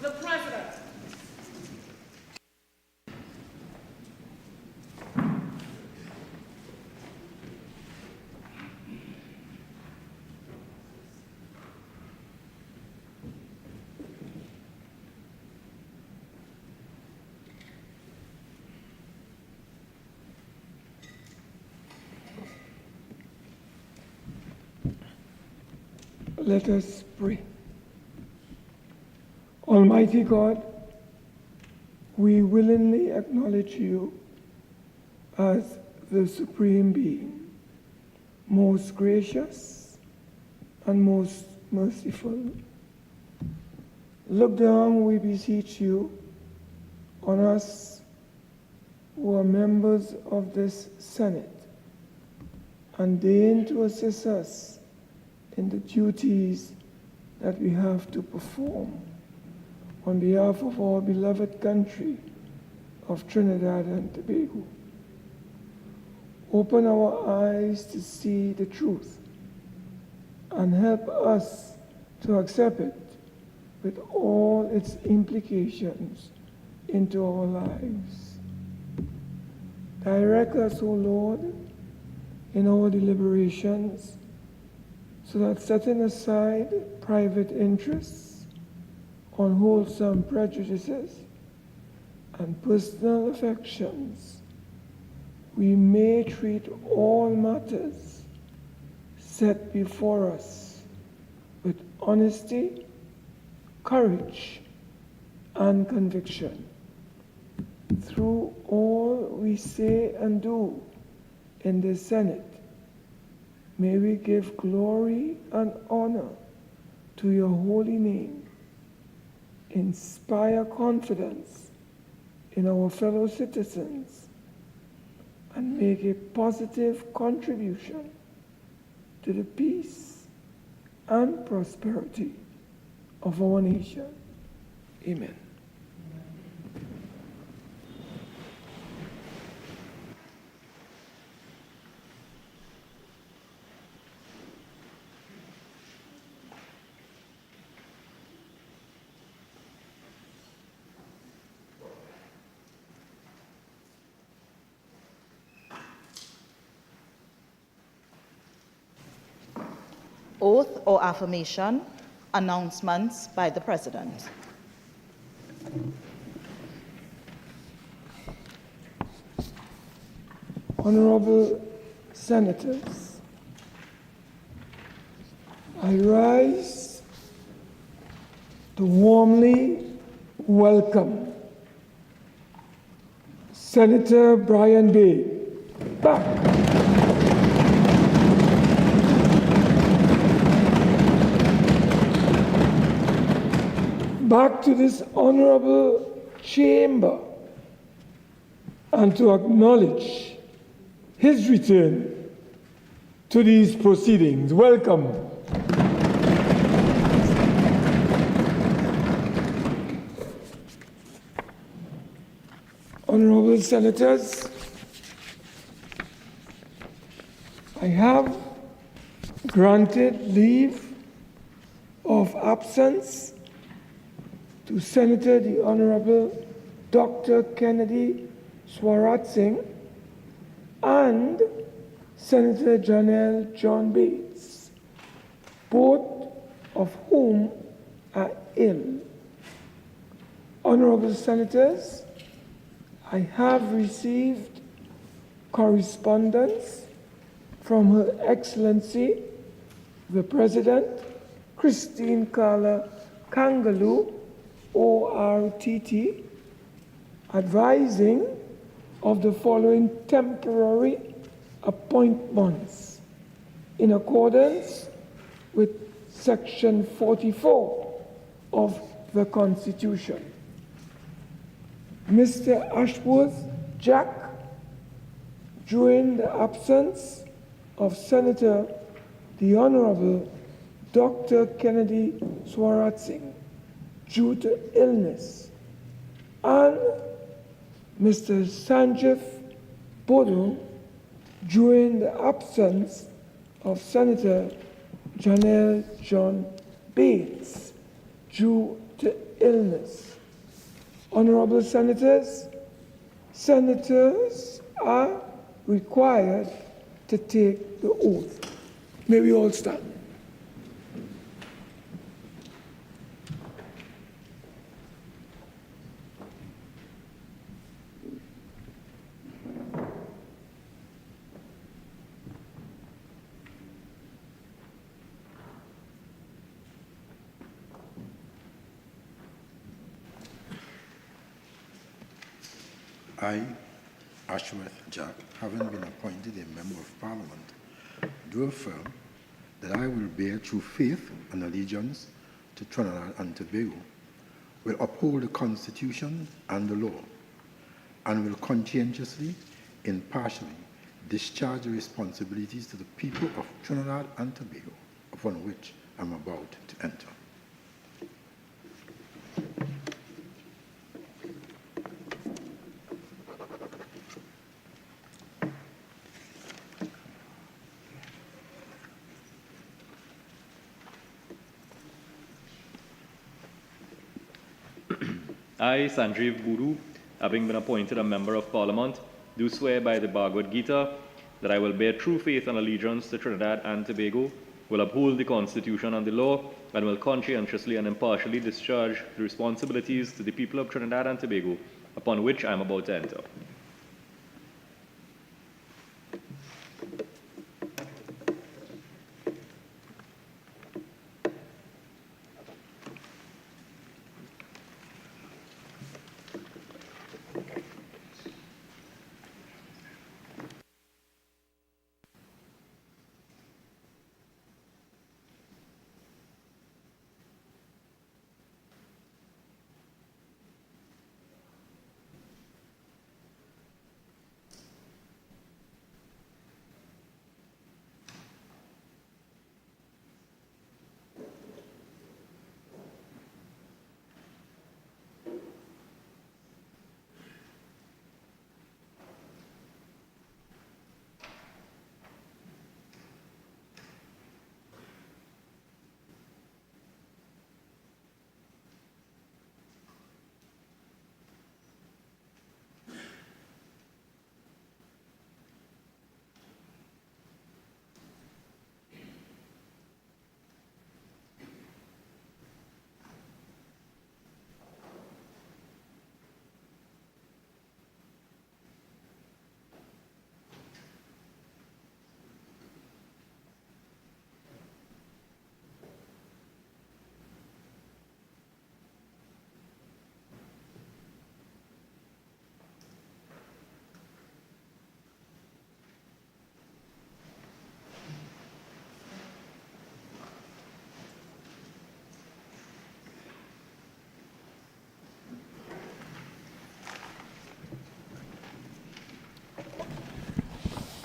the President. Let us pray. Almighty God, we willingly acknowledge you as the Supreme Being, most gracious and most merciful. Look down, we beseech you, on us who are members of this Senate, and deign to assist us in the duties that we have to perform on behalf of our beloved country of Trinidad and Tobago. Open our eyes to see the truth and help us to accept it with all its implications into our lives. Direct us, O Lord, in our deliberations, so that setting aside private interests, unwholesome prejudices, and personal affections, we may treat all matters set before us with honesty, courage, and conviction. Through all we say and do in the Senate, may we give glory and honor to your holy name, inspire confidence in our fellow citizens, and make a positive contribution to the peace and prosperity of our nation. Amen. Oath or affirmation, announcements by the President. Honorable Senators, I rise to warmly welcome Senator Brian Bay back to this honorable chamber and to acknowledge his return to these proceedings. Welcome. Honorable Senators, I have granted leave of absence to Senator the Honorable Dr. Kennedy Swarat-Singh and Senator Janelle John Bates, both of whom are ill. Honorable Senators, I have received correspondence from Her Excellency, the President, Christine Carla Kangaloo, ORTT, advising of the following temporary appointments in accordance with Section 44 of the Constitution. Mr. Ashworth Jack, during the absence of Senator the Honorable Dr. Kennedy Swarat-Singh due to illness, and Mr. Sanjiv Boodhu during the absence of Senator Janelle John Bates due to illness. Honorable Senators, senators are required to take the oath. May we all stand. I, Ashworth Jack, having been appointed a Member of Parliament, do affirm that I will bear true faith and allegiance to Trinidad and Tobago, will uphold the Constitution and the law, and will conscientiously, impartially discharge the responsibilities to the people of Trinidad and Tobago, upon which I am about to enter. I, Sanjiv Boodhu, having been appointed a Member of Parliament, do swear by the Bhagavad Gita that I will bear true faith and allegiance to Trinidad and Tobago, will uphold the Constitution and the law, and will conscientiously and impartially discharge the responsibilities to the people of Trinidad and Tobago, upon which I am about to enter.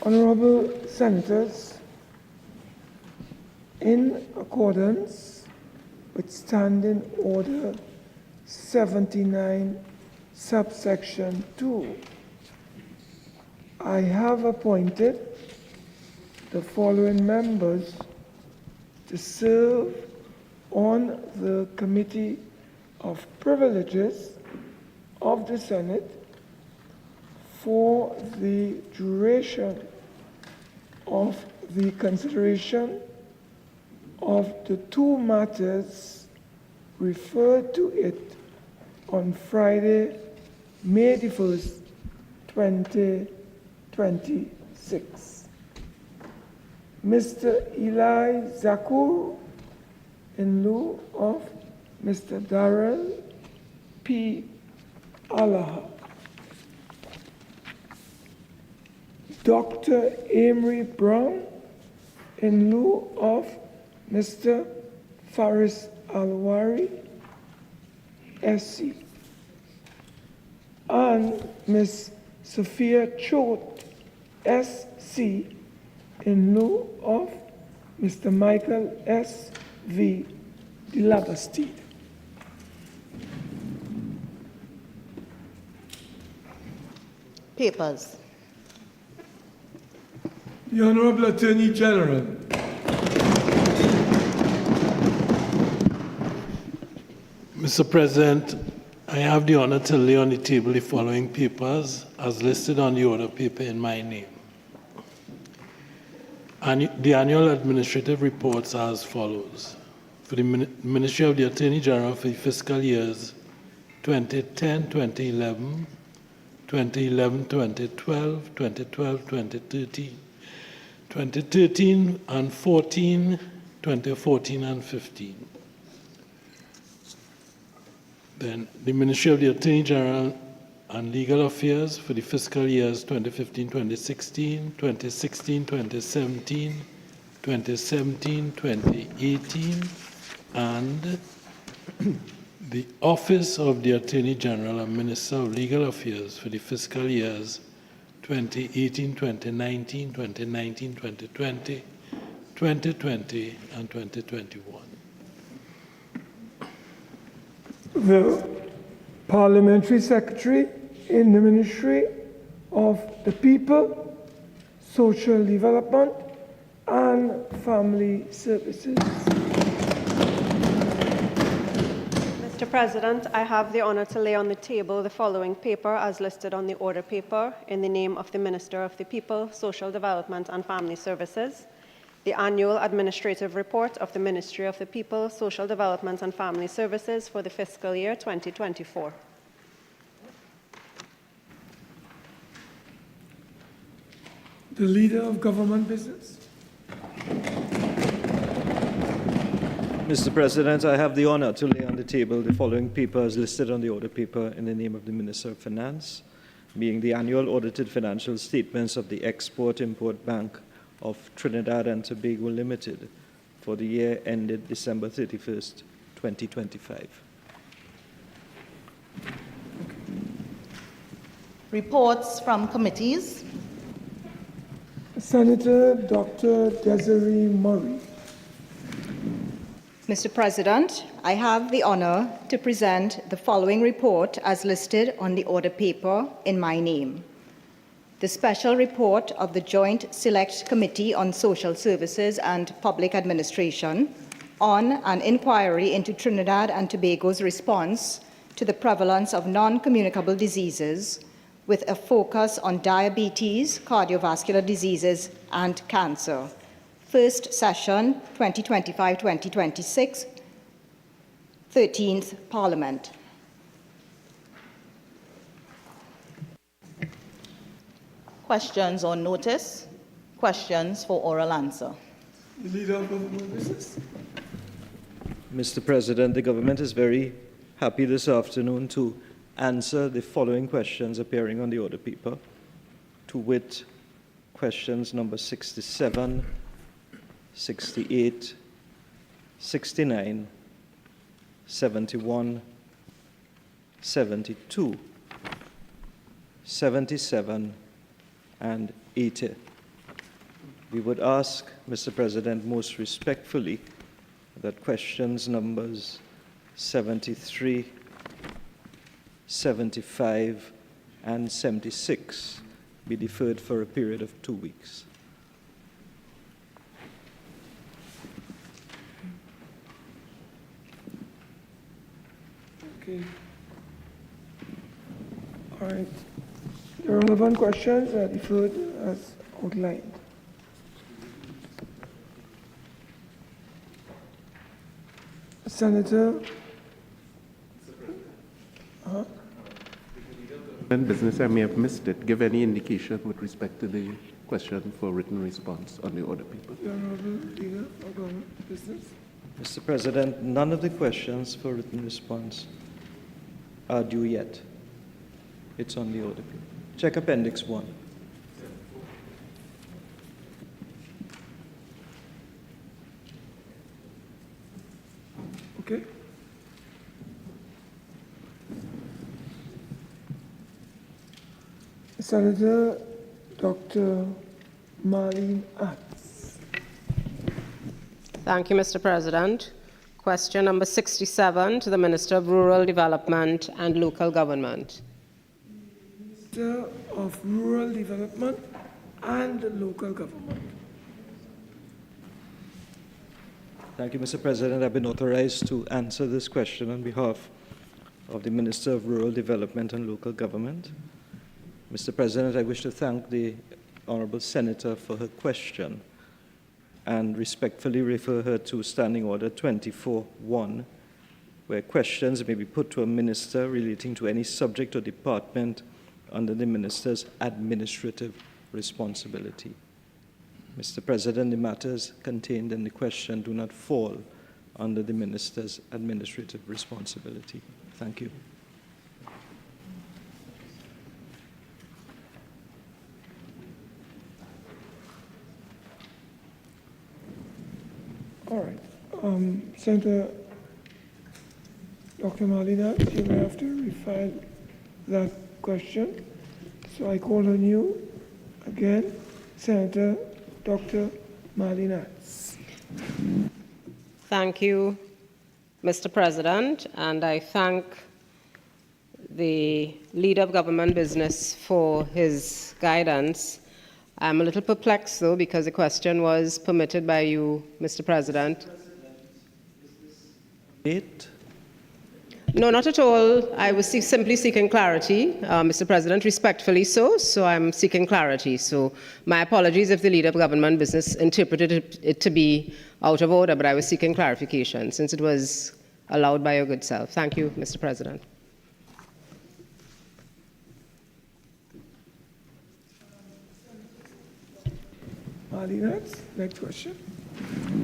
Honorable Senators, in accordance with Standing Order 79, subsection 2, I have appointed the following members to serve on the Committee of Privileges of the Senate for the duration of the consideration of the two matters referred to it on Friday, May the 1st, 2026. Mr. Eli Zakur in lieu of Mr. Darrell P. Allahar. Dr. Amory Brown in lieu of Mr. Faris Al-Rawi, SC, and Ms. Sophia Choate, SC, in lieu of Mr. Michael S. V. Delabastide. Papers. The Honorable Attorney General. Mr. Mr. President, I have the honor to lay on the table the following papers as listed on the order paper in my name. The annual administrative reports are as follows. For the Ministry of the Attorney General for the fiscal years 2010, 2011, 2011, 2012, 2012, 2013, 2013 and 14, 2014 and 15. Then the Ministry of the Attorney General and Legal Affairs for the fiscal years 2015, 2016, 2016, 2017, 2017, 2018, and the Office of the Attorney General and Minister of Legal Affairs for the fiscal years 2018, 2019, 2019, 2020, 2020, and 2021. The Parliamentary Secretary in the Ministry of the People, Social Development, and Family Services. Mr. President, I have the honor to lay on the table the following paper as listed on the order paper in the name of the Minister of the People, Social Development and Family Services. The annual administrative report of the Ministry of the People, Social Development and Family Services for the fiscal year 2024. The Leader of Government Business. Mr. President, I have the honor to lay on the table the following papers listed on the order paper in the name of the Minister of Finance, being the annual audited financial statements of the Export-Import Bank of Trinidad and Tobago Limited for the year ended December 31st, 2025. Reports from committees. Senator Dr. Desiree Murray. Mr. President, I have the honor to present the following report as listed on the order paper in my name. The special report of the Joint Select Committee on Social Services and Public Administration on an inquiry into Trinidad and Tobago's response to the prevalence of non-communicable diseases with a focus on diabetes, cardiovascular diseases, and cancer. First session, 2025-2026, 13th Parliament. Questions on notice? Questions for oral answer? The Leader of Government Business. Mr. President, the government is very happy this afternoon to answer the following questions appearing on the order paper, to wit, questions number 67, 68, 69, 71, 72, 77, and 80. We would ask, Mr. President, most respectfully, that questions numbers 73, 75, and 76 be deferred for a period of 2 weeks. Okay. All right. The relevant questions are deferred as outlined. Senator. Business, I may have missed it. Give any indication with respect to the question for written response on the order paper. The Honorable Leader of Government Business. Mr. President, none of the questions for written response are due yet. It's on the order paper. Check Appendix 1. Okay. Senator Dr. Marlene Atts. Thank you, Mr. President. Question number 67 to the Minister of Rural Development and Local Government. Minister of Rural Development and Local Government. Thank you, Mr. President. I've been authorized to answer this question on behalf of the Minister of Rural Development and Local Government. Mr. President, I wish to thank the Honourable Senator for her question and respectfully refer her to Standing Order 24.1, where questions may be put to a minister relating to any subject or department under the minister's administrative responsibility. Mr. President, the matters contained in the question do not fall under the minister's administrative responsibility. Thank you. All right. Senator Dr. Malina, you may have to refile that question. So I call on you again, Senator Dr. Malinats. Thank you, Mr. President, and I thank the Leader of Government Business for his guidance. I'm a little perplexed, though, because the question was permitted by you, Mr. President. No, not at all. I was simply seeking clarity, Mr. President, respectfully so. So I'm seeking clarity. So my apologies if the Leader of Government Business interpreted it to be out of order, but I was seeking clarification since it was allowed by your good self. Thank you, Mr. President. Malinats, next question.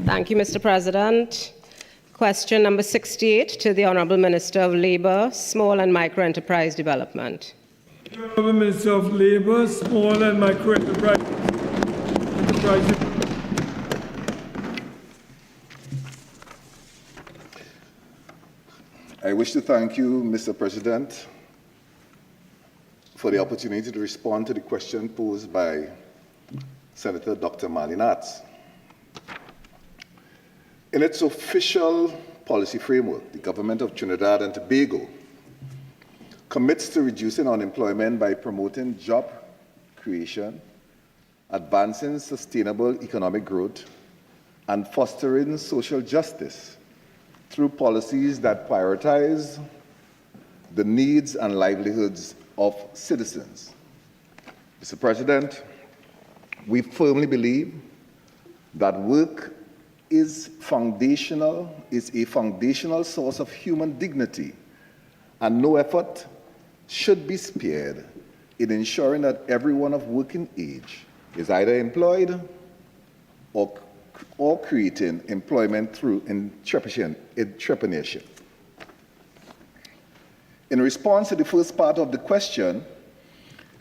Thank you, Mr. President. Question number 68 to the Honourable Minister of Labour, Small and Micro Enterprise Development. The Honourable Minister of Labour, Small and Micro Enterprise. I wish to thank you, Mr. President, for the opportunity to respond to the question posed by Senator Dr. Malinats. In its official policy framework, the government of Trinidad and Tobago commits to reducing unemployment by promoting job creation, advancing sustainable economic growth, and fostering social justice through policies that prioritize the needs and livelihoods of citizens. Mr. President, we firmly believe that work is a foundational source of human dignity, and no effort should be spared in ensuring that everyone of working age is either employed or creating employment through entrepreneurship. In response to the first part of the question,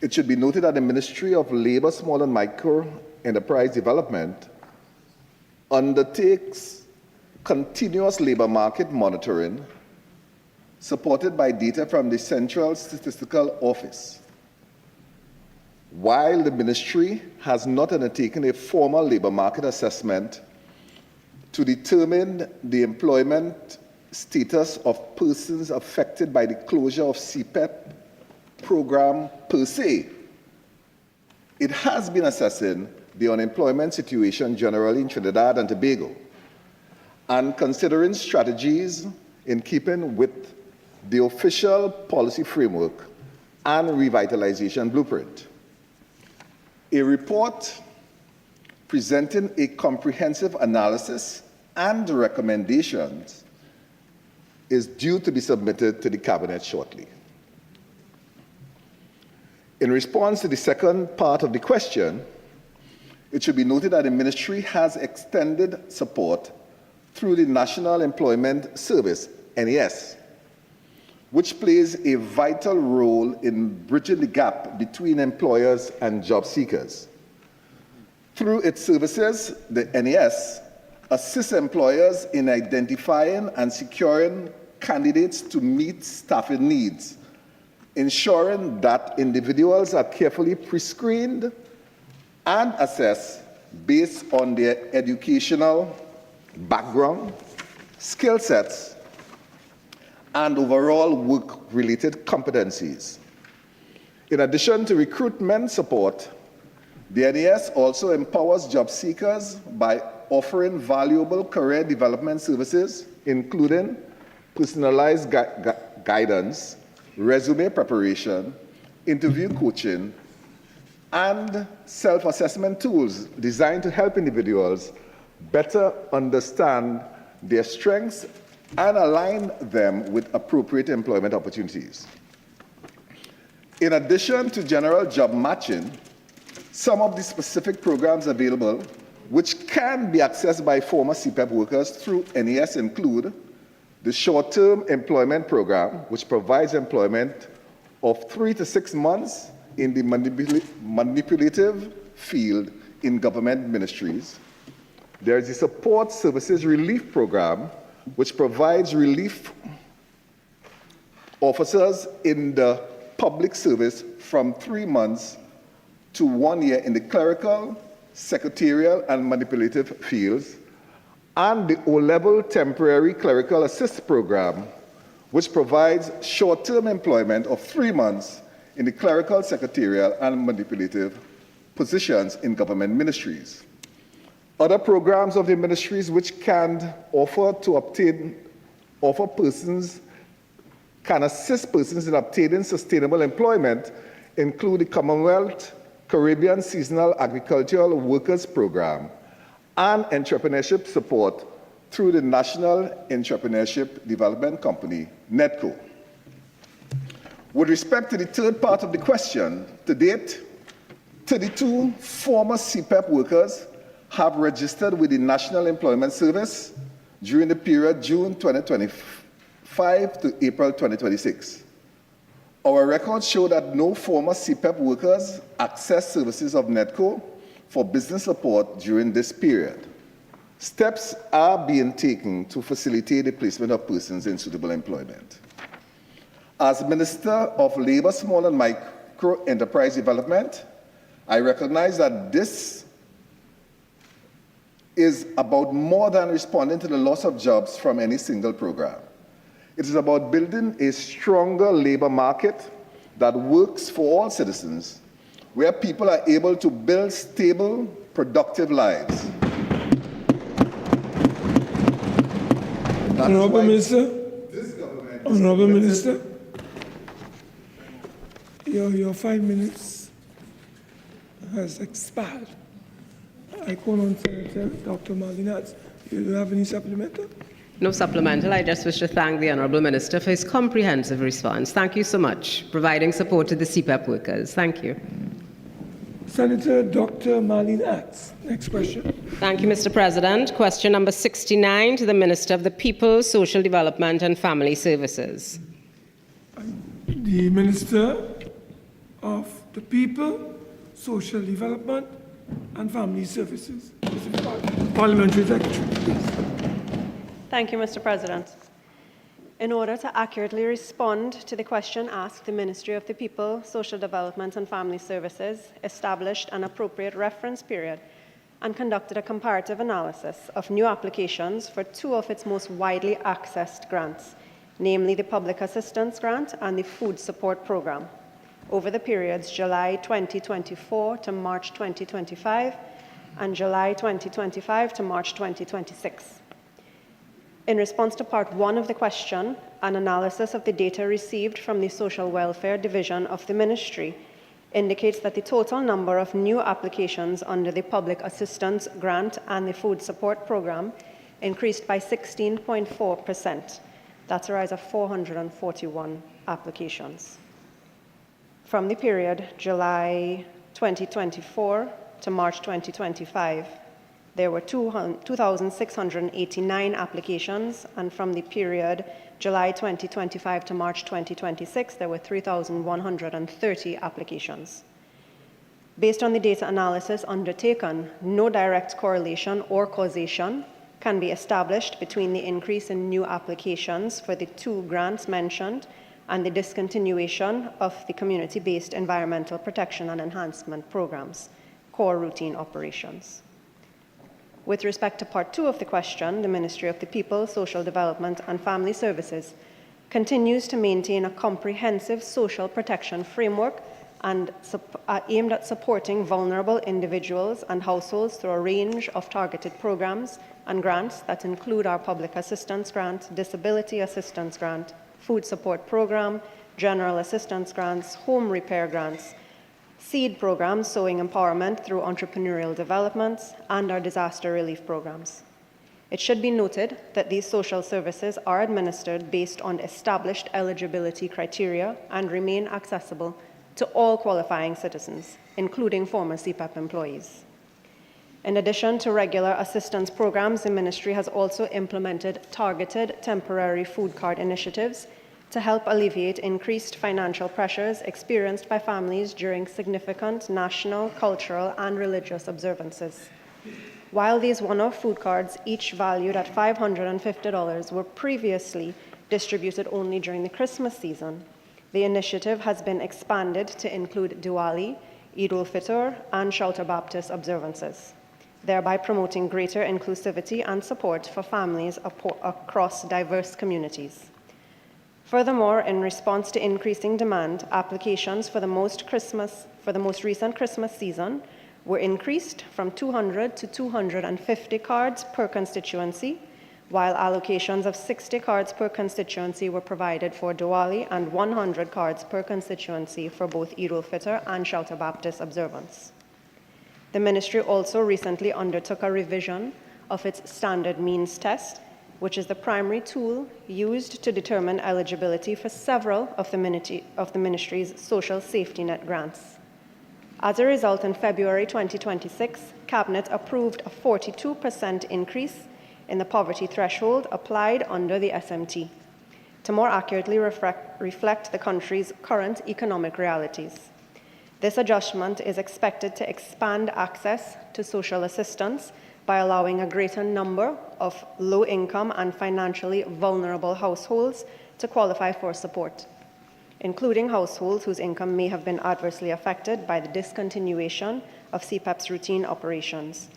it should be noted that the Ministry of Labour, Small and Micro Enterprise Development undertakes continuous labour market monitoring supported by data from the Central Statistical Office. While the ministry has not undertaken a formal labour market assessment to determine the employment status of persons affected by the closure of CPEP program per se, it has been assessing the unemployment situation generally in Trinidad and Tobago and considering strategies in keeping with the official policy framework and revitalization blueprint. A report presenting a comprehensive analysis and recommendations is due to be submitted to the Cabinet shortly. In response to the second part of the question, it should be noted that the ministry has extended support through the National Employment Service, NES, which plays a vital role in bridging the gap between employers and job seekers. Through its services, the NES assists employers in identifying and securing candidates to meet staffing needs, ensuring that individuals are carefully pre-screened and assessed based on their educational background, skill sets, and overall work-related competencies. In addition to recruitment support, the NES also empowers job seekers by offering valuable career development services, including personalized guidance, resume preparation, interview coaching, and self-assessment tools designed to help individuals better understand their strengths and align them with appropriate employment opportunities. In addition to general job matching, some of the specific programs available which can be accessed by former CPEP workers through NES include the short-term employment program, which provides employment of 3 to 6 months in the manipulative field in government ministries. There is the Support Services Relief Program, which provides relief officers in the public service from 3 months to 1 year in the clerical, secretarial, and manipulative fields, and the O-level Temporary Clerical Assist Program, which provides short-term employment of 3 months in the clerical, secretarial, and manipulative positions in government ministries. Other programs of the ministries which can assist persons in obtaining sustainable employment include the Commonwealth Caribbean Seasonal Agricultural Workers Program and entrepreneurship support through the National Entrepreneurship Development Company, NEDCO. With respect to the third part of the question, to date, 32 former CPEP workers have registered with the National Employment Service during the period June 2025 to April 2026. Our records show that no former CPEP workers accessed services of NEDCO for business support during this period. Steps are being taken to facilitate the placement of persons in suitable employment. As Minister of Labour, Small and Micro Enterprise Development, I recognize that this is about more than responding to the loss of jobs from any single program. It is about building a stronger labor market that works for all citizens, where people are able to build stable, productive lives. Honourable Minister, Honourable Minister, your 5 minutes has expired. I call on Senator Dr. Malinads. Do you have any supplemental? No supplemental. I just wish to thank the Honourable Minister for his comprehensive response. Thank you so much, providing support to the CPEP workers. Thank you. Senator Dr. Marlene Axe. Next question. Thank you, Mr. President. Question number 69 to the Minister of the People, Social Development and Family Services. The Minister of the People, Social Development and Family Services. Parliamentary Secretary, please. Thank you, Mr. President. In order to accurately respond to the question asked, the Ministry of the People, Social Development and Family Services established an appropriate reference period and conducted a comparative analysis of new applications for 2 of its most widely accessed grants, namely the Public Assistance Grant and the Food Support Program, over the periods July 2024 to March 2025 and July 2025 to March 2026. In response to part 1 of the question, an analysis of the data received from the Social Welfare Division of the Ministry indicates that the total number of new applications under the Public Assistance Grant and the Food Support Program increased by 16.4%. That's a rise of 441 applications. From the period July 2024 to March 2025, there were 2,689 applications, and from the period July 2025 to March 2026, there were 3,130 applications. Based on the data analysis undertaken, no direct correlation or causation can be established between the increase in new applications for the 2 grants mentioned and the discontinuation of the community-based environmental protection and enhancement programs, core routine operations. With respect to part 2 of the question, the Ministry of the People, Social Development and Family Services continues to maintain a comprehensive social protection framework and aimed at supporting vulnerable individuals and households through a range of targeted programs and grants that include our Public Assistance Grant, Disability Assistance Grant, food support program, general assistance grants, home repair grants, seed programs, sowing empowerment through entrepreneurial development, and our disaster relief programs. It should be noted that these social services are administered based on established eligibility criteria and remain accessible to all qualifying citizens, including former CPAP employees. In addition to regular assistance programs, the ministry has also implemented targeted temporary food card initiatives to help alleviate increased financial pressures experienced by families during significant national, cultural, and religious observances. While these one-off food cards, each valued at $550, were previously distributed only during the Christmas season, the initiative has been expanded to include Diwali, Eid al-Fitr, and Shelter Baptist observances, thereby promoting greater inclusivity and support for families across diverse communities. Furthermore, in response to increasing demand, applications for the most recent Christmas season were increased from 200 to 250 cards per constituency, while allocations of 60 cards per constituency were provided for Diwali and 100 cards per constituency for both Eid al-Fitr and Shelter Baptist observance. The ministry also recently undertook a revision of its standard means test, which is the primary tool used to determine eligibility for several of the ministry's social safety net grants. As a result, in February 2026, Cabinet approved a 42% increase in the poverty threshold applied under the SMT to more accurately reflect the country's current economic realities. This adjustment is expected to expand access to social assistance by allowing a greater number of low-income and financially vulnerable households to qualify for support, including households whose income may have been adversely affected by the discontinuation of CPAP's routine operations.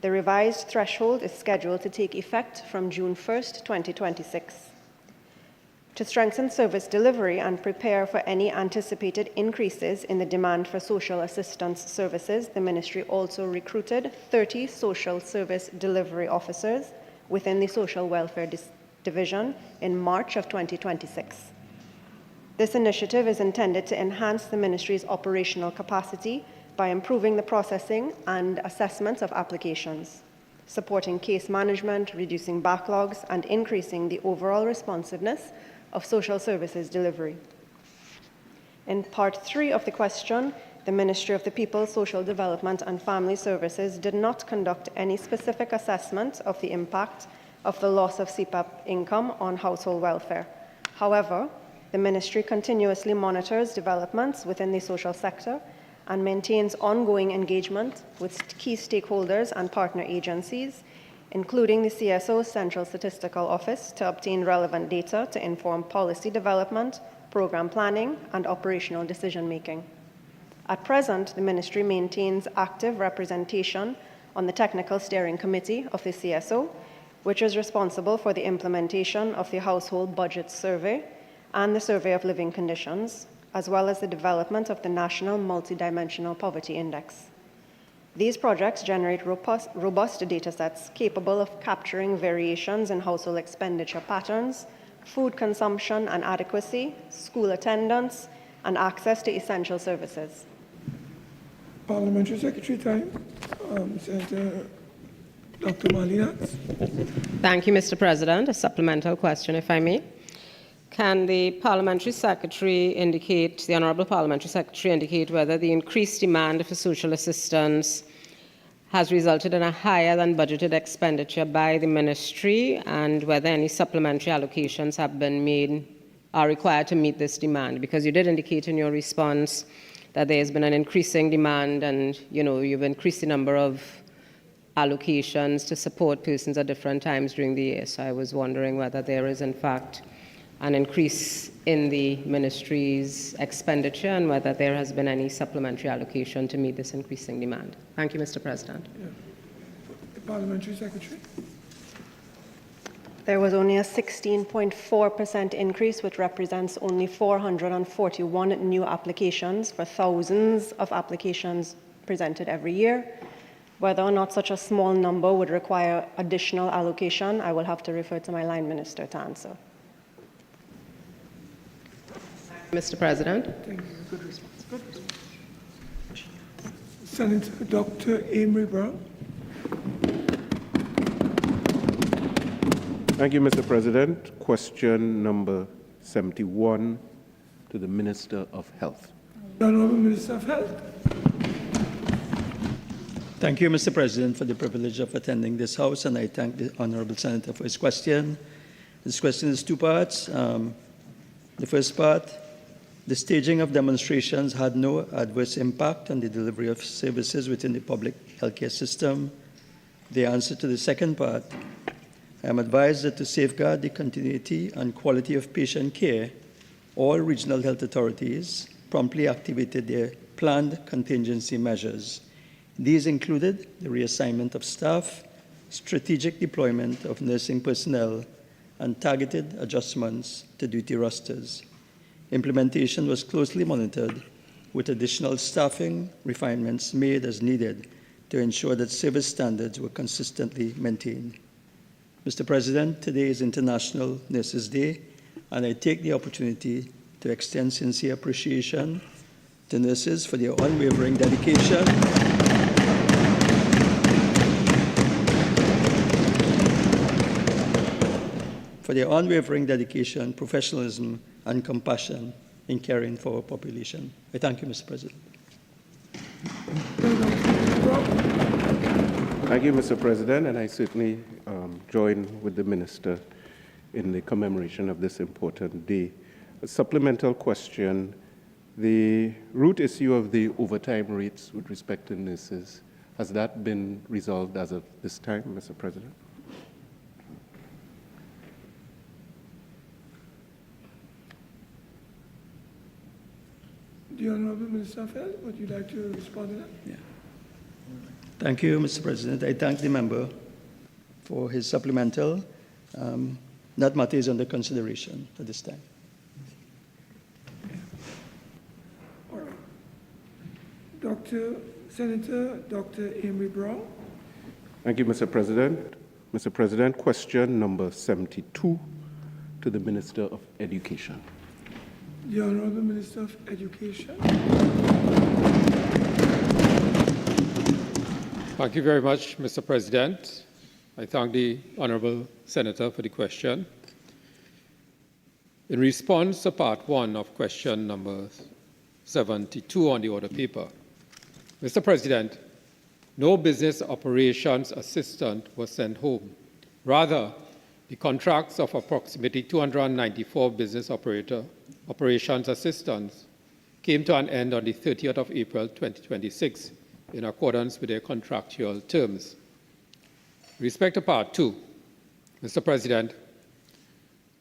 The revised threshold is scheduled to take effect from June 1st, 2026. To strengthen service delivery and prepare for any anticipated increases in the demand for social assistance services, the ministry also recruited 30 social service delivery officers within the Social Welfare Division in March of 2026. This initiative is intended to enhance the ministry's operational capacity by improving the processing and assessment of applications, supporting case management, reducing backlogs, and increasing the overall responsiveness of social services delivery. In part 3 of the question, the Ministry of the People, Social Development and Family Services did not conduct any specific assessment of the impact of the loss of CPAP income on household welfare. However, the ministry continuously monitors developments within the social sector and maintains ongoing engagement with key stakeholders and partner agencies, including the CSO Central Statistical Office, to obtain relevant data to inform policy development, program planning, and operational decision-making. At present, the ministry maintains active representation on the Technical Steering Committee of the CSO, which is responsible for the implementation of the Household Budget Survey and the Survey of Living Conditions, as well as the development of the National Multidimensional Poverty Index. These projects generate robust data sets capable of capturing variations in household expenditure patterns, food consumption and adequacy, school attendance, and access to essential services. Parliamentary Secretary time. Senator Dr. Malinax. Thank you, Mr. President. A supplemental question, if I may. Can the Parliamentary Secretary indicate, the Honourable Parliamentary Secretary indicate whether the increased demand for social assistance has resulted in a higher than budgeted expenditure by the ministry, and whether any supplementary allocations have been made, are required to meet this demand? Because you did indicate in your response that there has been an increasing demand and, you've increased the number of allocations to support persons at different times during the year. So I was wondering whether there is, in fact, an increase in the ministry's expenditure and whether there has been any supplementary allocation to meet this increasing demand. Thank you, Mr. President. The Parliamentary Secretary. There was only a 16.4% increase, which represents only 441 new applications for thousands of applications presented every year. Whether or not such a small number would require additional allocation, I will have to refer to my line minister to answer. Mr. President. Thank you. Good response. Good response. Senator Dr. Amory Brown. Thank you, Mr. President. Question number 71 to the Minister of Health. The Honorable Minister of Health. Thank you, Mr. President, for the privilege of attending this House, and I thank the Honorable Senator for his question. This question is two parts. The first part, the staging of demonstrations had no adverse impact on the delivery of services within the public healthcare system. The answer to the second part, I am advised that to safeguard the continuity and quality of patient care, all regional health authorities promptly activated their planned contingency measures. These included the reassignment of staff, strategic deployment of nursing personnel, and targeted adjustments to duty rosters. Implementation was closely monitored, with additional staffing refinements made as needed to ensure that service standards were consistently maintained. Mr. President, today is International Nurses Day, and I take the opportunity to extend sincere appreciation to nurses for their unwavering dedication professionalism, and compassion in caring for our population. I thank you, Mr. President. Thank you, Mr. President, and I certainly join with the Minister in the commemoration of this important day. A supplemental question, the root issue of the overtime rates with respect to nurses, has that been resolved as of this time, Mr. President? The Honorable Minister of Health, would you like to respond to that? Yeah. Thank you, Mr. President. I thank the member for his supplemental. That matter is under consideration at this time. All right. Senator Dr. Amory Brown. Thank you, Mr. President. Mr. President, question number 72 to the Minister of Education. The Honorable Minister of Education. Thank you very much, Mr. President. I thank the Honourable Senator for the question. In response to part 1 of question number 72 on the order paper, Mr. President, no business operations assistant was sent home. Rather, the contracts of approximately 294 business operations assistants came to an end on the 30th of April 2026 in accordance with their contractual terms. With respect to part 2, Mr. President,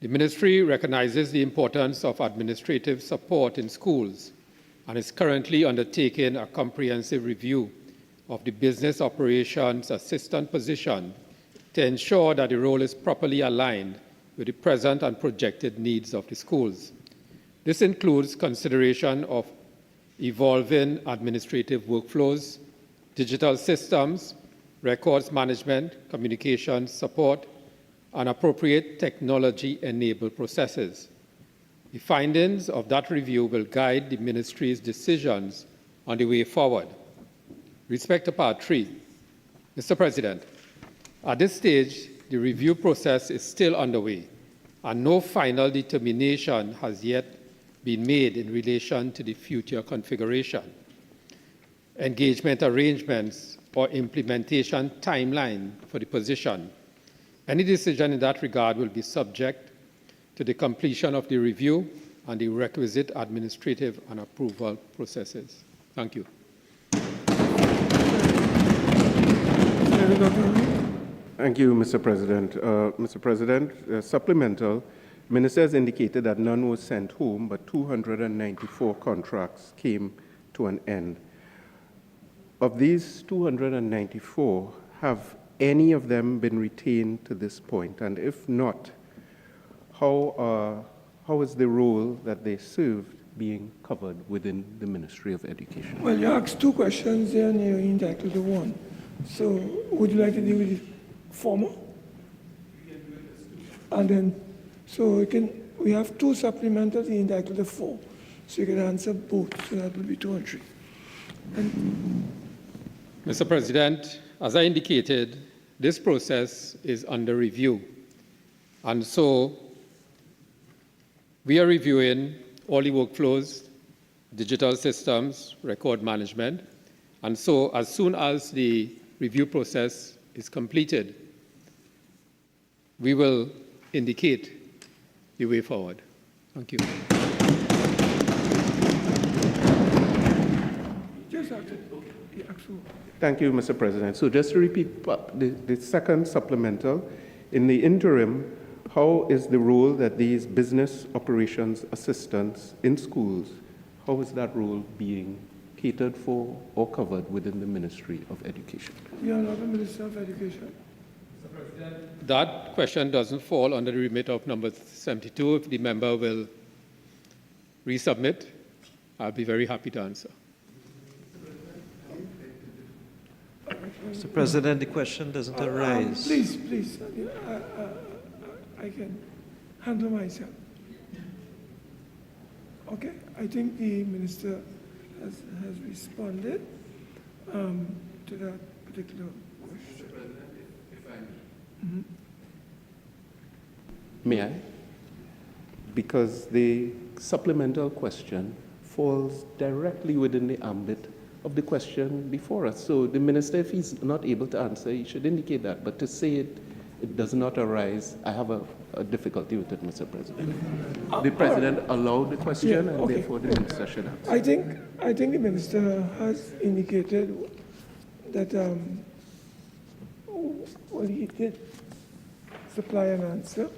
the Ministry recognizes the importance of administrative support in schools and is currently undertaking a comprehensive review of the business operations assistant position to ensure that the role is properly aligned with the present and projected needs of the schools. This includes consideration of evolving administrative workflows, digital systems, records management, communication support, and appropriate technology-enabled processes. The findings of that review will guide the Ministry's decisions on the way forward. With respect to part 3, Mr. President, at this stage, the review process is still underway, and no final determination has yet been made in relation to the future configuration, engagement arrangements, or implementation timeline for the position. Any decision in that regard will be subject to the completion of the review and the requisite administrative and approval processes. Thank you. Thank you, Mr. President. Mr. President, supplemental, Minister has indicated that none was sent home, but 294 contracts came to an end. Of these 294, have any of them been retained to this point? And if not, how is the role that they served being covered within the Ministry of Education? Well, you asked two questions there and you're entitled to one. So would you like to deal with the former? And then, so you can, we have 2 supplementals, he entitled to 4. So you can answer both, so that will be 2 and 3. Mr. President, as I indicated, this process is under review. And so we are reviewing all the workflows, digital systems, record management. And so as soon as the review process is completed, we will indicate the way forward. Thank you. Thank you, Mr. President. So just to repeat, the second supplemental, in the interim, how is the role that these business operations assistants in schools, how is that role being catered for or covered within the Ministry of Education? The Honorable Minister of Education. Mr. President, that question doesn't fall under the remit of number 72. If the member will resubmit, I'll be very happy to answer. Mr. President, the question doesn't arise. Please, I can handle myself. Okay, I think the Minister has responded to that particular question. If I may I? Because the supplemental question falls directly within the ambit of the question before us. So the Minister, if he's not able to answer, he should indicate that. But to say it does not arise, I have a difficulty with it, Mr. President. The President allowed the question, and therefore the Minister should answer. I think the Minister has indicated that well, he did supply an answer,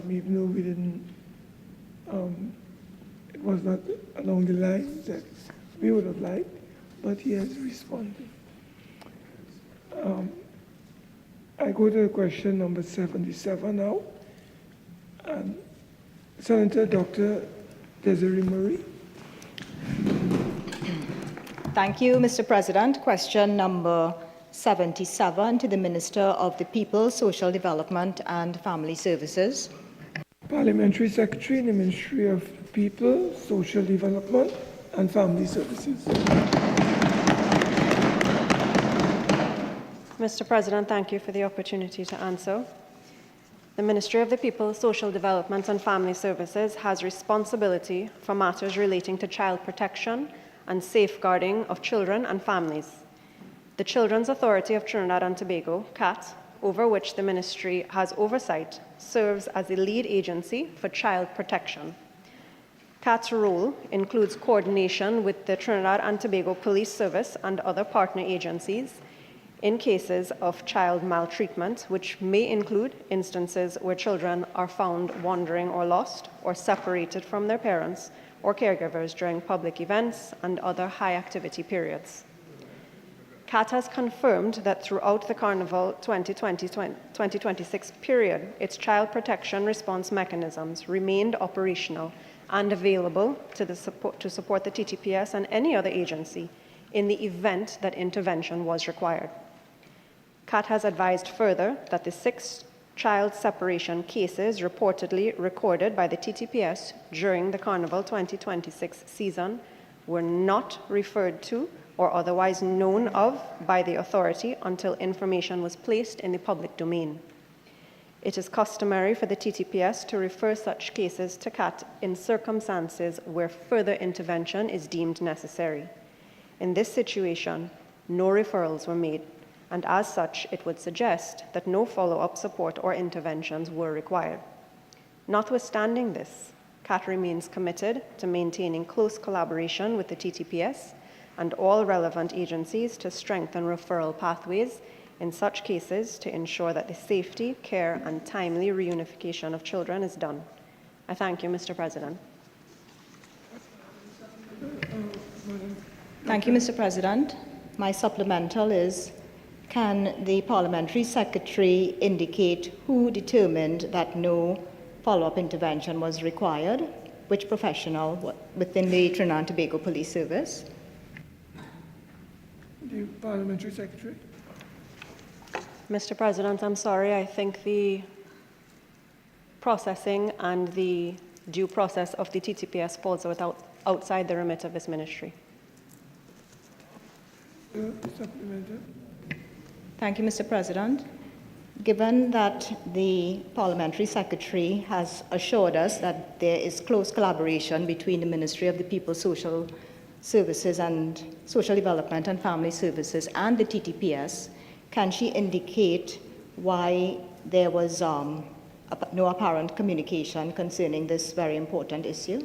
even though we didn't, it was not along the lines that we would have liked, but he has responded. I go to question number 77 now. And Senator Dr. Desiree Murray. Thank you, Mr. President. Question number 77 to the Minister of the People, Social Development and Family Services. Parliamentary Secretary in the Ministry of People, Social Development and Family Services. Mr. President, thank you for the opportunity to answer. The Ministry of the People, Social Development and Family Services has responsibility for matters relating to child protection and safeguarding of children and families. The Children's Authority of Trinidad and Tobago, CAT, over which the Ministry has oversight, serves as the lead agency for child protection. CAT's role includes coordination with the Trinidad and Tobago Police Service and other partner agencies in cases of child maltreatment, which may include instances where children are found wandering or lost or separated from their parents or caregivers during public events and other high-activity periods. CAT has confirmed that throughout the Carnival 2020-2026 period, its child protection response mechanisms remained operational and available to support the TTPS and any other agency in the event that intervention was required. CAT has advised further that the 6 child separation cases reportedly recorded by the TTPS during the Carnival 2026 season were not referred to or otherwise known of by the authority until information was placed in the public domain. It is customary for the TTPS to refer such cases to CAT in circumstances where further intervention is deemed necessary. In this situation, no referrals were made, and as such, it would suggest that no follow-up support or interventions were required. Notwithstanding this, CAT remains committed to maintaining close collaboration with the TTPS and all relevant agencies to strengthen referral pathways in such cases to ensure that the safety, care, and timely reunification of children is done. I thank you, Mr. President. Thank you, Mr. President. My supplemental is, can the Parliamentary Secretary indicate who determined that no follow-up intervention was required? Which professional within the Trinidad and Tobago Police Service? The Parliamentary Secretary. Mr. President, I'm sorry. I think the processing and the due process of the TTPS falls outside the remit of this ministry. Supplementary. Thank you, Mr. President. Given that the Parliamentary Secretary has assured us that there is close collaboration between the Ministry of the People's Social Services and Social Development and Family Services and the TTPS, can she indicate why there was no apparent communication concerning this very important issue?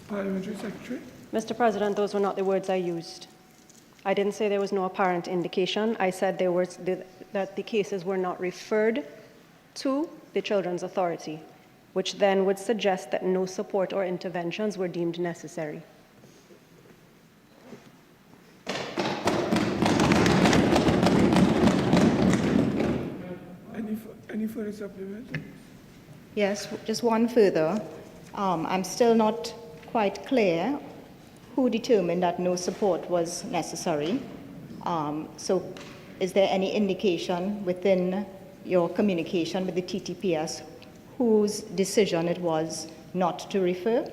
Parliamentary Secretary. Mr. President, those were not the words I used. I didn't say there was no apparent indication. I said that the cases were not referred to the Children's Authority, which then would suggest that no support or interventions were deemed necessary. Any further supplementary? Yes, just one further. I'm still not quite clear who determined that no support was necessary. So is there any indication within your communication with the TTPS whose decision it was not to refer?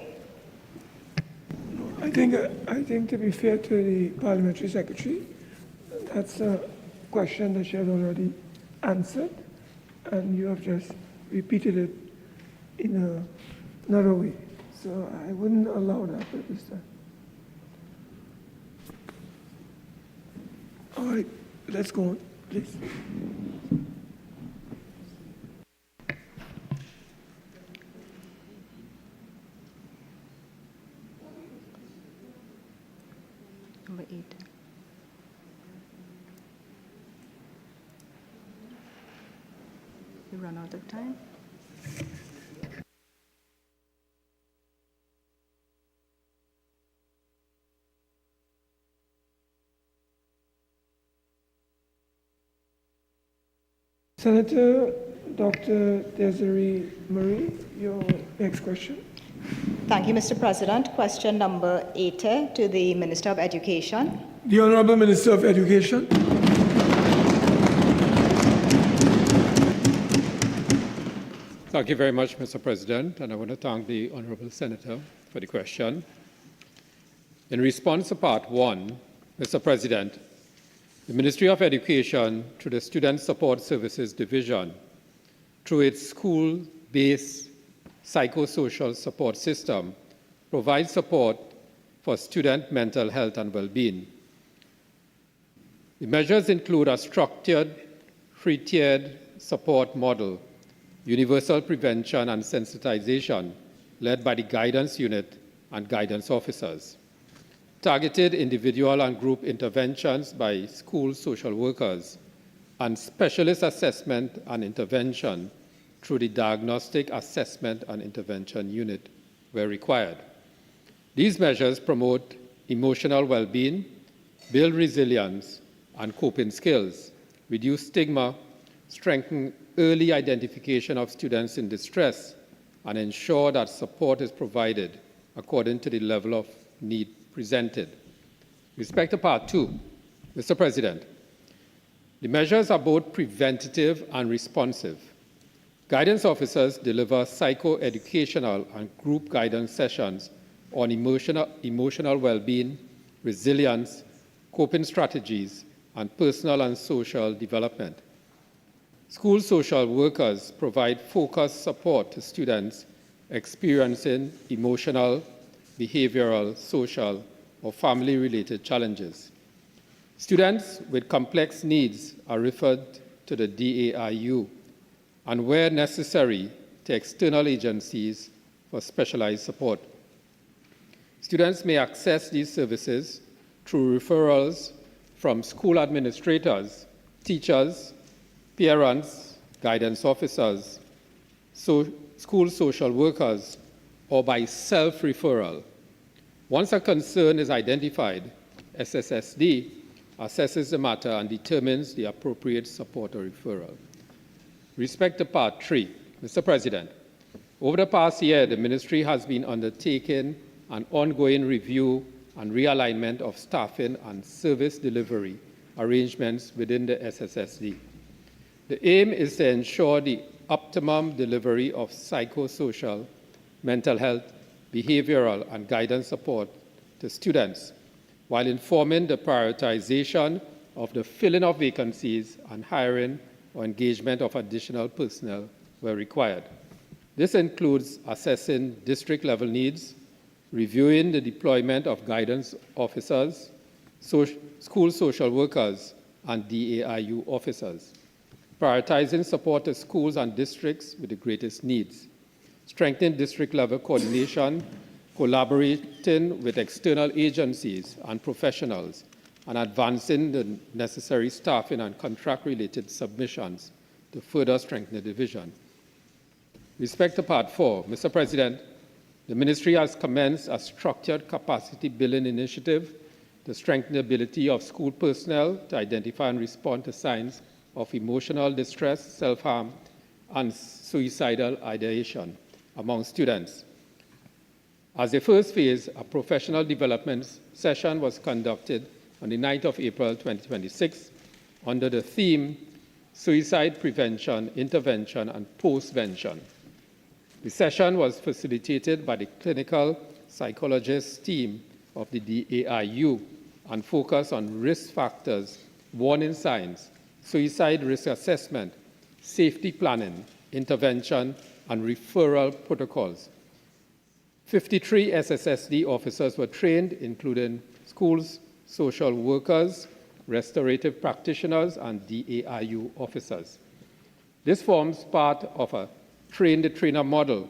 I think to be fair to the Parliamentary Secretary, that's a question that she has already answered, and you have just repeated it in another way. So I wouldn't allow that at this time. All right, let's go on, please. Number 8. We run out of time. Senator Dr. Desiree Marie, your next question. Thank you, Mr. President. Question number 8 to the Minister of Education. The Honorable Minister of Education. Thank you very much, Mr. President, and I want to thank the Honourable Senator for the question. In response to Part 1, Mr. President, the Ministry of Education, through the Student Support Services Division, through its school-based psychosocial support system, provides support for student mental health and well-being. The measures include a structured, three-tiered support model, universal prevention and sensitization, led by the guidance unit and guidance officers, targeted individual and group interventions by school social workers, and specialist assessment and intervention through the Diagnostic Assessment and Intervention Unit where required. These measures promote emotional well-being, build resilience and coping skills, reduce stigma, strengthen early identification of students in distress, and ensure that support is provided according to the level of need presented. With respect to Part 2, Mr. President, the measures are both preventative and responsive. Guidance officers deliver psychoeducational and group guidance sessions on emotional well-being, resilience, coping strategies, and personal and social development. School social workers provide focused support to students experiencing emotional, behavioral, social, or family-related challenges. Students with complex needs are referred to the DAIU and, where necessary, to external agencies for specialized support. Students may access these services through referrals from school administrators, teachers, parents, guidance officers, school social workers, or by self-referral. Once a concern is identified, SSSD assesses the matter and determines the appropriate support or referral. With respect to Part 3, Mr. President, over the past year, the Ministry has been undertaking an ongoing review and realignment of staffing and service delivery arrangements within the SSSD. The aim is to ensure the optimum delivery of psychosocial, mental health, behavioral, and guidance support to students, while informing the prioritization of the filling of vacancies and hiring or engagement of additional personnel where required. This includes assessing district-level needs, reviewing the deployment of guidance officers, school social workers, and DAIU officers, prioritizing support to schools and districts with the greatest needs, strengthening district-level coordination, collaborating with external agencies and professionals, and advancing the necessary staffing and contract-related submissions to further strengthen the division. With respect to Part 4, Mr. President, the Ministry has commenced a structured capacity building initiative to strengthen the ability of school personnel to identify and respond to signs of emotional distress, self-harm, and suicidal ideation among students. As a first phase, a professional development session was conducted on the 9th of April 2026 under the theme Suicide Prevention, Intervention, and Postvention. The session was facilitated by the clinical psychologist team of the DAIU and focused on risk factors, warning signs, suicide risk assessment, safety planning, intervention, and referral protocols. 53 SSSD officers were trained, including schools, social workers, restorative practitioners, and DAIU officers. This forms part of a train-the-trainer model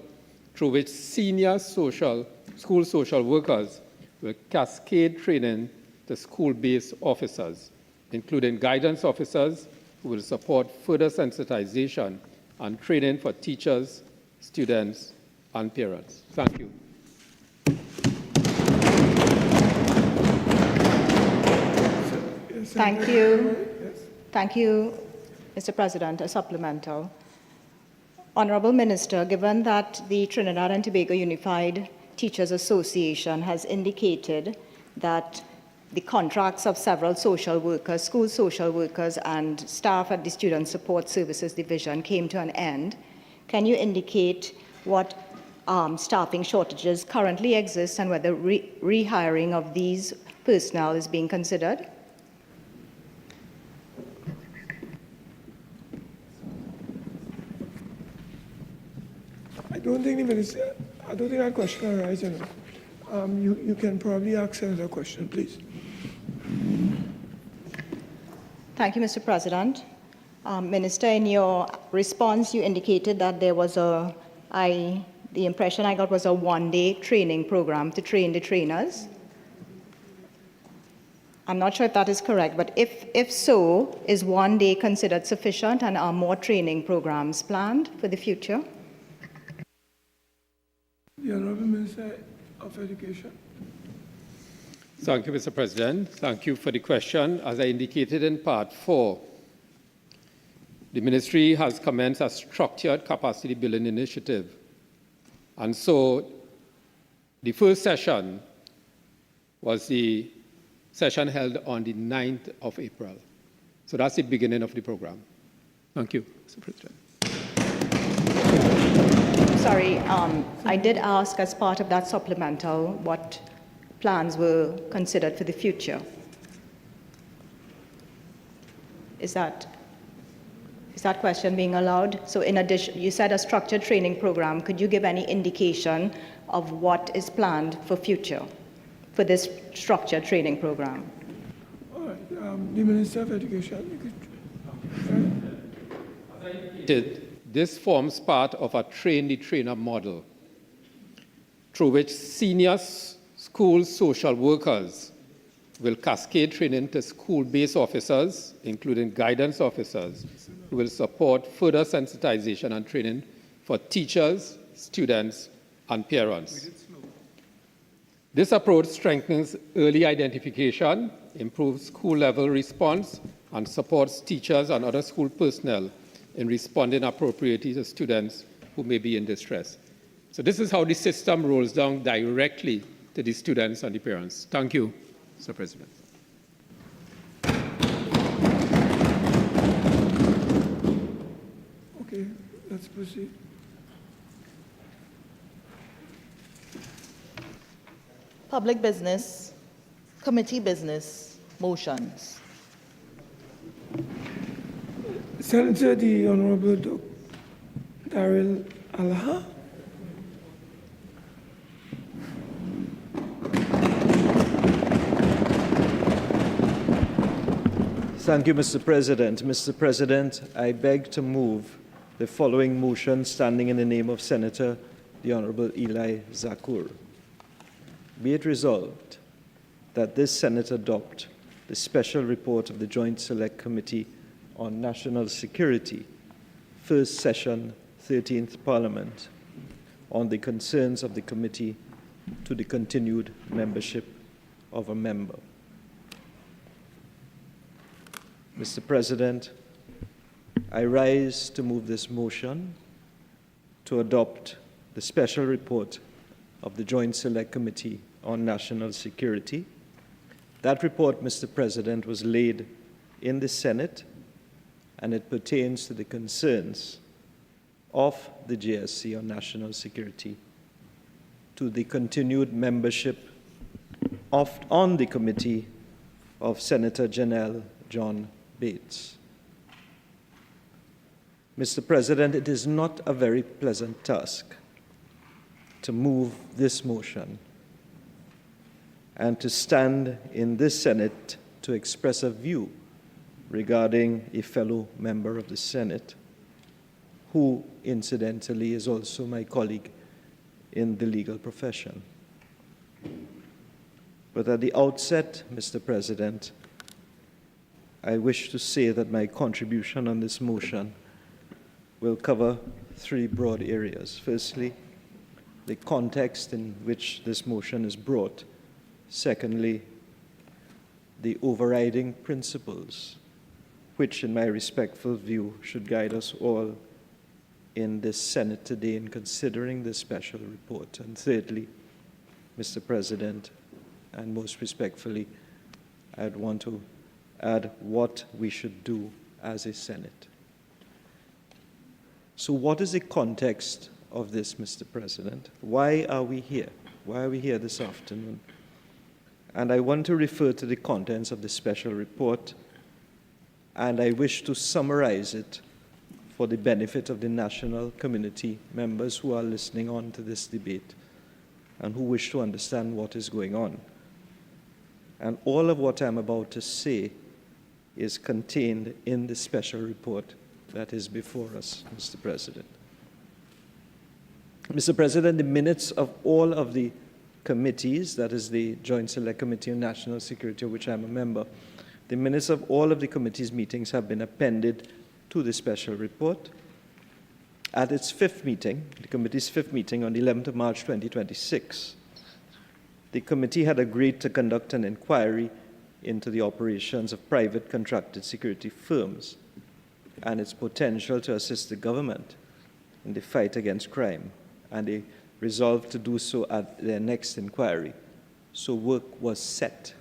through which senior school social workers will cascade training to school-based officers, including guidance officers who will support further sensitization and training for teachers, students, and parents. Thank you. Thank you. Thank you, Mr. President. A supplemental. Honorable Minister, given that the Trinidad and Tobago Unified Teachers Association has indicated that the contracts of several social workers, school social workers, and staff at the Student Support Services Division came to an end, can you indicate what staffing shortages currently exist and whether rehiring of these personnel is being considered? I don't think that question arises. You can probably ask another question, please. Thank you, Mr. President. Minister, in your response, you indicated that there was the impression I got was a one-day training program to train the trainers. I'm not sure if that is correct, but if so, is one day considered sufficient, and are more training programs planned for the future? The Honourable Minister of Education. Thank you, Mr. President. Thank you for the question. As I indicated in Part 4, the Ministry has commenced a structured capacity building initiative. And so the first session was the session held on the 9th of April. So that's the beginning of the program. Thank you, Mr. President. Sorry, I did ask as part of that supplemental what plans were considered for the future. Is that question being allowed? So in addition, you said a structured training program. Could you give any indication of what is planned for future for this structured training program? All right, the Minister of Education. This forms part of a train-the-trainer model through which senior school social workers will cascade training to school-based officers, including guidance officers, who will support further sensitization and training for teachers, students, and parents. This approach strengthens early identification, improves school-level response, and supports teachers and other school personnel in responding appropriately to students who may be in distress. So this is how the system rolls down directly to the students and the parents. Thank you, Mr. President. Okay, let's proceed. Public business, committee business, motions. Senator, the Honorable Darrell Allahar. Thank you, Mr. President. Mr. President, I beg to move the following motion standing in the name of Senator the Honorable Eli Zakur. Be it resolved that this Senate adopt the special report of the Joint Select Committee on National Security, first session, 13th Parliament, on the concerns of the committee to the continued membership of a member. Mr. President, I rise to move this motion to adopt the special report of the Joint Select Committee on National Security. That report, Mr. President, was laid in the Senate, and it pertains to the concerns of the JSC on national security, to the continued membership on the committee of Senator Janelle John Bates. Mr. President, it is not a very pleasant task to move this motion and to stand in this Senate to express a view regarding a fellow member of the Senate, who incidentally is also my colleague in the legal profession. But at the outset, Mr. President, I wish to say that my contribution on this motion will cover three broad areas. Firstly, the context in which this motion is brought. Secondly, the overriding principles, which in my respectful view should guide us all in this Senate today in considering this special report. And thirdly, Mr. President, and most respectfully, I'd want to add what we should do as a Senate. So what is the context of this, Mr. President? Why are we here? Why are we here this afternoon? And I want to refer to the contents of the special report, and I wish to summarize it for the benefit of the national community members who are listening on to this debate and who wish to understand what is going on. And all of what I'm about to say is contained in the special report that is before us, Mr. President. Mr. President, the minutes of all of the committees, that is the Joint Select Committee on National Security, of which I'm a member, the minutes of all of the committee's meetings have been appended to the special report. At its fifth meeting, the committee's fifth meeting on the 11th of March 2026, the committee had agreed to conduct an inquiry into the operations of private contracted security firms and its potential to assist the government in the fight against crime, and they resolved to do so at their next inquiry. So work was set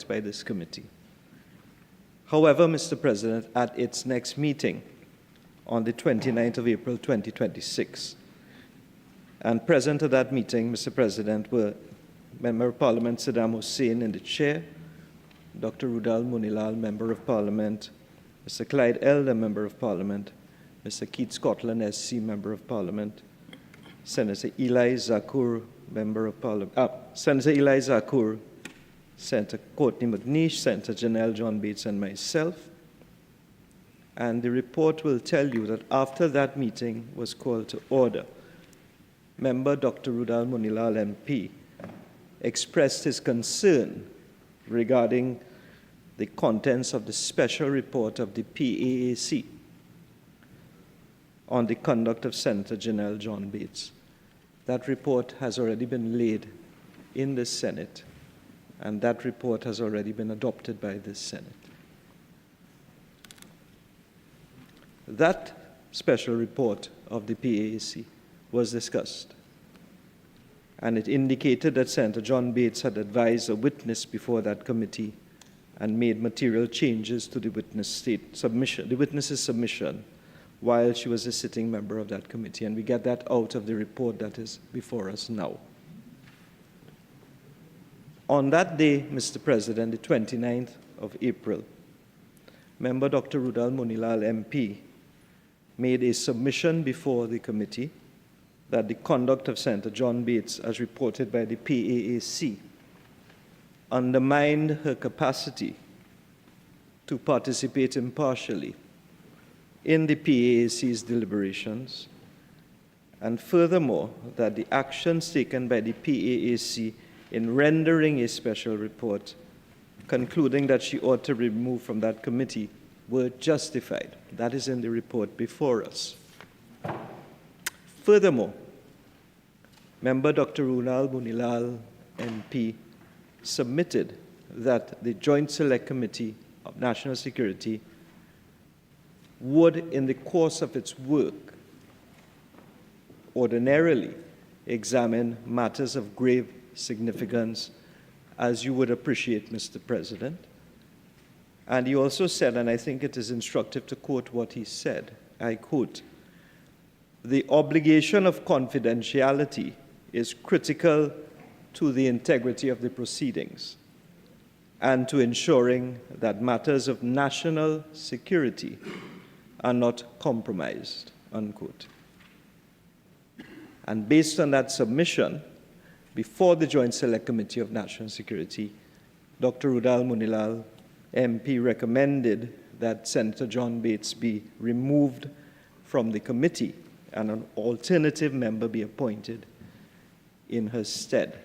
by this committee. However, Mr. President, at its next meeting on the 29th of April 2026, and present at that meeting, Mr. President, were Member of Parliament Saddam Hussein in the chair, Dr. Rudal Munilal, Member of Parliament, Mr. Clyde Elder, Member of Parliament, Mr. Keith Scotland, SC, Member of Parliament, Senator Eli Zakur, Member of Parliament, Senator Eli Zakur, Senator Courtney McNeish, Senator Janelle John Bates, and myself. And the report will tell you that after that meeting was called to order, Member Dr. Rudal Munilal, MP, expressed his concern regarding the contents of the special report of the PAAC on the conduct of Senator Janelle John Bates. That report has already been laid in the Senate, and that report has already been adopted by this Senate. That special report of the PAAC was discussed, and it indicated that Senator John Bates had advised a witness before that committee and made material changes to the witness's submission while she was a sitting member of that committee, and we get that out of the report that is before us now. On that day, Mr. President, the 29th of April, member Dr. Roberts-Radgman MP made a submission before the committee that the conduct of Senator John Bates, as reported by the PAAC, undermined her capacity to participate impartially in the PAAC's deliberations, and furthermore, that the actions taken by the PAAC in rendering a special report, concluding that she ought to be removed from that committee, were justified. That is in the report before us. Furthermore, member Dr. Roberts-Radgman MP submitted that the Joint Select Committee of National Security would, in the course of its work, ordinarily examine matters of grave significance, as you would appreciate, Mr. President. And he also said, and I think it is instructive to quote what he said, I quote, "The obligation of confidentiality is critical to the integrity of the proceedings and to ensuring that matters of national security are not compromised," unquote. And based on that submission, before the Joint Select Committee of National Security, Dr. Roberts-Radgman MP recommended that Senator John Bates be removed from the committee and an alternative member be appointed in her stead.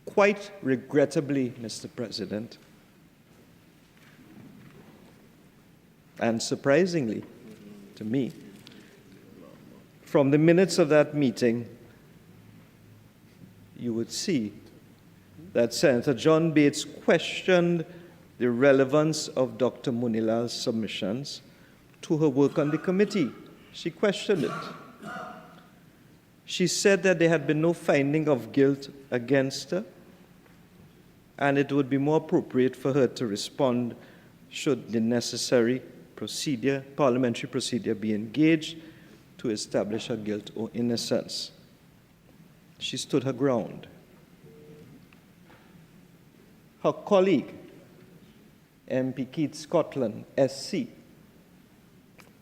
Quite regrettably, Mr. President, and surprisingly to me, from the minutes of that meeting, you would see that Senator John Bates questioned the relevance of Dr. Munilal's submissions to her work on the committee. She questioned it. She said that there had been no finding of guilt against her, and it would be more appropriate for her to respond should the necessary procedure, parliamentary procedure, be engaged to establish her guilt or innocence. She stood her ground. Her colleague, MP Keith Scotland, SC,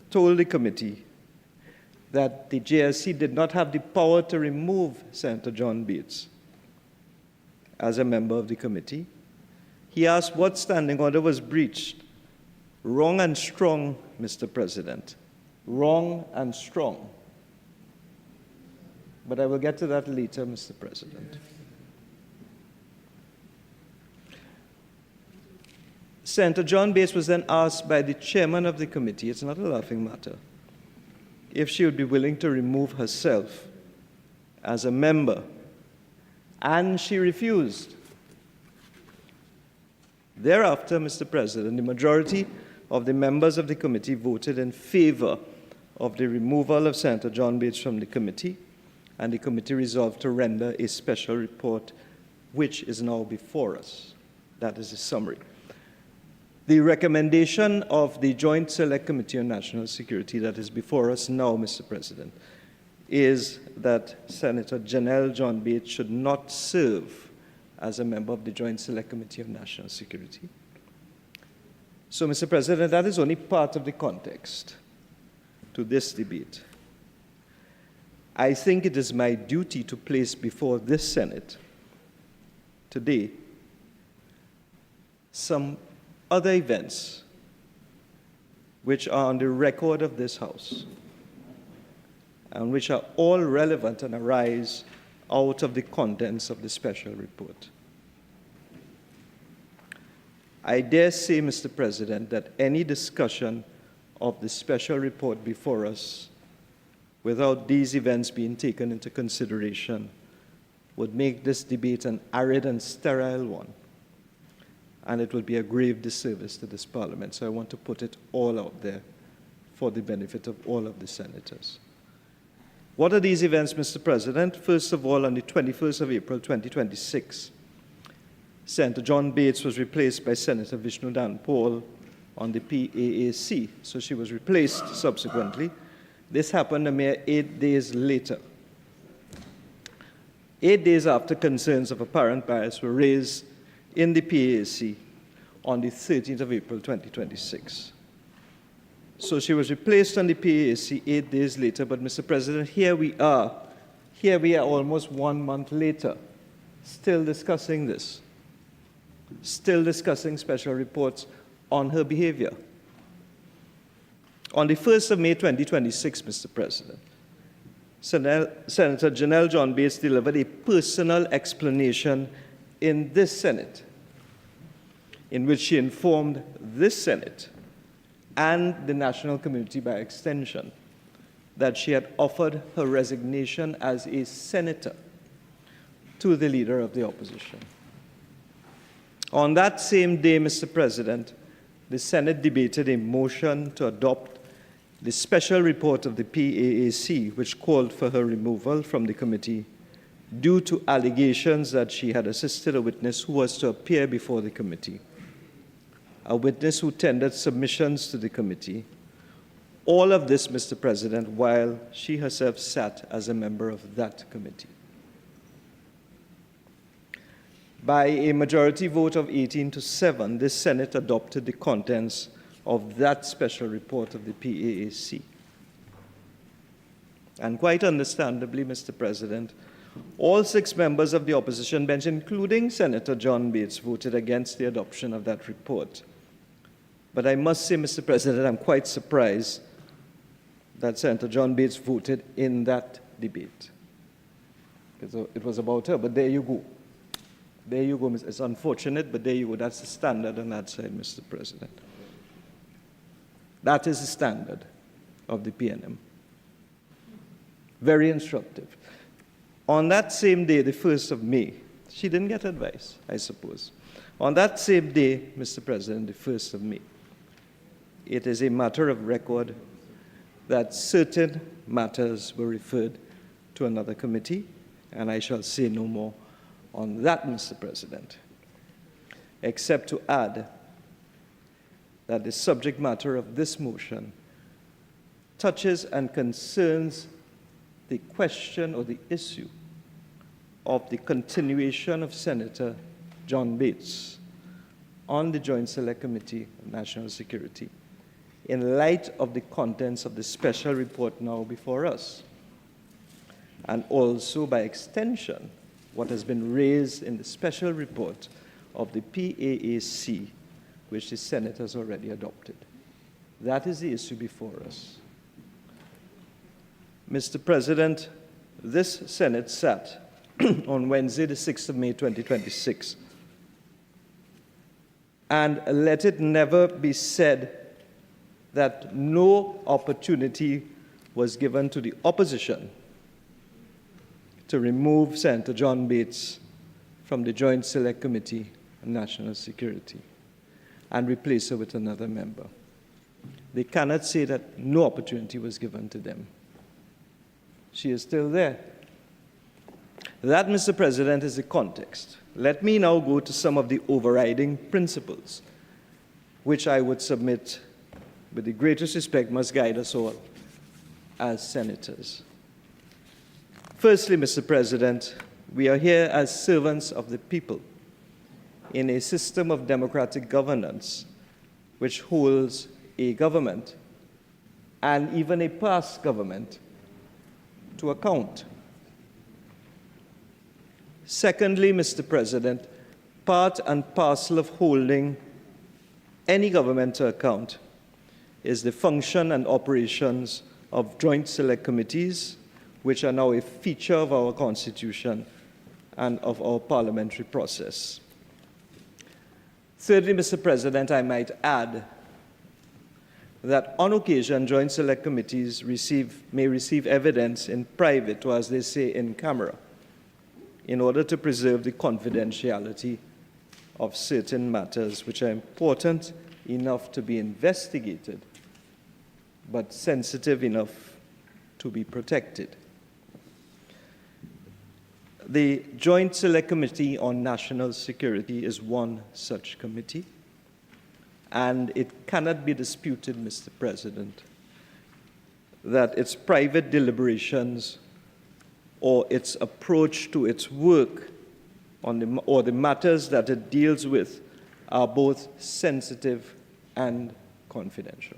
told the committee that the JSC did not have the power to remove Senator John Bates as a member of the committee. He asked what standing order was breached. Wrong and strong, Mr. President. Wrong and strong. But I will get to that later, Mr. President. Senator John Bates was then asked by the chairman of the committee, it's not a laughing matter, if she would be willing to remove herself as a member, and she refused. Thereafter, Mr. President, the majority of the members of the committee voted in favor of the removal of Senator John Bates from the committee, and the committee resolved to render a special report, which is now before us. That is a summary. The recommendation of the Joint Select Committee on National Security that is before us now, Mr. President, is that Senator Janelle John Bates should not serve as a member of the Joint Select Committee on National Security. So, Mr. President, that is only part of the context to this debate. I think it is my duty to place before this Senate today some other events which are on the record of this House and which are all relevant and arise out of the contents of the special report. I dare say, Mr. President, that any discussion of the special report before us without these events being taken into consideration would make this debate an arid and sterile one, and it would be a grave disservice to this Parliament. So I want to put it all out there for the benefit of all of the senators. What are these events, Mr. President? First of all, on the 21st of April 2026, Senator John Bates was replaced by Senator Vishnu Dan Paul on the PAAC, so she was replaced subsequently. This happened a mere 8 days later. 8 days after concerns of apparent bias were raised in the PAAC on the 13th of April 2026. So she was replaced on the PAAC 8 days later, but Mr. President, here we are almost 1 month later, still discussing this, still discussing special reports on her behavior. On the 1st of May 2026, Mr. President, Senator Janelle John Bates delivered a personal explanation in this Senate, in which she informed this Senate and the national community by extension that she had offered her resignation as a senator to the leader of the opposition. On that same day, Mr. President, the Senate debated a motion to adopt the special report of the PAAC, which called for her removal from the committee due to allegations that she had assisted a witness who was to appear before the committee, a witness who tendered submissions to the committee. All of this, Mr. President, while she herself sat as a member of that committee. By a majority vote of 18-7, this Senate adopted the contents of that special report of the PAAC. And quite understandably, Mr. President, all 6 members of the opposition bench, including Senator John Bates, voted against the adoption of that report. But I must say, Mr. President, I'm quite surprised that Senator John Bates voted in that debate. It was about her, but there you go. There you go. It's unfortunate, but there you go. That's the standard on that side, Mr. President. That is the standard of the PNM. Very instructive. On that same day, the 1st of May, she didn't get advice, I suppose. On that same day, Mr. President, the 1st of May, it is a matter of record that certain matters were referred to another committee, and I shall say no more on that, Mr. President, except to add that the subject matter of this motion touches and concerns the question or the issue of the continuation of Senator John Bates on the Joint Select Committee on National Security in light of the contents of the special report now before us, and also by extension what has been raised in the special report of the PAAC, which the Senate has already adopted. That is the issue before us. Mr. President, this Senate sat on Wednesday, the 6th of May, 2026, and let it never be said that no opportunity was given to the opposition to remove Senator John Bates from the Joint Select Committee on National Security and replace her with another member. They cannot say that no opportunity was given to them. She is still there. That, Mr. President, is the context. Let me now go to some of the overriding principles, which I would submit, with the greatest respect, must guide us all as senators. Firstly, Mr. President, we are here as servants of the people in a system of democratic governance which holds a government and even a past government to account. Secondly, Mr. President, part and parcel of holding any government to account is the function and operations of joint select committees, which are now a feature of our Constitution and of our parliamentary process. Thirdly, Mr. President, I might add that on occasion, joint select committees may receive evidence in private, or as they say, in camera, in order to preserve the confidentiality of certain matters which are important enough to be investigated, but sensitive enough to be protected. The Joint Select Committee on National Security is one such committee, And it cannot be disputed, Mr. President, that its private deliberations or its approach to its work or the matters that it deals with are both sensitive and confidential.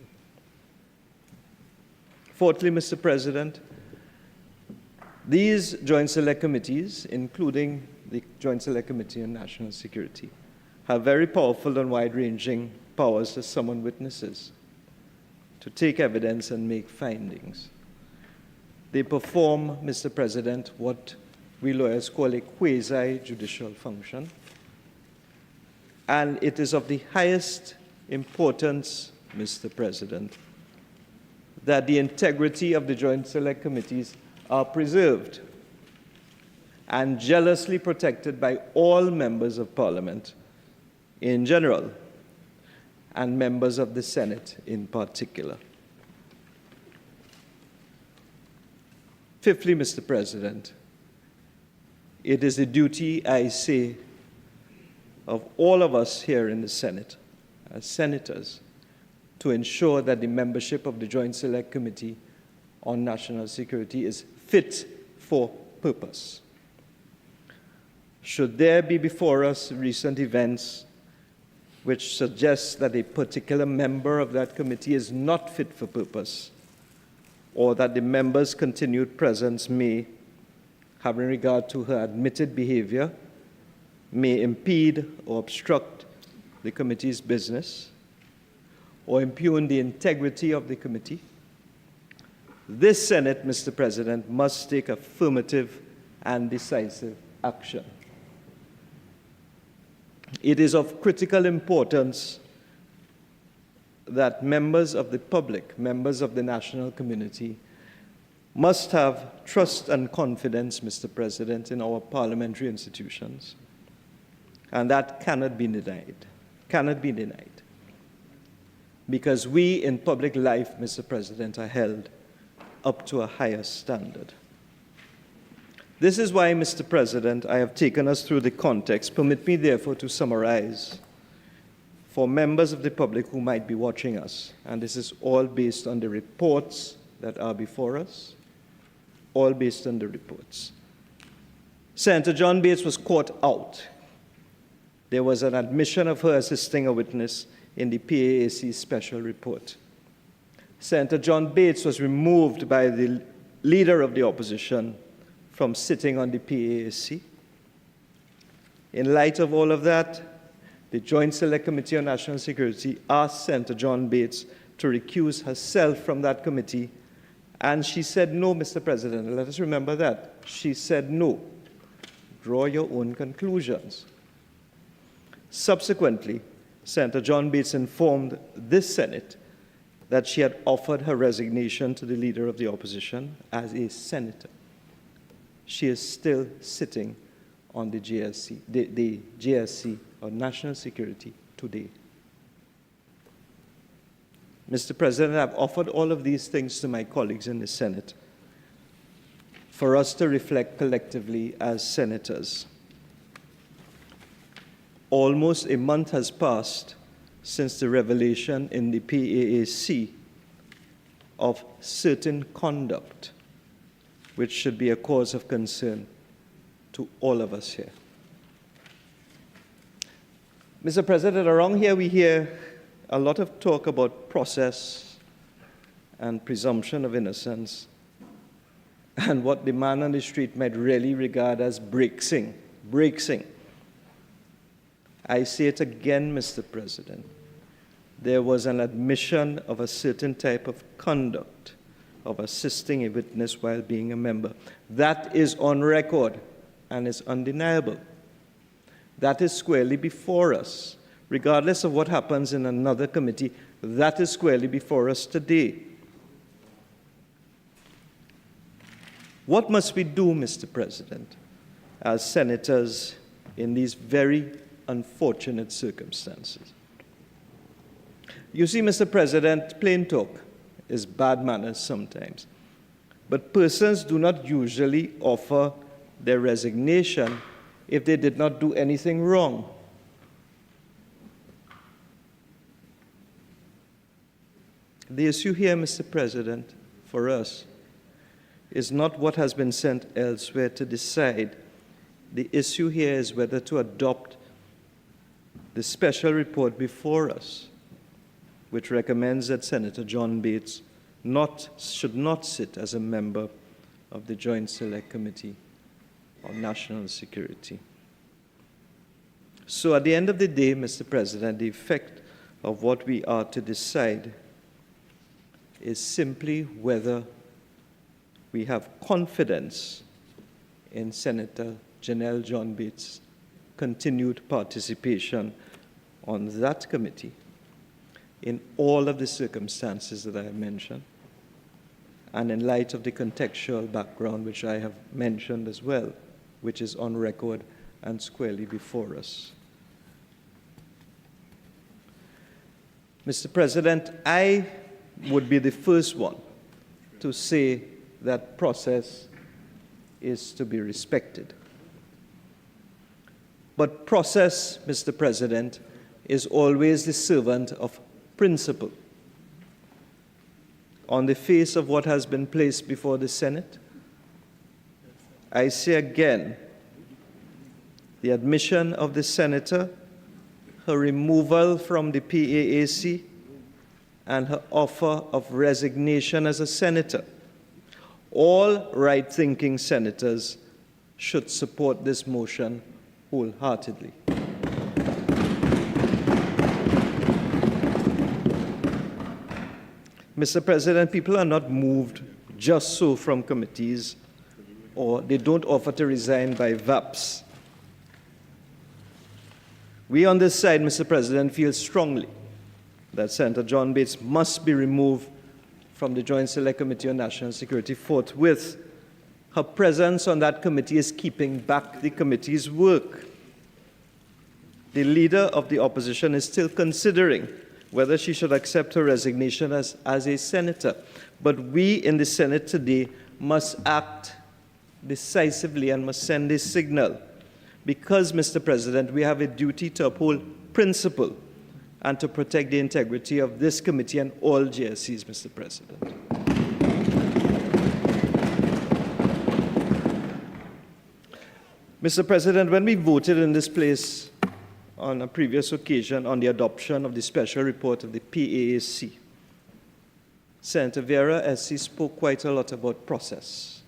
Fourthly, Mr. President, these Joint Select Committees, including the Joint Select Committee on National Security, have very powerful and wide-ranging powers to summon witnesses, to take evidence and make findings. They perform, Mr. President, what we lawyers call a quasi-judicial function, and it is of the highest importance, Mr. President, that the integrity of the Joint Select Committees are preserved and jealously protected by all members of Parliament in general and members of the Senate in particular. Fifthly, Mr. President, it is the duty, I say, of all of us here in the Senate, as senators, to ensure that the membership of the Joint Select Committee on National Security is fit for purpose. Should there be before us recent events which suggest that a particular member of that committee is not fit for purpose, or that the member's continued presence may, having regard to her admitted behavior, may impede or obstruct the committee's business, or impugn the integrity of the committee, this Senate, Mr. President, must take affirmative and decisive action. It is of critical importance that members of the public, members of the national community, must have trust and confidence, Mr. President, in our parliamentary institutions. And that cannot be denied. Cannot be denied. Because we in public life, Mr. President, are held up to a higher standard. This is why, Mr. President, I have taken us through the context. Permit me, therefore, to summarize for members of the public who might be watching us, and this is all based on the reports that are before us, all based on the reports. Senator John Bates was caught out. There was an admission of her assisting a witness in the PAAC special report. Senator John Bates was removed by the leader of the opposition from sitting on the PAAC. In light of all of that, the Joint Select Committee on National Security asked Senator John Bates to recuse herself from that committee, and she said no, Mr. President. Let us remember that. She said no. Draw your own conclusions. Subsequently, Senator John Bates informed this Senate that she had offered her resignation to the leader of the opposition as a senator. She is still sitting on the GSC, the GSC on National Security today. Mr. President, I've offered all of these things to my colleagues in the Senate for us to reflect collectively as senators. Almost a month has passed since the revelation in the PAAC of certain conduct which should be a cause of concern to all of us here. Mr. President, around here we hear a lot of talk about process and presumption of innocence and what the man on the street might really regard as breaksing. I say it again, Mr. President. There was an admission of a certain type of conduct of assisting a witness while being a member. That is on record and is undeniable. That is squarely before us. Regardless of what happens in another committee, that is squarely before us today. What must we do, Mr. President, as senators in these very unfortunate circumstances? You see, Mr. President, plain talk is bad manners sometimes. But persons do not usually offer their resignation if they did not do anything wrong. The issue here, Mr. President, for us, is not what has been sent elsewhere to decide. The issue here is whether to adopt the special report before us, which recommends that Senator John Bates should not sit as a member of the Joint Select Committee on National Security. So at the end of the day, Mr. President, the effect of what we are to decide is simply whether we have confidence in Senator Janelle John Bates' continued participation on that committee in all of the circumstances that I have mentioned, and in light of the contextual background which I have mentioned as well, which is on record and squarely before us. Mr. President, I would be the first one to say that process is to be respected. But process, Mr. President, is always the servant of principle. On the face of what has been placed before the Senate, I say again, the admission of the senator, her removal from the PAAC, and her offer of resignation as a senator. All right-thinking senators should support this motion wholeheartedly. Mr. President, people are not moved just so from committees, or they don't offer to resign by VAPs. We on this side, Mr. President, feel strongly that Senator John Bates must be removed from the Joint Select Committee on National Security forthwith. Her presence on that committee is keeping back the committee's work. The leader of the opposition is still considering whether she should accept her resignation as a senator. But we in the Senate today must act decisively and must send a signal. Because, Mr. President, we have a duty to uphold principle and to protect the integrity of this committee and all GSCs, Mr. President. Mr. President, when we voted in this place on a previous occasion on the adoption of the special report of the PAAC, Senator Vieira, SC, spoke quite a lot about process.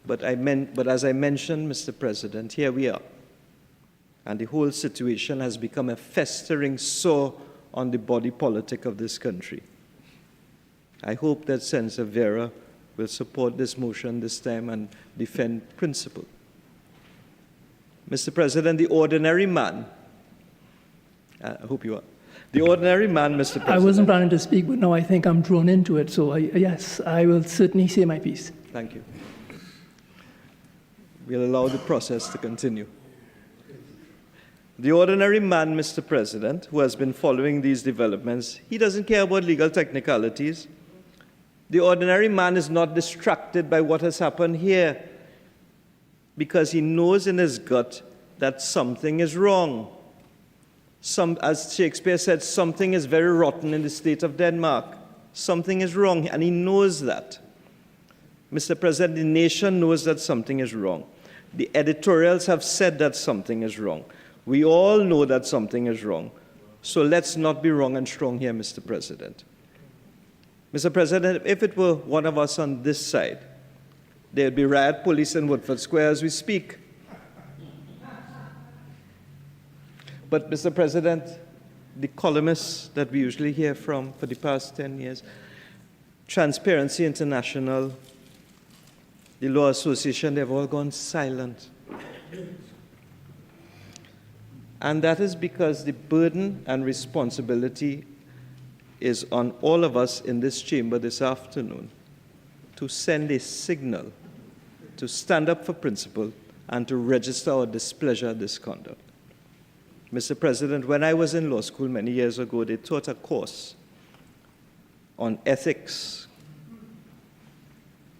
But as I mentioned, Mr. President, here we are. And the whole situation has become a festering sore on the body politic of this country. I hope that Senator Vieira will support this motion this time and defend principle. Mr. President, the ordinary man, I hope you are. The ordinary man, Mr. President. I wasn't planning to speak, but now I think I'm drawn into it. So yes, I will certainly say my piece. Thank you. We'll allow the process to continue. The ordinary man, Mr. President, who has been following these developments, he doesn't care about legal technicalities. The ordinary man is not distracted by what has happened here because he knows in his gut that something is wrong. As Shakespeare said, something is very rotten in the state of Denmark. Something is wrong, and he knows that. Mr. President, the nation knows that something is wrong. The editorials have said that something is wrong. We all know that something is wrong. So let's not be wrong and strong here, Mr. President. Mr. President, if it were one of us on this side, there would be riot police in Woodford Square as we speak. But, Mr. President, the columnists that we usually hear from for the past 10 years, Transparency International, the Law Association, they've all gone silent. And that is because the burden and responsibility is on all of us in this chamber this afternoon to send a signal, to stand up for principle, and to register our displeasure at this conduct. Mr. President, when I was in law school many years ago, they taught a course on ethics,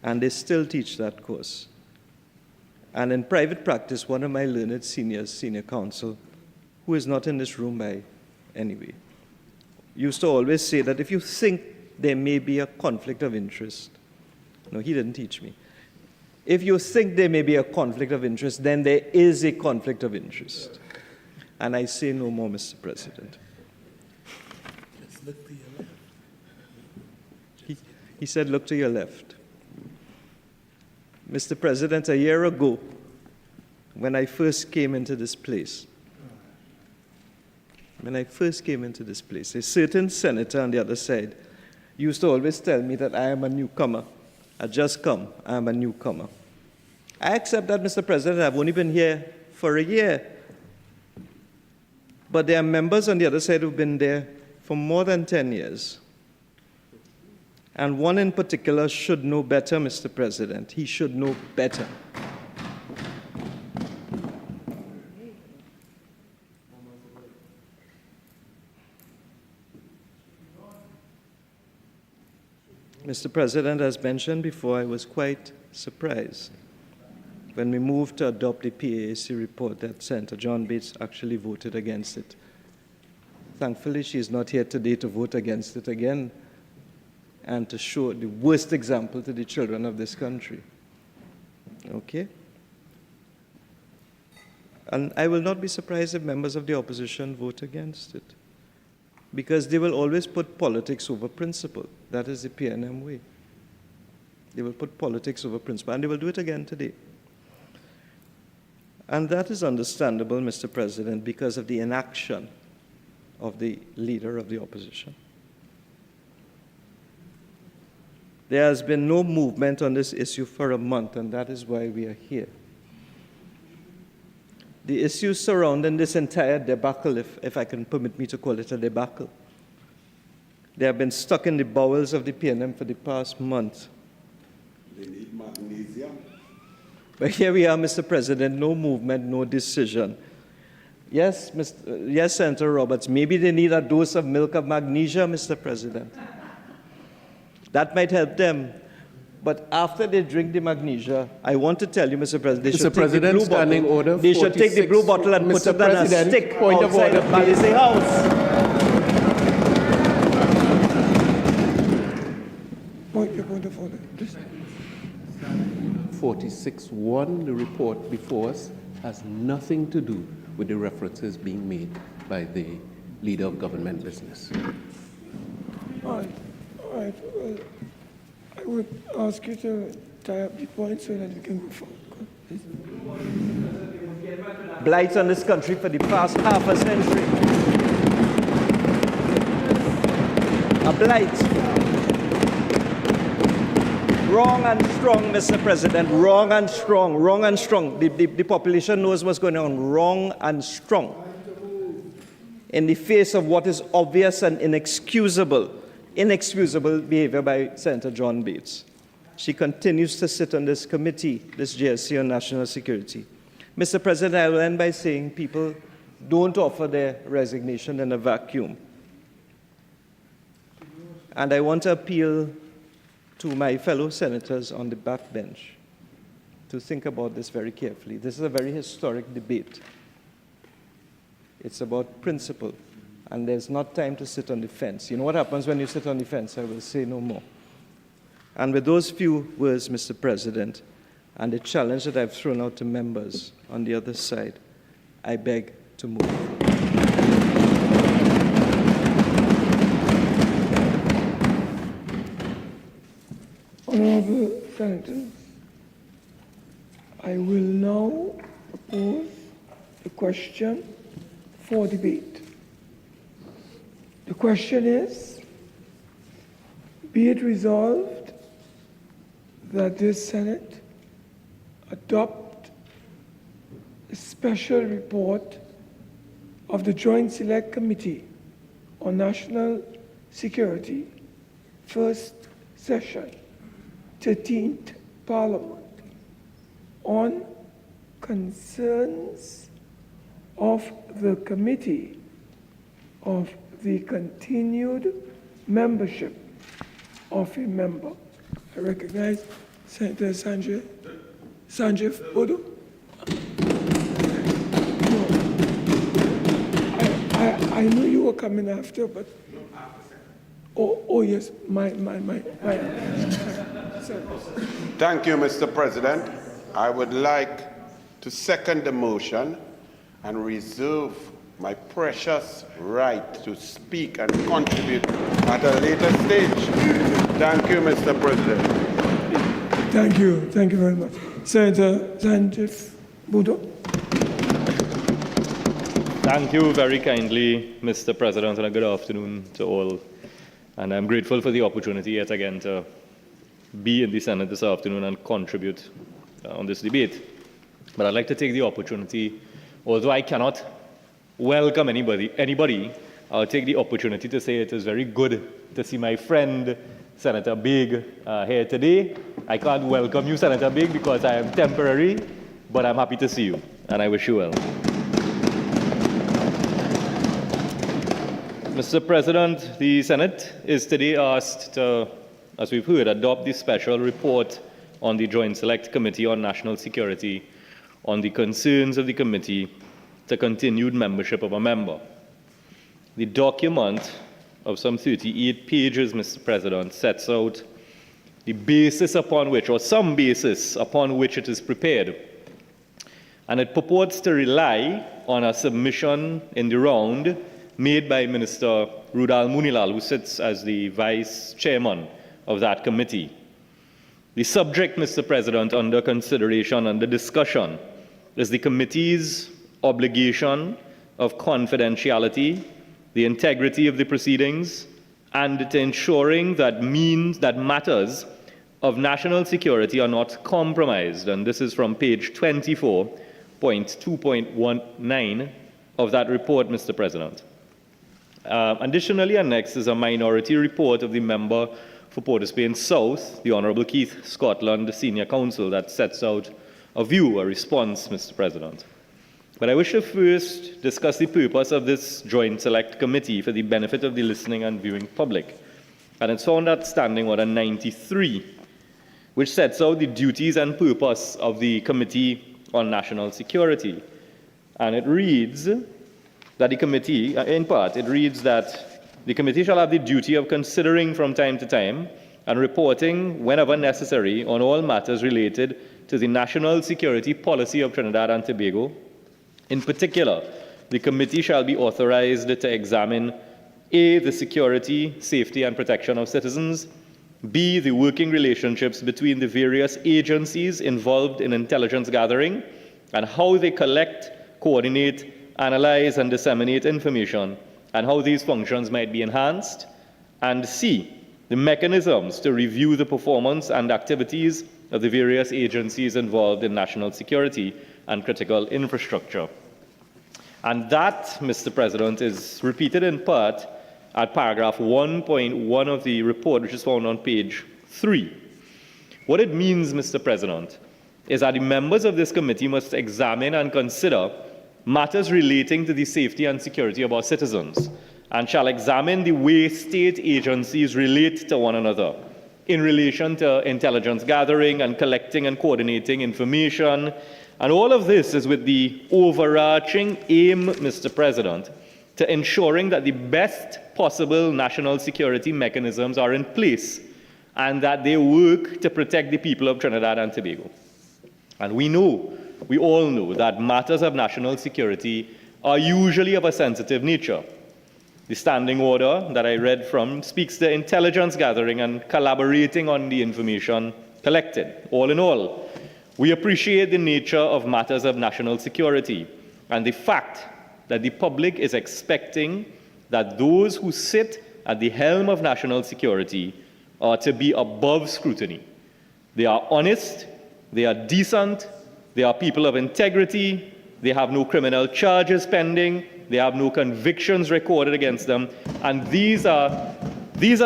and they still teach that course. And in private practice, one of my learned seniors, senior counsel, who is not in this room by any way, used to always say that if you think there may be a conflict of interest, no, he didn't teach me. If you think there may be a conflict of interest, then there is a conflict of interest. And I say no more, Mr. President. He said, look to your left. Mr. President, a year ago, when I first came into this place, a certain senator on the other side used to always tell me that I am a newcomer. I just come, I am a newcomer. I accept that, Mr. President. I've only been here for a year. But there are members on the other side who've been there for more than 10 years. And one in particular should know better, Mr. President. He should know better. Mr. President, as mentioned before, I was quite surprised when we moved to adopt the PAAC report that Senator John Bates actually voted against it. Thankfully, she is not here today to vote against it again and to show the worst example to the children of this country. Okay? And I will not be surprised if members of the opposition vote against it, because they will always put politics over principle. That is the PNM way. They will put politics over principle, and they will do it again today. And that is understandable, Mr. President, because of the inaction of the leader of the opposition. There has been no movement on this issue for a month, and that is why we are here. The issues surrounding this entire debacle, if I can permit me to call it a debacle, they have been stuck in the bowels of the PNM for the past month. They need magnesium. But here we are, Mr. President, no movement, no decision. Yes, yes, Senator Roberts, maybe they need a dose of milk of magnesia, Mr. President. That might help them. But after they drink the magnesia, I want to tell you, Mr. President, they should take the blue bottle. They should take the blue bottle and put it on a stick outside the Palisade House. Point of order. 46.1, the report before us, has nothing to do with the references being made by the leader of government business. All right. Well, I would ask you to tie up the point so that we can go forward. Blight on this country for the past half a century. A blight. Wrong and strong, Mr. President. Wrong and strong. Wrong and strong. The population knows what's going on. Wrong and strong. In the face of what is obvious and inexcusable behavior by Senator John Bates. She continues to sit on this committee, this JSC on national security. Mr. President, I will end by saying people don't offer their resignation in a vacuum. And I want to appeal to my fellow senators on the backbench to think about this very carefully. This is a very historic debate. It's about principle. And there's not time to sit on the fence. You know what happens when you sit on the fence? I will say no more. And with those few words, Mr. President, and the challenge that I've thrown out to members on the other side, I beg to move. Honorable Senators, I will now propose a question for debate. The question is, be it resolved that this Senate adopt a special report of the Joint Select Committee on National Security, first session, 13th Parliament, on concerns of the Committee of the continued membership of a member. I recognize Senator Sanjiv Boodhu. I knew you were coming after, but Oh yes, my. Thank you, Mr. President. I would like to second the motion and reserve my precious right to speak and contribute at a later stage. Thank you, Mr. President. Thank you very much. Senator Sanjiv, Boodhu. Thank you very kindly, Mr. President, and a good afternoon to all. And I'm grateful for the opportunity yet again to be in the Senate this afternoon and contribute on this debate. But I'd like to take the opportunity, although I cannot welcome anybody, I'll take the opportunity to say it is very good to see my friend, Senator Big, here today. I can't welcome you, Senator Big, because I am temporary, but I'm happy to see you, and I wish you well. Mr. President, the Senate is today asked to, as we've heard, adopt the special report on the Joint Select Committee on National Security on the concerns of the committee to continued membership of a member. The document of some 38 pages, Mr. President, sets out the basis upon which, or some basis upon which it is prepared. And it purports to rely on a submission in the round made by Minister Rudal Munilal, who sits as the vice chairman of that committee. The subject, Mr. President, under consideration, under discussion, is the committee's obligation of confidentiality, the integrity of the proceedings, and to ensuring that matters of national security are not compromised. And this is from page 24.2.19 of that report, Mr. President. Additionally, annexed is a minority report of the member for Port of Spain South, the Honourable Keith Scotland, the Senior Counsel, that sets out a view, a response, Mr. President. But I wish to first discuss the purpose of this Joint Select Committee for the benefit of the listening and viewing public. And it's found at Standing Order 93, which sets out the duties and purpose of the Committee on National Security. And it reads that the committee, in part, it reads that the committee shall have the duty of considering from time to time and reporting whenever necessary on all matters related to the national security policy of Trinidad and Tobago. In particular, the committee shall be authorized to examine A, the security, safety, and protection of citizens, B, the working relationships between the various agencies involved in intelligence gathering and how they collect, coordinate, analyze, and disseminate information, and how these functions might be enhanced, and C, the mechanisms to review the performance and activities of the various agencies involved in national security and critical infrastructure. And that, Mr. President, is repeated in part at paragraph 1.1 of the report, which is found on page 3. What it means, Mr. President, is that the members of this committee must examine and consider matters relating to the safety and security of our citizens, and shall examine the way state agencies relate to one another in relation to intelligence gathering and collecting and coordinating information. And all of this is with the overarching aim, Mr. President, to ensuring that the best possible national security mechanisms are in place and that they work to protect the people of Trinidad and Tobago. And we all know that matters of national security are usually of a sensitive nature. The standing order that I read from speaks to intelligence gathering and collaborating on the information collected. All in all, we appreciate the nature of matters of national security and the fact that the public is expecting that those who sit at the helm of national security are to be above scrutiny. They are honest, they are decent, they are people of integrity, they have no criminal charges pending, they have no convictions recorded against them, and these are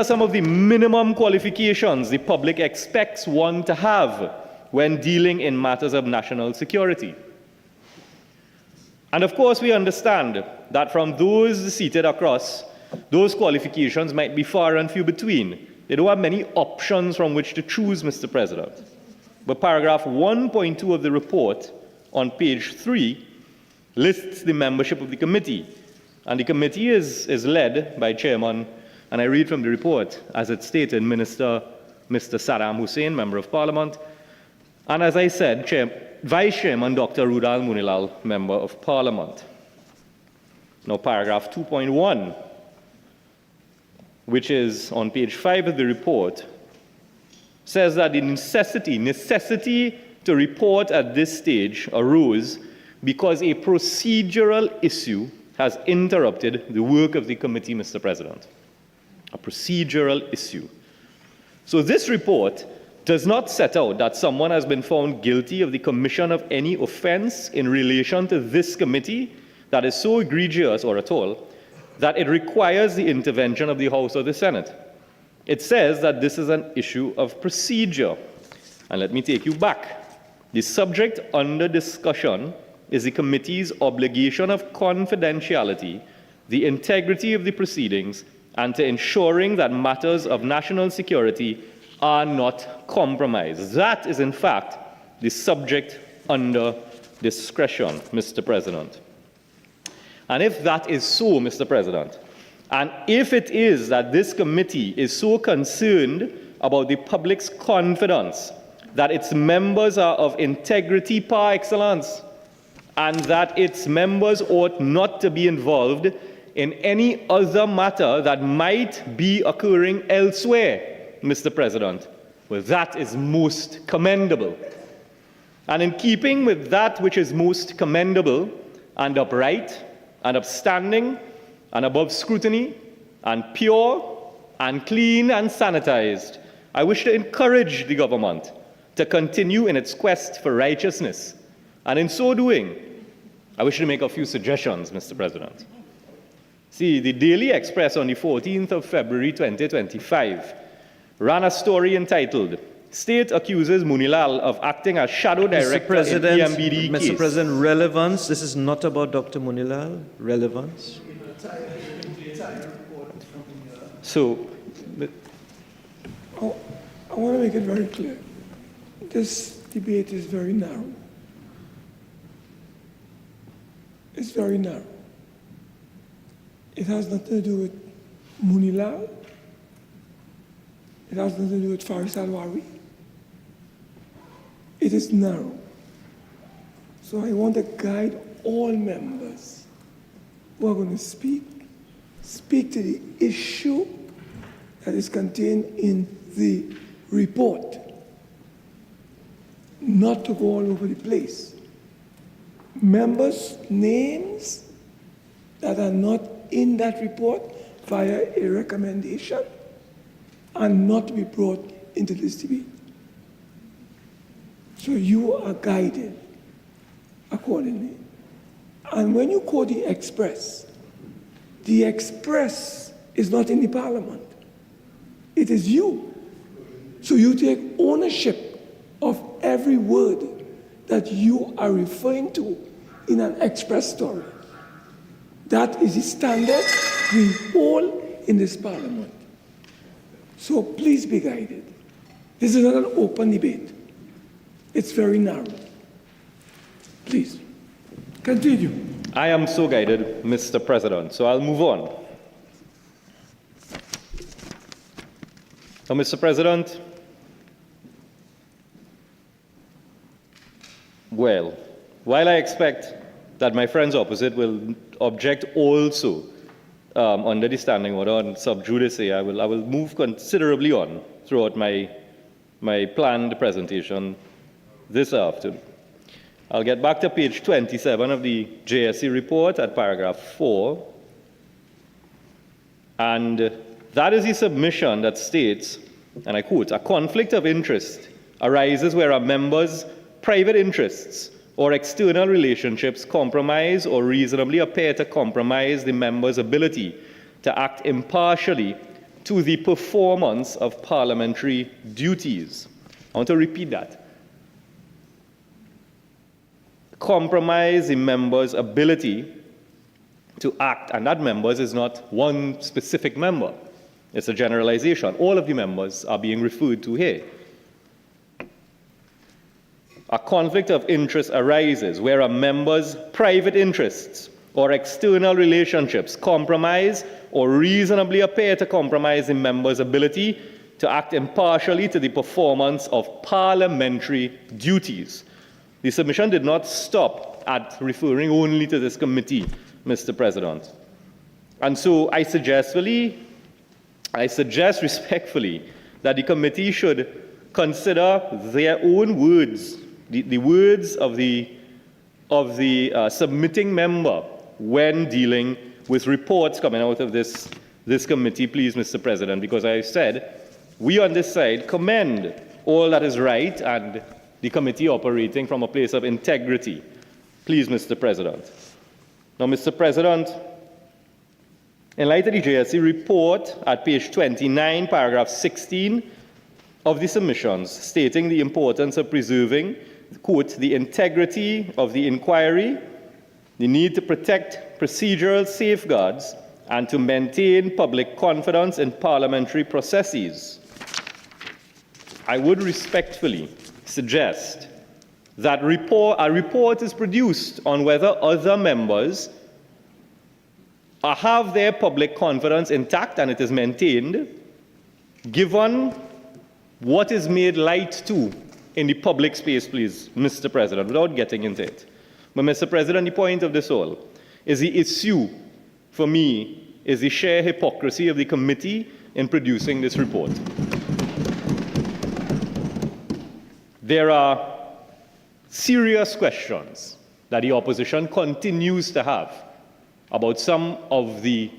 some of the minimum qualifications the public expects one to have when dealing in matters of national security. And of course, we understand that from those seated across, those qualifications might be far and few between. They don't have many options from which to choose, Mr. President. But paragraph 1.2 of the report on page 3 lists the membership of the committee. And the committee is led by Chairman And I read from the report, as it stated, Mr. Saddam Hussein, Member of Parliament, and as I said, Vice Chairman Dr. Rudal Munilal, Member of Parliament. Now, paragraph 2.1, which is on page 5 of the report, says that the necessity to report at this stage arose because a procedural issue has interrupted the work of the committee, Mr. President. A procedural issue. So this report does not set out that someone has been found guilty of the commission of any offense in relation to this committee that is so egregious or at all that it requires the intervention of the House or the Senate. It says that this is an issue of procedure. And let me take you back. The subject under discussion is the committee's obligation of confidentiality, the integrity of the proceedings, and to ensuring that matters of national security are not compromised. That is, in fact, the subject under discretion, Mr. President. And if that is so, Mr. President, and if it is that this committee is so concerned about the public's confidence that its members are of integrity par excellence, and that its members ought not to be involved in any other matter that might be occurring elsewhere, Mr. President, well, that is most commendable. And in keeping with that which is most commendable and upright and upstanding and above scrutiny and pure and clean and sanitized, I wish to encourage the government to continue in its quest for righteousness. And in so doing, I wish to make a few suggestions, Mr. President. See, the Daily Express on the 14th of February 2025 ran a story entitled, State Accuses Munilal of Acting as Shadow Director in EMBD Case. Mr. President, relevance. This is not about Dr. Munilal. Relevance. So, I want to make it very clear. This debate is very narrow. It's very narrow. It has nothing to do with Munilal. It has nothing to do with Faris Al-Rawi. It is narrow. So I want to guide all members who are going to speak to the issue that is contained in the report, not to go all over the place. Members' names that are not in that report via a recommendation are not to be brought into this debate. So you are guided accordingly. And when you quote the Express is not in the Parliament. It is you. So you take ownership of every word that you are referring to in an Express story. That is the standard we hold in this Parliament. So please be guided. This is not an open debate. It's very narrow. Please, continue. I am so guided, Mr. President, so I'll move on. So, Mr. President, well, while I expect that my friends opposite will object also under the standing order on sub judice, I will move considerably on throughout my planned presentation this afternoon. I'll get back to page 27 of the JSC report at paragraph 4. And that is the submission that states, and I quote, a conflict of interest arises where a member's private interests or external relationships compromise or reasonably appear to compromise the member's ability to act impartially to the performance of parliamentary duties. I want to repeat that. Compromise the member's ability to act, and that members is not one specific member. It's a generalization. All of the members are being referred to here. A conflict of interest arises where a member's private interests or external relationships compromise or reasonably appear to compromise the member's ability to act impartially to the performance of parliamentary duties. The submission did not stop at referring only to this committee, Mr. President. And so I suggest respectfully that the committee should consider their own words, the words of the submitting member when dealing with reports coming out of this committee, please, Mr. President, because I said we on this side commend all that is right and the committee operating from a place of integrity. Please, Mr. President. Now, Mr. President, in light of the JSC report at page 29, paragraph 16 of the submissions, stating the importance of preserving, quote, the integrity of the inquiry, the need to protect procedural safeguards, and to maintain public confidence in parliamentary processes, I would respectfully suggest that a report is produced on whether other members have their public confidence intact and it is maintained, given what is made light to in the public space, please, Mr. President, without getting into it. But, Mr. President, the point of this all is the issue, for me, is the sheer hypocrisy of the committee in producing this report. There are serious questions that the opposition continues to have about some of the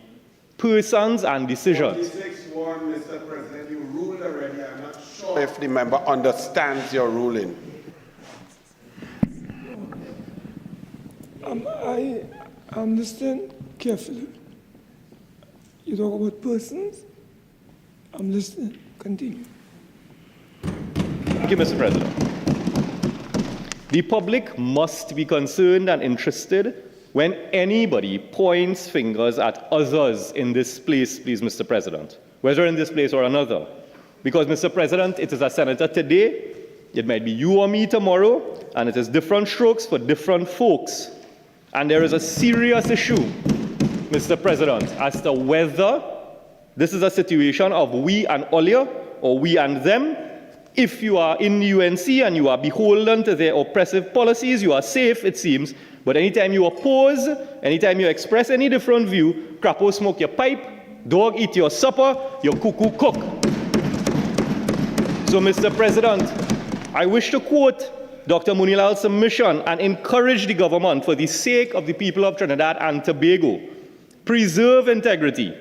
persons and decisions. 46-1, Mr. President, you ruled already. I'm not sure if the member understands your ruling. I understand carefully. You talk about persons? I'm listening. Continue. Thank you, Mr. President. The public must be concerned and interested when anybody points fingers at others in this place, please, Mr. President, whether in this place or another. Because, Mr. President, it is a senator today, it might be you or me tomorrow, and it is different strokes for different folks. And there is a serious issue, Mr. President, as to whether this is a situation of we and Olia or we and them. If you are in the UNC and you are beholden to their oppressive policies, you are safe, it seems. But anytime you oppose, anytime you express any different view, crapo smoke your pipe, dog eat your supper, your cuckoo cook. So, Mr. President, I wish to quote Dr. Munilal's submission and encourage the government, for the sake of the people of Trinidad and Tobago, preserve integrity,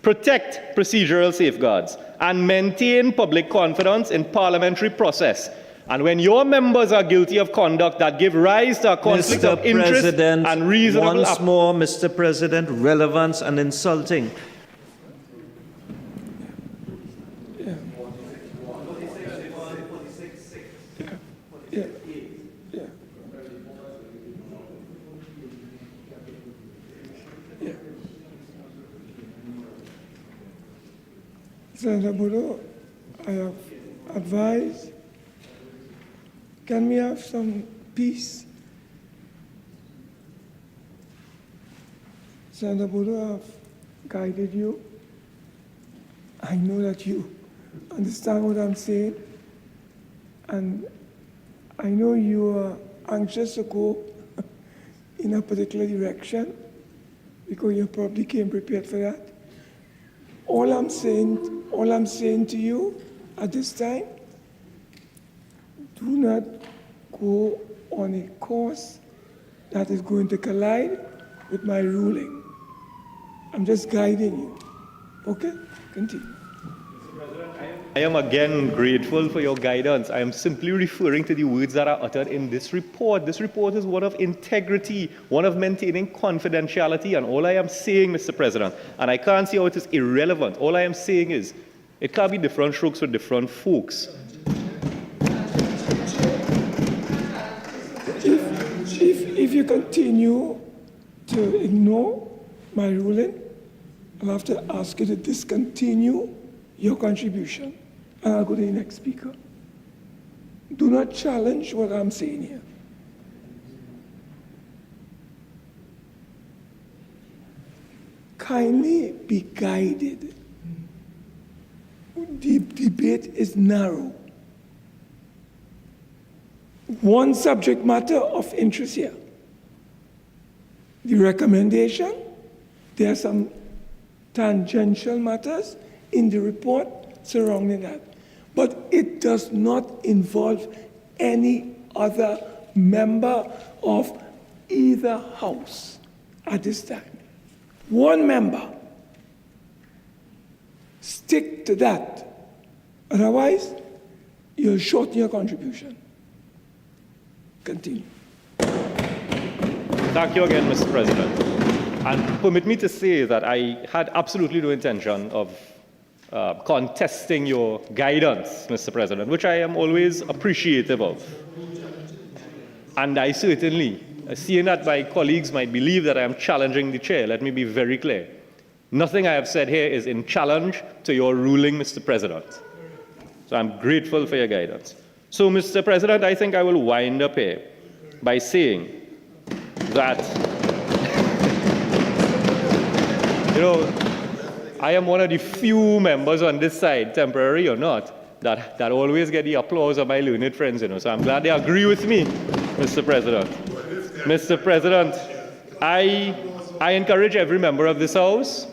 protect procedural safeguards, and maintain public confidence in parliamentary process. And when your members are guilty of conduct that give rise to a conflict of interest and reasonable... Once more, Mr. President, relevance and insulting. Senator Boodhu, I have advised, can we have some peace? Senator Boodhu, I have guided you. I know that you understand what I'm saying, and I know you are anxious to go in a particular direction because you probably came prepared for that. All I'm saying to you at this time, do not go on a course that is going to collide with my ruling. I'm just guiding you. Okay? Continue. I am again grateful for your guidance. I am simply referring to the words that are uttered in this report. This report is one of integrity, one of maintaining confidentiality, and all I am saying, Mr. President, and I can't see how it is irrelevant, all I am saying is it can't be different strokes for different folks. If you continue to ignore my ruling, I'll have to ask you to discontinue your contribution, and I'll go to the next speaker. Do not challenge what I'm saying here. kindly be guided. The debate is narrow. One subject matter of interest here. The recommendation, there are some tangential matters in the report surrounding that, but it does not involve any other member of either house at this time. One member. Stick to that. Otherwise, you'll shorten your contribution. Continue. Thank you again, Mr. President. And permit me to say that I had absolutely no intention of contesting your guidance, Mr. President, which I am always appreciative of. And I certainly, seeing that my colleagues might believe that I am challenging the chair, let me be very clear. Nothing I have said here is in challenge to your ruling, Mr. President. So I'm grateful for your guidance. So, Mr. President, I think I will wind up here by saying that, I am one of the few members on this side, temporary or not, that always get the applause of my learned friends, So I'm glad they agree with me, Mr. President. Mr. President, I encourage every member of this House.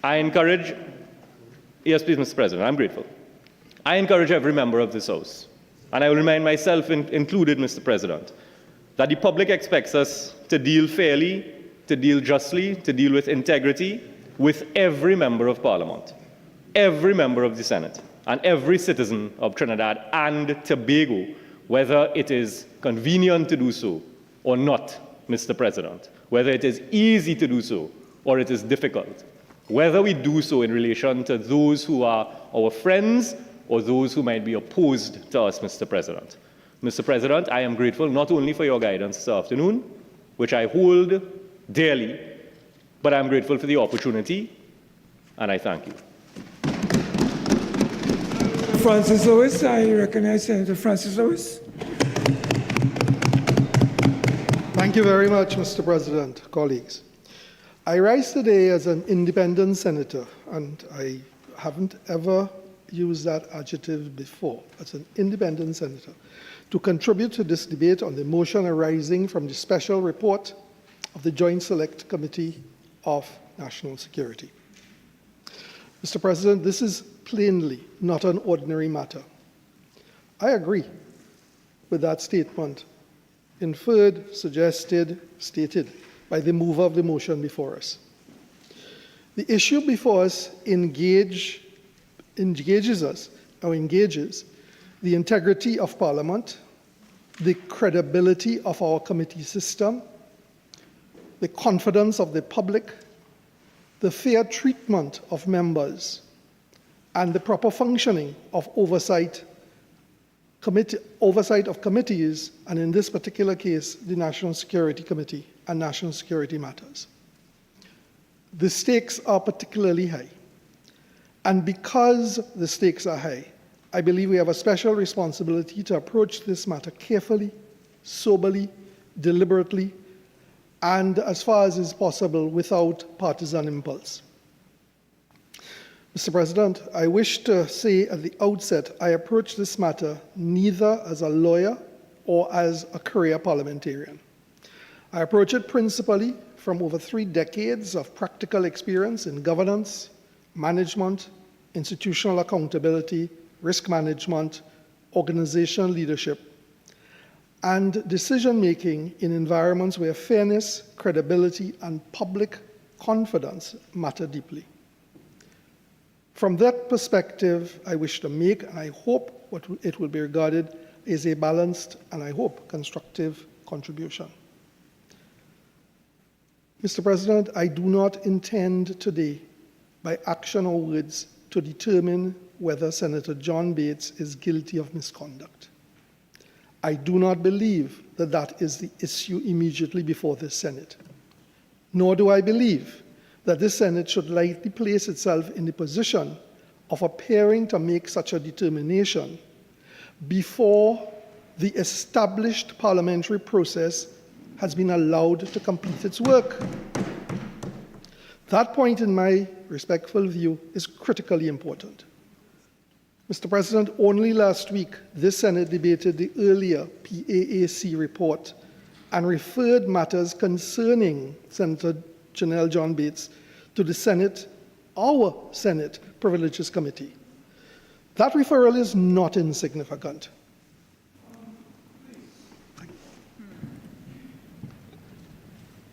Yes, please, Mr. President, I'm grateful. I encourage every member of this House, and I will remind myself included, Mr. President, that the public expects us to deal fairly, to deal justly, to deal with integrity with every member of Parliament, every member of the Senate, and every citizen of Trinidad and Tobago, whether it is convenient to do so or not, Mr. President, whether it is easy to do so or it is difficult, whether we do so in relation to those who are our friends or those who might be opposed to us, Mr. President. Mr. President, I am grateful not only for your guidance this afternoon, which I hold dearly, but I'm grateful for the opportunity, and I thank you. Francis Lewis, I recognize Senator Francis Lewis. Thank you very much, Mr. President, colleagues. I rise today as an independent senator, and I haven't ever used that adjective before, as an independent senator, to contribute to this debate on the motion arising from the special report of the Joint Select Committee of National Security. Mr. President, this is plainly not an ordinary matter. I agree with that statement, inferred, suggested, stated by the mover of the motion before us. The issue before us engages the integrity of Parliament, the credibility of our committee system, the confidence of the public, the fair treatment of members, and the proper functioning of oversight of committees, and in this particular case, the National Security Committee and National Security Matters. The stakes are particularly high. And because the stakes are high, I believe we have a special responsibility to approach this matter carefully, soberly, deliberately, and as far as is possible, without partisan impulse. Mr. President, I wish to say at the outset, I approach this matter neither as a lawyer or as a career parliamentarian. I approach it principally from over 3 decades of practical experience in governance, management, institutional accountability, risk management, organizational leadership, and decision-making in environments where fairness, credibility, and public confidence matter deeply. From that perspective, I wish to make, and I hope what it will be regarded as a balanced and I hope constructive contribution. Mr. President, I do not intend today, by action or words, to determine whether Senator John Bates is guilty of misconduct. I do not believe that that is the issue immediately before this Senate. Nor do I believe that this Senate should lightly place itself in the position of appearing to make such a determination before the established parliamentary process has been allowed to complete its work. That point, in my respectful view, is critically important. Mr. President, only last week, this Senate debated the earlier PAAC report and referred matters concerning Senator Janelle John Bates to the Senate, our Senate Privileges Committee. That referral is not insignificant.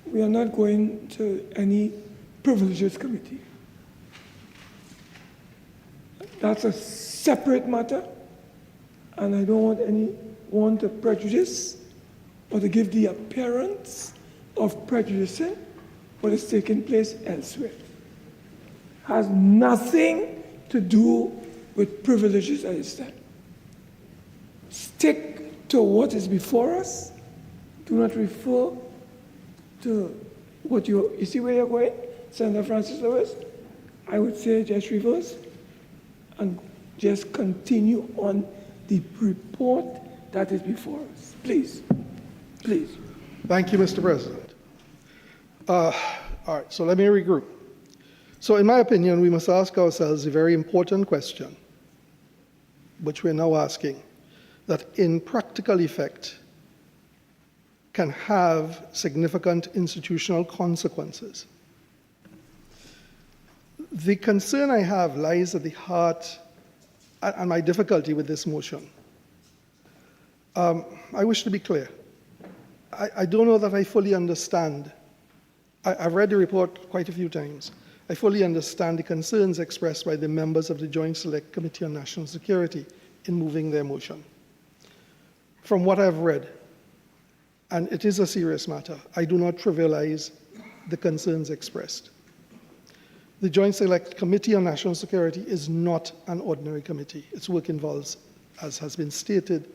We are not going to any Privileges Committee. That's a separate matter, and I don't want anyone to prejudice or to give the appearance of prejudicing what is taking place elsewhere. Has nothing to do with privileges at this time. Stick to what is before us. Do not refer to what you see where you're going, Senator Francis Lewis. I would say just reverse and just continue on the report that is before us. Please. Please. Thank you, Mr. President. All right, so let me regroup. So in my opinion, we must ask ourselves a very important question, which we're now asking, that in practical effect can have significant institutional consequences. The concern I have lies at the heart and my difficulty with this motion. I wish to be clear. I don't know that I fully understand. I've read the report quite a few times. I fully understand the concerns expressed by the members of the Joint Select Committee on National Security in moving their motion. From what I've read, and it is a serious matter, I do not trivialize the concerns expressed. The Joint Select Committee on National Security is not an ordinary committee. Its work involves, as has been stated,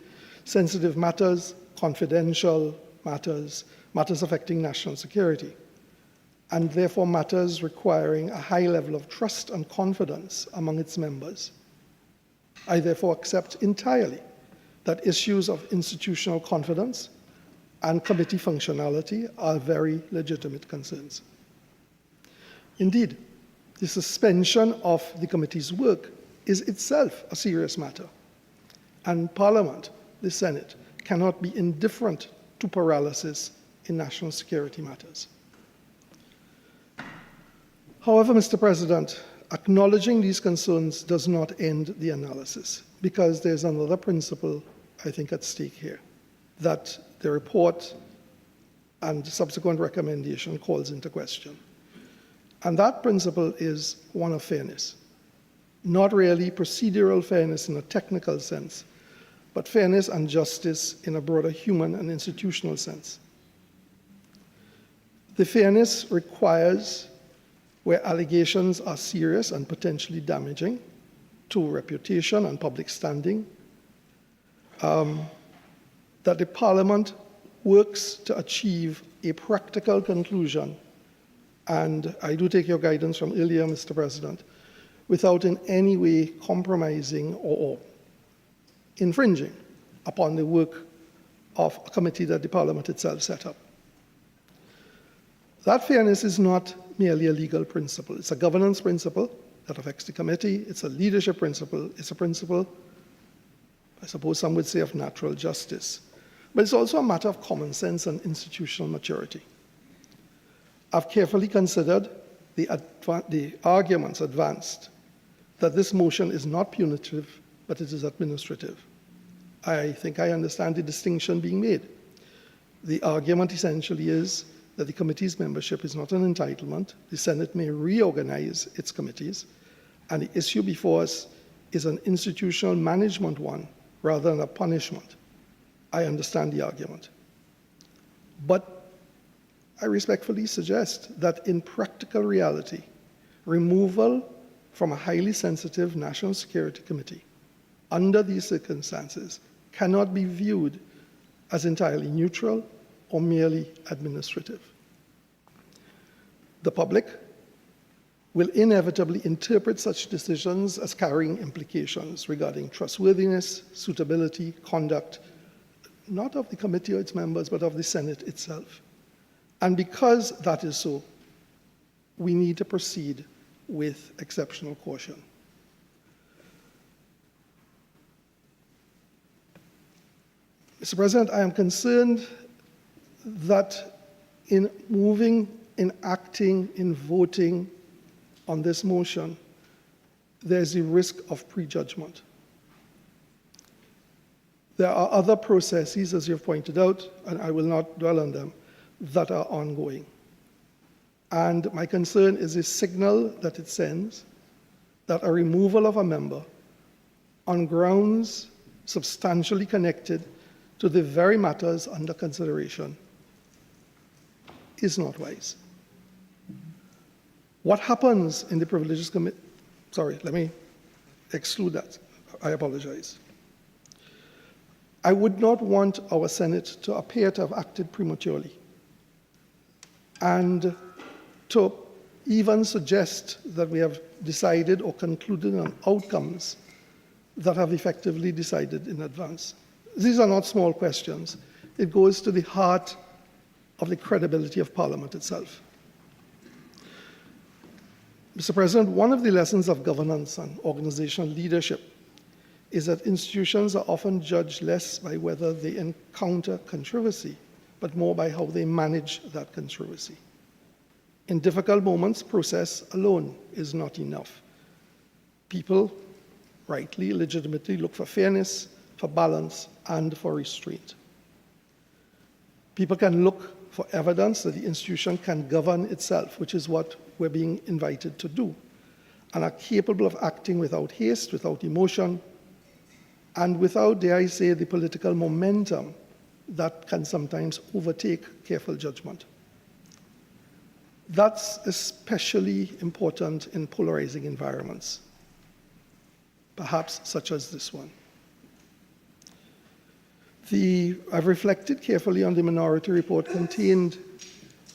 sensitive matters, confidential matters, matters affecting national security, and therefore matters requiring a high level of trust and confidence among its members. I therefore accept entirely that issues of institutional confidence and committee functionality are very legitimate concerns. Indeed, the suspension of the committee's work is itself a serious matter, and Parliament, the Senate, cannot be indifferent to paralysis in national security matters. However, Mr. President, acknowledging these concerns does not end the analysis, because there's another principle, I think, at stake here, that the report and subsequent recommendation calls into question. And that principle is one of fairness. Not really procedural fairness in a technical sense, but fairness and justice in a broader human and institutional sense. The fairness requires, where allegations are serious and potentially damaging to reputation and public standing, that the Parliament works to achieve a practical conclusion, and I do take your guidance from earlier, Mr. President, without in any way compromising or infringing upon the work of a committee that the Parliament itself set up. That fairness is not merely a legal principle. It's a governance principle that affects the committee. It's a leadership principle. It's a principle, I suppose some would say, of natural justice. But it's also a matter of common sense and institutional maturity. I've carefully considered the arguments advanced that this motion is not punitive, but it is administrative. I think I understand the distinction being made. The argument essentially is that the committee's membership is not an entitlement. The Senate may reorganize its committees, and the issue before us is an institutional management one rather than a punishment. I understand the argument. But I respectfully suggest that in practical reality, removal from a highly sensitive National Security Committee under these circumstances cannot be viewed as entirely neutral or merely administrative. The public will inevitably interpret such decisions as carrying implications regarding trustworthiness, suitability, conduct, not of the committee or its members, but of the Senate itself. And because that is so, we need to proceed with exceptional caution. Mr. President, I am concerned that in moving, in acting, in voting on this motion, there's a risk of prejudgment. There are other processes, as you've pointed out, and I will not dwell on them, that are ongoing. And my concern is a signal that it sends that a removal of a member on grounds substantially connected to the very matters under consideration is not wise. What happens in the Privileges Committee? Sorry, let me exclude that. I apologize. I would not want our Senate to appear to have acted prematurely and to even suggest that we have decided or concluded on outcomes that have effectively decided in advance. These are not small questions. It goes to the heart of the credibility of Parliament itself. Mr. President, one of the lessons of governance and organizational leadership is that institutions are often judged less by whether they encounter controversy, but more by how they manage that controversy. In difficult moments, process alone is not enough. People, rightly, legitimately look for fairness, for balance, and for restraint. People can look for evidence that the institution can govern itself, which is what we're being invited to do, and are capable of acting without haste, without emotion, and without, dare I say, the political momentum that can sometimes overtake careful judgment. That's especially important in polarizing environments, perhaps such as this one. I've reflected carefully on the minority report contained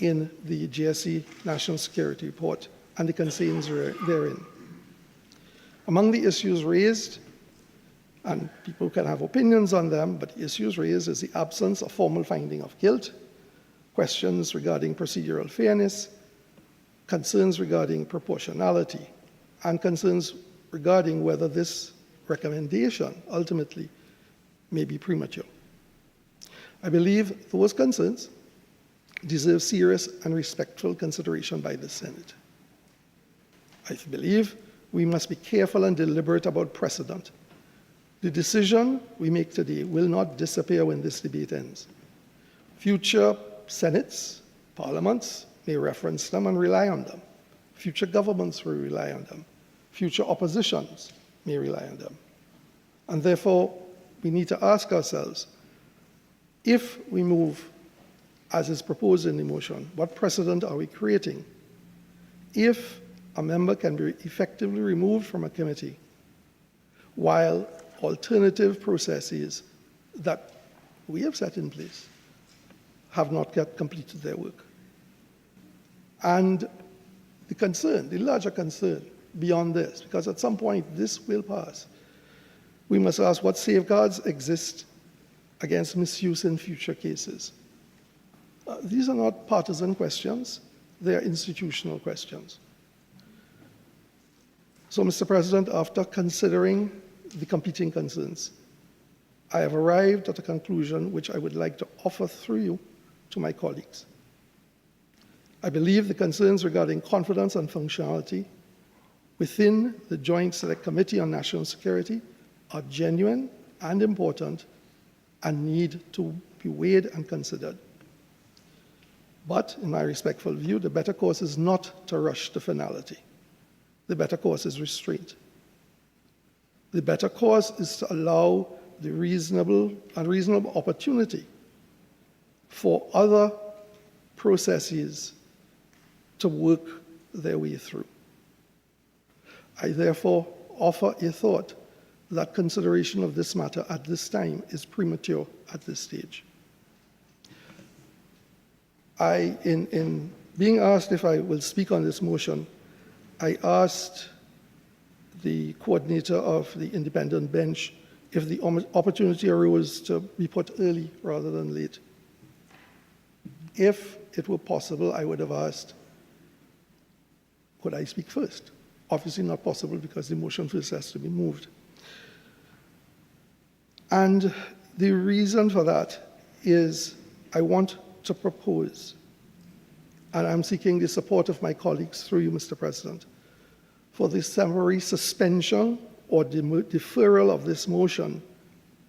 in the GSE National Security Report and the concerns therein. Among the issues raised, and people can have opinions on them, but the issues raised is the absence of formal finding of guilt, questions regarding procedural fairness, concerns regarding proportionality, and concerns regarding whether this recommendation ultimately may be premature. I believe those concerns deserve serious and respectful consideration by the Senate. I believe we must be careful and deliberate about precedent. The decision we make today will not disappear when this debate ends. Future Senates, parliaments may reference them and rely on them. Future governments will rely on them. Future oppositions may rely on them. And therefore, we need to ask ourselves, if we move as is proposed in the motion, what precedent are we creating? If a member can be effectively removed from a committee while alternative processes that we have set in place have not yet completed their work. And the concern, the larger concern beyond this, because at some point this will pass, we must ask what safeguards exist against misuse in future cases. These are not partisan questions, they are institutional questions. So, Mr. President, after considering the competing concerns, I have arrived at a conclusion which I would like to offer through you to my colleagues. I believe the concerns regarding confidence and functionality within the Joint Select Committee on National Security are genuine and important and need to be weighed and considered. But, in my respectful view, the better course is not to rush to finality. The better course is restraint. The better course is to allow the reasonable opportunity for other processes to work their way through. I therefore offer a thought that consideration of this matter at this time is premature at this stage. In being asked if I will speak on this motion, I asked the coordinator of the independent bench if the opportunity arose to be put early rather than late. If it were possible, I would have asked could I speak first? Obviously not possible because the motion first has to be moved. And the reason for that is I want to propose, and I'm seeking the support of my colleagues through you, Mr. President, for the summary suspension or deferral of this motion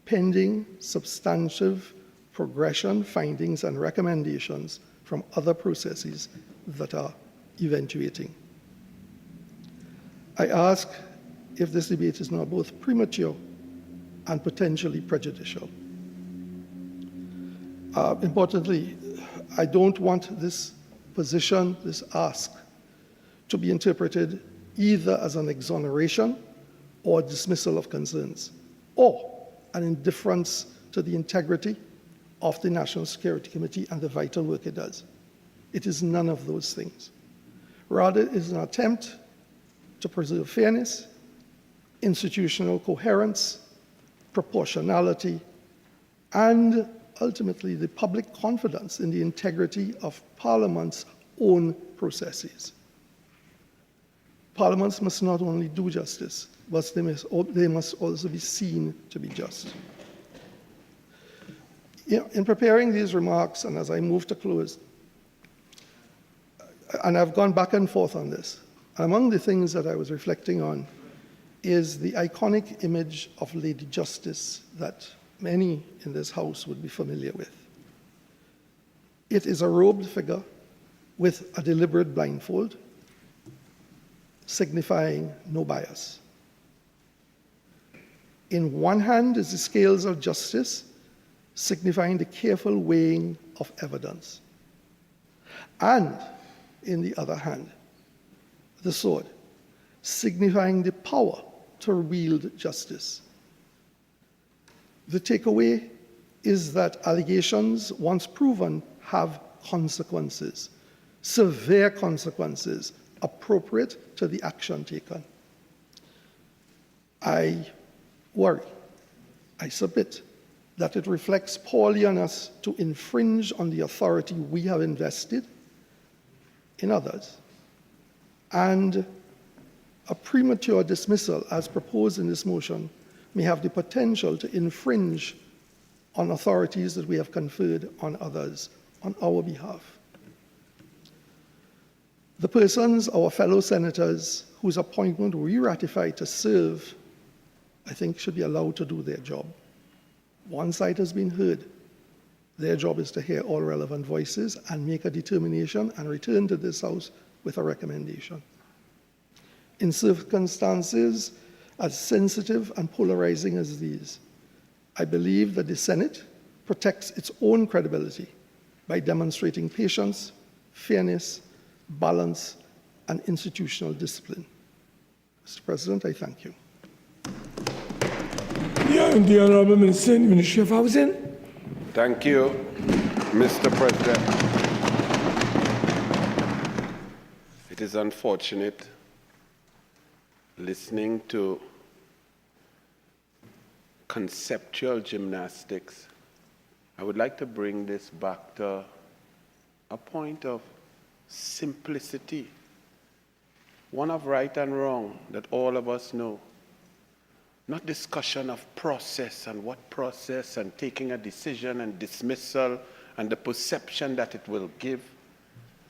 pending substantive progression, findings, and recommendations from other processes that are eventuating. I ask if this debate is not both premature and potentially prejudicial. Importantly, I don't want this position, this ask, to be interpreted either as an exoneration or dismissal of concerns, or an indifference to the integrity of the National Security Committee and the vital work it does. It is none of those things. Rather, it is an attempt to preserve fairness, institutional coherence, proportionality, and ultimately the public confidence in the integrity of Parliament's own processes. Parliaments must not only do justice, but they must also be seen to be just. In preparing these remarks, and as I move to close, and I've gone back and forth on this, among the things that I was reflecting on is the iconic image of Lady Justice that many in this House would be familiar with. It is a robed figure with a deliberate blindfold, signifying no bias. In one hand is the scales of justice, signifying the careful weighing of evidence. And in the other hand, the sword, signifying the power to wield justice. The takeaway is that allegations, once proven, have consequences, severe consequences, appropriate to the action taken. I worry, I submit, that it reflects poorly on us to infringe on the authority we have invested in others, and a premature dismissal, as proposed in this motion, may have the potential to infringe on authorities that we have conferred on others on our behalf. The persons, our fellow senators, whose appointment we ratify to serve, I think should be allowed to do their job. One side has been heard. Their job is to hear all relevant voices and make a determination and return to this House with a recommendation. In circumstances as sensitive and polarizing as these, I believe that the Senate protects its own credibility by demonstrating patience, fairness, balance, and institutional discipline. Mr. President, I thank you. The Honourable Minister in the Ministry of Housing. Thank you, Mr. President. It is unfortunate listening to conceptual gymnastics. I would like to bring this back to a point of simplicity, one of right and wrong that all of us know. Not discussion of process and what process and taking a decision and dismissal and the perception that it will give.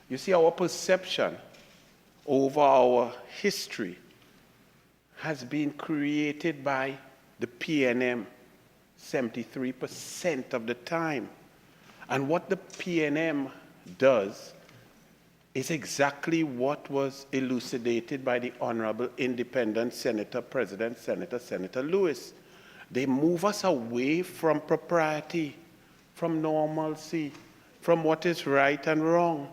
You see, our perception over our history has been created by the PNM 73% of the time. And what the PNM does is exactly what was elucidated by the Honorable Independent Senator, Senator Lewis. They move us away from propriety, from normalcy, from what is right and wrong.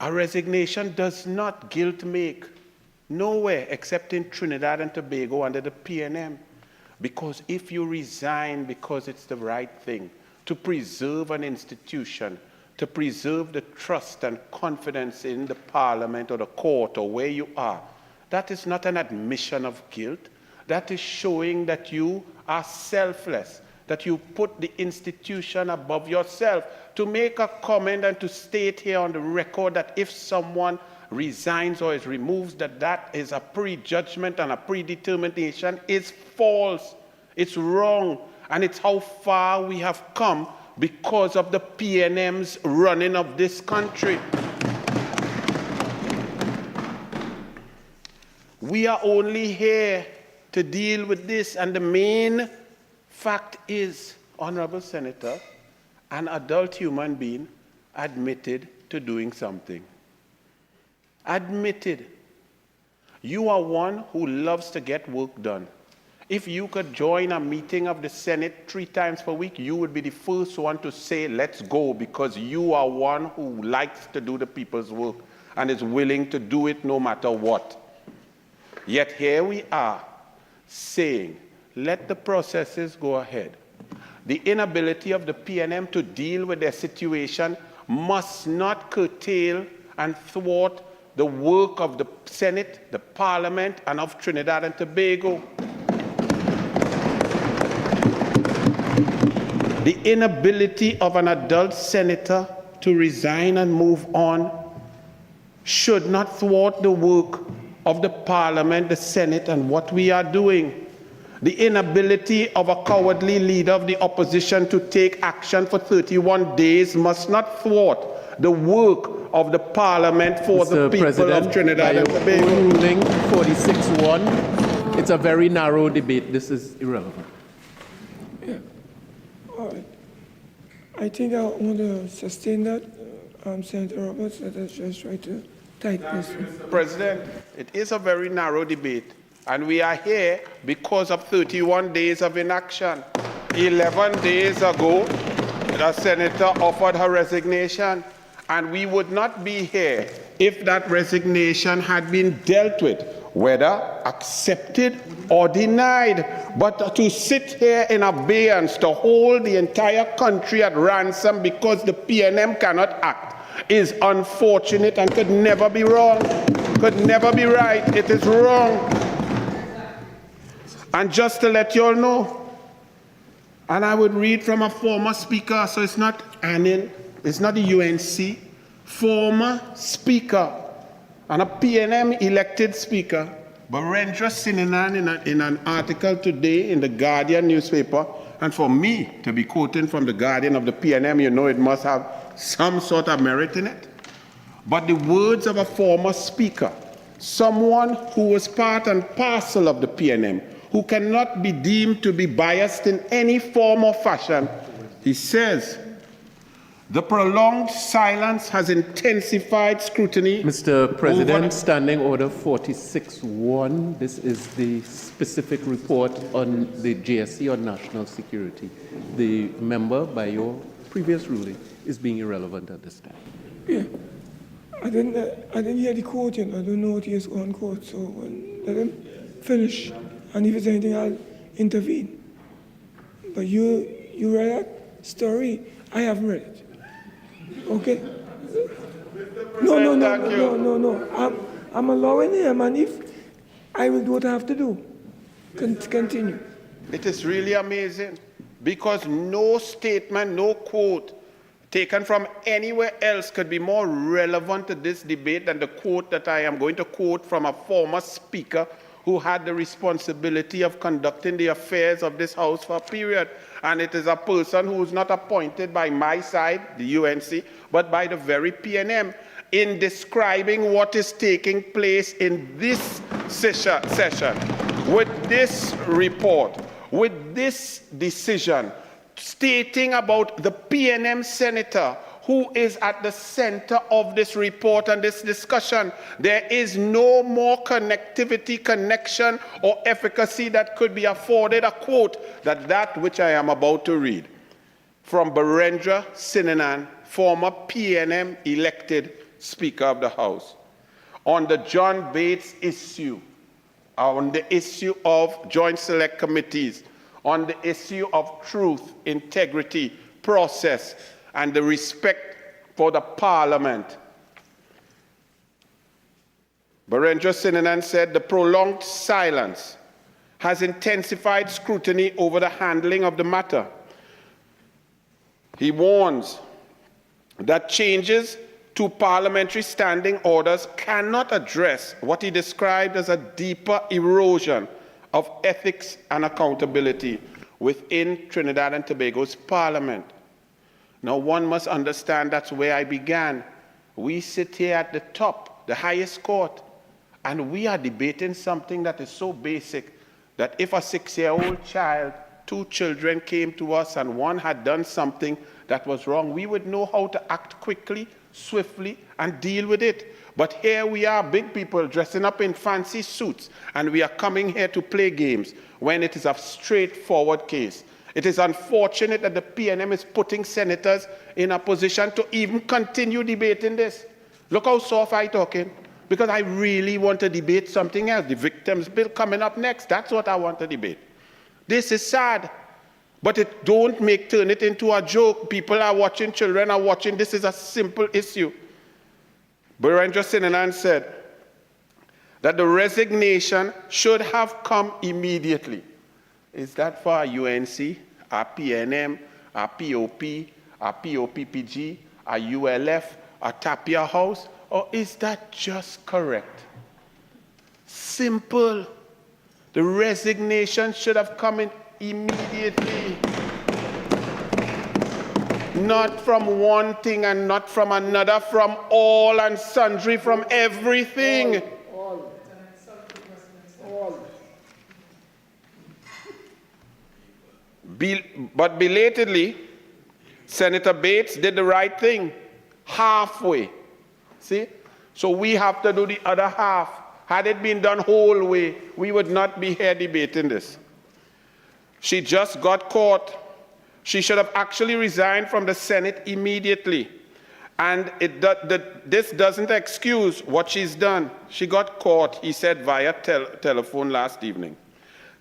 Our resignation does not guilt make, nowhere except in Trinidad and Tobago under the PNM. Because if you resign because it's the right thing, to preserve an institution, to preserve the trust and confidence in the Parliament or the court or where you are, that is not an admission of guilt. That is showing that you are selfless, that you put the institution above yourself. To make a comment and to state here on the record that if someone resigns or is removed, that is a prejudgment and a predetermination is false. It's wrong. And it's how far we have come because of the PNM's running of this country. We are only here to deal with this, and the main fact is, Honorable Senator, an adult human being admitted to doing something. Admitted. You are one who loves to get work done. If you could join a meeting of the Senate 3 times per week, you would be the first one to say, let's go, because you are one who likes to do the people's work and is willing to do it no matter what. Yet here we are saying, let the processes go ahead. The inability of the PNM to deal with their situation must not curtail and thwart the work of the Senate, the Parliament, and of Trinidad and Tobago. The inability of an adult senator to resign and move on should not thwart the work of the Parliament, the Senate, and what we are doing. The inability of a cowardly leader of the opposition to take action for 31 days must not thwart the work of the Parliament for the people of Trinidad and Tobago. Ruling 46-1, it's a very narrow debate. This is irrelevant. Yeah. All right. I think I want to sustain that. Senator Roberts, let us just try to tighten this. Mr. President, it is a very narrow debate. And we are here because of 31 days of inaction. 11 days ago, the senator offered her resignation, and we would not be here if that resignation had been dealt with, whether accepted or denied. But to sit here in abeyance, to hold the entire country at ransom because the PNM cannot act, is unfortunate and could never be wrong, could never be right. It is wrong. And just to let you all know, and I would read from a former speaker, so it's not Anil, it's not the UNC, former speaker and a PNM elected speaker, Boodhu in an article today in the Guardian newspaper, and for me to be quoting from the Guardian of the PNM, you know it must have some sort of merit in it. But the words of a former speaker, someone who was part and parcel of the PNM, who cannot be deemed to be biased in any form or fashion, he says, the prolonged silence has intensified scrutiny. Mr. President, Standing Order 46-1, this is the specific report on the GSC on national security. The member, by your previous ruling, is being irrelevant at this time. Yeah. I didn't hear the quoting. I don't know what he is on quote, so let him finish. And if there's anything, I'll intervene. But you read that story? I haven't read it. Okay? No. I'm allowing him, and if I will do what I have to do. Continue. It is really amazing because no statement, no quote taken from anywhere else could be more relevant to this debate than the quote that I am going to quote from a former speaker who had the responsibility of conducting the affairs of this House for a period. And it is a person who is not appointed by my side, the UNC, but by the very PNM, in describing what is taking place in this session, with this report, with this decision, stating about the PNM senator who is at the center of this report and this discussion. There is no more connectivity, connection, or efficacy that could be afforded a quote than that which I am about to read from Boodhu, former PNM elected Speaker of the House, on the John Bates issue, on the issue of Joint Select Committees, on the issue of truth, integrity, process, and the respect for the Parliament. Boodhu said the prolonged silence has intensified scrutiny over the handling of the matter. He warns that changes two parliamentary standing orders cannot address what he described as a deeper erosion of ethics and accountability within Trinidad and Tobago's parliament. Now, one must understand that's where I began. We sit here at the top, the highest court, and we are debating something that is so basic that if a 6-year-old child, 2 children came to us and one had done something that was wrong, we would know how to act quickly, swiftly, and deal with it. But here we are, big people dressing up in fancy suits, and we are coming here to play games when it is a straightforward case. It is unfortunate that the PNM is putting senators in a position to even continue debating this. Look how soft I'm talking, because I really want to debate something else. The victims bill coming up next, that's what I want to debate. This is sad, but don't turn it into a joke. People are watching, children are watching. This is a simple issue. Birendra Sinanan said that the resignation should have come immediately. Is that for our UNC, our PNM, our POP, our POPPG, our ULF, our Tapia House, or is that just correct? Simple. The resignation should have come in immediately. Not from one thing and not from another, from all and sundry, from everything. All. But belatedly, Senator Bates did the right thing, halfway. See? So we have to do the other half. Had it been done whole way, we would not be here debating this. She just got caught. She should have actually resigned from the Senate immediately. And this doesn't excuse what she's done. She got caught, he said via telephone last evening.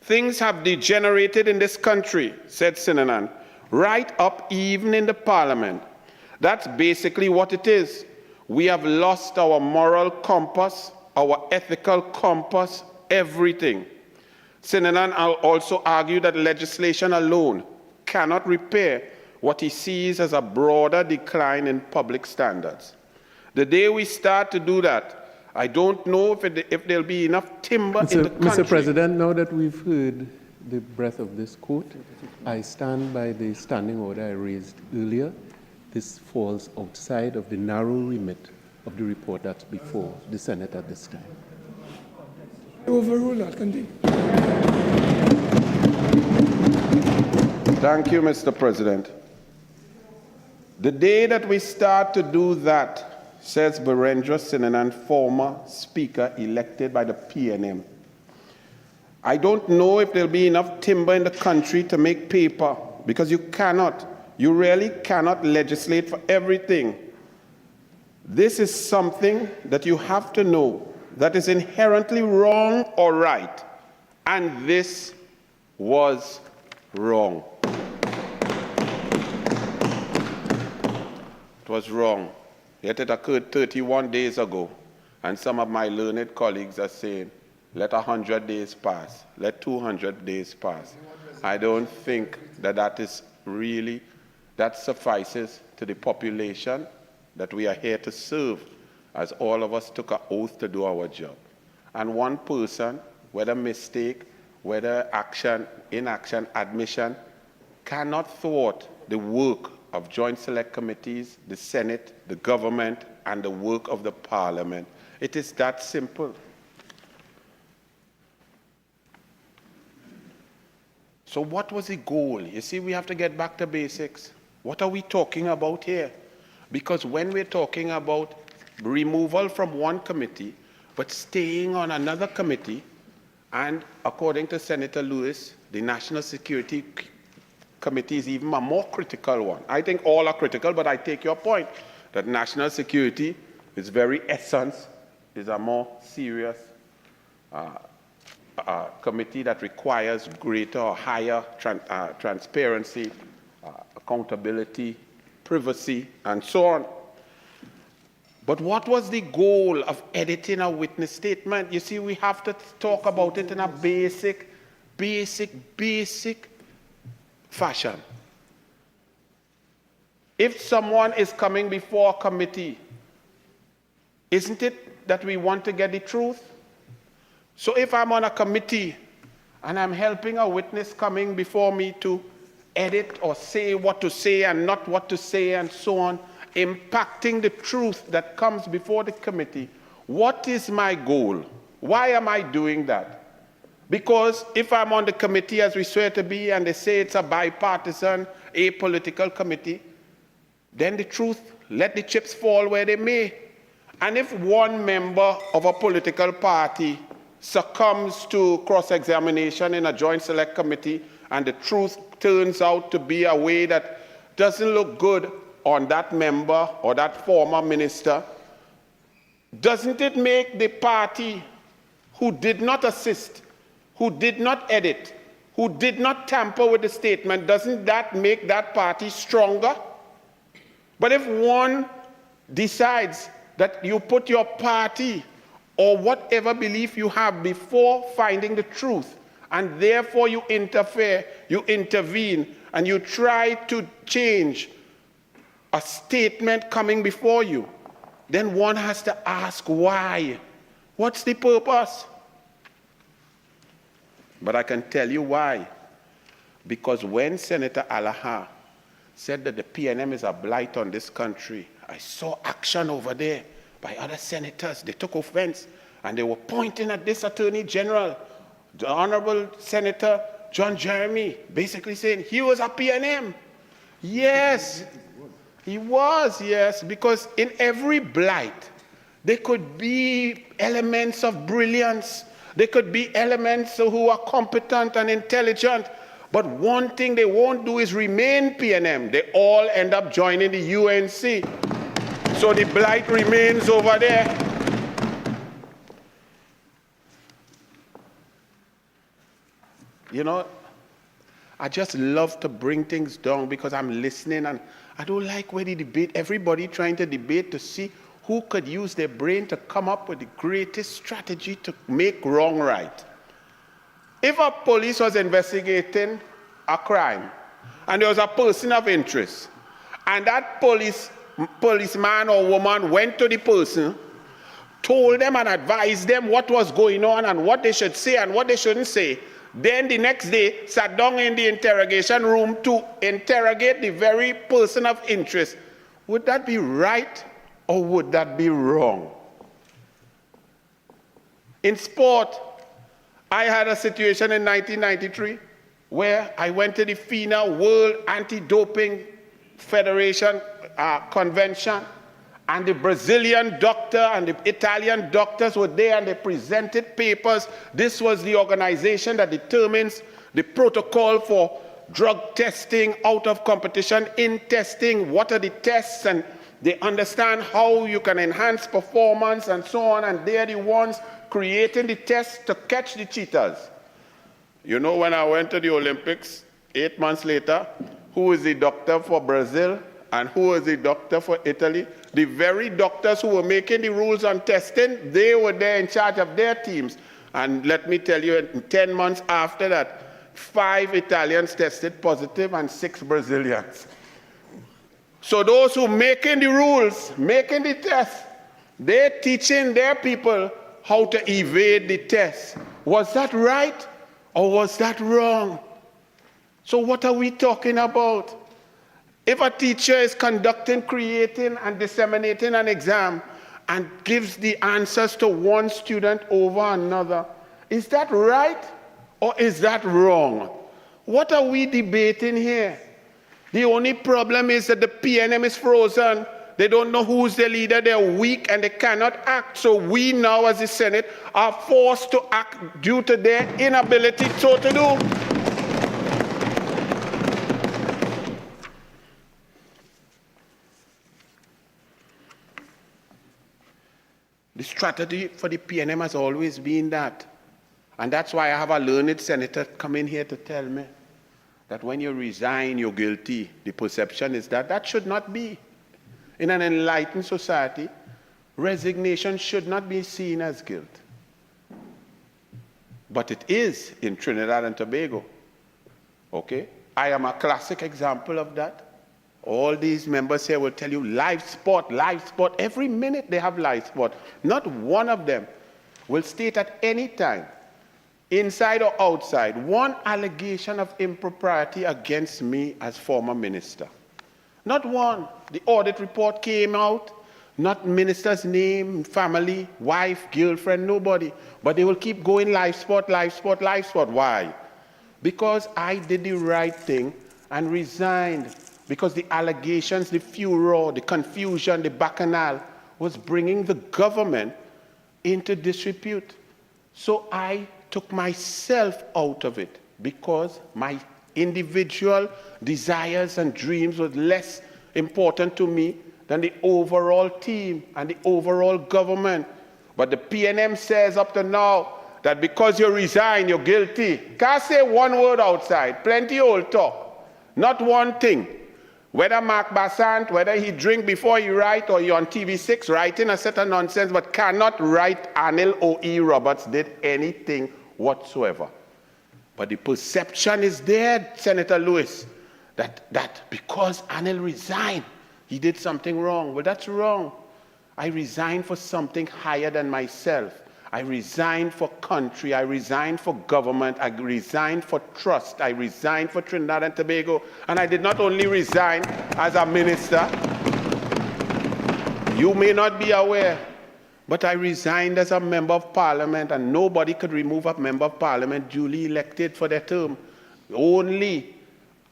Things have degenerated in this country, said Sinanan, right up even in the parliament. That's basically what it is. We have lost our moral compass, our ethical compass, everything. Sinanan also argued that legislation alone cannot repair what he sees as a broader decline in public standards. The day we start to do that, I don't know if there'll be enough timber in the country. Mr. President, now that we've heard the breadth of this court, I stand by the standing order I raised earlier. This falls outside of the narrow remit of the report that's before the Senate at this time. Overrule that. Continue. Thank you, Mr. President. The day that we start to do that, says Birendra Sinanan, former speaker elected by the PNM, I don't know if there'll be enough timber in the country to make paper, because you really cannot legislate for everything. This is something that you have to know that is inherently wrong or right, and this was wrong. It was wrong. Yet it occurred 31 days ago, and some of my learned colleagues are saying, let 100 days pass, let 200 days pass. I don't think that is really, that suffices to the population that we are here to serve, as all of us took an oath to do our job. And one person, whether mistake, whether action, inaction, admission, cannot thwart the work of joint select committees, the Senate, the government, and the work of the Parliament. It is that simple. So what was the goal? You see, we have to get back to basics. What are we talking about here? Because when we're talking about removal from one committee, but staying on another committee, and according to Senator Lewis, the National Security Committee is even a more critical one. I think all are critical, but I take your point that national security, its very essence, is a more serious committee that requires greater or higher transparency, accountability, privacy, and so on. But what was the goal of editing a witness statement? You see, we have to talk about it in a basic fashion. If someone is coming before a committee Isn't it that we want to get the truth? So if I'm on a committee and I'm helping a witness coming before me to edit or say what to say and not what to say and so on, impacting the truth that comes before the committee, what is my goal? Why am I doing that? Because if I'm on the committee, as we swear to be, and they say it's a bipartisan, apolitical committee, then the truth, let the chips fall where they may. And if one member of a political party succumbs to cross-examination in a joint select committee and the truth turns out to be a way that doesn't look good on that member or that former minister, doesn't it make the party who did not assist, who did not edit, who did not tamper with the statement, doesn't that make that party stronger? But if one decides that you put your party or whatever belief you have before finding the truth, and therefore you interfere, you intervene, and you try to change a statement coming before you, then one has to ask why. What's the purpose? But I can tell you why. Because when Senator Allahar said that the PNM is a blight on this country, I saw action over there by other senators. They took offense and they were pointing at this Attorney General, the Honorable Senator John Jeremy, basically saying he was a PNM. Yes, he was, yes, because in every blight, there could be elements of brilliance. There could be elements who are competent and intelligent. But one thing they won't do is remain PNM. They all end up joining the UNC. So the blight remains over there. You know, I just love to bring things down because I'm listening and I don't like where the debate, everybody trying to debate to see who could use their brain to come up with the greatest strategy to make wrong right. If a police was investigating a crime and there was a person of interest and that policeman or woman went to the person, told them and advised them what was going on and what they should say and what they shouldn't say, then the next day sat down in the interrogation room to interrogate the very person of interest, would that be right or would that be wrong? In sport, I had a situation in 1993 where I went to the FINA World Anti-Doping Federation convention, and the Brazilian doctor and the Italian doctors were there and they presented papers. This was the organization that determines the protocol for drug testing, out of competition, in testing, what are the tests, and they understand how you can enhance performance and so on, and they're the ones creating the tests to catch the cheaters. You know, when I went to the Olympics 8 months later, who is the doctor for Brazil and who is the doctor for Italy? The very doctors who were making the rules on testing, they were there in charge of their teams. And let me tell you, 10 months after that, 5 Italians tested positive and 6 Brazilians. So those who making the rules, making the tests, they're teaching their people how to evade the test. Was that right or was that wrong? So what are we talking about? If a teacher is conducting, creating, and disseminating an exam and gives the answers to one student over another, is that right or is that wrong? What are we debating here? The only problem is that the PNM is frozen. They don't know who's the leader. They're weak and they cannot act. So we now as the Senate are forced to act due to their inability so to do. The strategy for the PNM has always been that. And that's why I have a learned senator come in here to tell me that when you resign, you're guilty. The perception is that that should not be. In an enlightened society, resignation should not be seen as guilt. But it is in Trinidad and Tobago. Okay? I am a classic example of that. All these members here will tell you live sport, live sport. Every minute they have live sport. Not one of them will state at any time, inside or outside, one allegation of impropriety against me as former minister. Not one. The audit report came out, not minister's name, family, wife, girlfriend, nobody. But they will keep going live sport, live sport, live sport. Why? Because I did the right thing and resigned. Because the allegations, the furor, the confusion, the bacchanal was bringing the government into disrepute. So I took myself out of it because my individual desires and dreams were less important to me than the overall team and the overall government. But the PNM says up to now that because you resign, you're guilty. Can't say one word outside. Plenty old talk. Not one thing. Whether Mark Bassant, whether he drink before he write or you're on TV6 writing a set of nonsense, but cannot write Anil or E. Roberts did anything whatsoever. But the perception is there, Senator Lewis, that because Anil resigned, he did something wrong. Well, that's wrong. I resigned for something higher than myself. I resigned for country. I resigned for government. I resigned for trust. I resigned for Trinidad and Tobago. And I did not only resign as a minister. You may not be aware, but I resigned as a member of parliament, and nobody could remove a member of parliament duly elected for their term. Only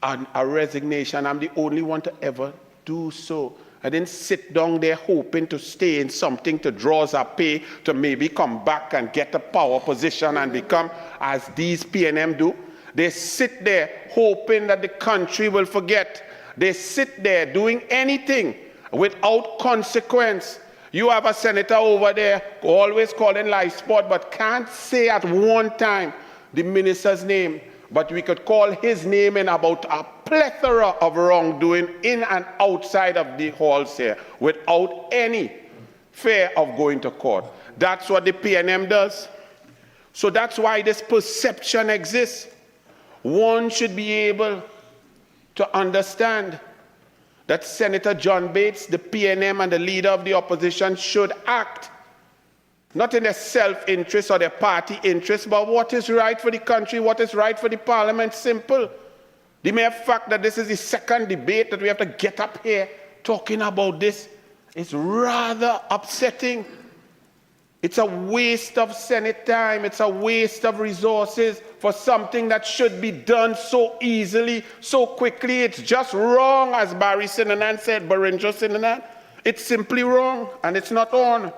a resignation. I'm the only one to ever do so. I didn't sit down there hoping to stay in something to draw us a pay to maybe come back and get a power position and become as these PNM do. They sit there hoping that the country will forget. They sit there doing anything without consequence. You have a senator over there always calling live sport, but can't say at one time the minister's name. But we could call his name in about a plethora of wrongdoing in and outside of the halls here without any fear of going to court. That's what the PNM does. So that's why this perception exists. One should be able to understand that Senator John Bates, the PNM and the leader of the opposition should act not in their self-interest or their party interest, but what is right for the country, what is right for the parliament. Simple. The mere fact that this is the second debate that we have to get up here talking about this is rather upsetting. It's a waste of Senate time. It's a waste of resources for something that should be done so easily, so quickly. It's just wrong, as Barry Sinanan said, Baringer Sinanan. It's simply wrong, and it's not on.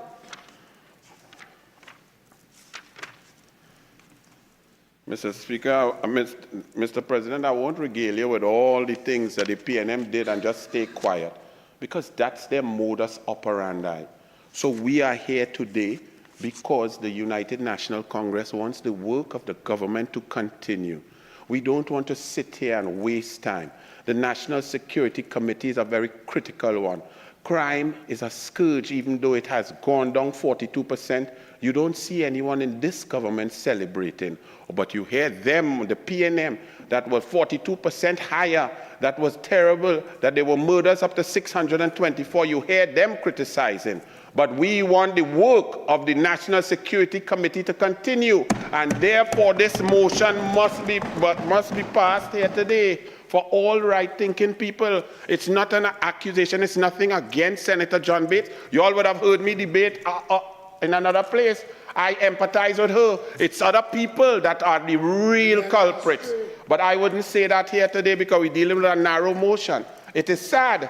Mr. Speaker, Mr. President, I won't regale you with all the things that the PNM did and just stay quiet, because that's their modus operandi. So we are here today because the United National Congress wants the work of the government to continue. We don't want to sit here and waste time. The National Security Committee is a very critical one. Crime is a scourge, even though it has gone down 42%. You don't see anyone in this government celebrating. But you hear them, the PNM, that was 42% higher, that was terrible, that there were murders up to 624. You hear them criticizing. But we want the work of the National Security Committee to continue, and therefore this motion must be passed here today for all right-thinking people. It's not an accusation. It's nothing against Senator John Bates. You all would have heard me debate in another place. I empathize with her. It's other people that are the real culprits. But I wouldn't say that here today because we're dealing with a narrow motion. It is sad,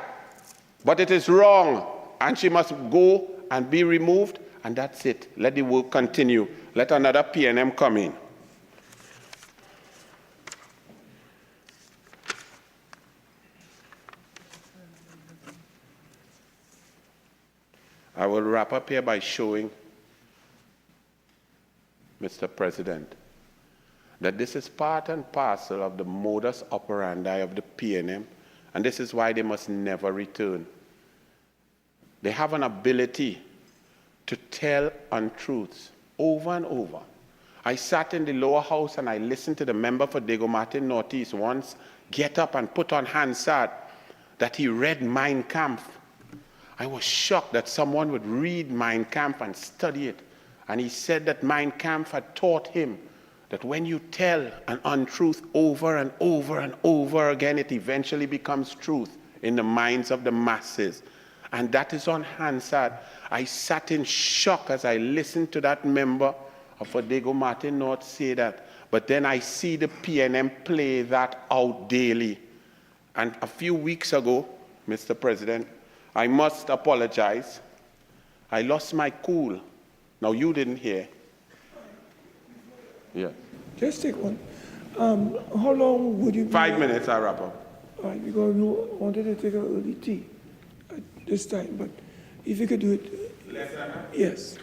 but it is wrong, and she must go and be removed, and that's it. Let the work continue. Let another PNM come in. I will wrap up here by showing, Mr. President, that this is part and parcel of the modus operandi of the PNM, and this is why they must never return. They have an ability to tell untruths over and over. I sat in the lower house and I listened to the member for Diego Martin Northeast once get up and put on Hansard that he read Mein Kampf. I was shocked that someone would read Mein Kampf and study it. And he said that Mein Kampf had taught him that when you tell an untruth over and over and over again, it eventually becomes truth in the minds of the masses. And that is on Hansard. I sat in shock as I listened to that member of Odego Martin North say that. But then I see the PNM play that out daily. And a few weeks ago, Mr. President, I must apologize. I lost my cool. Now, you didn't hear. Yeah. Just take one. How long would you be? 5 minutes, I'll wrap up. All right, because we wanted to take an early tea at this time, but if you could do it. Less than that? Yes.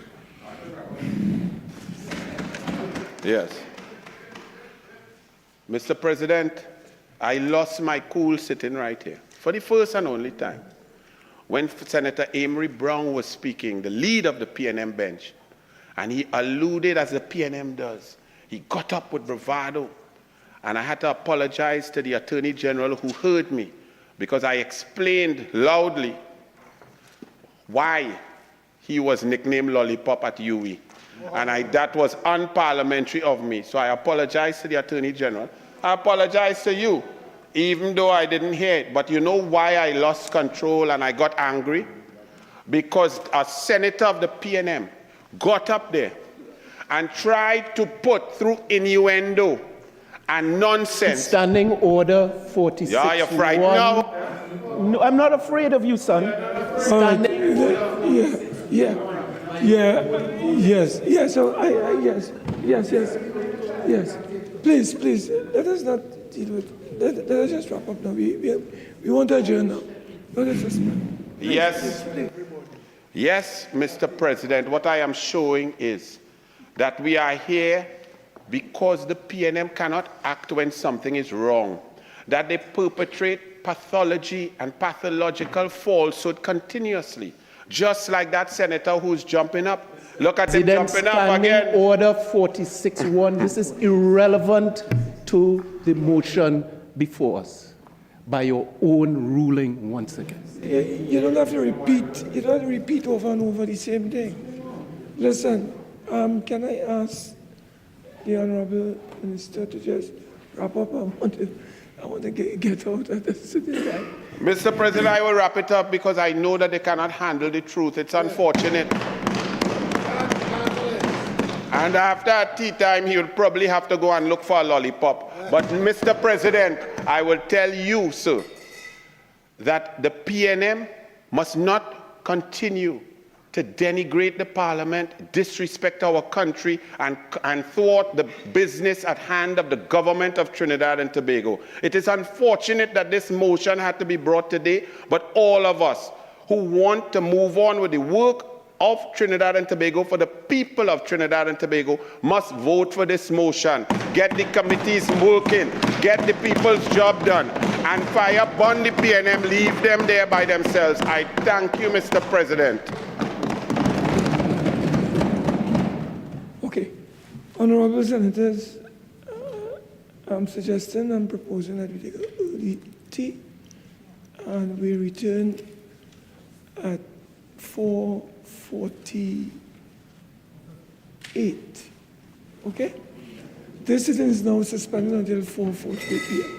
Yes. Mr. President, I lost my cool sitting right here for the first and only time. When Senator Amory Brown was speaking, the lead of the PNM bench, and he alluded as the PNM does. He got up with bravado, and I had to apologize to the Attorney General who heard me because I explained loudly why he was nicknamed Lollipop at UE. And that was unparliamentary of me. So I apologize to the Attorney General. I apologize to you, even though I didn't hear it. But you know why I lost control and I got angry? Because a senator of the PNM got up there and tried to put through innuendo and nonsense. Standing Order 46. Yeah, you're frightened now? No, I'm not afraid of you, son. Standing. Yes. So yes. Please, let us not deal with. Let us just wrap up now. We want to adjourn now. No disrespect. Yes. Yes, Mr. President, what I am showing is that we are here because the PNM cannot act when something is wrong, that they perpetrate pathology and pathological falsehood continuously, just like that senator who's jumping up. Look at him jumping up again. Order 46.1, this is irrelevant to the motion before us by your own ruling once again. You don't have to repeat. You don't have to repeat over and over the same thing. Listen, can I ask the Honourable Minister to just wrap up? I want to get out of this sitting time. Mr. President, I will wrap it up because I know that they cannot handle the truth. It's unfortunate. And after tea time, he will probably have to go and look for a lollipop. But, Mr. President, I will tell you, sir, that the PNM must not continue to denigrate the Parliament, disrespect our country, and thwart the business at hand of the government of Trinidad and Tobago. It is unfortunate that this motion had to be brought today, but all of us who want to move on with the work of Trinidad and Tobago for the people of Trinidad and Tobago must vote for this motion. Get the committees working, get the people's job done, and fire upon the PNM, leave them there by themselves. I thank you, Mr. President. Okay. Honourable Senators, I'm suggesting and proposing that we take an early tea and we return at 4:48. Okay? This sitting is now suspended until 4:48 p.m.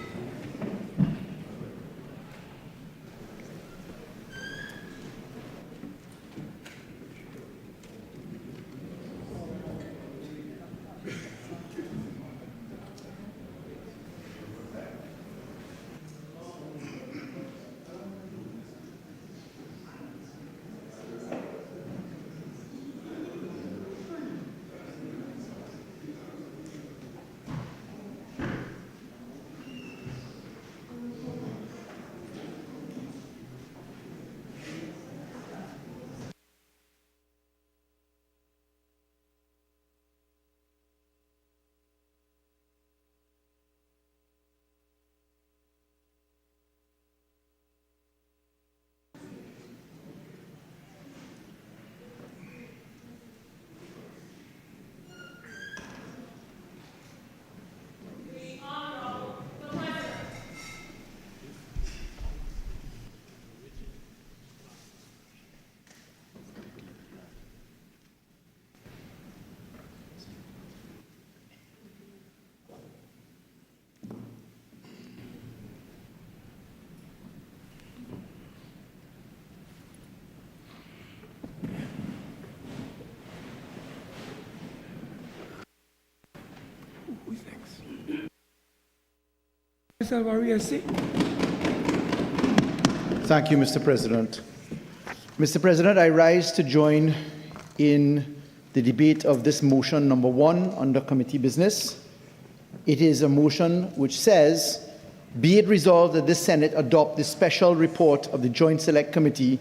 Al-Rawi, I see. Thank you, Mr. President. Mr. President, I rise to join in the debate of this motion number 1 under committee business. It is a motion which says, be it resolved that this Senate adopt the special report of the Joint Select Committee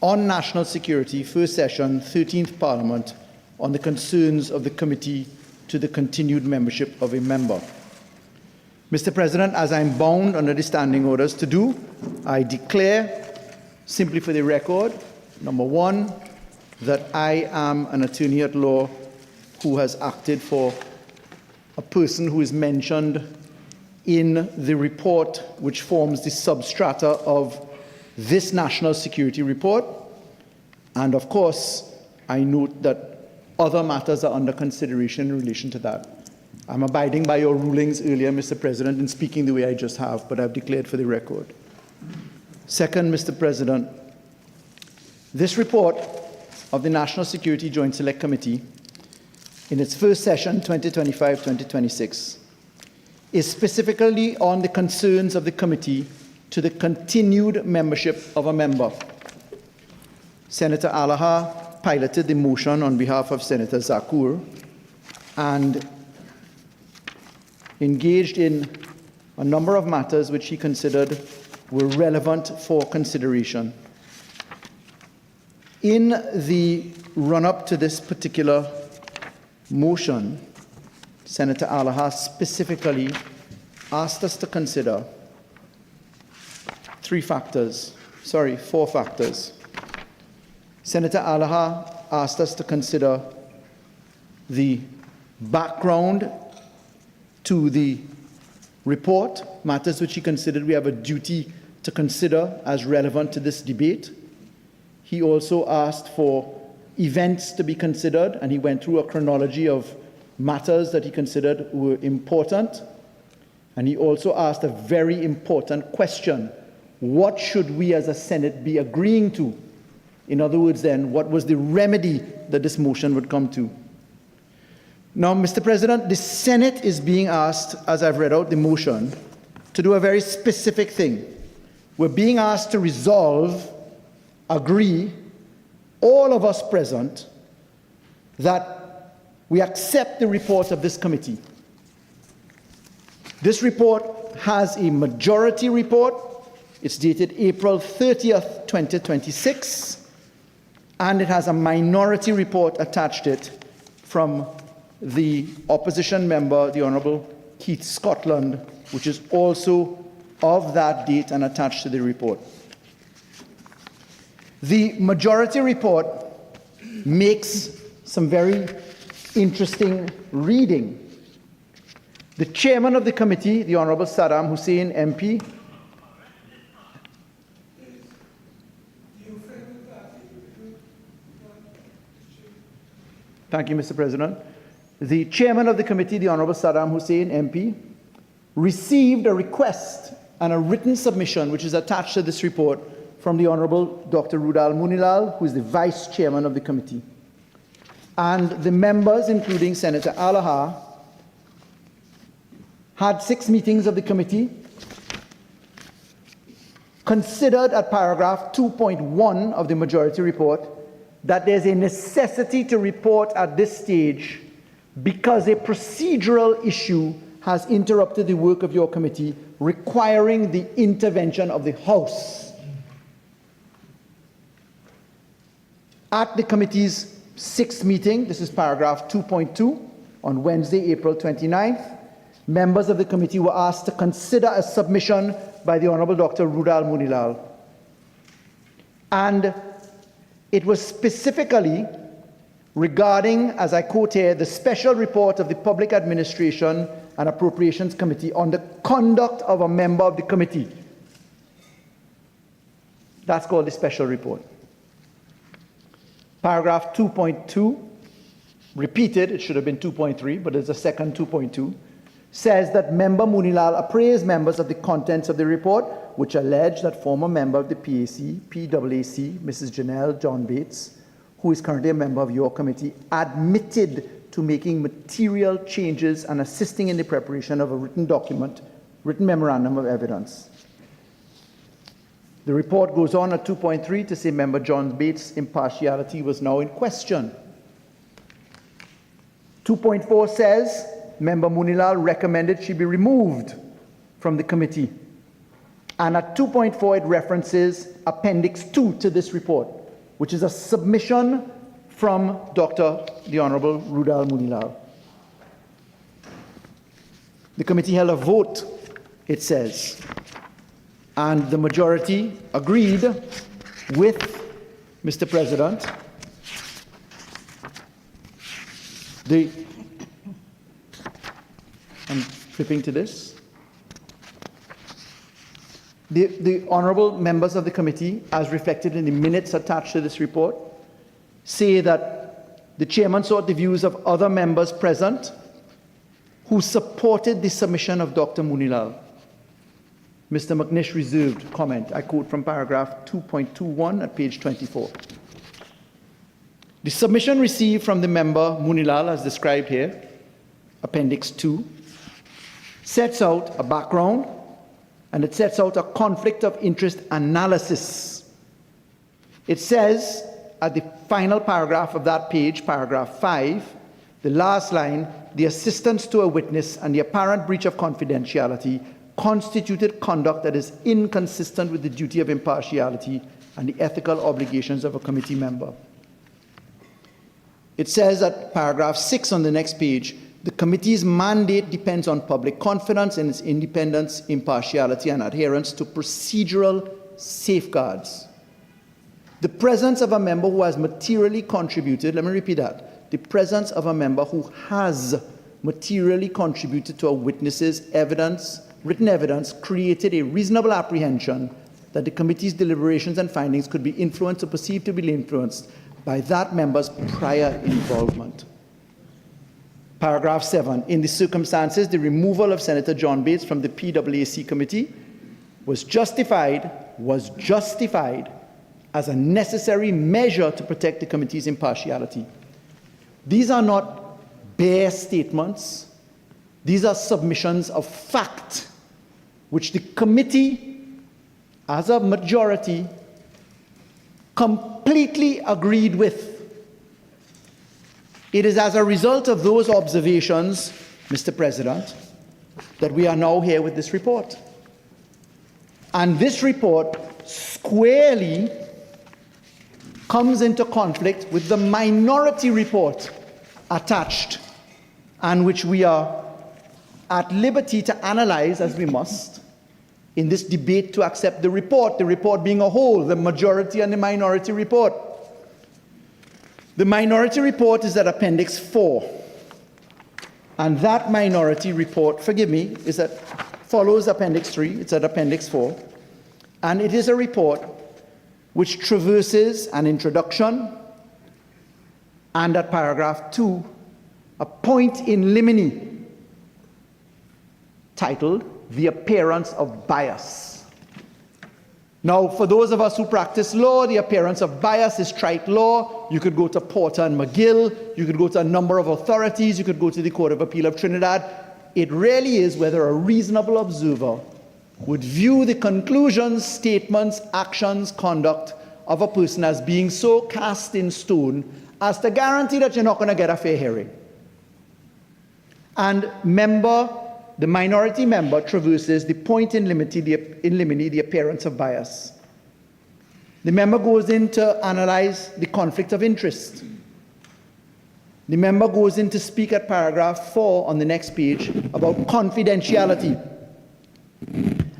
on National Security, first session, 13th Parliament, on the concerns of the committee to the continued membership of a member. Mr. President, as I'm bound under the standing orders to do, I declare, simply for the record, number 1, that I am an attorney at law who has acted for a person who is mentioned in the report which forms the substrata of this national security report. And of course, I note that other matters are under consideration in relation to that. I'm abiding by your rulings earlier, Mr. President, in speaking the way I just have, but I've declared for the record. Second, Mr. President, this report of the National Security Joint Select Committee in its first session, 2025-2026, is specifically on the concerns of the committee to the continued membership of a member. Senator Allahar piloted the motion on behalf of Senator Zakur and engaged in a number of matters which he considered were relevant for consideration. In the run-up to this particular motion, Senator Allahar specifically asked us to consider four factors. Senator Allahar asked us to consider the background to the report, matters which he considered we have a duty to consider as relevant to this debate. He also asked for events to be considered, and he went through a chronology of matters that he considered were important. And he also asked a very important question: what should we as a Senate be agreeing to? In other words, then, what was the remedy that this motion would come to? Now, Mr. President, the Senate is being asked, as I've read out the motion, to do a very specific thing. We're being asked to resolve, agree, all of us present, that we accept the report of this committee. This report has a majority report. It's dated April 30th, 2026, and it has a minority report attached to it from the opposition member, the Honourable Keith Scotland, which is also of that date and attached to the report. The majority report makes some very interesting reading. The chairman of the committee, the Honourable Saddam Hussein MP, thank you, Mr. President. The chairman of the committee, the Honourable Saddam Hussein MP, received a request and a written submission which is attached to this report from the Honourable Dr. Rudal Munilal, who is the vice chairman of the committee. And the members, including Senator Allahar, had 6 meetings of the committee, considered at paragraph 2.1 of the majority report that there's a necessity to report at this stage because a procedural issue has interrupted the work of your committee, requiring the intervention of the House. At the committee's 6th meeting, this is paragraph 2.2, on Wednesday, April 29th, members of the committee were asked to consider a submission by the Honourable Dr. Rudal Munilal. And it was specifically regarding, as I quote here, the special report of the Public Administration and Appropriations Committee on the conduct of a member of the committee. That's called the special report. Paragraph 2.2, repeated, it should have been 2.3, but there's a second 2.2, says that Member Munilal appraised members of the contents of the report, which allege that former member of the PWAC, Mrs. Janelle John Bates, who is currently a member of your committee, admitted to making material changes and assisting in the preparation of a written document written memorandum of evidence. The report goes on at 2.3 to say Member John Bates' impartiality was now in question. 2.4 says Member Munilal recommended she be removed from the committee. And at 2.4 it references Appendix 2 to this report, which is a submission from the Honourable Rudal Munilal. The committee held a vote, it says, and the majority agreed with Mr. President. I'm flipping to this. The honourable members of the committee, as reflected in the minutes attached to this report, say that the chairman sought the views of other members present who supported the submission of Dr. Munilal. Mr. McNish reserved comment. I quote from paragraph 2.21 at page 24. The submission received from the member Munilal, as described here, Appendix 2, sets out a background and it sets out a conflict of interest analysis. It says at the final paragraph of that page, paragraph 5, the last line, the assistance to a witness and the apparent breach of confidentiality constituted conduct that is inconsistent with the duty of impartiality and the ethical obligations of a committee member. It says at paragraph 6 on the next page, the committee's mandate depends on public confidence in its independence, impartiality, and adherence to procedural safeguards. The presence of a member who has materially contributed, let me repeat that, the presence of a member who has materially contributed to a witness's evidence, written evidence, created a reasonable apprehension that the committee's deliberations and findings could be influenced or perceived to be influenced by that member's prior involvement. Paragraph 7. In the circumstances, the removal of Senator John Bates from the PWAC committee was justified as a necessary measure to protect the committee's impartiality. These are not bare statements. These are submissions of fact, which the committee, as a majority, completely agreed with. It is as a result of those observations, Mr. President, that we are now here with this report. And this report squarely comes into conflict with the minority report attached, and which we are at liberty to analyze as we must in this debate to accept the report being a whole, the majority and the minority report. The minority report is at Appendix 4. And that minority report, forgive me, follows Appendix 3. It's at Appendix 4. And it is a report which traverses an introduction and at paragraph 2, a point in limine titled The Appearance of Bias. Now, for those of us who practice law, the appearance of bias is trite law. You could go to Porter and McGill. You could go to a number of authorities. You could go to the Court of Appeal of Trinidad. It really is whether a reasonable observer would view the conclusions, statements, actions, conduct of a person as being so cast in stone as to guarantee that you're not going to get a fair hearing. And the minority member traverses the point in limine, the appearance of bias. The member goes in to analyze the conflict of interest. The member goes in to speak at paragraph 4 on the next page about confidentiality.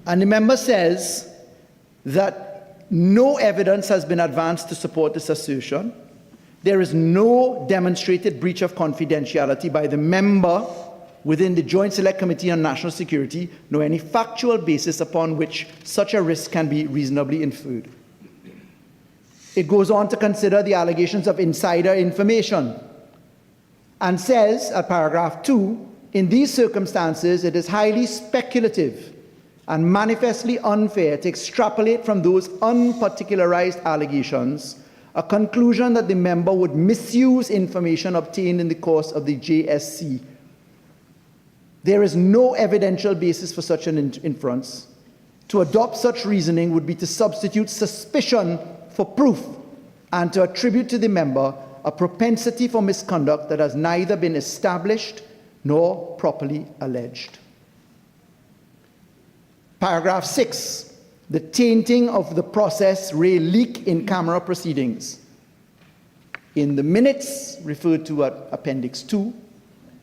And the member says that no evidence has been advanced to support this assertion. There is no demonstrated breach of confidentiality by the member within the Joint Select Committee on National Security, nor any factual basis upon which such a risk can be reasonably inferred. It goes on to consider the allegations of insider information and says at paragraph 2, in these circumstances, it is highly speculative and manifestly unfair to extrapolate from those unparticularized allegations a conclusion that the member would misuse information obtained in the course of the JSC. there is no evidential basis for such an inference. To adopt such reasoning would be to substitute suspicion for proof and to attribute to the member a propensity for misconduct that has neither been established nor properly alleged. Paragraph 6, the tainting of the process may leak in camera proceedings. In the minutes referred to at Appendix 2,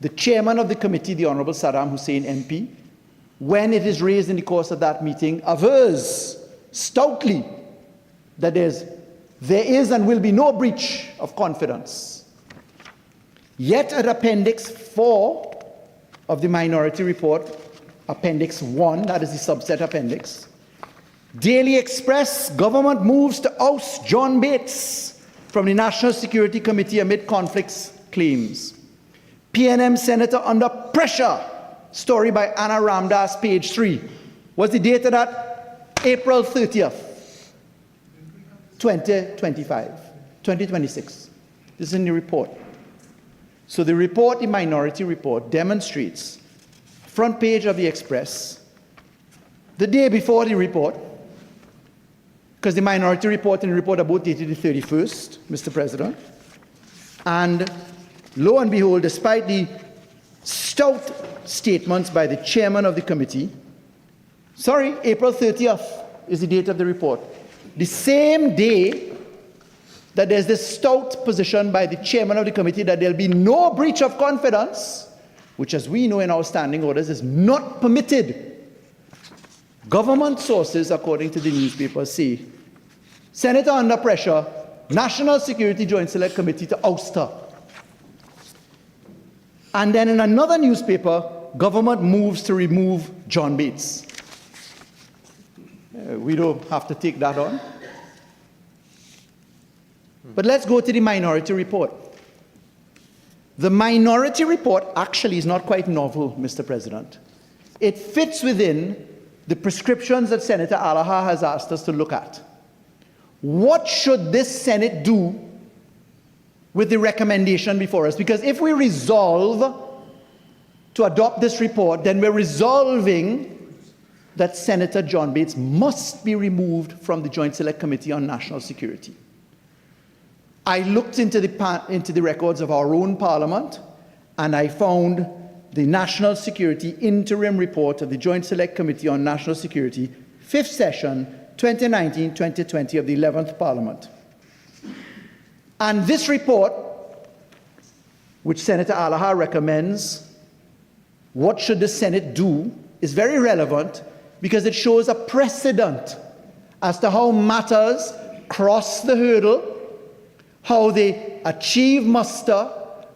the chairman of the committee, the Honorable Saddam Hussein MP, when it is raised in the course of that meeting, avers stoutly that there is and will be no breach of confidence. Yet at Appendix 4 of the Minority Report, Appendix 1, that is the subset appendix, Daily Express, government moves to oust John Bates from the National Security Committee amid conflicts claims. PNM Senator under pressure, story by Anna Ramdas, page 3. What's the date of that? April 30th, 2026. This is in the report. So the report, the Minority Report, demonstrates, front page of the Express, the day before the report, because the Minority Report and the report are both dated the 31st, Mr. President. And lo and behold, despite the stout statements by the chairman of the committee, April 30th is the date of the report. The same day that there's this stout position by the chairman of the committee that there'll be no breach of confidence, which as we know in our standing orders is not permitted. Government sources, according to the newspaper, say, Senator under pressure, National Security Joint Select Committee to oust her. And then in another newspaper, government moves to remove John Bates. We don't have to take that on. But let's go to the Minority Report. The Minority Report actually is not quite novel, Mr. President. It fits within the prescriptions that Senator Allahar has asked us to look at. What should this Senate do with the recommendation before us? Because if we resolve to adopt this report, then we're resolving that Senator John Bates must be removed from the Joint Select Committee on National Security. I looked into the records of our own Parliament, and I found the National Security Interim Report of the Joint Select Committee on National Security, 5th session, 2019-2020 of the 11th Parliament. And this report, which Senator Allahar recommends, what should the Senate do, is very relevant because it shows a precedent as to how matters cross the hurdle, how they achieve muster,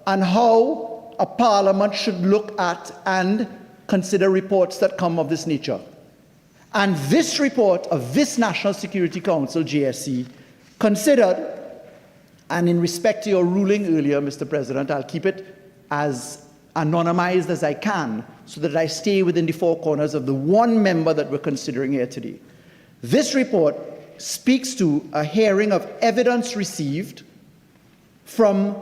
and how a parliament should look at and consider reports that come of this nature. And this report of this National Security Council, JSC, considered, and in respect to your ruling earlier, Mr. President, I'll keep it as anonymized as I can so that I stay within the four corners of the one member that we're considering here today. This report speaks to a hearing of evidence received from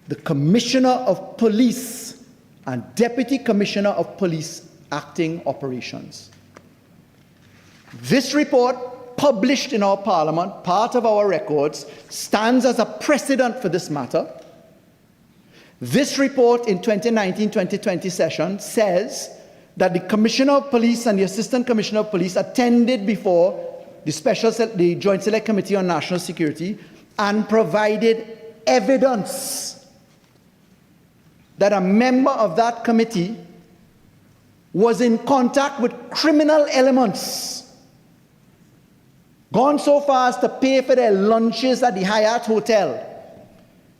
the Commissioner of Police and Deputy Commissioner of Police acting operations. This report, published in our Parliament, part of our records, stands as a precedent for this matter. This report in 2019-2020 session says that the Commissioner of Police and the Assistant Commissioner of Police attended before the Joint Select Committee on National Security and provided evidence that a member of that committee was in contact with criminal elements, gone so far as to pay for their lunches at the Hyatt Hotel.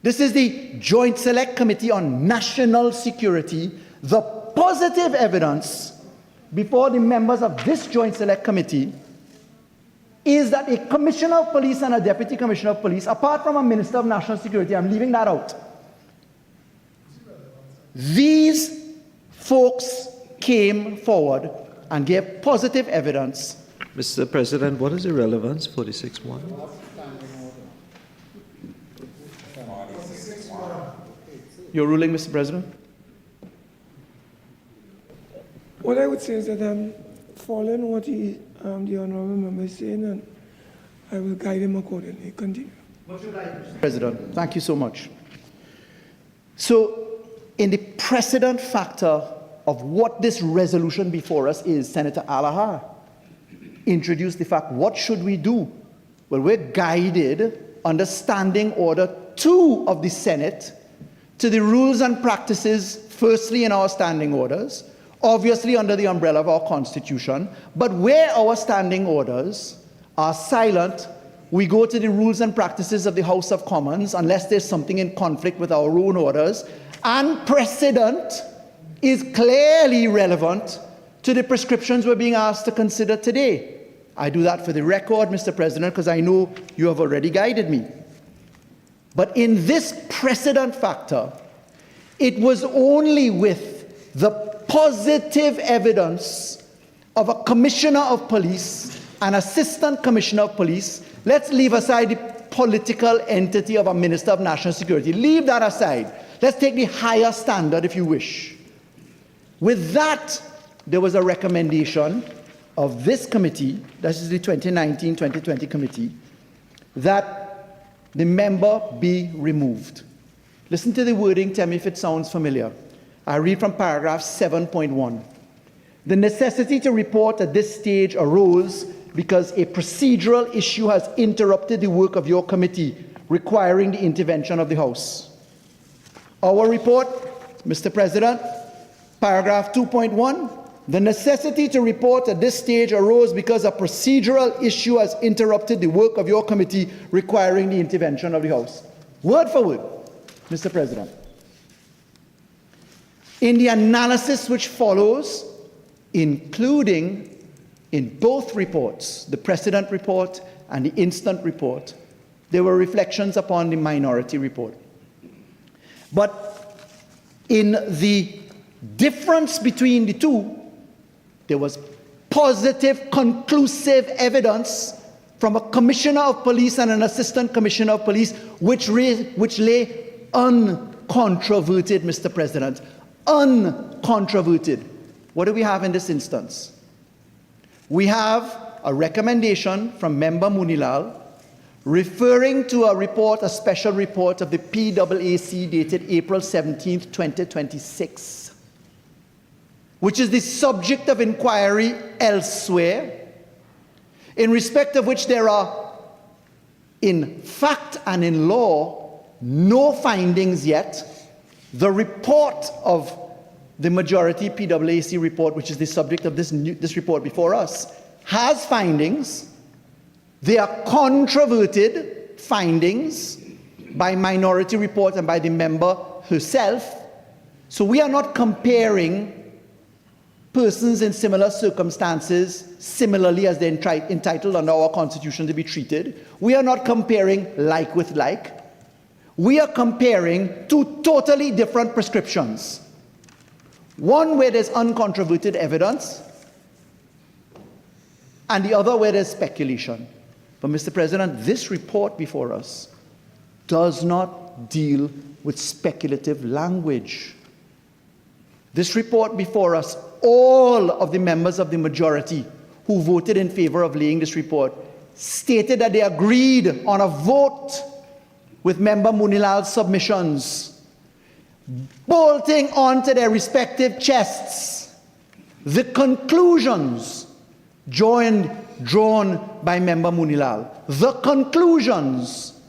This is the Joint Select Committee on National Security. The positive evidence before the members of this Joint Select Committee is that a Commissioner of Police and a Deputy Commissioner of Police, apart from a Minister of National Security, I'm leaving that out, these folks came forward and gave positive evidence. Mr. President, what is the relevance, 46.1? Your ruling, Mr. President? What I would say is that I'm following what the honourable member is saying, and I will guide him accordingly. Continue. President, thank you so much. So, in the precedent factor of what this resolution before us is, Senator Allahar introduced the fact, what should we do? Well, we're guided under Standing Order 2 of the Senate to the rules and practices, firstly in our standing orders, obviously under the umbrella of our Constitution, but where our standing orders are silent, we go to the rules and practices of the House of Commons unless there's something in conflict with our own orders, and precedent is clearly relevant to the prescriptions we're being asked to consider today. I do that for the record, Mr. President, because I know you have already guided me. But in this precedent factor, it was only with the positive evidence of a commissioner of police, an assistant commissioner of police. Let's leave aside the political entity of a minister of national security. Leave that aside. Let's take the higher standard, if you wish. With that, there was a recommendation of this committee, that is the 2019-2020 committee, that the member be removed. Listen to the wording, tell me if it sounds familiar. I read from paragraph 7.1. The necessity to report at this stage arose because a procedural issue has interrupted the work of your committee, requiring the intervention of the House. Our report, Mr. President, paragraph 2.1, the necessity to report at this stage arose because a procedural issue has interrupted the work of your committee, requiring the intervention of the House. Word for word, Mr. President. In the analysis which follows, including in both reports, the precedent report and the instant report, there were reflections upon the minority report. But in the difference between the two, there was positive, conclusive evidence from a commissioner of police and an assistant commissioner of police, which lay uncontroverted, Mr. President. Uncontroverted. What do we have in this instance? We have a recommendation from Member Munilal referring to a report, a special report of the PAAC dated April 17, 2026, which is the subject of inquiry elsewhere, in respect of which there are, in fact and in law, no findings yet. The report of the majority PAAC report, which is the subject of this report before us, has findings. They are controverted findings by minority report and by the member herself. So we are not comparing persons in similar circumstances similarly as they're entitled under our Constitution to be treated. We are not comparing like with like. We are comparing two totally different prescriptions. One where there's uncontroverted evidence, and the other where there's speculation. But Mr. President, this report before us does not deal with speculative language. This report before us, all of the members of the majority who voted in favor of laying this report stated that they agreed on a vote with Member Munilal's submissions, bolting onto their respective chests the conclusions drawn by Member Munilal. The conclusions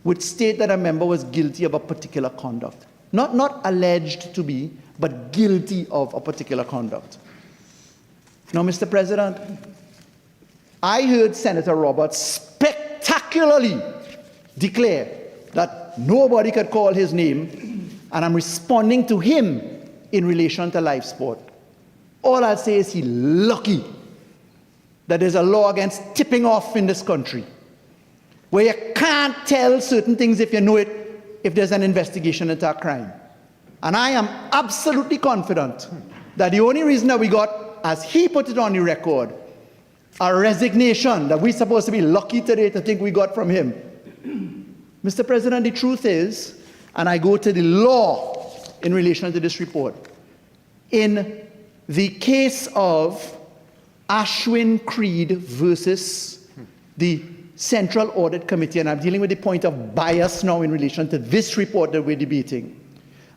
would state that a member was guilty of a particular conduct. Not alleged to be, but guilty of a particular conduct. Now, Mr. President, I heard Senator Roberts spectacularly declare that nobody could call his name, and I'm responding to him in relation to live sport. All I'll say is he's lucky that there's a law against tipping off in this country, where you can't tell certain things if you know it, if there's an investigation into a crime. And I am absolutely confident that the only reason that we got, as he put it on the record, a resignation that we're supposed to be lucky today to think we got from him. Mr. President, the truth is, and I go to the law in relation to this report, in the case of Ashwin Creed versus the Central Audit Committee, and I'm dealing with the point of bias now in relation to this report that we're debating.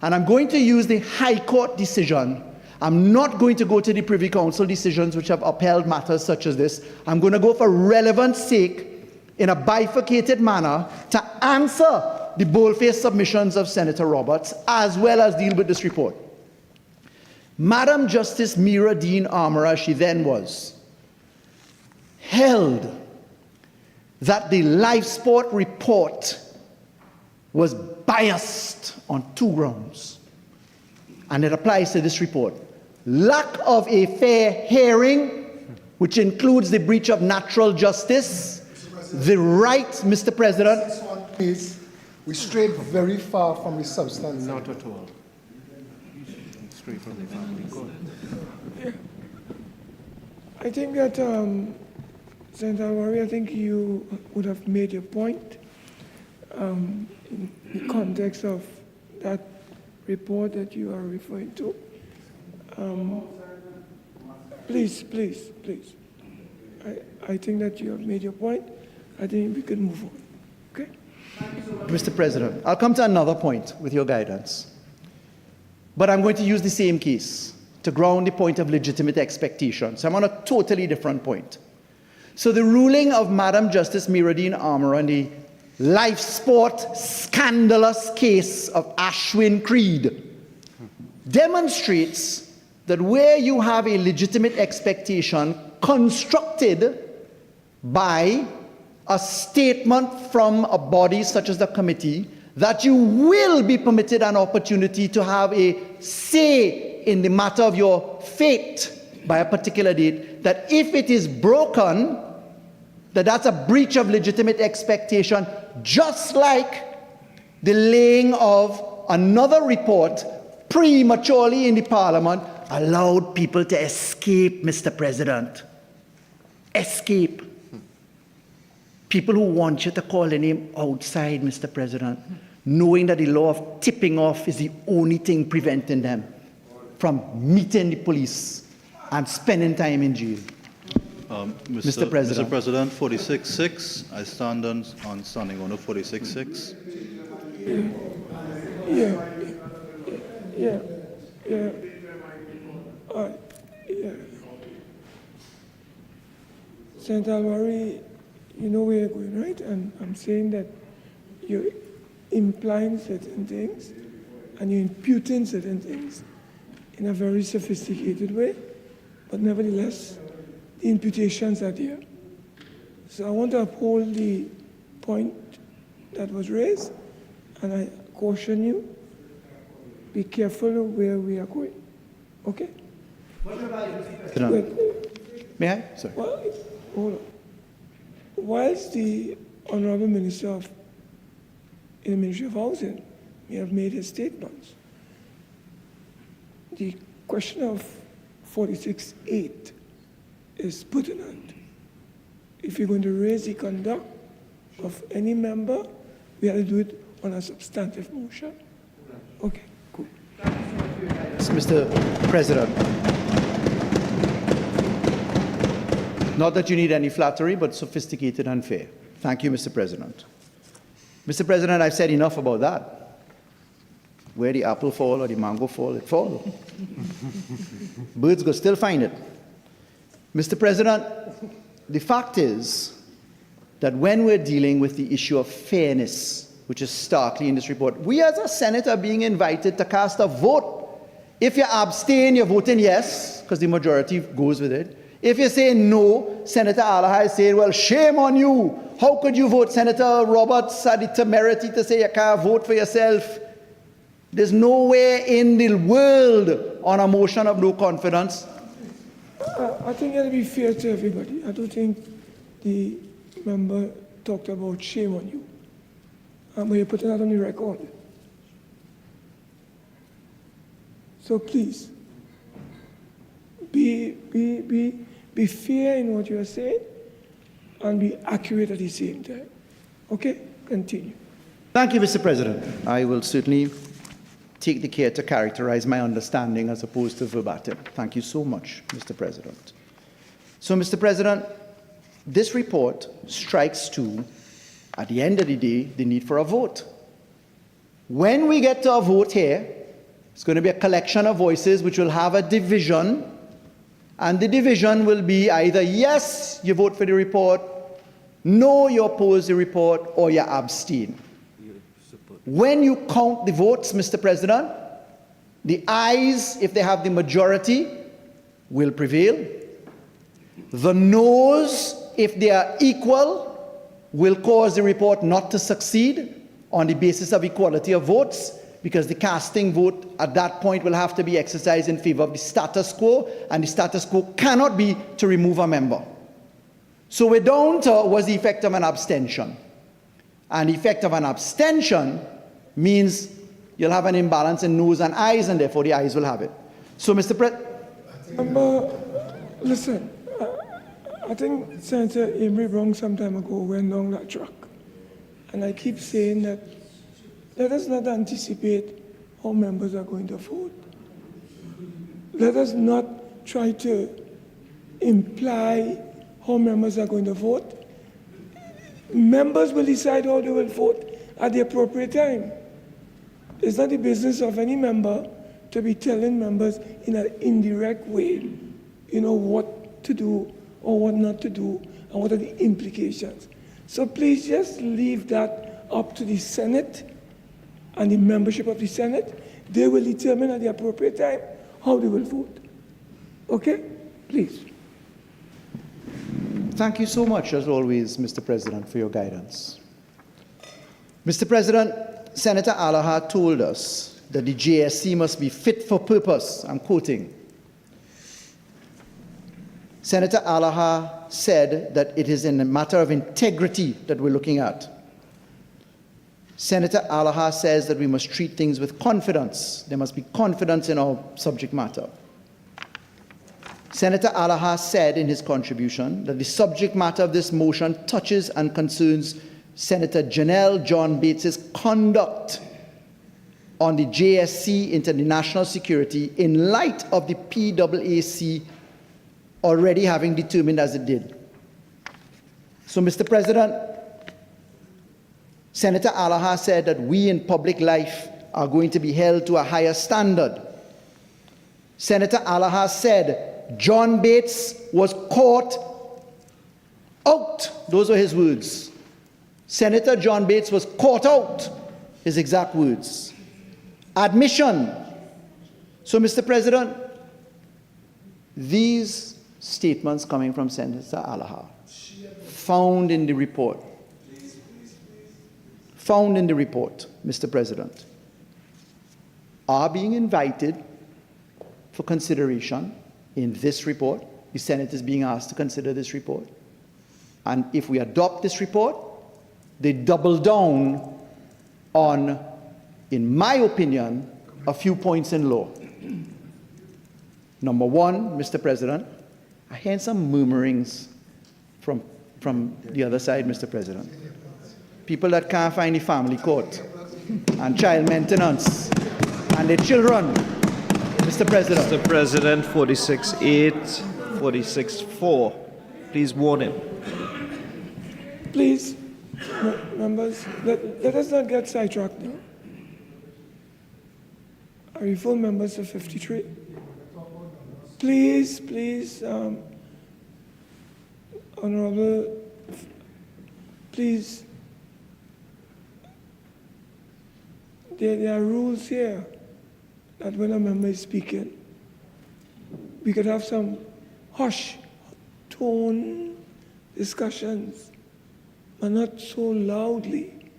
And I'm going to use the High Court decision. I'm not going to go to the Privy Council decisions which have upheld matters such as this. I'm going to go for relevance sake in a bifurcated manner to answer the bold-faced submissions of Senator Roberts, as well as deal with this report. Madam Justice Mira Dean Armour, as she then was, held that the life sport report was biased on two grounds, and it applies to this report. Lack of a fair hearing, which includes the breach of natural justice, the right, Mr. President. This one, please. We strayed very far from the substance. Not at all. Straight from the family court. I think that, Senator Al-Rawi, I think you would have made your point in the context of that report that you are referring to. Please. I think that you have made your point. I think we can move on. Okay? Mr. President, I'll come to another point with your guidance. But I'm going to use the same case to ground the point of legitimate expectations. I'm on a totally different point. So the ruling of Madam Justice Mira Dean Armour on the life sport scandalous case of Ashwin Creed demonstrates that where you have a legitimate expectation constructed by a statement from a body such as the committee, that you will be permitted an opportunity to have a say in the matter of your fate by a particular date, that if it is broken, that's a breach of legitimate expectation, just like the laying of another report prematurely in the Parliament allowed people to escape, Mr. President. Escape. People who want you to call their name outside, Mr. President, knowing that the law of tipping off is the only thing preventing them from meeting the police and spending time in jail. Mr. President. Mr. President, 46.6. I stand on standing order 46.6. Yeah. Senator Al-Rawi, you know where you're going, right? And I'm saying that you're implying certain things and you're imputing certain things in a very sophisticated way, but nevertheless, the imputations are there. So I want to uphold the point that was raised, and I caution you, be careful of where we are going. Okay? May I? Sorry. Well, hold on. Whilst the Honourable Minister in the Ministry of Housing may have made his statements, the question of 46.8 is pertinent. If you're going to raise the conduct of any member, we have to do it on a substantive motion. Okay, cool. Mr. President. Not that you need any flattery, but sophisticated and fair. Thank you, Mr. President. Mr. President, I've said enough about that. Where the apple fall or the mango fall, it fall. Birds go still find it. Mr. President, the fact is that when we're dealing with the issue of fairness, which is starkly in this report, we as a Senate are being invited to cast a vote. If you abstain, you're voting yes, because the majority goes with it. If you say no, Senator Allahar is saying, well, shame on you. How could you vote? Senator Roberts had the temerity to say you can't vote for yourself. There's nowhere in the world on a motion of no confidence. I think it'll be fair to everybody. I don't think the member talked about shame on you. But you're putting that on the record. So please, be fair in what you are saying and be accurate at the same time. Okay? Continue. Thank you, Mr. President. I will certainly take the care to characterize my understanding as opposed to verbatim. Thank you so much, Mr. President. So, Mr. President, this report strikes to, at the end of the day, the need for a vote. When we get to a vote here, it's going to be a collection of voices which will have a division, and the division will be either yes, you vote for the report, no, you oppose the report, or you abstain. When you count the votes, Mr. President, the ayes, if they have the majority, will prevail. The noes, if they are equal, will cause the report not to succeed on the basis of equality of votes, because the casting vote at that point will have to be exercised in favor of the status quo, and the status quo cannot be to remove a member. So we're down to what's the effect of an abstention. And the effect of an abstention means you'll have an imbalance in noes and ayes, and therefore the ayes will have it. So, Mr. Listen, I think Senator Amory Brown some time ago went down that track. And I keep saying that let us not anticipate how members are going to vote. Let us not try to imply how members are going to vote. Members will decide how they will vote at the appropriate time. It's not the business of any member to be telling members in an indirect way, what to do or what not to do, and what are the implications. So please just leave that up to the Senate and the membership of the Senate. They will determine at the appropriate time how they will vote. Okay? Please. Thank you so much, as always, Mr. President, for your guidance. Mr. President, Senator Allahar told us that the JSC must be fit for purpose. I'm quoting. Senator Allahar said that it is in a matter of integrity that we're looking at. Senator Allahar says that we must treat things with confidence. There must be confidence in our subject matter. Senator Allahar said in his contribution that the subject matter of this motion touches and concerns Senator Janelle John Bates's conduct on the JSC into the national security in light of the PAAC already having determined as it did. So, Mr. President, Senator Allahar said that we in public life are going to be held to a higher standard. Senator Allahar said John Bates was caught out. Those were his words. Senator John Bates was caught out, his exact words. Admission. So, Mr. President, these statements coming from Senator Allahar, found in the report, Mr. President, are being invited for consideration in this report. The Senate is being asked to consider this report. And if we adopt this report, they double down on, in my opinion, a few points in law. Number one, Mr. President, I hear some murmurings from the other side, Mr. President. People that can't find the family court and child maintenance and their children, Mr. President. Mr. President, 46.8, 46.4. Please warn him. Please, members, let us not get sidetracked now. I refer members to 53. Please, Honorable, please, there are rules here that when a member is speaking, we could have some hush tone discussions, but not so loudly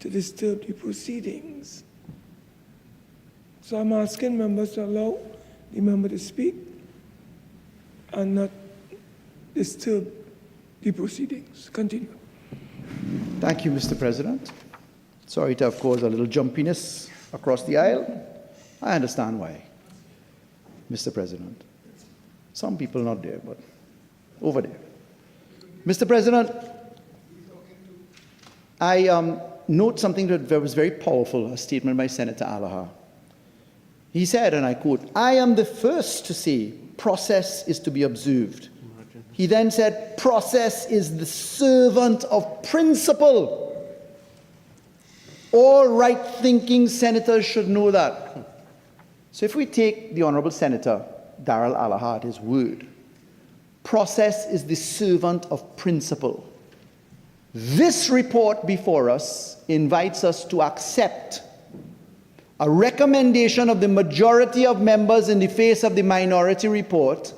to disturb the proceedings. So I'm asking members to allow the member to speak and not disturb the proceedings. Continue. Thank you, Mr. President. Sorry to have caused a little jumpiness across the aisle. I understand why, Mr. President. Some people not there, but over there. Mr. President, I note something that was very powerful, a statement by Senator Allahar. He said, and I quote, "I am the first to say process is to be observed." He then said, "Process is the servant of principle." All right-thinking senators should know that. So if we take the Honourable Senator Darrell Allahar at his word, process is the servant of principle. This report before us invites us to accept a recommendation of the majority of members in the face of the minority report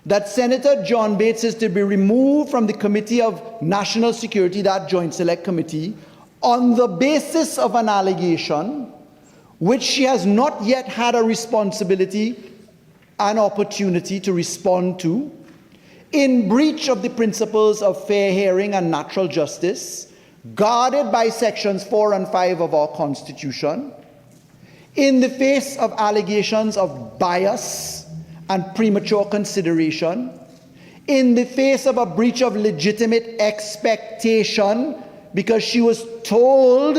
that Senator John Bates is to be removed from the Committee of National Security, that Joint Select Committee, on the basis of an allegation which she has not yet had a responsibility and opportunity to respond to, in breach of the principles of fair hearing and natural justice, guarded by sections 4 and 5 of our Constitution, in the face of allegations of bias and premature consideration, in the face of a breach of legitimate expectation because she was told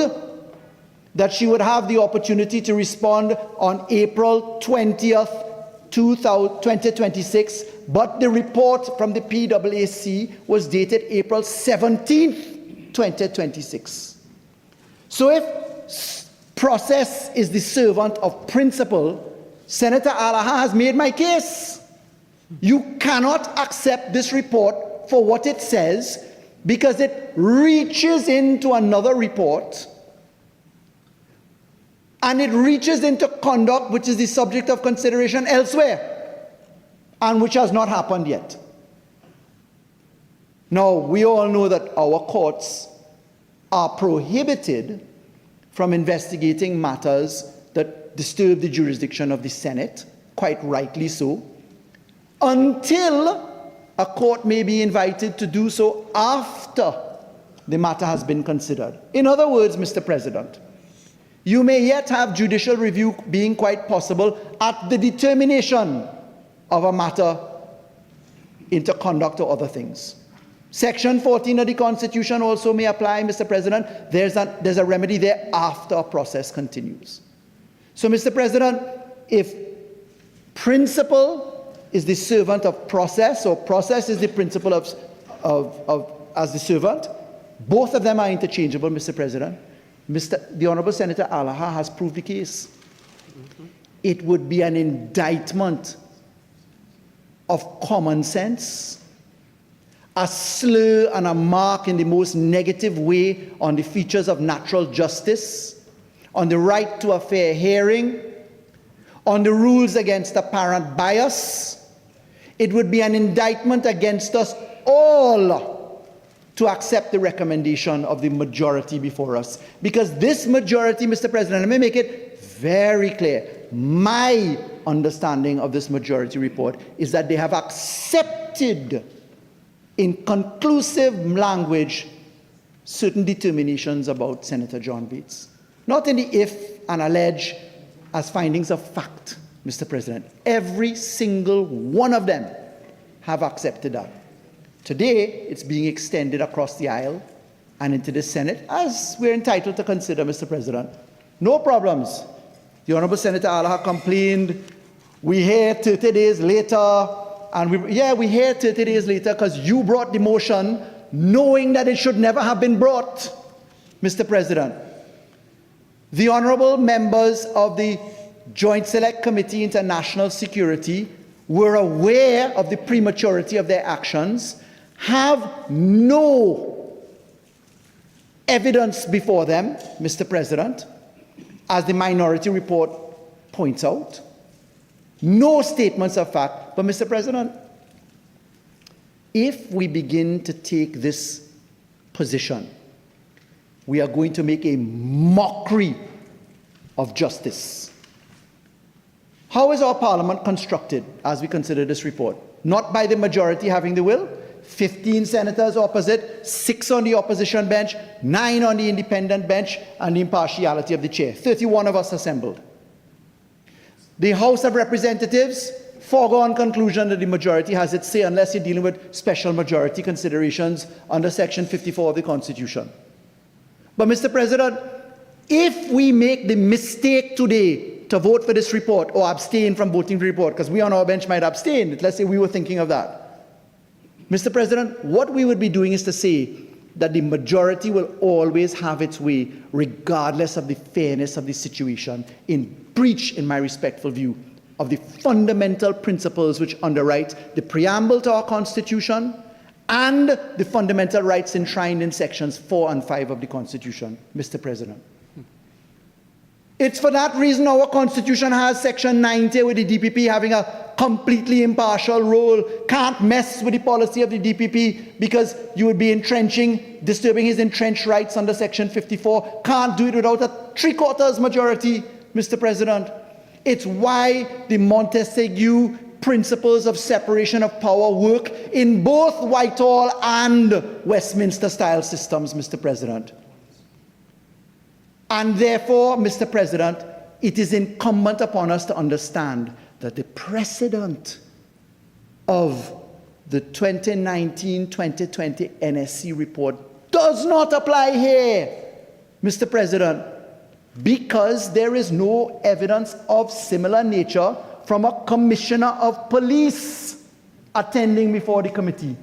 that she would have the opportunity to respond on April 20th, 2026, but the report from the PAAC was dated April 17th, 2026. So if process is the servant of principle, Senator Allahar has made my case. You cannot accept this report for what it says because it reaches into another report and it reaches into conduct which is the subject of consideration elsewhere and which has not happened yet. Now, we all know that our courts are prohibited from investigating matters that disturb the jurisdiction of the Senate, quite rightly so, until a court may be invited to do so after the matter has been considered. In other words, Mr. President, you may yet have judicial review being quite possible at the determination of a matter into conduct or other things. Section 14 of the Constitution also may apply, Mr. President. There's a remedy there after a process continues. So, Mr. President, if principle is the servant of process, or process is the principle as the servant, both of them are interchangeable, Mr. President. The Honourable Senator Allahar has proved the case. It would be an indictment of common sense, a slur and a mark in the most negative way on the features of natural justice, on the right to a fair hearing, on the rules against apparent bias. It would be an indictment against us all to accept the recommendation of the majority before us. Because this majority, Mr. President, let me make it very clear. My understanding of this majority report is that they have accepted in conclusive language certain determinations about Senator John Bates. Not in the if and allege as findings of fact, Mr. President. Every single one of them have accepted that. Today, it's being extended across the aisle and into the Senate, as we're entitled to consider, Mr. President. No problems. The Honourable Senator Allahar complained. We hear 30 days later, and we hear 30 days later because you brought the motion knowing that it should never have been brought, Mr. President. The honourable members of the Joint Select Committee into National Security were aware of the prematurity of their actions, have no evidence before them, Mr. President, as the minority report points out, no statements of fact. But, Mr. President, if we begin to take this position, we are going to make a mockery of justice. How is our Parliament constructed as we consider this report? Not by the majority having the will, 15 senators opposite, 6 on the opposition bench, 9 on the independent bench, and the impartiality of the chair. 31 of us assembled. The House of Representatives, foregone conclusion that the majority has its say unless you're dealing with special majority considerations under Section 54 of the Constitution. But, Mr. President, if we make the mistake today to vote for this report or abstain from voting for the report, because we on our bench might abstain. Let's say we were thinking of that. Mr. President, what we would be doing is to say that the majority will always have its way, regardless of the fairness of the situation, in breach, in my respectful view, of the fundamental principles which underwrite the preamble to our Constitution and the fundamental rights enshrined in sections 4 and 5 of the Constitution, Mr. President. It's for that reason our Constitution has section 90 with the DPP having a completely impartial role, can't mess with the policy of the DPP because you would be disturbing his entrenched rights under section 54, can't do it without a 3/4 majority, Mr. President. It's why the Montesquieu principles of separation of power work in both Whitehall and Westminster style systems, Mr. President. And therefore, Mr. President, it is incumbent upon us to understand that the precedent of the 2019-2020 NSC report does not apply here, Mr. President, because there is no evidence of similar nature from a commissioner of police attending before the committee.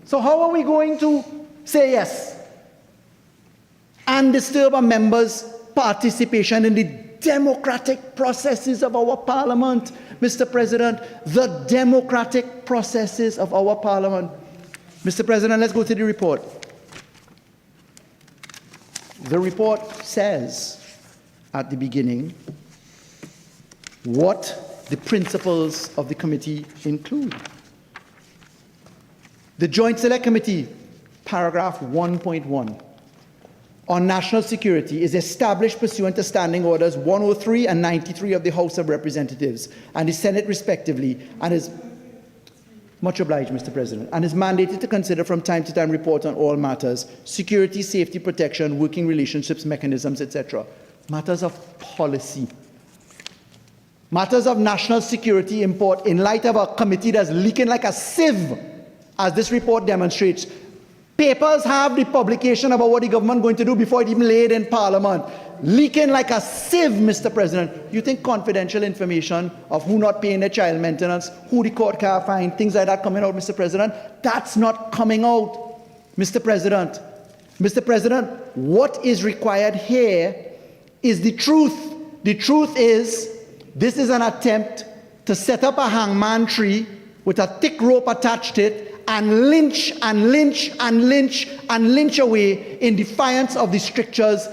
So how are we going to say yes and disturb a member's participation in the democratic processes of our parliament, Mr. President, the democratic processes of our parliament? Mr. President, let's go to the report. The report says at the beginning what the principles of the committee include. The Joint Select Committee, paragraph 1.1, on national security is established pursuant to Standing Orders 103 and 93 of the House of Representatives and the Senate respectively, and is much obliged, Mr. President, and is mandated to consider from time to time report on all matters, security, safety, protection, working relationships, mechanisms, etc. Matters of policy. Matters of national security import in light of a committee that's leaking like a sieve, as this report demonstrates. Papers have the publication about what the government is going to do before it even laid in Parliament. Leaking like a sieve, Mr. President. You think confidential information of who not paying their child maintenance, who the court can't find, things like that coming out, Mr. President? That's not coming out, Mr. President. Mr. President, what is required here is the truth. The truth is, this is an attempt to set up a hangman tree with a thick rope attached to it and lynch and lynch and lynch and lynch away in defiance of the structures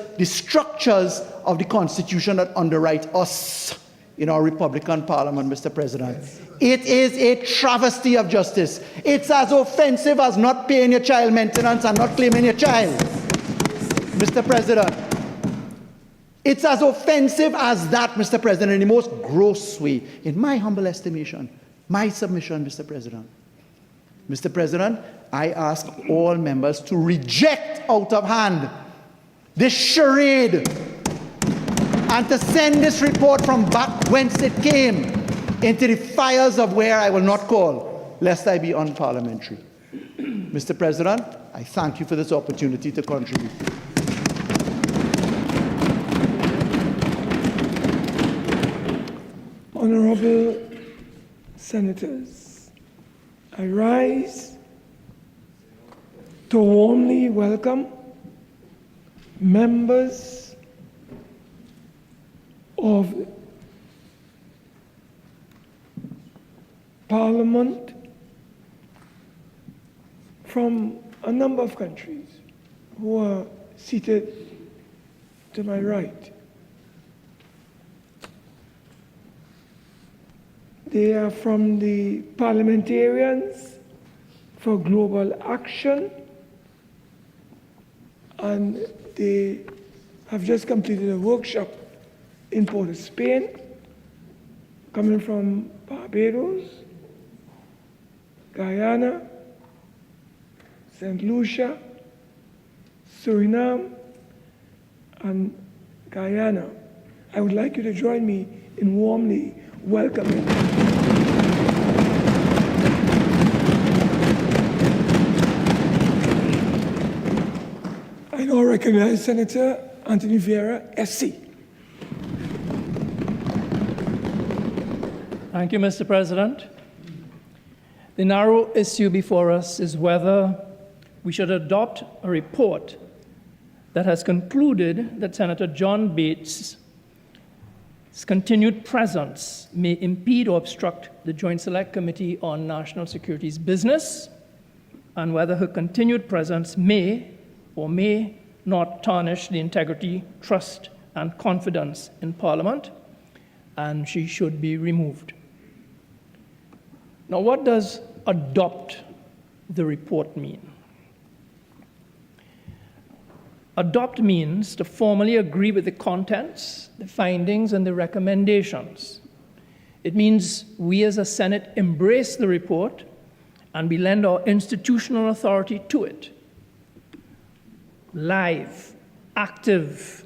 of the Constitution that underwrite us in our Republican Parliament, Mr. President. It is a travesty of justice. It's as offensive as not paying your child maintenance and not claiming your child, Mr. President. It's as offensive as that, Mr. President, in the most gross way, in my humble estimation, my submission, Mr. President. Mr. President, I ask all members to reject out of hand this charade and to send this report from back whence it came into the fires of where I will not call, lest I be unparliamentary. Mr. President, I thank you for this opportunity to contribute. Honorable Senators, I rise to warmly welcome members of Parliament from a number of countries who are seated to my right. They are from the Parliamentarians for Global Action, and they have just completed a workshop in Port of Spain, coming from Barbados, Guyana, St. Lucia, Suriname, and Guyana. I would like you to join me in warmly welcoming I now recognize Senator Anthony Vieira, SC. Thank you, Mr. President. The narrow issue before us is whether we should adopt a report that has concluded that Senator John Bates' continued presence may impede or obstruct the Joint Select Committee on National Security's business, and whether her continued presence may or may not tarnish the integrity, trust, and confidence in Parliament, and she should be removed. Now, what does adopt the report mean? Adopt means to formally agree with the contents, the findings, and the recommendations. It means we as a Senate embrace the report and we lend our institutional authority to it. Live, active,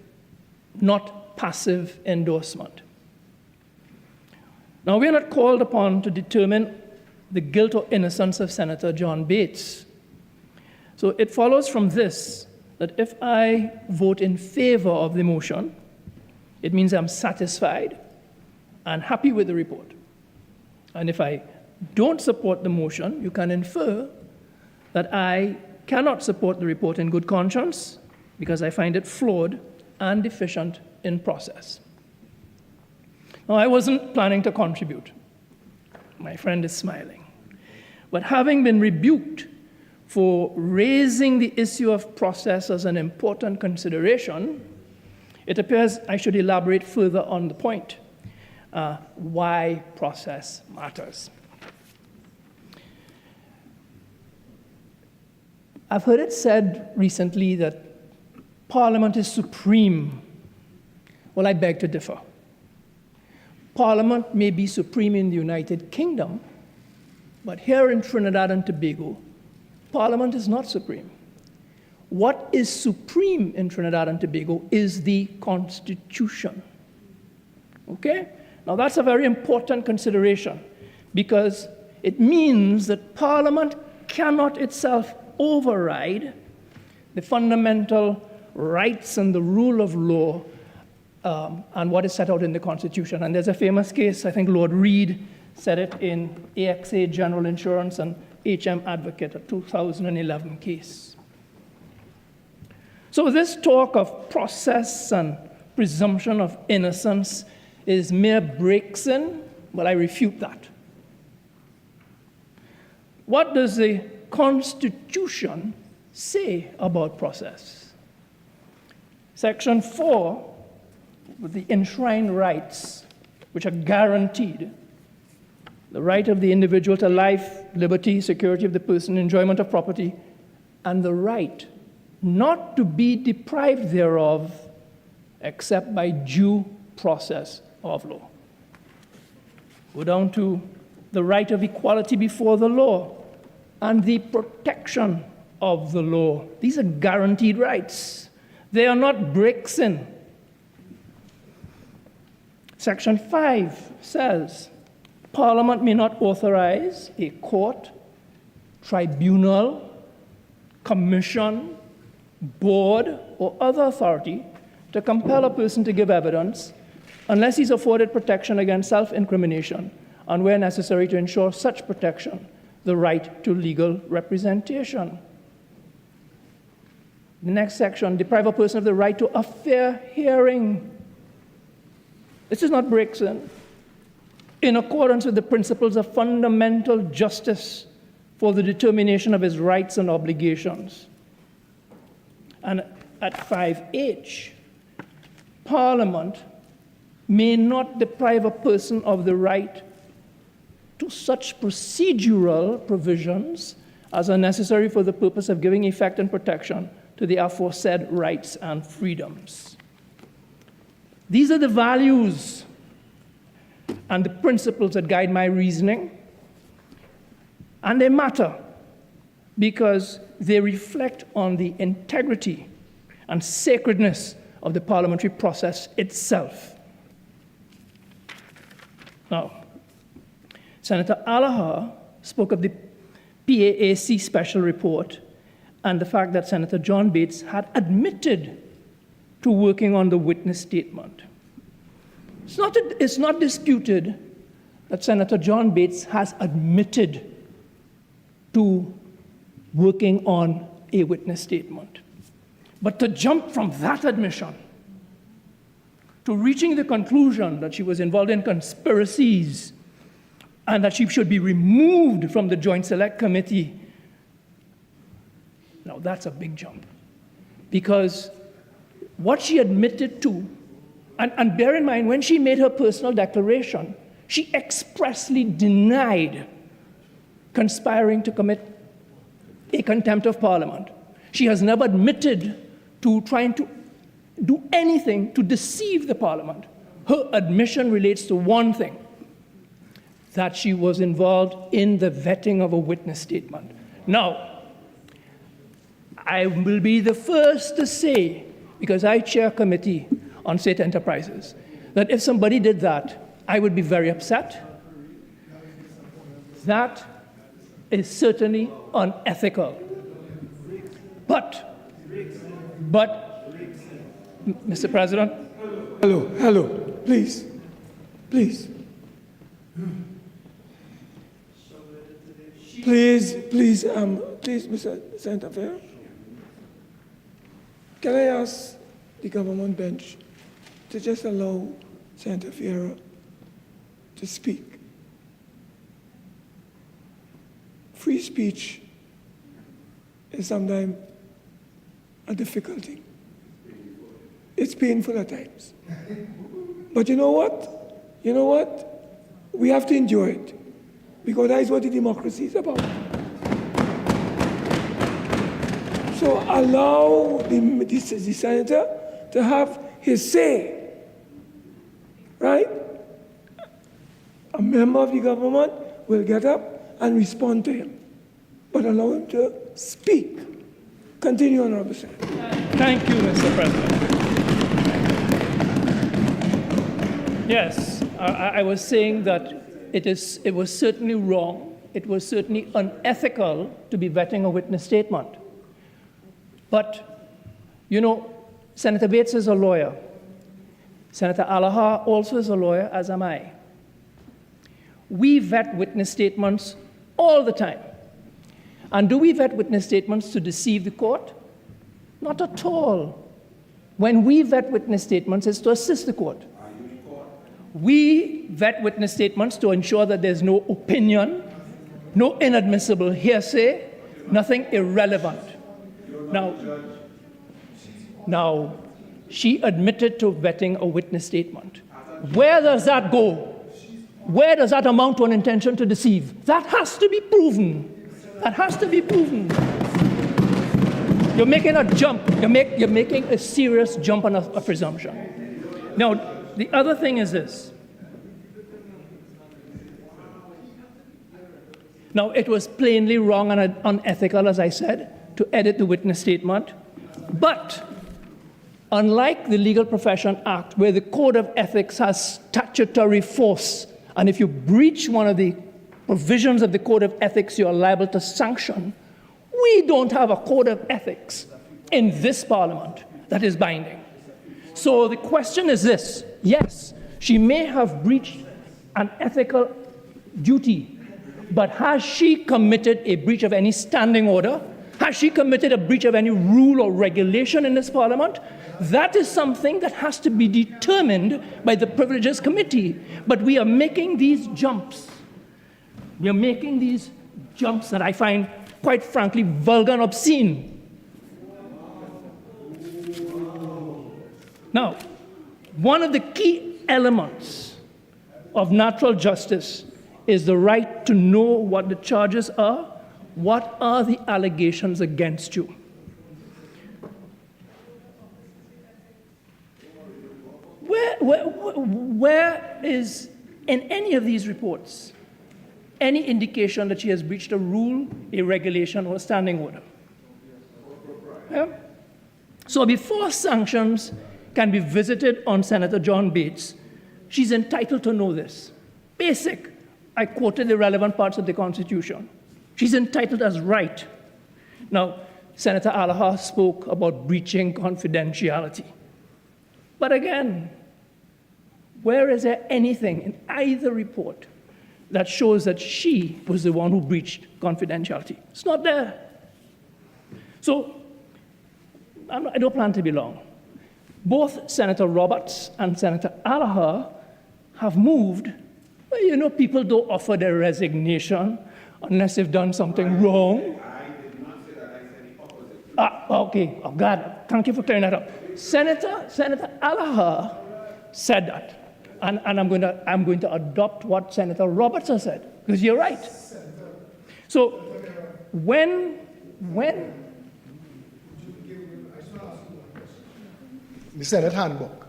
not passive endorsement. Now, we are not called upon to determine the guilt or innocence of Senator John Bates. So it follows from this that if I vote in favor of the motion, it means I'm satisfied and happy with the report. And if I don't support the motion, you can infer that I cannot support the report in good conscience because I find it flawed and deficient in process. Now, I wasn't planning to contribute. My friend is smiling. But having been rebuked for raising the issue of process as an important consideration, it appears I should elaborate further on the point, why process matters. I've heard it said recently that Parliament is supreme. Well, I beg to differ. Parliament may be supreme in the United Kingdom, but here in Trinidad and Tobago, Parliament is not supreme. What is supreme in Trinidad and Tobago is the Constitution. Okay? Now, that's a very important consideration because it means that Parliament cannot itself override the fundamental rights and the rule of law and what is set out in the Constitution. And there's a famous case, I think Lord Reed said it in AXA General Insurance and HM Advocate, a 2011 case. So this talk of process and presumption of innocence is mere breaks in, but I refute that. What does the Constitution say about process? Section 4, with the enshrined rights, which are guaranteed, the right of the individual to life, liberty, security of the person, enjoyment of property, and the right not to be deprived thereof except by due process of law. Go down to the right of equality before the law and the protection of the law. These are guaranteed rights. They are not breaks in. Section 5 says, Parliament may not authorize a court, tribunal, commission, board, or other authority to compel a person to give evidence unless he's afforded protection against self-incrimination and, where necessary to ensure such protection, the right to legal representation. The next section, deprive a person of the right to a fair hearing. This is not breaks in accordance with the principles of fundamental justice for the determination of his rights and obligations. And at 5H, Parliament may not deprive a person of the right to such procedural provisions as are necessary for the purpose of giving effect and protection to the aforesaid rights and freedoms. These are the values and the principles that guide my reasoning, and they matter because they reflect on the integrity and sacredness of the parliamentary process itself. Now, Senator Allahar spoke of the PAAC special report and the fact that Senator John Bates had admitted to working on the witness statement. It's not disputed that Senator John Bates has admitted to working on a witness statement. But to jump from that admission to reaching the conclusion that she was involved in conspiracies and that she should be removed from the Joint Select Committee, now that's a big jump. Because what she admitted to, and bear in mind, when she made her personal declaration, she expressly denied conspiring to commit a contempt of Parliament. She has never admitted to trying to do anything to deceive the Parliament. Her admission relates to one thing, that she was involved in the vetting of a witness statement. Now, I will be the first to say, because I chair a committee on state enterprises, that if somebody did that, I would be very upset. That is certainly unethical. But, Mr. President. Hello, please, please. Please, Mr. Senator Vieira. Can I ask the government bench to just allow Senator Vieira to speak? Free speech is sometimes a difficulty. It's painful at times. But you know what? You know what? We have to enjoy it, because that is what the democracy is about. So allow the senator to have his say, right? A member of the government will get up and respond to him, but allow him to speak. Continue, Honorable Senator. Thank you, Mr. President. Yes, I was saying that it was certainly wrong, it was certainly unethical to be vetting a witness statement. But, you know, Senator Bates is a lawyer. Senator Allahar also is a lawyer, as am I. We vet witness statements all the time. And do we vet witness statements to deceive the court? Not at all. When we vet witness statements, it's to assist the court. We vet witness statements to ensure that there's no opinion, no inadmissible hearsay, nothing irrelevant. Now, she admitted to vetting a witness statement. Where does that go? Where does that amount to an intention to deceive? That has to be proven. That has to be proven. You're making a jump. You're making a serious jump on a presumption. Now, the other thing is this. Now, it was plainly wrong and unethical, as I said, to edit the witness statement. But unlike the Legal Profession Act, where the Code of Ethics has statutory force, and if you breach one of the provisions of the Code of Ethics, you are liable to sanction, we don't have a Code of Ethics in this Parliament that is binding. So the question is this. Yes, she may have breached an ethical duty, but has she committed a breach of any standing order? Has she committed a breach of any rule or regulation in this Parliament? That is something that has to be determined by the Privileges Committee. But we are making these jumps. We are making these jumps that I find, quite frankly, vulgar and obscene. Now, one of the key elements of natural justice is the right to know what the charges are. What are the allegations against you? Where is, in any of these reports, any indication that she has breached a rule, a regulation, or a standing order? Yeah? So before sanctions can be visited on Senator John Bates, she's entitled to know this. Basic. I quoted the relevant parts of the Constitution. She's entitled as right. Now, Senator Allahar spoke about breaching confidentiality. But again, where is there anything in either report that shows that she was the one who breached confidentiality. It's not there. So I don't plan to be long. Both Senator Roberts and Senator Allahar have moved. Well, you know, people don't offer their resignation unless they've done something wrong. I did not say that. I said the opposite. Okay. Oh, God. Thank you for clearing that up. Senator Allahar said that. And I'm going to adopt what Senator Roberts has said, because you're right. So when The Senate Handbook,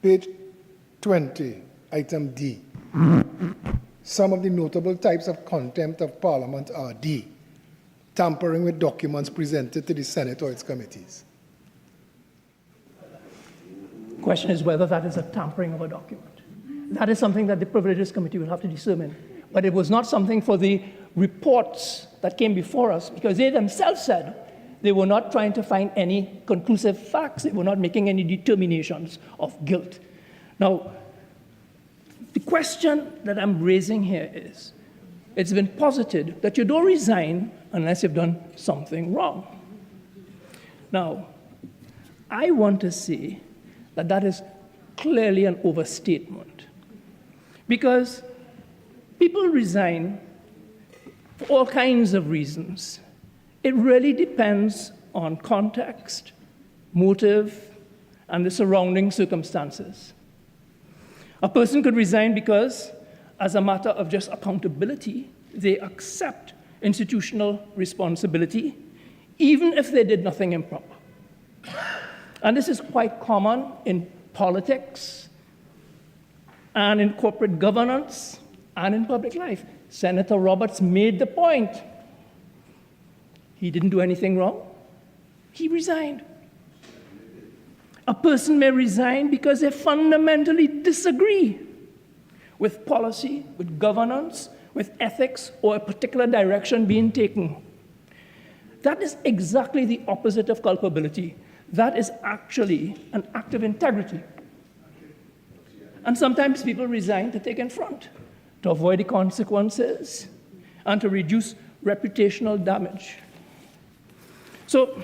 page 20, item D. Some of the notable types of contempt of Parliament are D, tampering with documents presented to the Senate or its committees. The question is whether that is a tampering of a document. That is something that the Privileges Committee will have to determine. But it was not something for the reports that came before us, because they themselves said they were not trying to find any conclusive facts. They were not making any determinations of guilt. Now, the question that I'm raising here is, it's been posited that you don't resign unless you've done something wrong. Now, I want to say that that is clearly an overstatement, because people resign for all kinds of reasons. It really depends on context, motive, and the surrounding circumstances. A person could resign because, as a matter of just accountability, they accept institutional responsibility, even if they did nothing improper. And this is quite common in politics, and in corporate governance, and in public life. Senator Roberts made the point. He didn't do anything wrong. He resigned. A person may resign because they fundamentally disagree with policy, with governance, with ethics, or a particular direction being taken. That is exactly the opposite of culpability. That is actually an act of integrity. And sometimes people resign to take in front, to avoid the consequences, and to reduce reputational damage. So,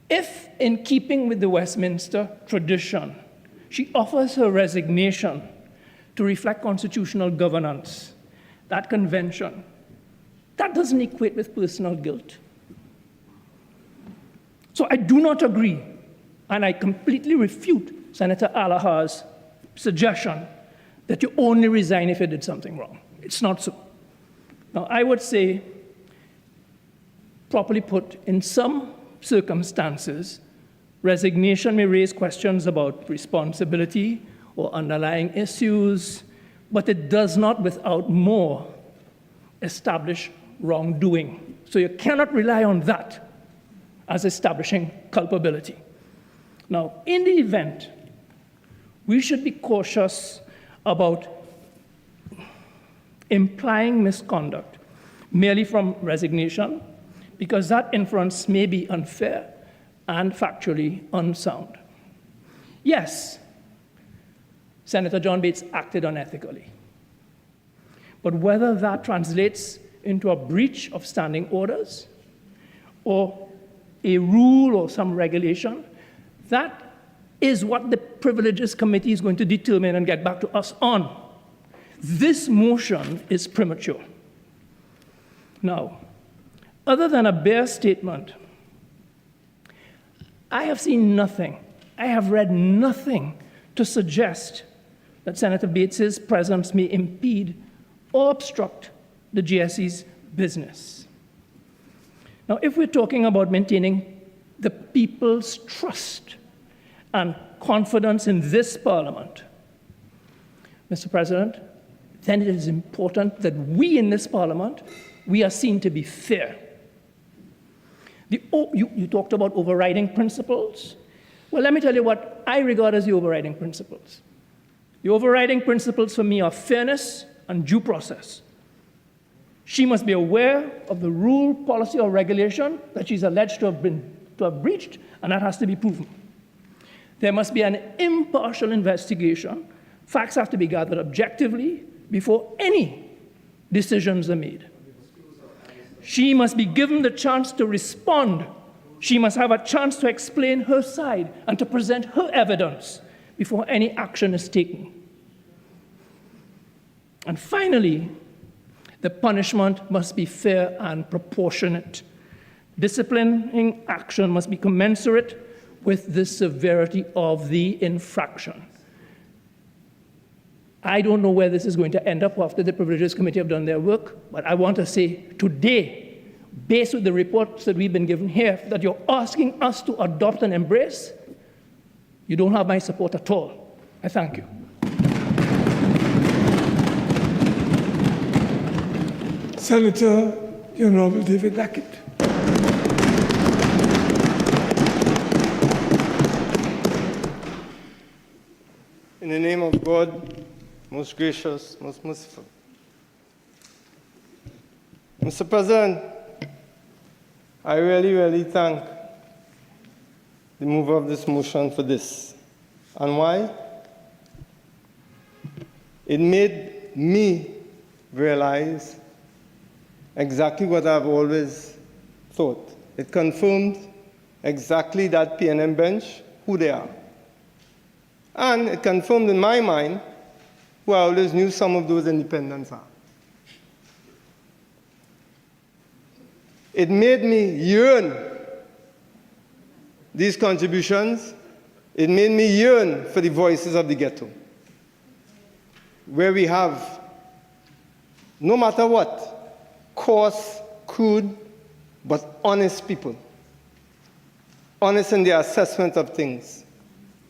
if, in keeping with the Westminster tradition, she offers her resignation to reflect constitutional governance, that convention, that doesn't equate with personal guilt. So I do not agree, and I completely refute Senator Allahar's suggestion that you only resign if you did something wrong. It's not so. Now, I would say, properly put, in some circumstances, resignation may raise questions about responsibility or underlying issues, but it does not, without more, establish wrongdoing. So you cannot rely on that as establishing culpability. Now, in the event, we should be cautious about implying misconduct merely from resignation, because that inference may be unfair and factually unsound. Yes, Senator John Bates acted unethically. But whether that translates into a breach of standing orders or a rule or some regulation, that is what the Privileges Committee is going to determine and get back to us on. This motion is premature. Now, other than a bare statement, I have seen nothing, I have read nothing to suggest that Senator Bates's presence may impede or obstruct the GSE's business. Now, if we're talking about maintaining the people's trust and confidence in this Parliament, Mr. President, then it is important that we in this Parliament, we are seen to be fair. You talked about overriding principles. Well, let me tell you what I regard as the overriding principles. The overriding principles for me are fairness and due process. She must be aware of the rule, policy, or regulation that she's alleged to have breached, and that has to be proven. There must be an impartial investigation Facts have to be gathered objectively before any decisions are made. She must be given the chance to respond. She must have a chance to explain her side and to present her evidence before any action is taken. And finally, the punishment must be fair and proportionate. Disciplining action must be commensurate with the severity of the infraction. I don't know where this is going to end up after the Privileges Committee have done their work, but I want to say today, based on the reports that we've been given here, that you're asking us to adopt and embrace, you don't have my support at all. I thank you. Senator the Honorable David Nakhid. In the name of God, most gracious, most merciful. Mr. President, I really thank the mover of this motion for this. And why? It made me realize exactly what I've always thought. It confirmed exactly that PNM bench, who they are. And it confirmed in my mind who I always knew some of those independents are. It made me yearn these contributions. It made me yearn for the voices of the ghetto, where we have, no matter what, coarse, crude, but honest people, honest in their assessment of things,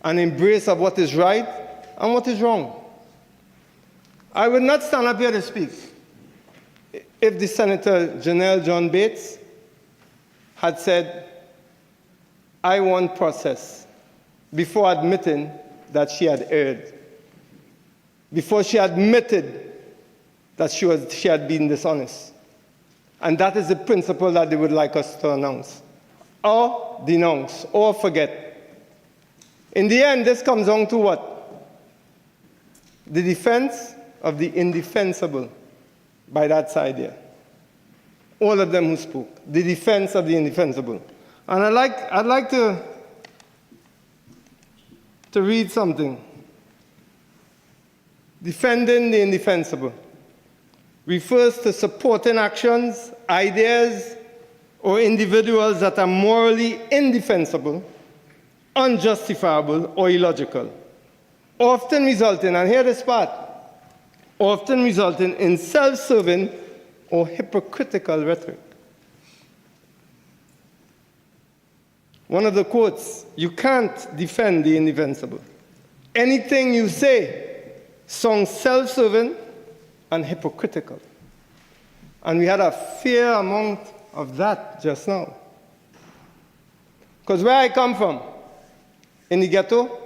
an embrace of what is right and what is wrong. I would not stand up here to speak if the Senator Janelle John Bates had said, I want process, before admitting that she had erred, before she admitted that she had been dishonest. And that is the principle that they would like us to announce, or denounce, or forget. In the end, this comes down to what? The defense of the indefensible by that side here. All of them who spoke. The defense of the indefensible. And I'd like to read something. Defending the indefensible refers to supporting actions, ideas, or individuals that are morally indefensible, unjustifiable, or illogical, often resulting, and hear this part, often resulting in self-serving or hypocritical rhetoric. One of the quotes, you can't defend the indefensible. Anything you say sounds self-serving and hypocritical. And we had a fair amount of that just now. Because where I come from, in the ghetto,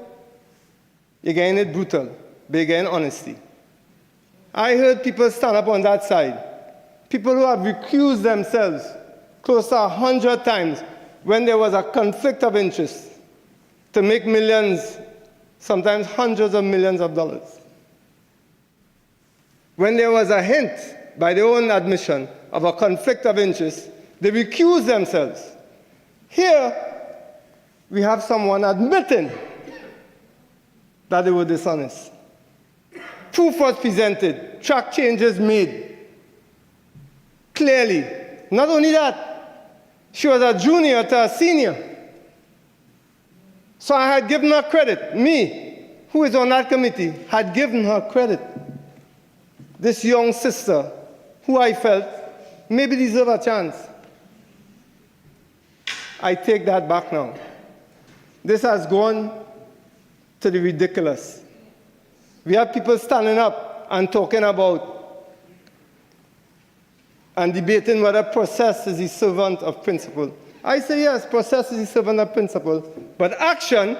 you're getting it brutal, but you're getting honesty. I heard people stand up on that side, people who have recused themselves close to 100 times when there was a conflict of interest to make millions, sometimes hundreds of millions of dollars. When there was a hint, by their own admission, of a conflict of interest, they recused themselves. Here, we have someone admitting that they were dishonest. Proof was presented, track changes made. Clearly. Not only that, she was a junior to a senior. So I had given her credit. Me, who is on that committee, had given her credit. This young sister, who I felt maybe deserved a chance. I take that back now. This has gone to the ridiculous. We have people standing up and talking about and debating whether process is the servant of principle. I say yes, process is the servant of principle, but action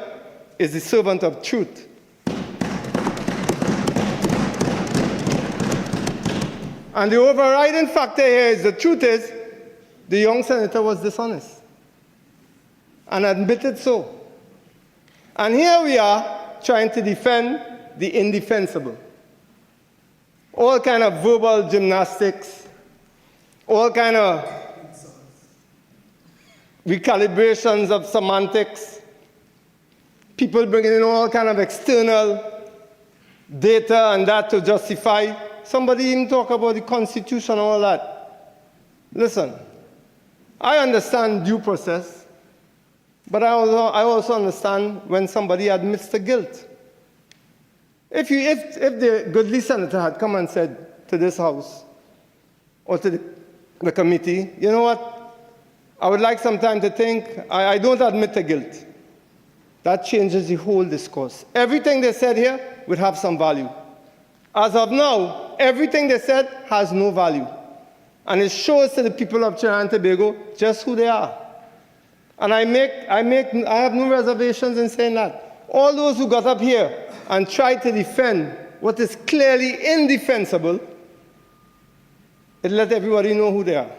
is the servant of truth. And the overriding factor here is, the truth is, the young senator was dishonest and admitted so. And here we are trying to defend the indefensible. All kind of verbal gymnastics, all kind of recalibrations of semantics, people bringing in all kind of external data and that to justify. Somebody even talk about the Constitution and all that. Listen, I understand due process, but I also understand when somebody admits the guilt. If the goodly senator had come and said to this House or to the committee, you know what, I would like some time to think, I don't admit the guilt. That changes the whole discourse. Everything they said here would have some value. As of now, everything they said has no value. And it shows to the people of Trinidad and Tobago just who they are. And I have no reservations in saying that. All those who got up here and tried to defend what is clearly indefensible, it let everybody know who they are.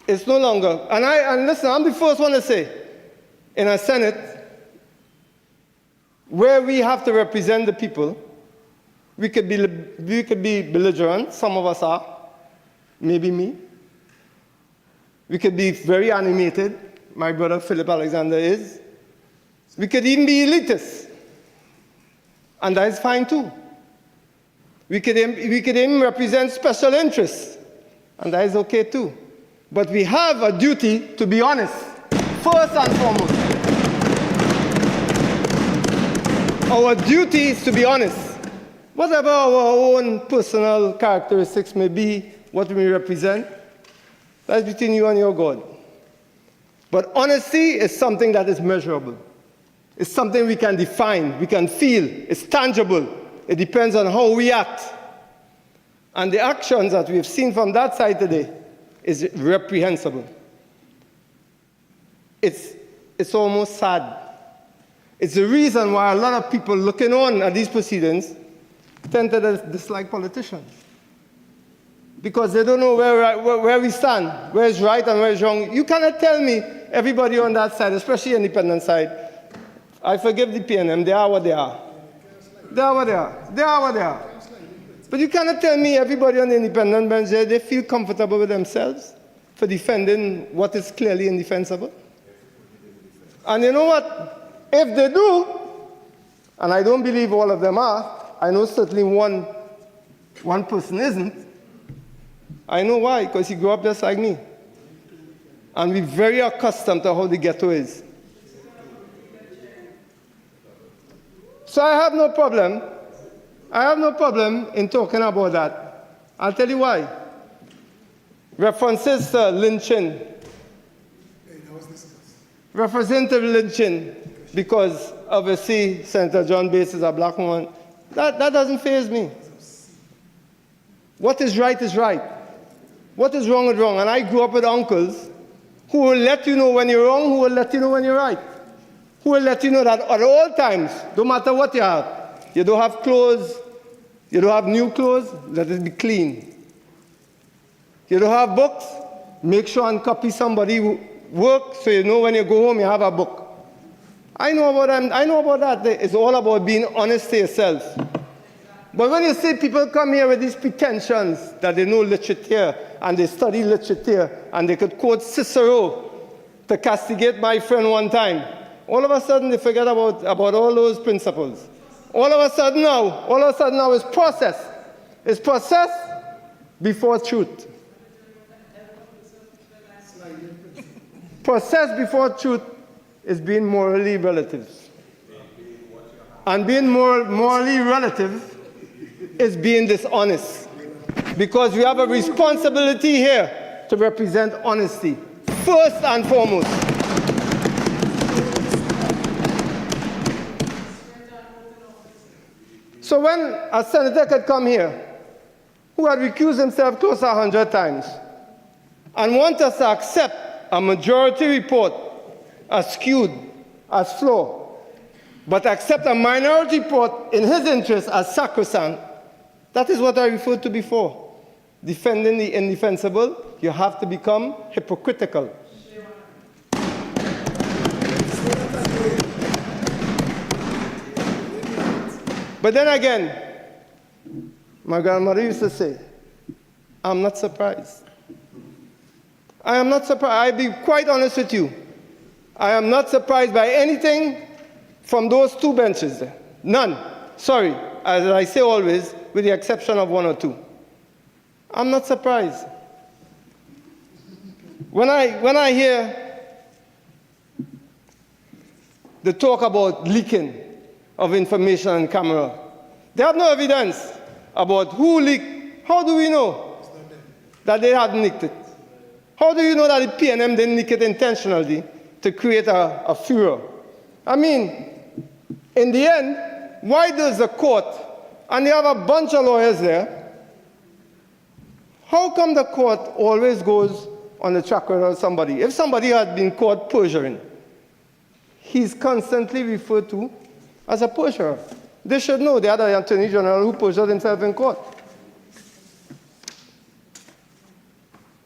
It's no longer, and listen, I'm the first one to say, in a Senate where we have to represent the people, we could be belligerent, some of us are, maybe me. We could be very animated, my brother Phillip Alexander is. We could even be elitist, and that is fine too. We could even represent special interests, and that is okay too. But we have a duty to be honest, first and foremost. Our duty is to be honest. Whatever our own personal characteristics may be, what we represent, that's between you and your God. But honesty is something that is measurable. It's something we can define, we can feel, it's tangible. It depends on how we act. And the actions that we've seen from that side today is reprehensible. It's almost sad. It's the reason why a lot of people looking on at these proceedings tend to dislike politicians. Because they don't know where we stand, where is right and where is wrong. You cannot tell me everybody on that side, especially independent side, I forgive the PNM, they are what they are. They are what they are. They are what they are. But you cannot tell me everybody on the independent bench, they feel comfortable with themselves for defending what is clearly indefensible. And you know what? If they do, and I don't believe all of them are, I know certainly one person isn't. I know why, because he grew up just like me. And we're very accustomed to how the ghetto is. So I have no problem. I have no problem in talking about that. I'll tell you why. References to lynching. Representative lynching, because obviously Senator John Bates is a black woman. That doesn't faze me. What is right is right. What is wrong is wrong. And I grew up with uncles who will let you know when you're wrong, who will let you know when you're right. Who will let you know that at all times, no matter what you have, you don't have clothes, you don't have new clothes, let it be clean. You don't have books, make sure and copy somebody who works so you know when you go home you have a book. I know about that. It's all about being honest to yourself. But when you see people come here with these pretensions that they know literature and they study literature and they could quote Cicero to castigate my friend one time, all of a sudden they forget about all those principles. All of a sudden now it's process. It's process before truth. Process before truth is being morally relative. And being morally relative is being dishonest. Because we have a responsibility here to represent honesty, first and foremost. So when a senator could come here, who had recused himself close to 100 times, and want us to accept a majority report as skewed, as flawed, but accept a minority report in his interest as sacrosanct, that is what I referred to before. Defending the indefensible, you have to become hypocritical. But then again, my grandmother used to say, I'm not surprised. I am not surprised. I'll be quite honest with you. I am not surprised by anything from those two benches there. None. Sorry, as I say always, with the exception of one or two. I'm not surprised. When I hear the talk about leaking of information on camera, they have no evidence about who leaked. How do we know that they hadn't leaked it? How do you know that the PNM didn't leak it intentionally to create a furor? I mean, in the end, why does the court, and they have a bunch of lawyers there, how come the court always goes on the track record of somebody? If somebody had been caught perjuring, he's constantly referred to as a perjurer. They should know they had an attorney general who perjured himself in court.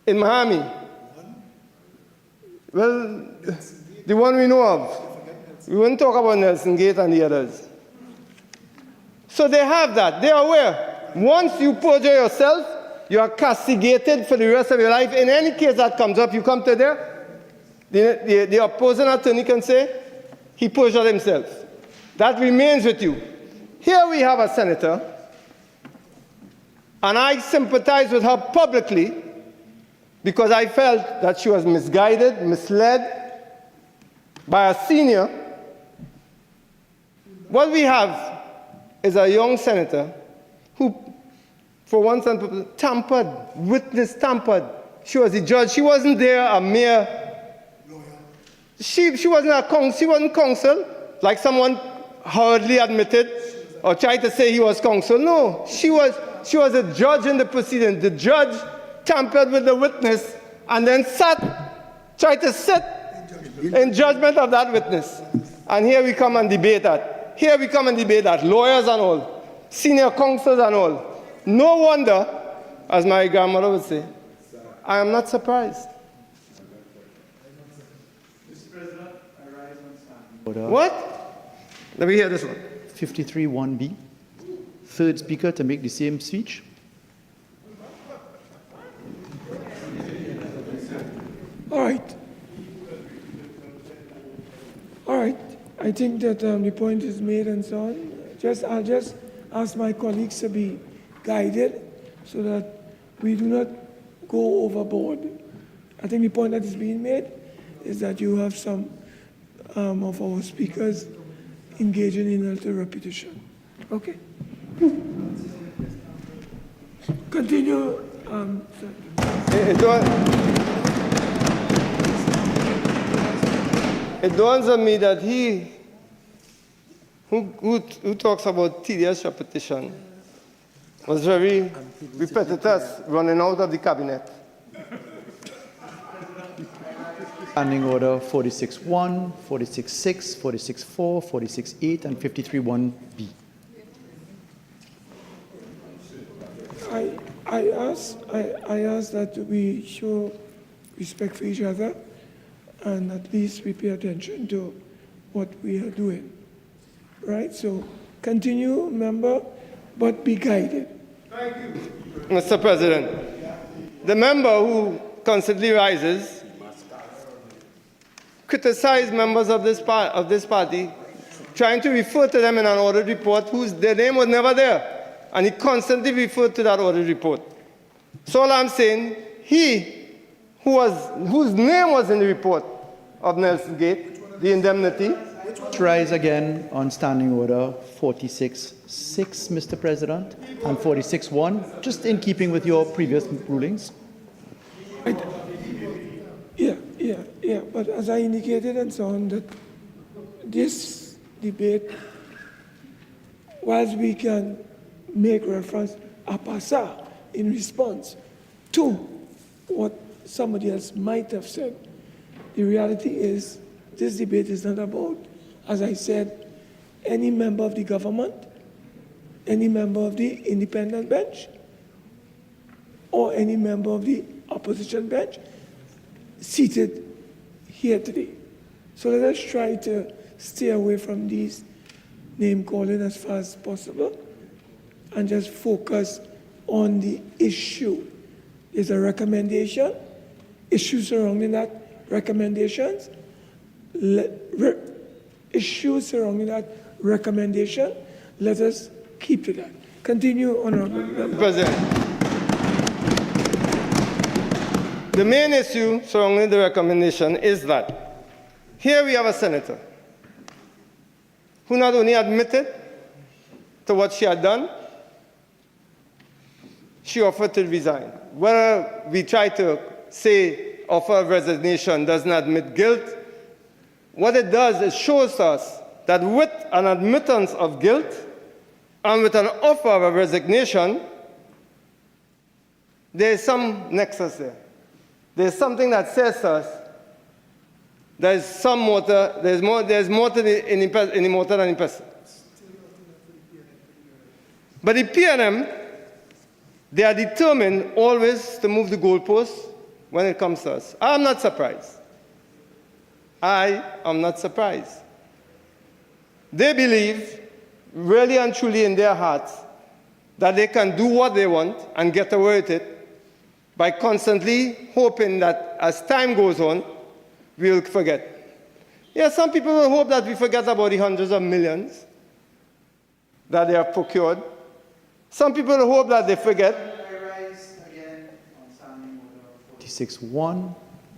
In Miami, well, the one we know of. We wouldn't talk about Nelson Gate and the others. So they have that. They are aware. Once you perjure yourself, you are castigated for the rest of your life. In any case that comes up, you come to there, the opposing attorney can say, he perjured himself. That remains with you. Here we have a senator, and I sympathize with her publicly because I felt that she was misguided, misled by a senior. What we have is a young senator who, for once and for tampered, witness tampered. She was the judge. She wasn't there a mere. She wasn't counsel, like someone hurriedly admitted or tried to say he was counsel. No, she was a judge in the proceeding. The judge tampered with the witness and then tried to sit in judgment of that witness. And here we come and debate that. Here we come and debate that. Lawyers and all, senior counsels and all. No wonder, as my grandmother would say, I am not surprised. What? Let me hear this one. 53(1)(b). Third speaker to make the same speech. All right. All right. I think that the point is made and so on. I'll just ask my colleagues to be guided so that we do not go overboard. I think the point that is being made is that you have some of our speakers engaging in alter repetition. Okay. Continue. It dawns on me that he who talks about tedious repetition was very repetitious, running out of the cabinet. Standing order 46.1, 46.6, 46.4, 46.8, and 53.1b. I ask that we show respect for each other and at least we pay attention to what we are doing. Right? So continue, member, but be guided. Thank you. Mr. President, the member who constantly rises criticize members of this party, trying to refer to them in an audit report their name was never there. And he constantly referred to that audit report. So all I'm saying, he whose name was in the report of Nelson Gate, the indemnity. Rise again on standing order 46.6, Mr. President, and 46.1, just in keeping with your previous rulings. Yeah, but as I indicated and so on, that this debate, whilst we can make reference a passant in response to what somebody else might have said, the reality is this debate is not about, as I said, any member of the government, any member of the independent bench, or any member of the opposition bench seated here today. So let us try to stay away from these name calling as far as possible and just focus on the issue. There's a recommendation, issues surrounding that recommendations, issues surrounding that recommendation. Let us keep to that. Continue, Honorable Member. President, the main issue surrounding the recommendation is that here we have a senator who not only admitted to what she had done, she offered to resign. Whether we try to say offer of resignation doesn't admit guilt, what it does is shows us that with an admittance of guilt and with an offer of a resignation, there is some nexus there. There's something that says to us there's some motor, there's more to the motor than the person. But the PNM, they are determined always to move the goalposts when it comes to us. I'm not surprised. I am not surprised. They believe, really and truly in their hearts, that they can do what they want and get away with it by constantly hoping that as time goes on, we'll forget. Yeah, some people will hope that we forget about the hundreds of millions that they have procured. Some people will hope that they forget. 46.1,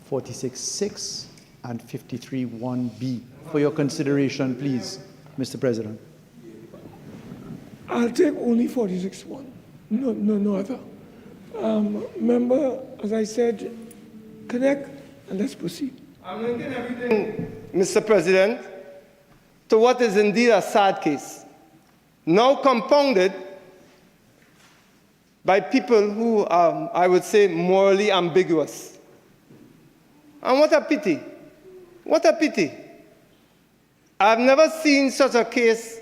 46.6, and 53.1b. For your consideration, please, Mr. President. I'll take only 46.1. No other. Member, as I said, connect and let's proceed. I'm linking everything, Mr. President, to what is indeed a sad case, now compounded by people who are, I would say, morally ambiguous. And what a pity. What a pity. I've never seen such a case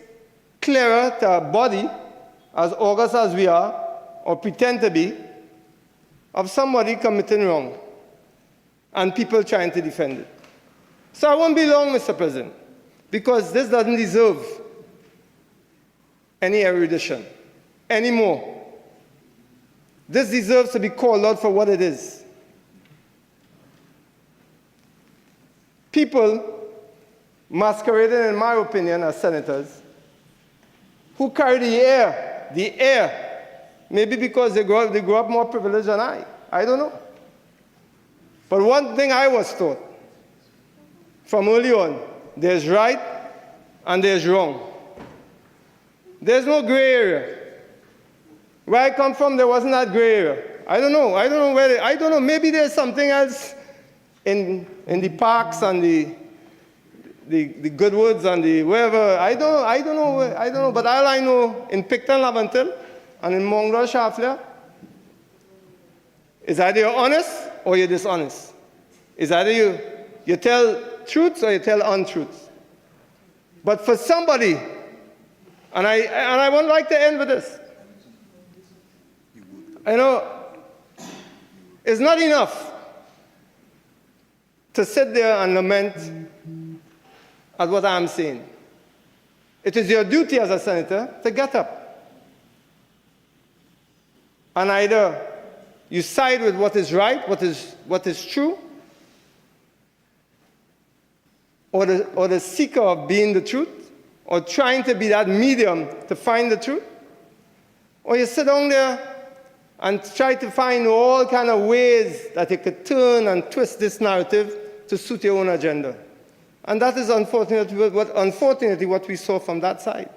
clearer to a body, as august as we are, or pretend to be, of somebody committing wrong and people trying to defend it. So I won't be long, Mr. President, because this doesn't deserve any erudition anymore. This deserves to be called out for what it is. People masquerading, in my opinion, as senators, who carry the air, maybe because they grew up more privileged than I don't know. But one thing I was taught from early on, there's right and there's wrong. There's no gray area. Where I come from, there wasn't that gray area. I don't know. Maybe there's something else in the parks and the Goodwoods and the wherever. I don't know. But all I know in Picton, Lavantil, and in Mongla, Shaflia, is either you're honest or you're dishonest. Is either you tell truths or you tell untruths. But for somebody, and I would like to end with this. I know it's not enough to sit there and lament at what I'm saying. It is your duty as a senator to get up. And either you side with what is right, what is true, or the seeker of being the truth, or trying to be that medium to find the truth, or you sit down there and try to find all kind of ways that you could turn and twist this narrative to suit your own agenda. And that is unfortunately what we saw from that side.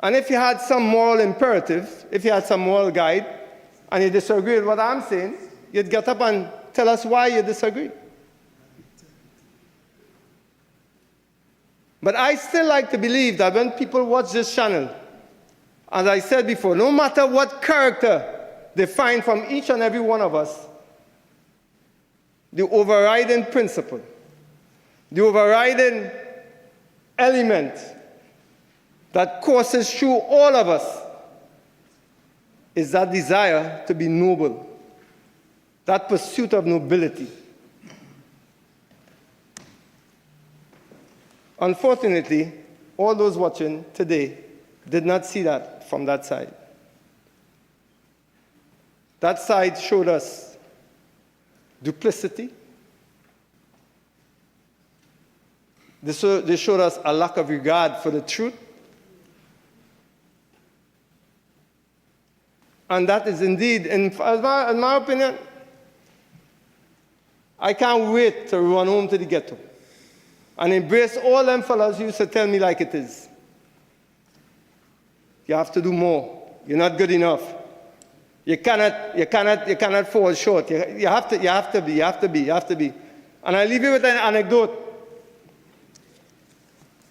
And if you had some moral imperative, if you had some moral guide, and you disagree with what I'm saying, you'd get up and tell us why you disagree. But I still like to believe that when people watch this channel, as I said before, no matter what character they find from each and every one of us, the overriding principle, the overriding element that courses through all of us is that desire to be noble, that pursuit of nobility. Unfortunately, all those watching today did not see that from that side. That side showed us duplicity. They showed us a lack of regard for the truth. And that is indeed, in my opinion, I can't wait to run home to the ghetto and embrace all them fellas who used to tell me like it is. You have to do more. You're not good enough. You cannot fall short. You have to be. And I leave you with an anecdote.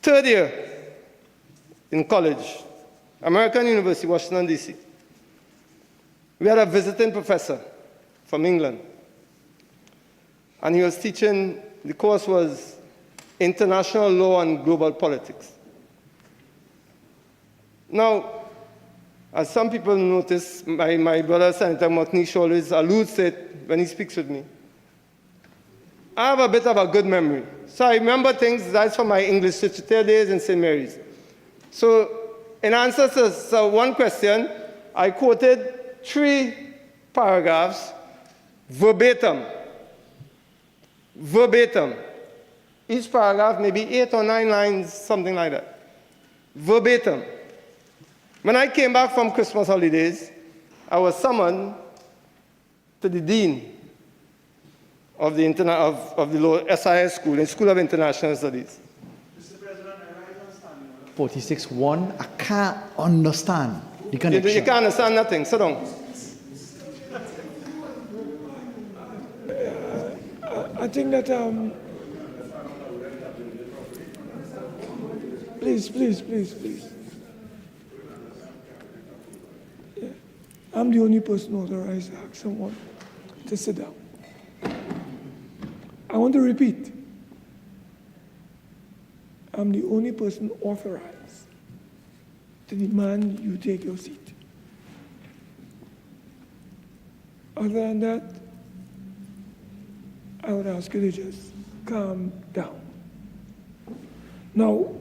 Third year in college, American University, Washington, D.C. We had a visiting professor from England. And he was teaching, the course was International Law and Global Politics. Now, as some people notice, my brother Senator McNeish always alludes to it when he speaks with me. I have a bit of a good memory. So I remember things that's from my English literature days in St. Mary's. So in answer to one question, I quoted 3 paragraphs verbatim. Verbatim. Each paragraph maybe 8 or 9 lines, something like that. Verbatim. When I came back from Christmas holidays, I was summoned to the dean of the SIS school, the School of International Studies. Mr. President, I write on standing 46.1. I can't understand the connection. You can't understand nothing. Sit down. I think that, please. Yeah. I'm the only person authorized to ask someone to sit down. I want to repeat. I'm the only person authorized to demand you take your seat. Other than that, I would ask you to just calm down. Now,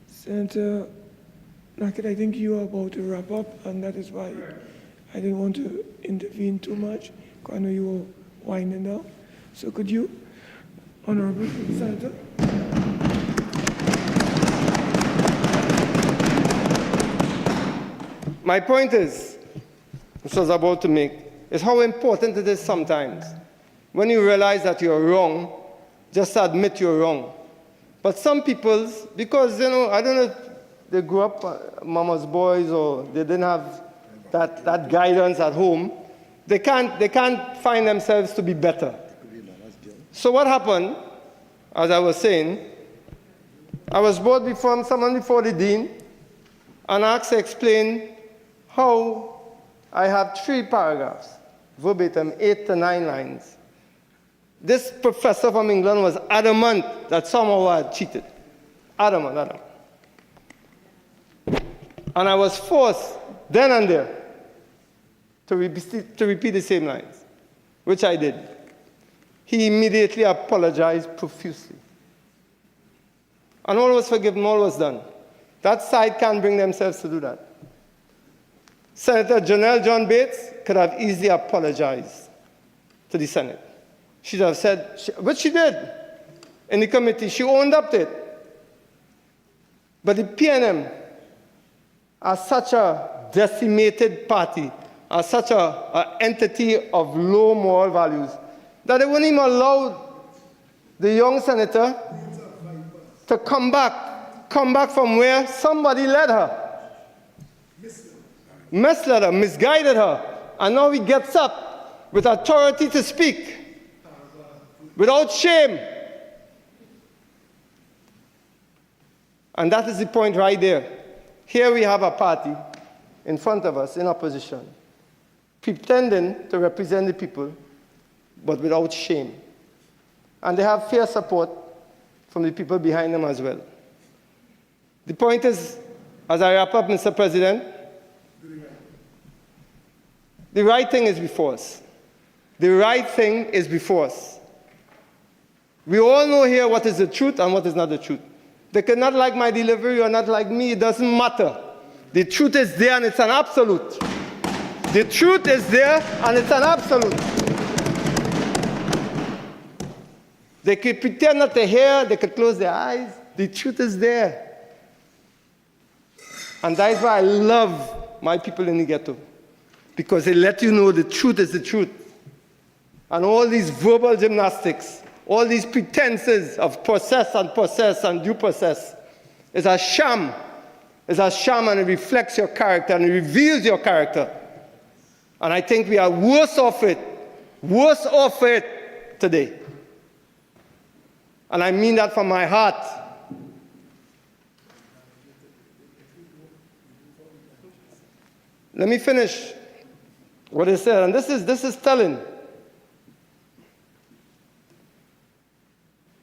Senator Nakhid, I think you are about to wrap up, and that is why I didn't want to intervene too much, because I know you were winding down. So could you, Honorable Senator? My point is, which I was about to make, is how important it is sometimes when you realize that you're wrong, just admit you're wrong. But some people, because, I don't know if they grew up mama's boys or they didn't have that guidance at home, they can't find themselves to be better. So what happened, as I was saying, I was brought before someone before the dean and asked to explain how I have 3 paragraphs, verbatim, 8 to 9 lines. This professor from England was adamant that somehow I had cheated. Adamant. And I was forced, then and there, to repeat the same lines, which I did. He immediately apologized profusely. And all was forgiven, all was done. That side can't bring themselves to do that. Senator Janelle John Bates could have easily apologized to the Senate. She'd have said, which she did in the committee, she owned up to it. But the PNM, as such a decimated party, as such an entity of low moral values, that they wouldn't even allow the young senator to come back from where somebody led her. Misled her, misguided her, and now he gets up with authority to speak without shame. And that is the point right there. Here we have a party in front of us in opposition, pretending to represent the people, but without shame. And they have fair support from the people behind them as well. The point is, as I wrap up, Mr. President, the right thing is before us. The right thing is before us. We all know here what is the truth and what is not the truth. They cannot like my delivery or not like me. It doesn't matter. The truth is there and it's an absolute. The truth is there and it's an absolute. They could pretend not to hear. They could close their eyes. The truth is there. And that is why I love my people in the ghetto. Because they let you know the truth is the truth. And all these verbal gymnastics, all these pretenses of process and due process is a sham. It's a sham, and it reflects your character and it reveals your character. And I think we are worse off it today. And I mean that from my heart. Let me finish what he said, and this is telling.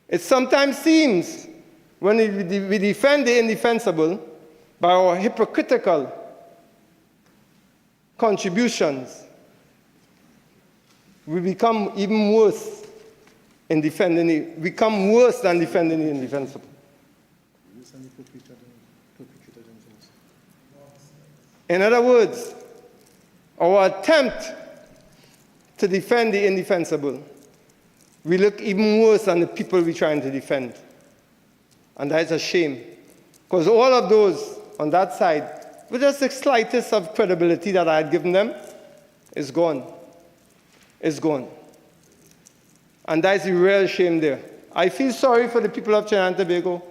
It sometimes seems when we defend the indefensible by our hypocritical contributions, we become even worse in defending it. We become worse than defending the indefensible. In other words, our attempt to defend the indefensible, we look even worse than the people we're trying to defend. And that's a shame. Because all of those on that side, with just the slightest of credibility that I had given them, is gone. It's gone. And that's the real shame there. I feel sorry for the people of Trinidad and Tobago.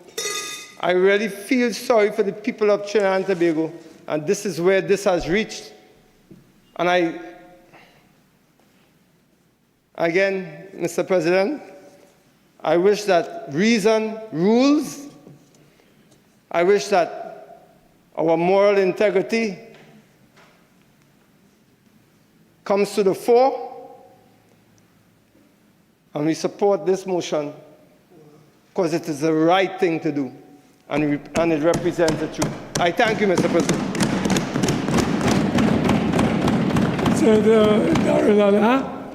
I really feel sorry for the people of Trinidad and Tobago. And this is where this has reached. And again, Mr. President, I wish that reason rules. I wish that our moral integrity comes to the fore. And we support this motion because it is the right thing to do. And it represents the truth. I thank you, Mr. President. Senator Darrell.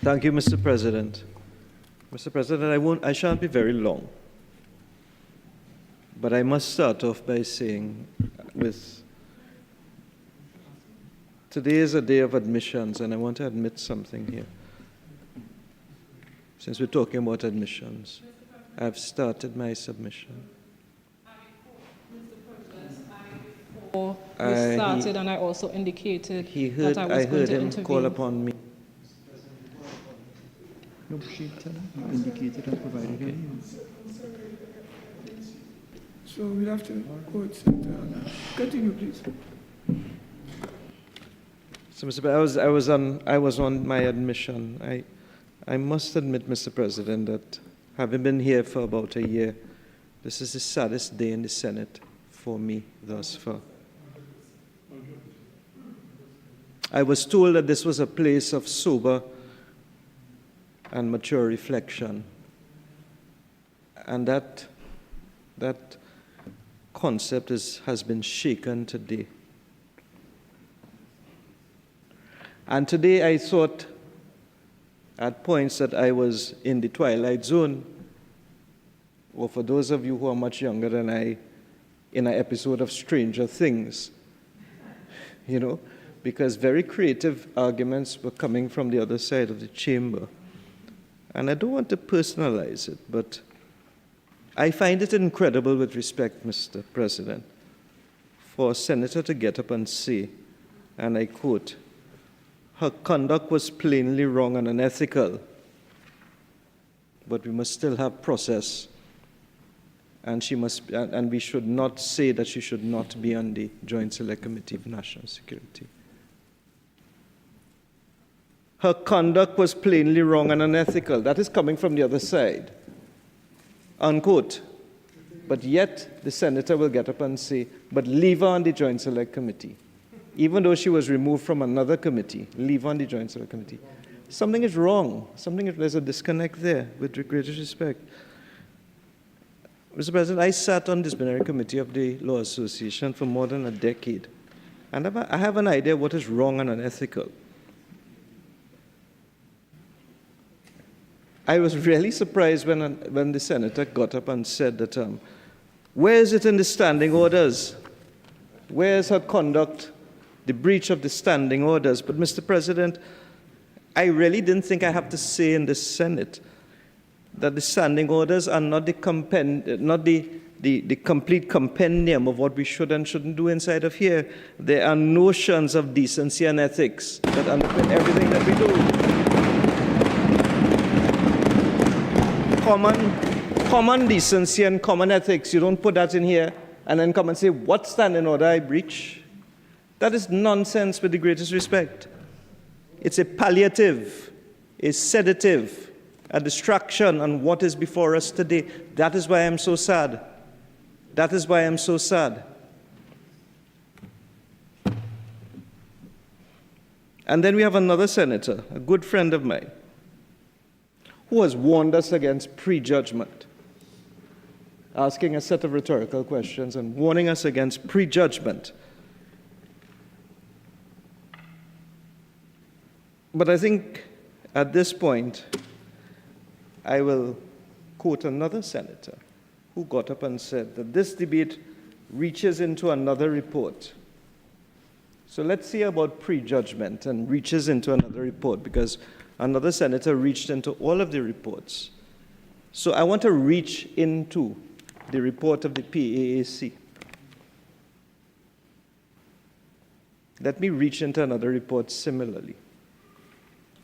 Thank you, Mr. President. Mr. President, I shan't be very long. But I must start off by saying today is a day of admissions, and I want to admit something here. Since we're talking about admissions, I've started my submission. Before we started, and I also indicated that I was going to intervene. Him call upon me. No, she indicated and provided him. So we'll have to go with Senator. Continue, please. So, Mr. President, I was on my admission. I must admit, Mr. President, that having been here for about a year, this is the saddest day in the Senate for me thus far. I was told that this was a place of sober and mature reflection, and that concept has been shaken today. And today I thought at points that I was in the twilight zone, or for those of you who are much younger than I, in an episode of Stranger Things, because very creative arguments were coming from the other side of the chamber. And I don't want to personalize it, but I find it incredible, with respect, Mr. President, for a senator to get up and say, and I quote, "Her conduct was plainly wrong and unethical, but we must still have process, and we should not say that she should not be on the Joint Select Committee of National Security." Her conduct was plainly wrong and unethical. That is coming from the other side. Unquote. But yet the senator will get up and say, but leave her on the Joint Select Committee. Even though she was removed from another committee, leave her on the Joint Select Committee. Something is wrong. There's a disconnect there, with greatest respect. Mr. President, I sat on the disciplinary committee of the Law Association for more than a decade. And I have an idea what is wrong and unethical. I was really surprised when the senator got up and said that, where is it in the standing orders? Where is her conduct, the breach of the standing orders? But, Mr. President, I really didn't think I have to say in the Senate that the standing orders are not the complete compendium of what we should and shouldn't do inside of here. There are notions of decency and ethics that underpin everything that we do. Common decency and common ethics, you don't put that in here and then come and say, what standing order I breach? That is nonsense with the greatest respect. It's a palliative, a sedative, a distraction on what is before us today. That is why I'm so sad. That is why I'm so sad. And then we have another senator, a good friend of mine, who has warned us against prejudgment, asking a set of rhetorical questions and warning us against prejudgment. But I think at this point, I will quote another senator who got up and said that this debate reaches into another report. So let's see about prejudgment and reaches into another report, because another senator reached into all of the reports. So I want to reach into the report of the PAAC. Let me reach into another report similarly.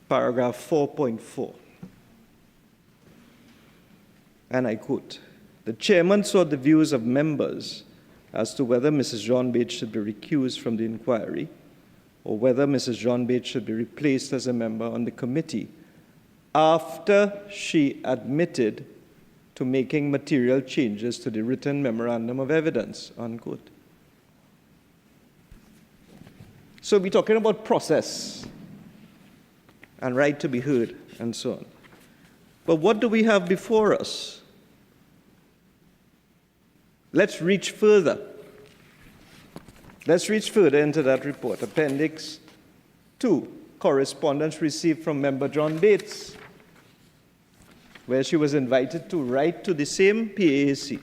Paragraph 4.4. And I quote, "The chairman sought the views of members as to whether Mrs. John Bates should be recused from the inquiry or whether Mrs. John Bates should be replaced as a member on the committee after she admitted to making material changes to the written memorandum of evidence," unquote. So we're talking about process and right to be heard and so on. But what do we have before us? Let's reach further. Let's reach further into that report. Appendix 2, correspondence received from member John Bates, where she was invited to write to the same PAAC.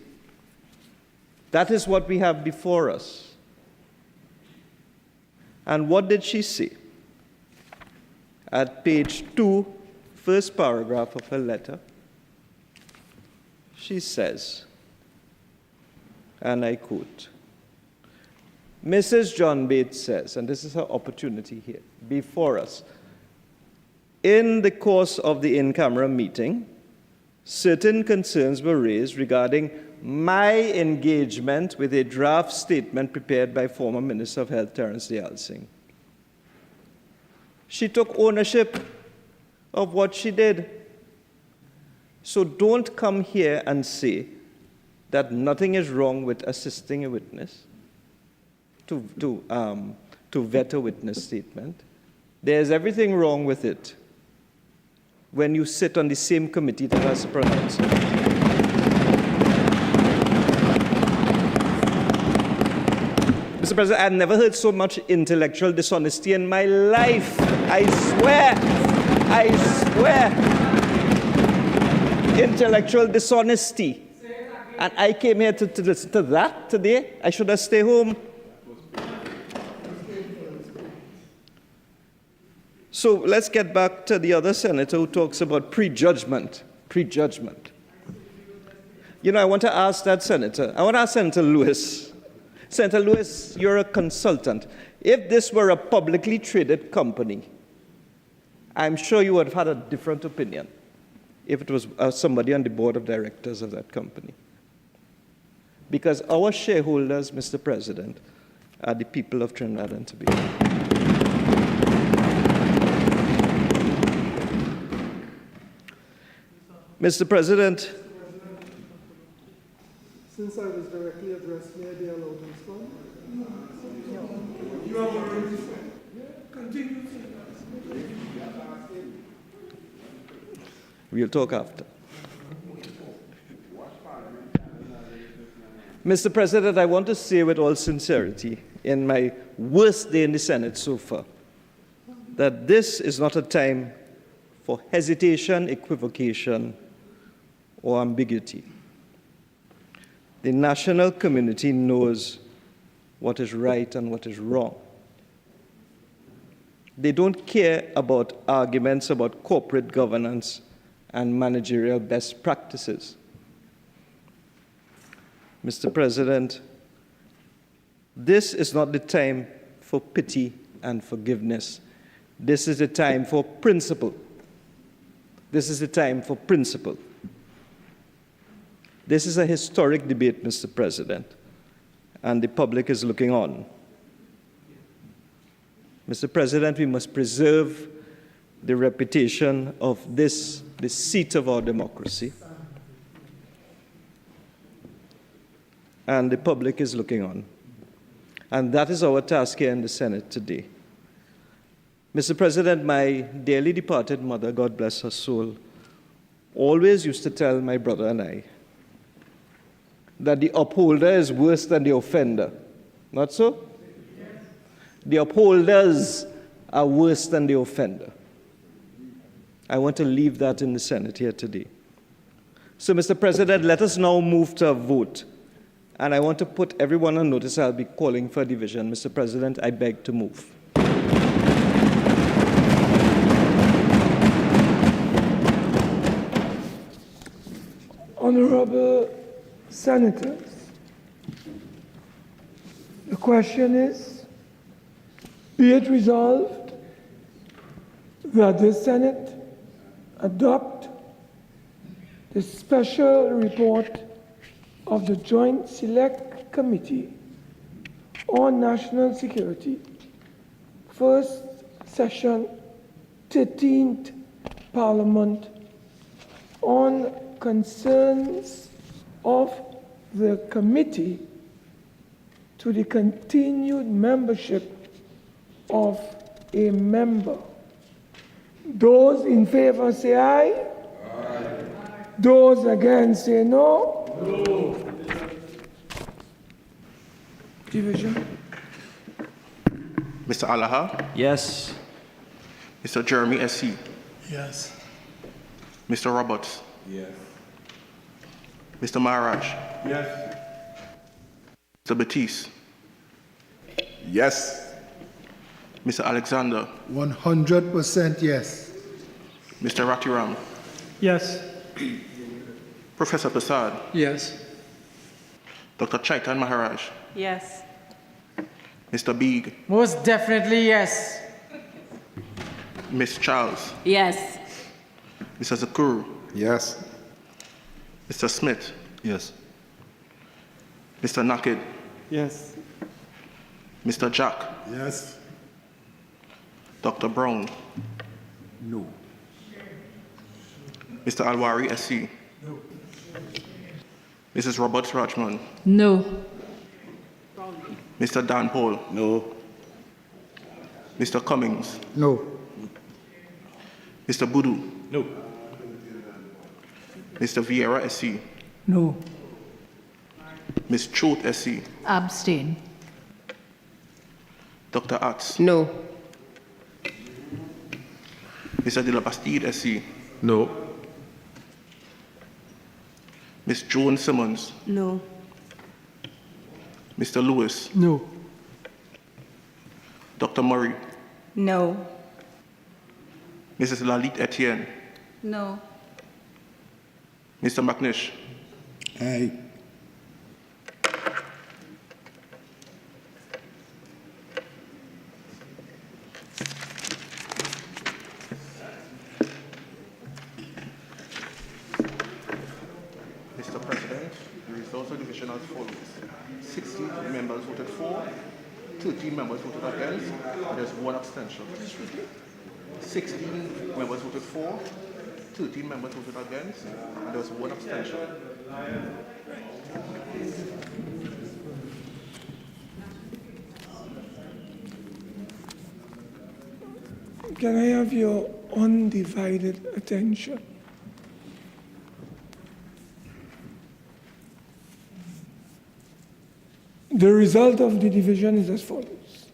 That is what we have before us. And what did she say? At page 2, first paragraph of her letter, she says, and I quote, Mrs. John Bates says, and this is her opportunity here before us, in the course of the in-camera meeting, certain concerns were raised regarding my engagement with a draft statement prepared by former Minister of Health Terence Singh. She took ownership of what she did. So don't come here and say that nothing is wrong with assisting a witness to vet a witness statement. There's everything wrong with it when you sit on the same committee that has to pronounce it. Mr. President, I've never heard so much intellectual dishonesty in my life. I swear. Intellectual dishonesty. And I came here to listen to that today. I should have stayed home. So let's get back to the other senator who talks about prejudgment. Prejudgment. You know, I want to ask that senator. I want to ask Senator Lewis. Senator Lewis, you're a consultant. If this were a publicly traded company, I'm sure you would have had a different opinion if it was somebody on the board of directors of that company. Because our shareholders, Mr. President, are the people of Trinidad and Tobago. Mr. President, since I was directly addressed, may I be allowed to respond? You have already said. Continue. We'll talk after. Mr. President, I want to say with all sincerity, in my worst day in the Senate so far, that this is not a time for hesitation, equivocation, or ambiguity. The national community knows what is right and what is wrong. They don't care about arguments about corporate governance and managerial best practices. Mr. President, this is not the time for pity and forgiveness. This is the time for principle. This is the time for principle. This is a historic debate, Mr. President, and the public is looking on. Mr. President, we must preserve the reputation of this, the seat of our democracy, and the public is looking on. And that is our task here in the Senate today. Mr. President, my dearly departed mother, God bless her soul, always used to tell my brother and I that the upholder is worse than the offender. Not so? The upholders are worse than the offender. I want to leave that in the Senate here today. So, Mr. President, let us now move to a vote. And I want to put everyone on notice I'll be calling for a division. Mr. President, I beg to move. Honorable Senators, the question is, be it resolved that the Senate adopt the special report of the Joint Select Committee on National Security, first session, 13th Parliament, on concerns of the committee to the continued membership of a member. Those in favor say aye. Aye. Those against say no. No. Division. Mr. Allahar? Yes. Mr. Jeremy S.C.? Yes. Mr. Roberts? Yes. Mr. Maharaj? Yes. Mr. Batiste? Yes. Mr. Alexander? 100% yes. Mr. Ratiram? Yes. Professor Prasad? Yes. Dr. Chaitan Maharaj? Yes. Mr. Beeg? Most definitely yes. Ms. Charles? Yes. Mr. Zakuru? Yes. Mr. Smith? Yes. Mr. Nakhid? Yes. Mr. Jack? Yes. Dr. Brown? No. Mr. Al-Rawi SC? No. Mrs. Roberts-Radgman? No. Mr. Dan Paul? No. Mr. Cummings? No. Mr. Boodhu? No. Mr. Vieira SC? No. Ms. Choate SC? Abstain. Dr. Atz? No. Mr. De La Bastide SC? No. Ms. Joan Simmons? No. Mr. Lewis? No. Dr. Murray? No. Mrs. Lalit Etienne? No. Mr. McNish? Aye. Mr. President, the results of the division as follows. 60 members voted for, 13 members voted against, and there's one abstention. 16 members voted for, 13 members voted against, and there was one abstention. Can I have your undivided attention? The result of the division is as follows.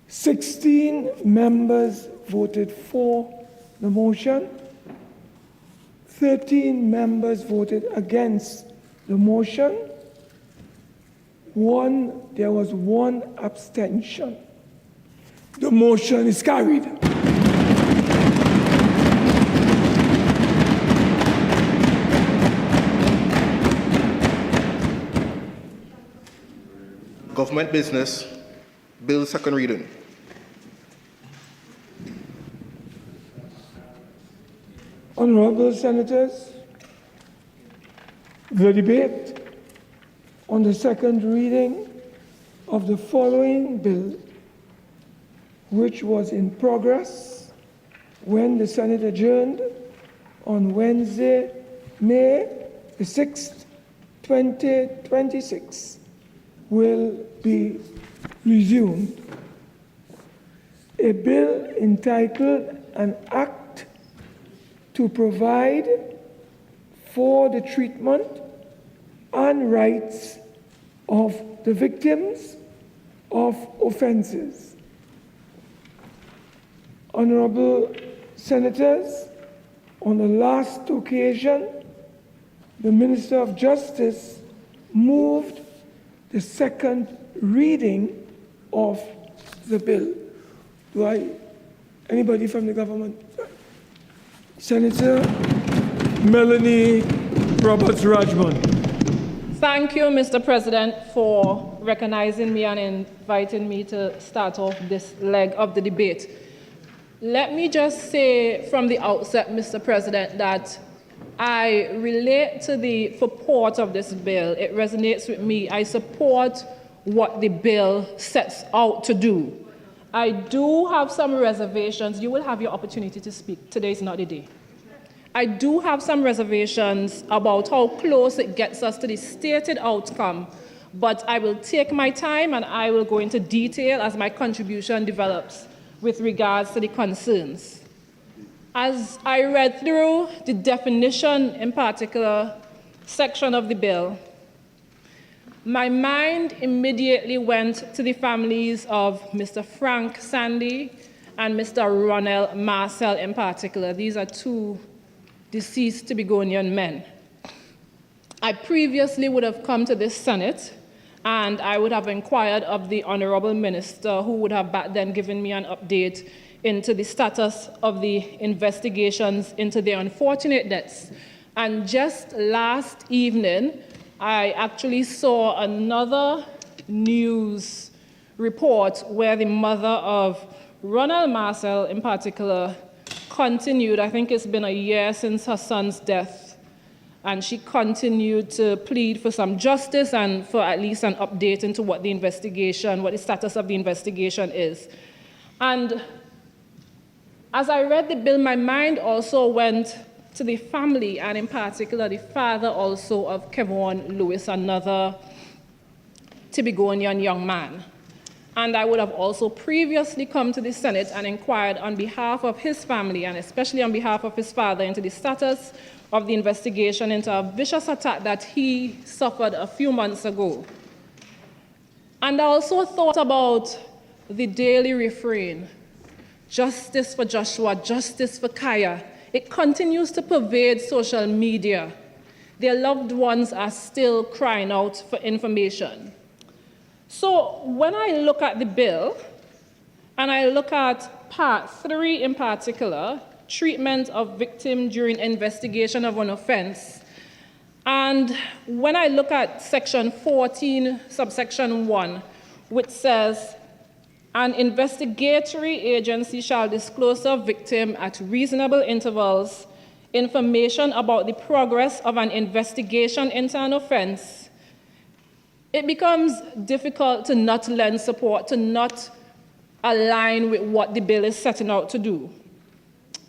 16 members voted for the motion. 13 members voted against the motion. There was one abstention. The motion is carried. Government business, bill second reading. Honorable Senators, the debate on the second reading of the following bill, which was in progress when the Senate adjourned on Wednesday, May the 6th, 2026, will be resumed. A bill entitled An Act to Provide for the Treatment and Rights of the Victims of Offenses. Honorable Senators, on the last occasion, the Minister of Justice moved the second reading of the bill. Anybody from the government? Senator Melanie Roberts-Radgman. Thank you, Mr. President, for recognizing me and inviting me to start off this leg of the debate. Let me just say from the outset, Mr. President, that I relate to the purport of this bill. It resonates with me. I support what the bill sets out to do. I do have some reservations. You will have your opportunity to speak. Today is not the day. I do have some reservations about how close it gets us to the stated outcome, but I will take my time and I will go into detail as my contribution develops with regards to the concerns. As I read through the definition, in particular, section of the bill, my mind immediately went to the families of Mr. Frank Sandy and Mr. Ronald Marcel in particular. These are two deceased Tibigonian men. I previously would have come to this Senate and I would have inquired of the Honorable Minister, who would have back then given me an update into the status of the investigations into the unfortunate deaths. And just last evening, I actually saw another news report where the mother of Ronald Marcel in particular continued. I think it's been a year since her son's death, and she continued to plead for some justice and for at least an update into what the investigation, what the status of the investigation is. And as I read the bill, my mind also went to the family, and in particular, the father also of Kevon Lewis, another Tibigonian young man. And I would have also previously come to the Senate and inquired on behalf of his family, and especially on behalf of his father, into the status of the investigation into a vicious attack that he suffered a few months ago. And I also thought about the daily refrain, justice for Joshua, justice for Kaya. It continues to pervade social media. Their loved ones are still crying out for information. So when I look at the bill, and I look at Part 3 in particular, treatment of victim during investigation of an offense, and when I look at Section 14, subsection 1, which says, an investigatory agency shall disclose to a victim at reasonable intervals information about the progress of an investigation into an offense, it becomes difficult to not lend support, to not align with what the bill is setting out to do.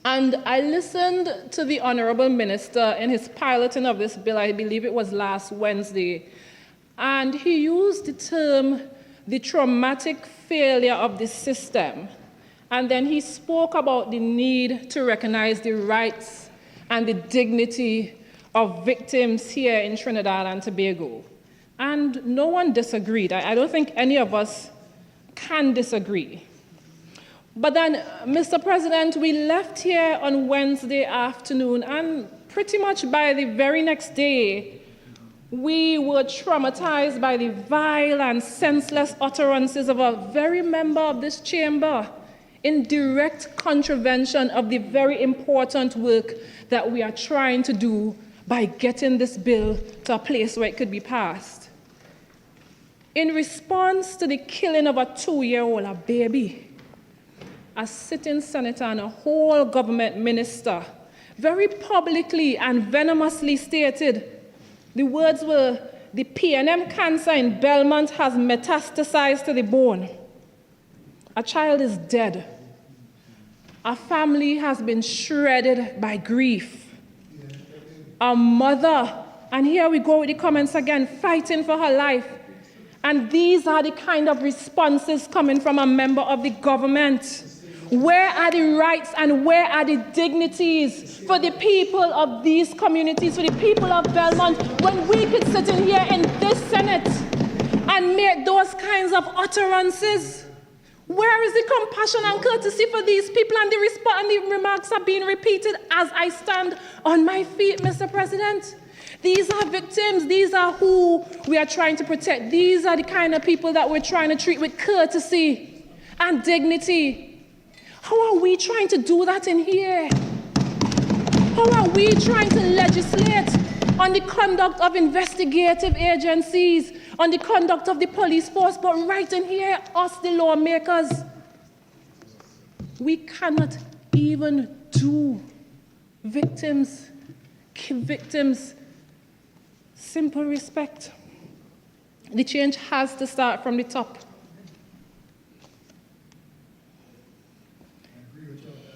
And I listened to the Honorable Minister in his piloting of this bill, I believe it was last Wednesday, and he used the term, the traumatic failure of the system. And then he spoke about the need to recognize the rights and the dignity of victims here in Trinidad and Tobago. And no one disagreed. I don't think any of us can disagree. But then, Mr. President, we left here on Wednesday afternoon, and pretty much by the very next day, we were traumatized by the vile and senseless utterances of a very member of this chamber in direct contravention of the very important work that we are trying to do by getting this bill to a place where it could be passed. In response to the killing of a 2-year-old, a baby, a sitting senator and a whole government minister very publicly and venomously stated, the words were, "The PNM cancer in Belmont has metastasized to the bone. A child is dead. A family has been shredded by grief. A mother," and here we go with the comments again, "fighting for her life." And these are the kind of responses coming from a member of the government. Where are the rights and where are the dignities for the people of these communities, for the people of Belmont, when we could sit in here in this Senate and make those kinds of utterances? Where is the compassion and courtesy for these people? And the remarks are being repeated as I stand on my feet, Mr. President. These are victims. These are who we are trying to protect. These are the kind of people that we're trying to treat with courtesy and dignity. How are we trying to do that in here? How are we trying to legislate on the conduct of investigative agencies, on the conduct of the police force, but right in here, us, the lawmakers, we cannot even do victims, give victims simple respect. The change has to start from the top.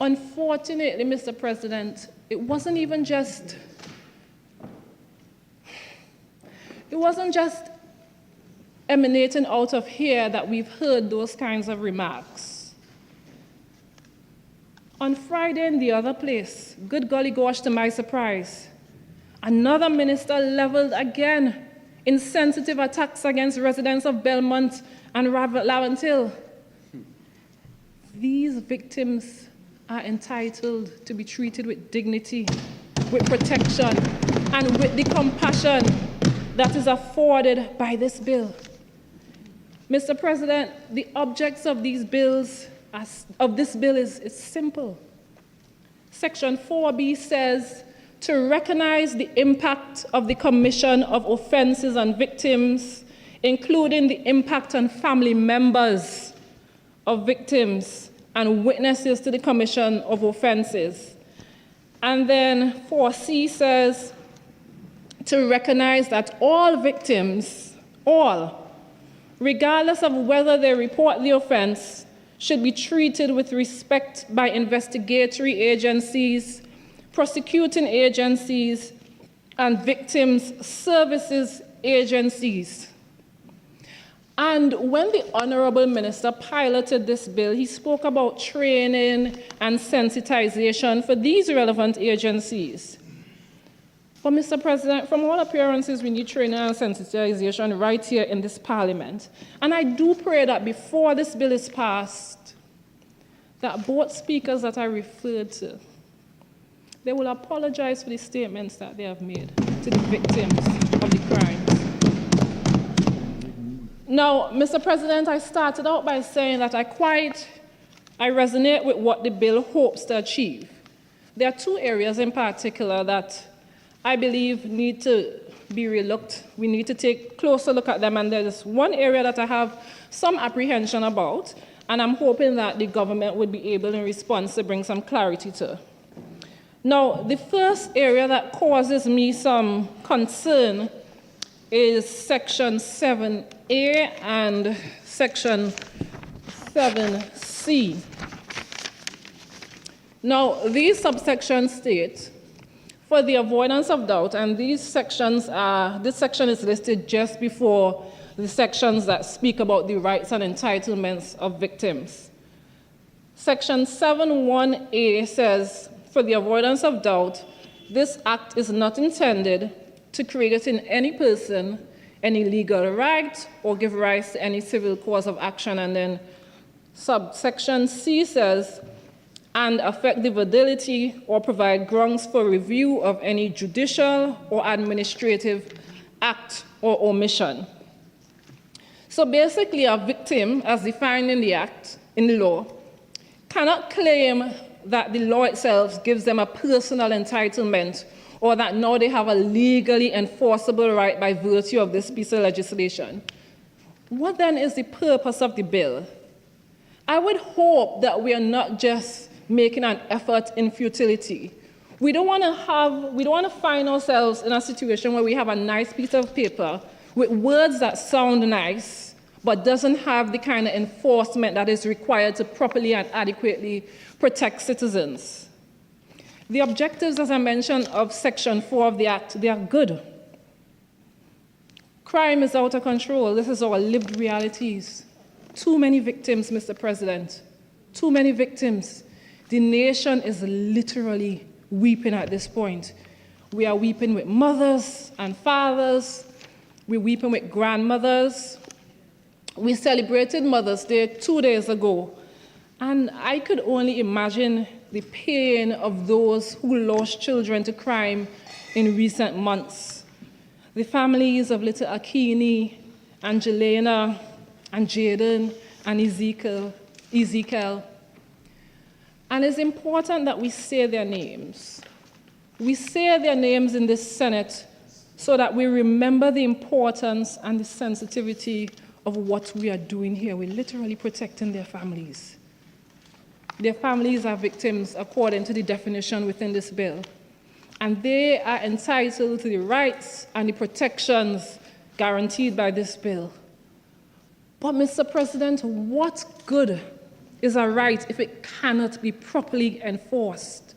Unfortunately, Mr. President, it wasn't just emanating out of here that we've heard those kinds of remarks. On Friday in the other place, good golly gosh, to my surprise, another minister leveled again insensitive attacks against residents of Belmont and Lavantil. These victims are entitled to be treated with dignity, with protection, and with the compassion that is afforded by this bill. Mr. President, the objects of this bill is simple. Section 4B says to recognize the impact of the commission of offenses on victims, including the impact on family members of victims and witnesses to the commission of offenses. And then 4C says to recognize that all victims, regardless of whether they report the offense, should be treated with respect by investigatory agencies, prosecuting agencies, and victims' services agencies. And when the Honorable Minister piloted this bill, he spoke about training and sensitization for these relevant agencies. But Mr. President, from all appearances, we need training and sensitization right here in this Parliament. And I do pray that before this bill is passed, that both speakers that I referred to, they will apologize for the statements that they have made to the victims of the crimes. Now, Mr. President, I started out by saying that I resonate with what the bill hopes to achieve. There are two areas in particular that I believe need to be relooked. We need to take a closer look at them, and there's one area that I have some apprehension about, and I'm hoping that the government would be able, in response, to bring some clarity to. Now, the first area that causes me some concern is Section 7A and Section 7C. Now, these subsections state, for the avoidance of doubt, and this section is listed just before the sections that speak about the rights and entitlements of victims. Section 7(1)A says, for the avoidance of doubt, this act is not intended to create in any person any legal right or give rise to any civil cause of action. And then Subsection C says, and affect the validity or provide grounds for review of any judicial or administrative act or omission. So basically, a victim, as defined in the Act, in the law, cannot claim that the law itself gives them a personal entitlement or that now they have a legally enforceable right by virtue of this piece of legislation. What then is the purpose of the bill? I would hope that we are not just making an effort in futility. We don't want to find ourselves in a situation where we have a nice piece of paper with words that sound nice, but doesn't have the kind of enforcement that is required to properly and adequately protect citizens. The objectives, as I mentioned, of Section 4 of the Act, they are good. Crime is out of control. This is our lived realities. Too many victims, Mr. President. Too many victims. The nation is literally weeping at this point. We are weeping with mothers and fathers. We're weeping with grandmothers. We celebrated Mother's Day 2 days ago, and I could only imagine the pain of those who lost children to crime in recent months. The families of little Akini, Angelina, and Jaden, and Ezekiel. And it's important that we say their names. We say their names in this Senate so that we remember the importance and the sensitivity of what we are doing here. We're literally protecting their families. Their families are victims according to the definition within this bill. And they are entitled to the rights and the protections guaranteed by this bill. But, Mr. President, what good is a right if it cannot be properly enforced?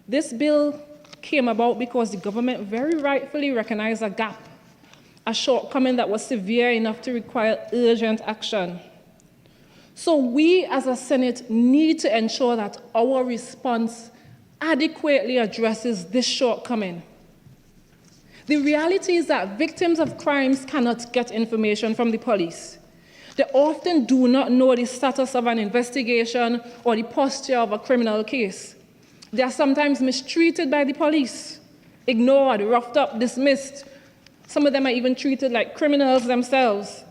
This bill came about because the government very rightfully recognized a gap, a shortcoming that was severe enough to require urgent action. So we as a Senate need to ensure that our response adequately addresses this shortcoming. The reality is that victims of crimes cannot get information from the police. They often do not know the status of an investigation or the posture of a criminal case. They are sometimes mistreated by the police, ignored, roughed up, dismissed. Some of them are even treated like criminals themselves.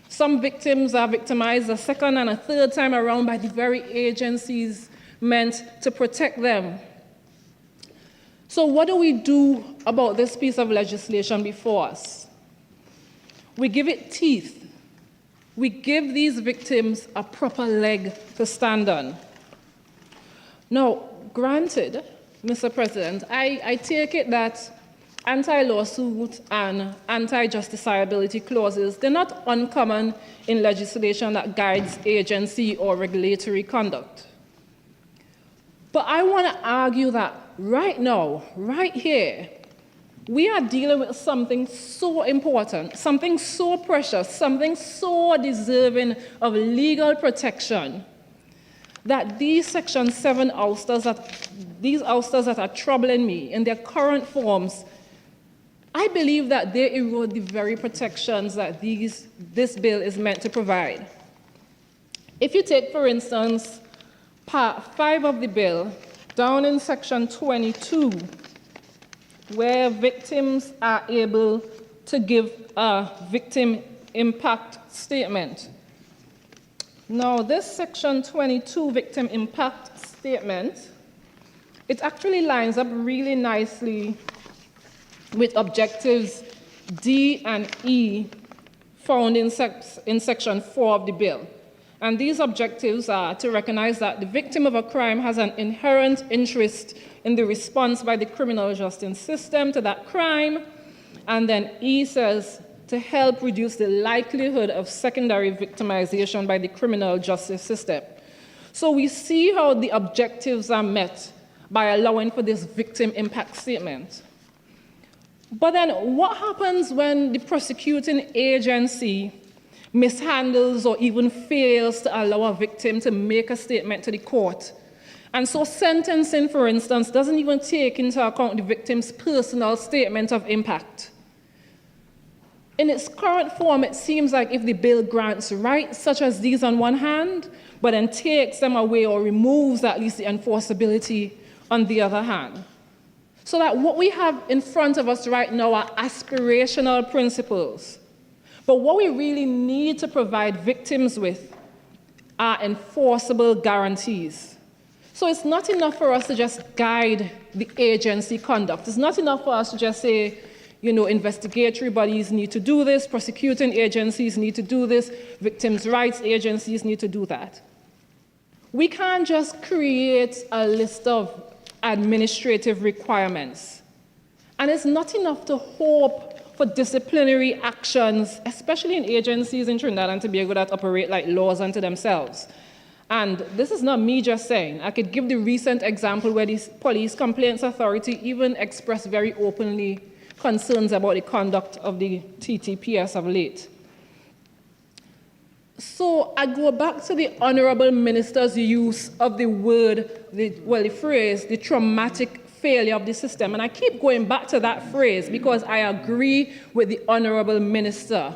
Some victims are victimized a second and a third time around by the very agencies meant to protect them. So what do we do about this piece of legislation before us? We give it teeth. We give these victims a proper leg to stand on. Now, granted, Mr. President, I take it that anti-lawsuit and anti-justiciability clauses, they're not uncommon in legislation that guides agency or regulatory conduct. But I want to argue that right now, right here, we are dealing with something so important, something so precious, something so deserving of legal protection, that these Section 7 ousters, these ousters that are troubling me in their current forms, I believe that they erode the very protections that this bill is meant to provide. If you take, for instance, Part 5 of the bill, down in Section 22, where victims are able to give a victim impact statement. Now, this Section 22 victim impact statement, it actually lines up really nicely with objectives D and E found in Section 4 of the bill. And these objectives are to recognize that the victim of a crime has an inherent interest in the response by the criminal justice system to that crime. And then E says to help reduce the likelihood of secondary victimization by the criminal justice system. So we see how the objectives are met by allowing for this victim impact statement. But then what happens when the prosecuting agency mishandles or even fails to allow a victim to make a statement to the court? And so sentencing, for instance, doesn't even take into account the victim's personal statement of impact. In its current form, it seems like if the bill grants rights such as these on one hand, but then takes them away or removes at least the enforceability on the other hand. So that what we have in front of us right now are aspirational principles. But what we really need to provide victims with are enforceable guarantees. So it's not enough for us to just guide the agency conduct. It's not enough for us to just say, investigatory bodies need to do this, prosecuting agencies need to do this, victims' rights agencies need to do that. We can't just create a list of administrative requirements. And it's not enough to hope for disciplinary actions, especially in agencies in Trinidad and Tobago that operate like laws unto themselves. And this is not me just saying. I could give the recent example where the Police Complaints Authority even expressed very openly concerns about the conduct of the TTPS of late. So I go back to the Honourable Minister's use of the word, the phrase, the traumatic failure of the system. And I keep going back to that phrase because I agree with the Honourable Minister.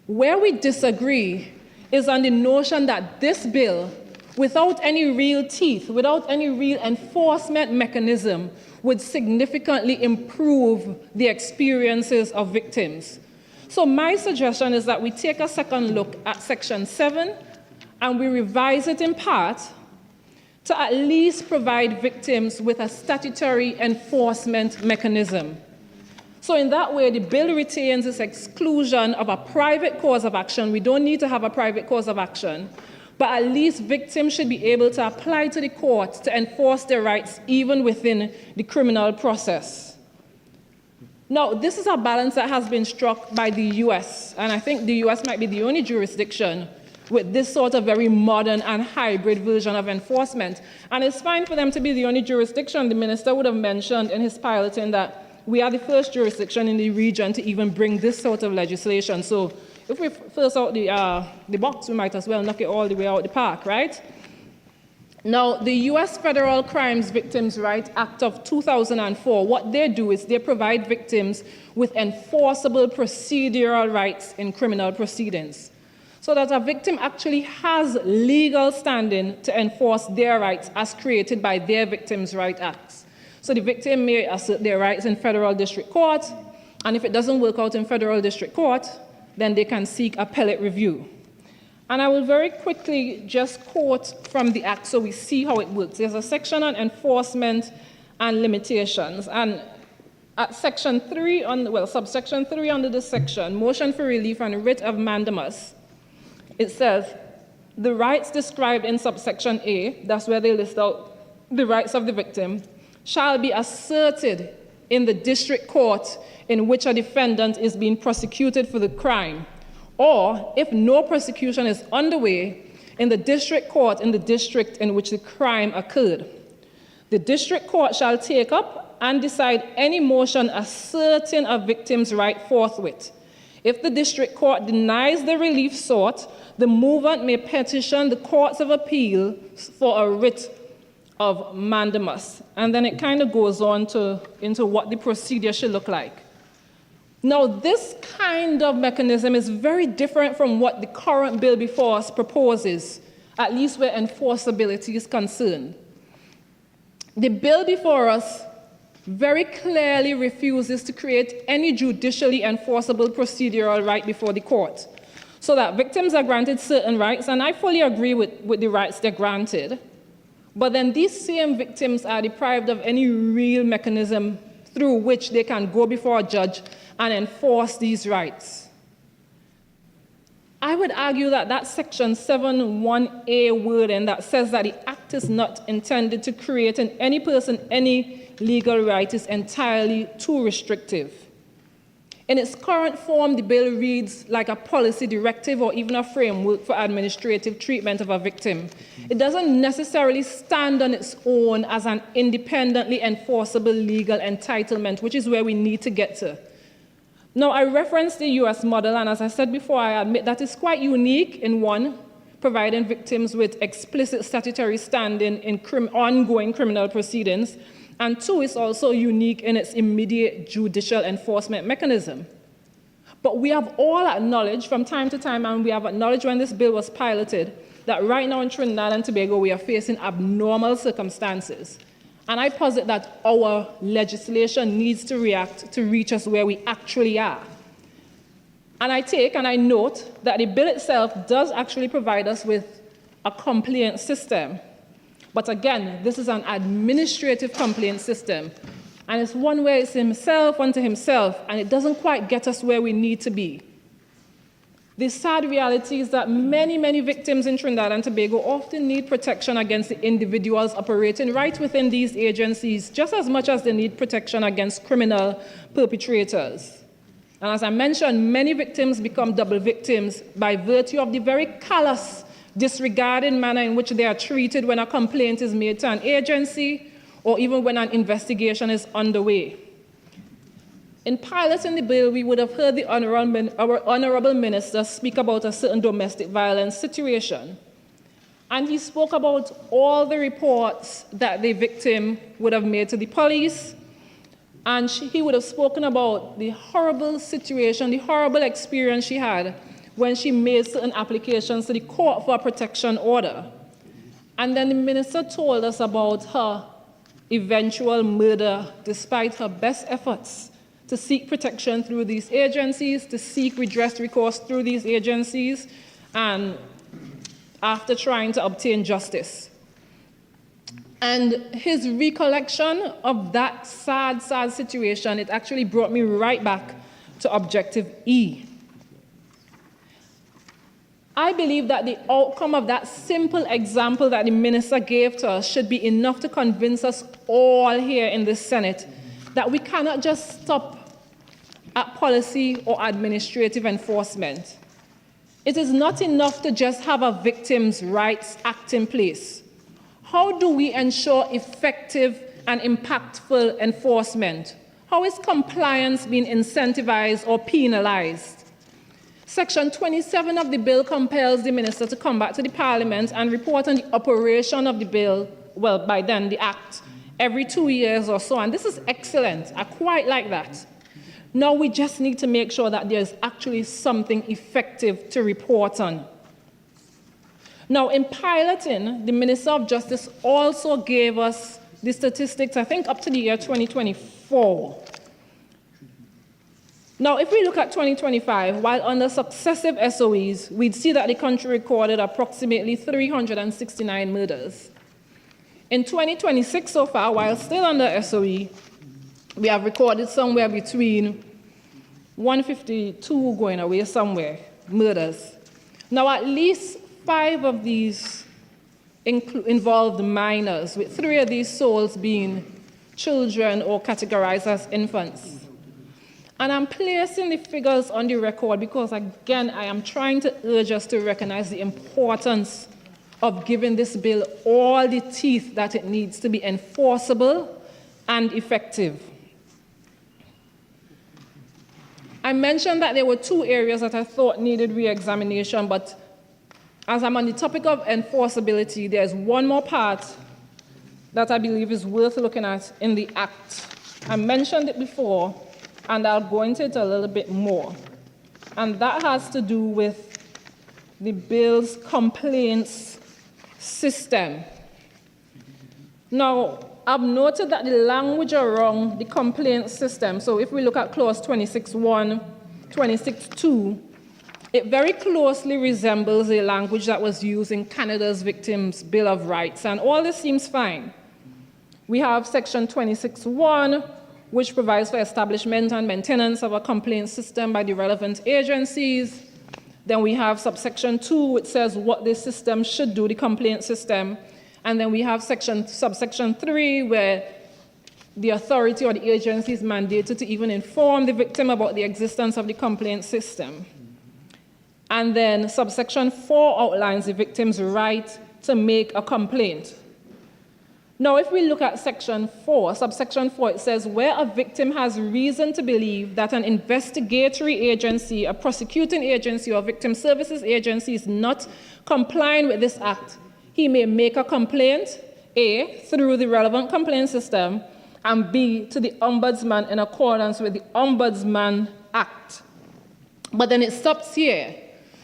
Where we disagree is on the notion that this bill, without any real teeth, without any real enforcement mechanism, would significantly improve the experiences of victims. So my suggestion is that we take a second look at Section 7 and we revise it in part to at least provide victims with a statutory enforcement mechanism. So in that way, the bill retains its exclusion of a private cause of action. We don't need to have a private cause of action, but at least victims should be able to apply to the court to enforce their rights even within the criminal process. Now, this is a balance that has been struck by the US, and I think the US might be the only jurisdiction with this sort of very modern and hybrid version of enforcement. And it's fine for them to be the only jurisdiction. The minister would have mentioned in his piloting that we are the first jurisdiction in the region to even bring this sort of legislation. So if we first out the box, we might as well knock it all the way out the park, right? Now, the U.S. Federal Crimes Victims' Rights Act of 2004, what they do is they provide victims with enforceable procedural rights in criminal proceedings, so that a victim actually has legal standing to enforce their rights as created by their Victims' Rights Acts. So the victim may assert their rights in federal district court, and if it doesn't work out in federal district court, then they can seek appellate review. And I will very quickly just quote from the Act so we see how it works. There's a section on enforcement and limitations. And at Section 3, subsection 3 under this section, motion for relief and writ of mandamus, it says, the rights described in subsection A, that's where they list out the rights of the victim, shall be asserted in the district court in which a defendant is being prosecuted for the crime, or if no prosecution is underway, in the district court in the district in which the crime occurred. The district court shall take up and decide any motion asserting a victim's right forthwith. If the district court denies the relief sought, the movant may petition the courts of appeal for a writ of mandamus. And then it kind of goes on into what the procedure should look like. Now, this kind of mechanism is very different from what the current bill before us proposes, at least where enforceability is concerned. The bill before us very clearly refuses to create any judicially enforceable procedural right before the court, so that victims are granted certain rights, and I fully agree with the rights they're granted, but then these same victims are deprived of any real mechanism through which they can go before a judge and enforce these rights. I would argue that that Section 7(1)(a) wording that says that the Act is not intended to create in any person any legal right is entirely too restrictive. In its current form, the bill reads like a policy directive or even a framework for administrative treatment of a victim. It doesn't necessarily stand on its own as an independently enforceable legal entitlement, which is where we need to get to. Now, I referenced the US model, and as I said before, I admit that it's quite unique in one, providing victims with explicit statutory standing in ongoing criminal proceedings, and two, it's also unique in its immediate judicial enforcement mechanism. But we have all acknowledged from time to time, and we have acknowledged when this bill was piloted, that right now in Trinidad and Tobago we are facing abnormal circumstances. And I posit that our legislation needs to react to reach us where we actually are. And I take and I note that the bill itself does actually provide us with a complaint system. But again, this is an administrative complaint system. And it's one where it's himself unto himself, and it doesn't quite get us where we need to be. The sad reality is that many, many victims in Trinidad and Tobago often need protection against the individuals operating right within these agencies, just as much as they need protection against criminal perpetrators. And as I mentioned, many victims become double victims by virtue of the very callous, disregarding manner in which they are treated when a complaint is made to an agency or even when an investigation is underway. In piloting the bill, we would have heard our Honourable Minister speak about a certain domestic violence situation. And he spoke about all the reports that the victim would have made to the police, and he would have spoken about the horrible situation, the horrible experience she had when she made certain applications to the court for a protection order. And then the minister told us about her eventual murder despite her best efforts to seek protection through these agencies, to seek redress recourse through these agencies, and after trying to obtain justice. And his recollection of that sad, sad situation, it actually brought me right back to Objective E. I believe that the outcome of that simple example that the minister gave to us should be enough to convince us all here in the Senate that we cannot just stop at policy or administrative enforcement. It is not enough to just have a Victims' Rights Act in place. How do we ensure effective and impactful enforcement? How is compliance being incentivized or penalized? Section 27 of the bill compels the minister to come back to the Parliament and report on the operation of the bill, well, by then the Act, every 2 years or so. And this is excellent. I quite like that. Now we just need to make sure that there's actually something effective to report on. Now, in piloting, the Minister of Justice also gave us the statistics, I think, up to the year 2024. Now, if we look at 2025, while under successive SOEs, we'd see that the country recorded approximately 369 murders. In 2026 so far, while still under SOE, we have recorded somewhere between 152 going away somewhere, murders. Now, at least 5 of these involved minors, with 3 of these souls being children or categorized as infants. And I'm placing the figures on the record because, again, I am trying to urge us to recognize the importance of giving this bill all the teeth that it needs to be enforceable and effective. I mentioned that there were 2 areas that I thought needed re-examination, but as I'm on the topic of enforceability, there's one more part that I believe is worth looking at in the Act. I mentioned it before, and I'll go into it a little bit more. And that has to do with the bill's complaints system. Now, I've noted that the language around the complaint system, so if we look at clause 26.1, 26.2, it very closely resembles the language that was used in Canada's Victims' Bill of Rights, and all this seems fine. We have section 26.1, which provides for establishment and maintenance of a complaint system by the relevant agencies. Then we have subsection 2, which says what this system should do, the complaint system. And then we have subsection 3, where the authority or the agency is mandated to even inform the victim about the existence of the complaint system. And then subsection 4 outlines the victim's right to make a complaint. Now, if we look at section 4, subsection 4, it says where a victim has reason to believe that an investigatory agency, a prosecuting agency, or victim services agency is not complying with this act, he may make a complaint, A, through the relevant complaint system, and B, to the Ombudsman in accordance with the Ombudsman Act. But then it stops here.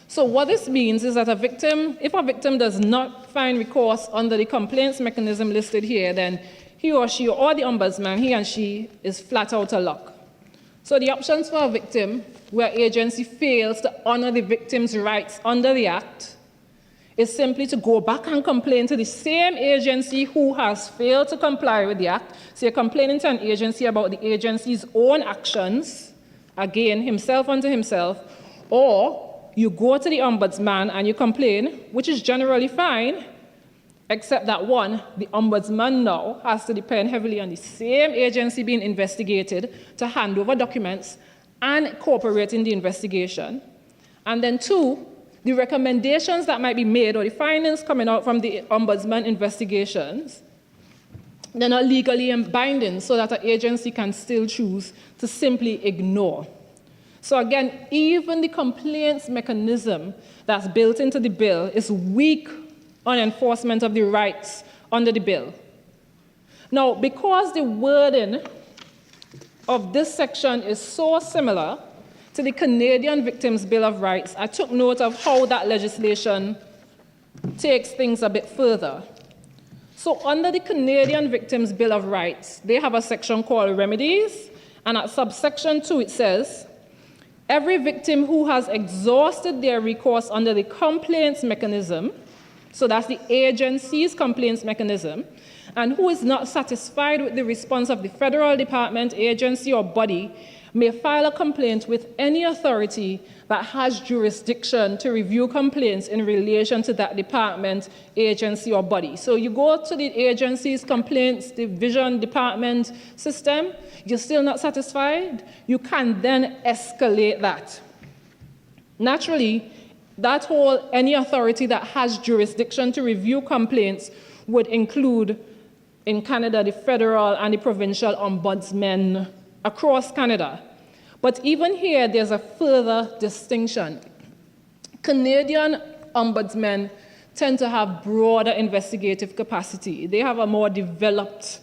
So what this means is that if a victim does not find recourse under the complaints mechanism listed here, then he or she or the ombudsman, he and she, is flat out a luck. So the options for a victim where agency fails to honor the victim's rights under the Act is simply to go back and complain to the same agency who has failed to comply with the Act. So you're complaining to an agency about the agency's own actions, again, himself unto himself, or you go to the ombudsman and you complain, which is generally fine, except that one, the ombudsman now has to depend heavily on the same agency being investigated to hand over documents and cooperate in the investigation. And then two, the recommendations that might be made or the findings coming out from the ombudsman investigations, they're not legally binding so that an agency can still choose to simply ignore. So again, even the complaints mechanism that's built into the bill is weak on enforcement of the rights under the bill. Now, because the wording of this section is so similar to the Canadian Victims' Bill of Rights, I took note of how that legislation takes things a bit further. So under the Canadian Victims' Bill of Rights, they have a section called Remedies, and at subsection 2 it says, every victim who has exhausted their recourse under the complaints mechanism, so that's the agency's complaints mechanism, and who is not satisfied with the response of the federal department, agency, or body, may file a complaint with any authority that has jurisdiction to review complaints in relation to that department, agency, or body. So you go to the agency's complaints division department system, you're still not satisfied, you can then escalate that. Naturally, that whole any authority that has jurisdiction to review complaints would include, in Canada, the federal and the provincial ombudsmen across Canada. But even here, there's a further distinction. Canadian ombudsmen tend to have broader investigative capacity. They have a more developed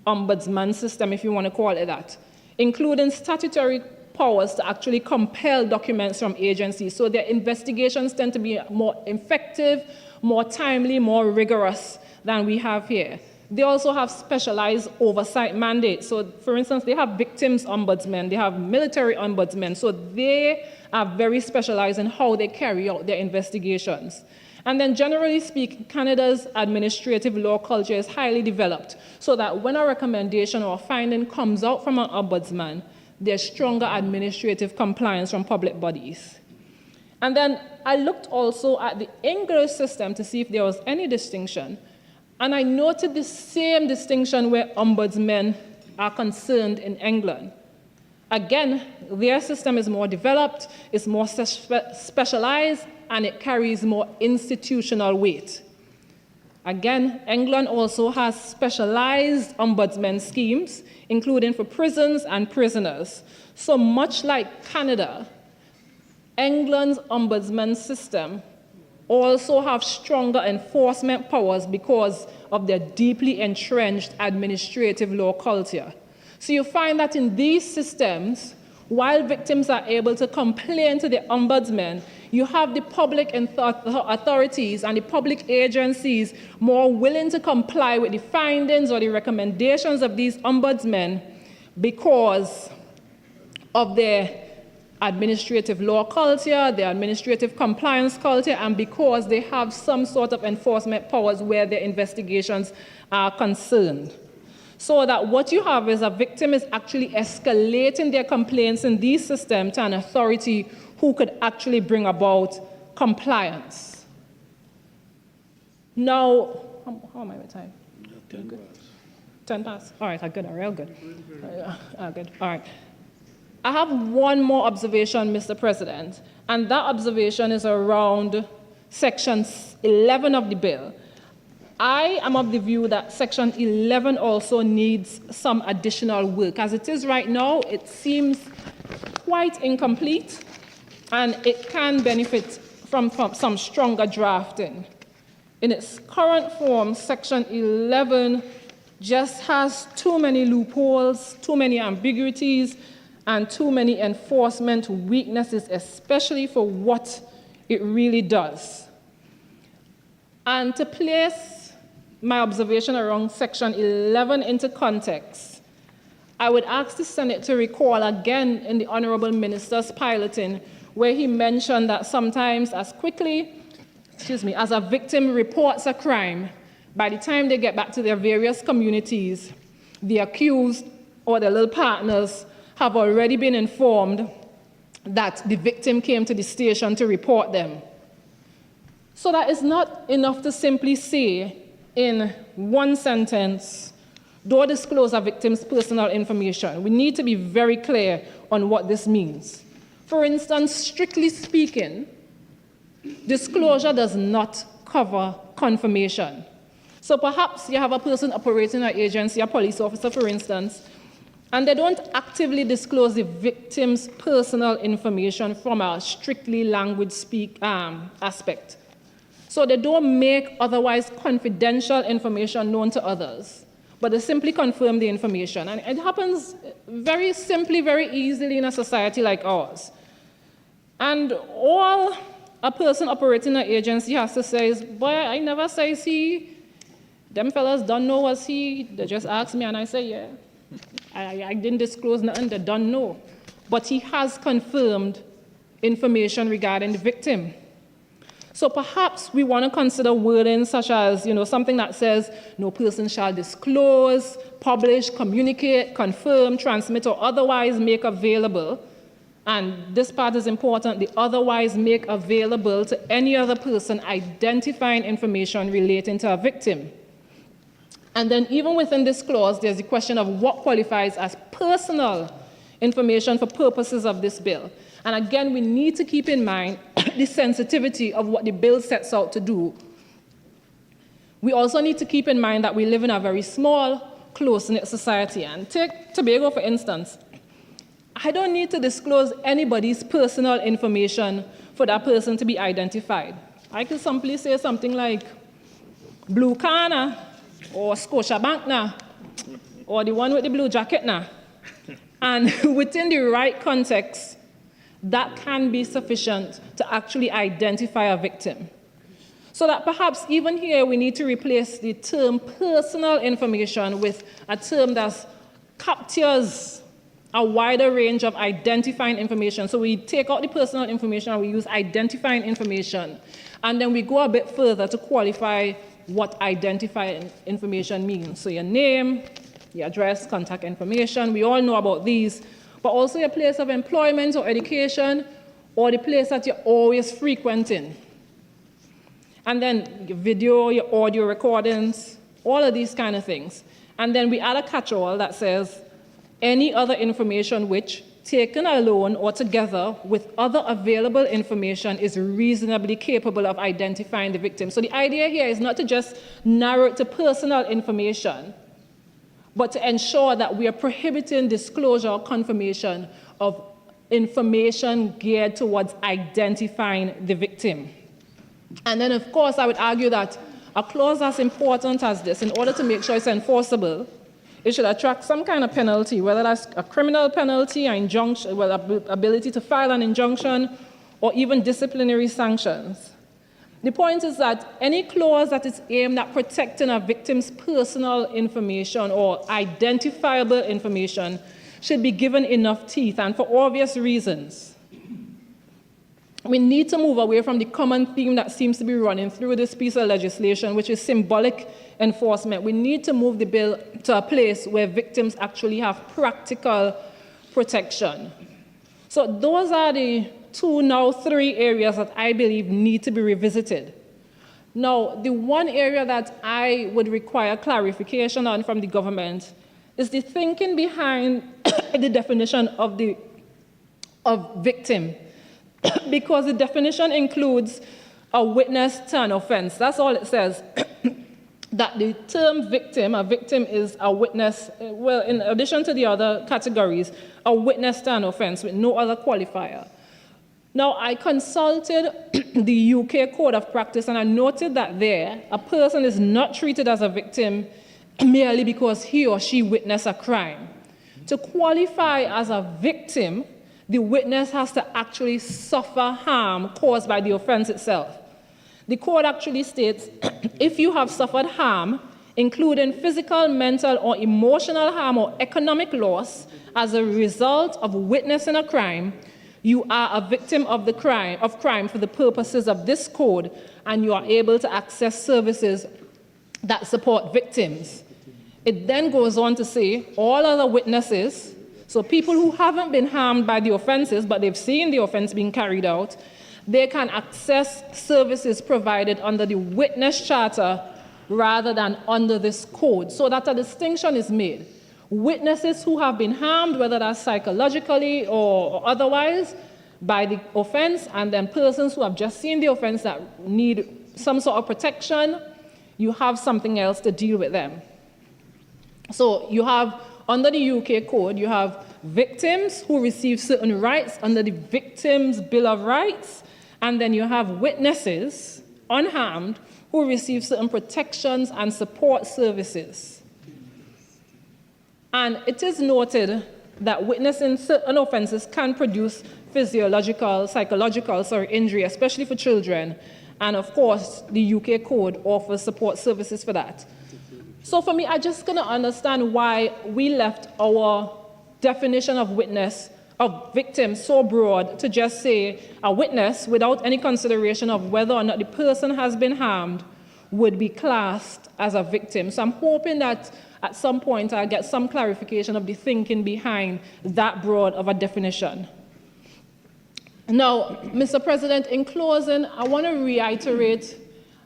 ombudsman system, if you want to call it that, including statutory powers to actually compel documents from agencies. So their investigations tend to be more effective, more timely, more rigorous than we have here. They also have specialized oversight mandates. So, for instance, they have victims ombudsmen, they have military ombudsmen, so they are very specialized in how they carry out their investigations. And then, generally speaking, Canada's administrative law culture is highly developed, so that when a recommendation or a finding comes out from an ombudsman, there's stronger administrative compliance from public bodies. And then I looked also at the English system to see if there was any distinction. And I noted the same distinction where ombudsmen are concerned in England. Again, their system is more developed, it's more specialized, and it carries more institutional weight. Again, England also has specialized ombudsman schemes, including for prisons and prisoners. So much like Canada, England's ombudsman system also have stronger enforcement powers because of their deeply entrenched administrative law culture. So you find that in these systems, while victims are able to complain to the ombudsman, you have the public authorities and the public agencies more willing to comply with the findings or the recommendations of these ombudsmen because of their administrative law culture, their administrative compliance culture, and because they have some sort of enforcement powers where their investigations are concerned. So that what you have is a victim is actually escalating their complaints in these systems to an authority who could actually bring about compliance. Now, how am I with time? 10 past. 10 past? All right, good, Darrell, good. Good, all right. I have one more observation, Mr. President, and that observation is around Section 11 of the bill. I am of the view that Section 11 also needs some additional work. As it is right now, it seems quite incomplete, and it can benefit from some stronger drafting. In its current form, Section 11 just has too many loopholes, too many ambiguities, and too many enforcement weaknesses, especially for what It really does. And to place my observation around Section 11 into context, I would ask the Senate to recall again in the Honourable Minister's piloting, where he mentioned that sometimes as quickly, as a victim reports a crime, by the time they get back to their various communities, the accused or their little partners have already been informed that the victim came to the station to report them. So that is not enough to simply say in one sentence, don't disclose a victim's personal information. We need to be very clear on what this means. For instance, strictly speaking, disclosure does not cover confirmation. So perhaps you have a person operating an agency, a police officer, for instance, and they don't actively disclose the victim's personal information from a strictly language aspect. So they don't make otherwise confidential information known to others, but they simply confirm the information. And it happens very simply, very easily in a society like ours. And all a person operating an agency has to say is, boy, I never say he. Them fellas don't know was he. They just ask me and I say, yeah. I didn't disclose nothing, they don't know. But he has confirmed information regarding the victim. So perhaps we want to consider wording such as, something that says, no person shall disclose, publish, communicate, confirm, transmit, or otherwise make available. And this part is important, the otherwise make available to any other person identifying information relating to a victim. And then even within this clause, there's the question of what qualifies as personal information for purposes of this bill. And again, we need to keep in mind the sensitivity of what the bill sets out to do. We also need to keep in mind that we live in a very small, close-knit society. And take Tobago, for instance. I don't need to disclose anybody's personal information for that person to be identified. I could simply say something like, Blue Kana, or Scotiabank na, or the one with the blue jacket na. And within the right context, that can be sufficient to actually identify a victim. So that perhaps even here we need to replace the term personal information with a term that captures a wider range of identifying information. So we take out the personal information and we use identifying information. And then we go a bit further to qualify what identifying information means. So your name, your address, contact information, we all know about these, but also your place of employment or education, or the place that you're always frequenting. And then your video, your audio recordings, all of these kind of things. And then we add a catch-all that says, any other information which, taken alone or together with other available information, is reasonably capable of identifying the victim. So the idea here is not to just narrow it to personal information, but to ensure that we are prohibiting disclosure or confirmation of information geared towards identifying the victim. And then, of course, I would argue that a clause as important as this, in order to make sure it's enforceable, it should attract some kind of penalty, whether that's a criminal penalty, an injunction, well, ability to file an injunction, or even disciplinary sanctions. The point is that any clause that is aimed at protecting a victim's personal information or identifiable information should be given enough teeth, and for obvious reasons. We need to move away from the common theme that seems to be running through this piece of legislation, which is symbolic enforcement. We need to move the bill to a place where victims actually have practical protection. So those are the three areas that I believe need to be revisited. Now, the one area that I would require clarification on from the government is the thinking behind the definition of victim. Because the definition includes a witness to an offense. That's all it says. That the term victim, a victim is a witness, well, in addition to the other categories, a witness to an offense with no other qualifier. Now, I consulted the UK Code of Practice, and I noted that there, a person is not treated as a victim merely because he or she witnessed a crime. To qualify as a victim, The witness has to actually suffer harm caused by the offense itself. The code actually states, if you have suffered harm, including physical, mental, or emotional harm or economic loss as a result of witnessing a crime, you are a victim of the crime for the purposes of this code, and you are able to access services that support victims. It then goes on to say all other witnesses, so people who haven't been harmed by the offenses, but they've seen the offense being carried out, they can access services provided under the witness charter rather than under this code, so that a distinction is made. Witnesses who have been harmed, whether that's psychologically or otherwise, by the offense, and then persons who have just seen the offense that need some sort of protection, you have something else to deal with them. So you have, under the UK code, you have victims who receive certain rights under the Victims' Bill of Rights, and then you have witnesses, unharmed, who receive certain protections and support services. And it is noted that witnessing certain offenses can produce physiological, psychological, injury, especially for children. And of course, the UK code offers support services for that. So for me, I just gonna understand why we left our definition of witness, of victim, so broad to just say a witness without any consideration of whether or not the person has been harmed would be classed as a victim. So I'm hoping that at some point I'll get some clarification of the thinking behind that broad of a definition. Now, Mr. President, in closing, I want to reiterate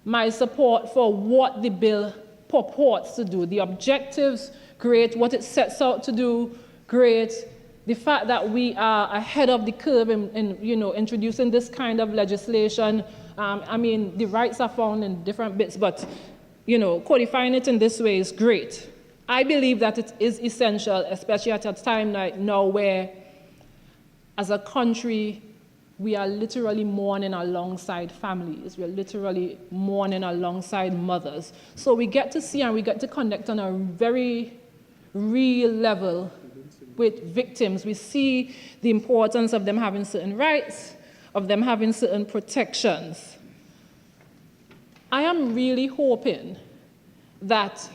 my support for what the bill purports to do. The objectives, great. What it sets out to do, great. The fact that we are ahead of the curve in introducing this kind of legislation. I mean, the rights are found in different bits, but codifying it in this way is great. I believe that it is essential, especially at a time like now where, as a country, we are literally mourning alongside families. We are literally mourning alongside mothers. So we get to see and we get to connect on a very real level with victims. We see the importance of them having certain rights, of them having certain protections. I am really hoping that,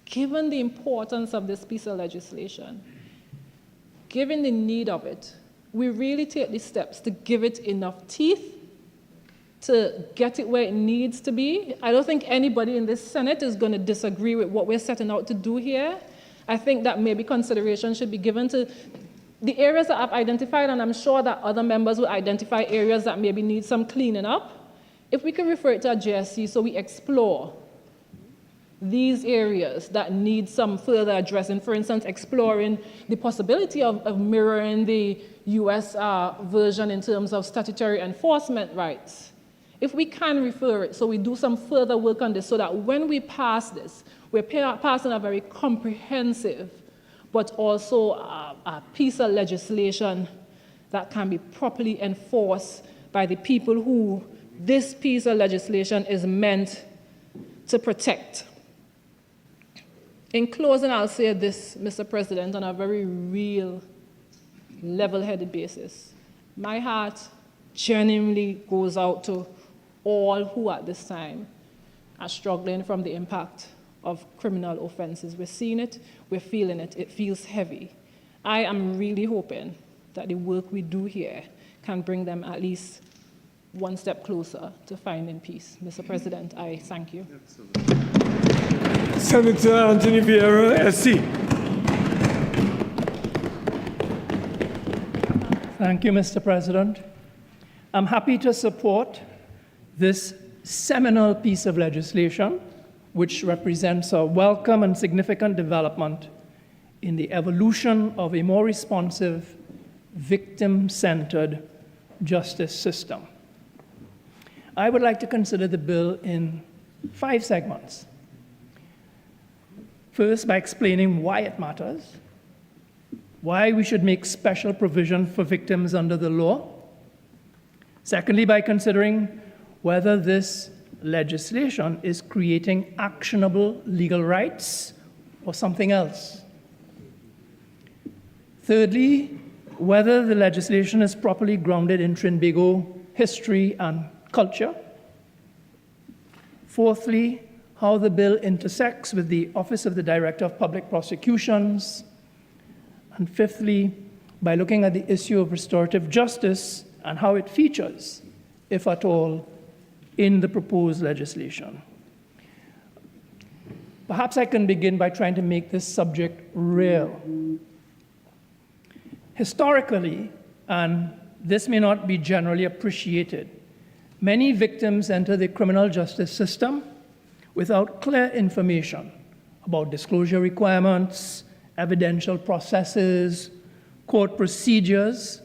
given the importance of this piece of legislation, given the need of it, we really take the steps to give it enough teeth to get it where it needs to be. I don't think anybody in this Senate is going to disagree with what we're setting out to do here. I think that maybe consideration should be given to the areas that I've identified, and I'm sure that other members will identify areas that maybe need some cleaning up. If we can refer it to a JSC so we explore these areas that need some further addressing, for instance, exploring the possibility of mirroring the US version in terms of statutory enforcement rights. If we can refer it, so we do some further work on this so that when we pass this, we're passing a very comprehensive but also a piece of legislation that can be properly enforced by the people who this piece of legislation is meant to protect. In closing, I'll say this, Mr. President, on a very real, level-headed basis. My heart genuinely goes out to all who at this time are struggling from the impact of criminal offenses. We're seeing it, we're feeling it, it feels heavy. I am really hoping that the work we do here can bring them at least one step closer to finding peace. Mr. President, I thank you. Senator Anthony Vieira, SC. Thank you, Mr. President. I'm happy to support this seminal piece of legislation, which represents a welcome and significant development in the evolution of a more responsive, victim-centered justice system. I would like to consider the bill in 5 segments. First, by explaining why it matters, why we should make special provision for victims under the law. Secondly, by considering whether this legislation is creating actionable legal rights or something else. Thirdly, whether the legislation is properly grounded in Trinbago history and culture. Fourthly, how the bill intersects with the Office of the Director of Public Prosecutions. And fifthly, by looking at the issue of restorative justice and how it features, if at all, in the proposed legislation. Perhaps I can begin by trying to make this subject real. Historically, and this may not be generally appreciated, many victims enter the criminal justice system without clear information about disclosure requirements, evidential processes, court procedures,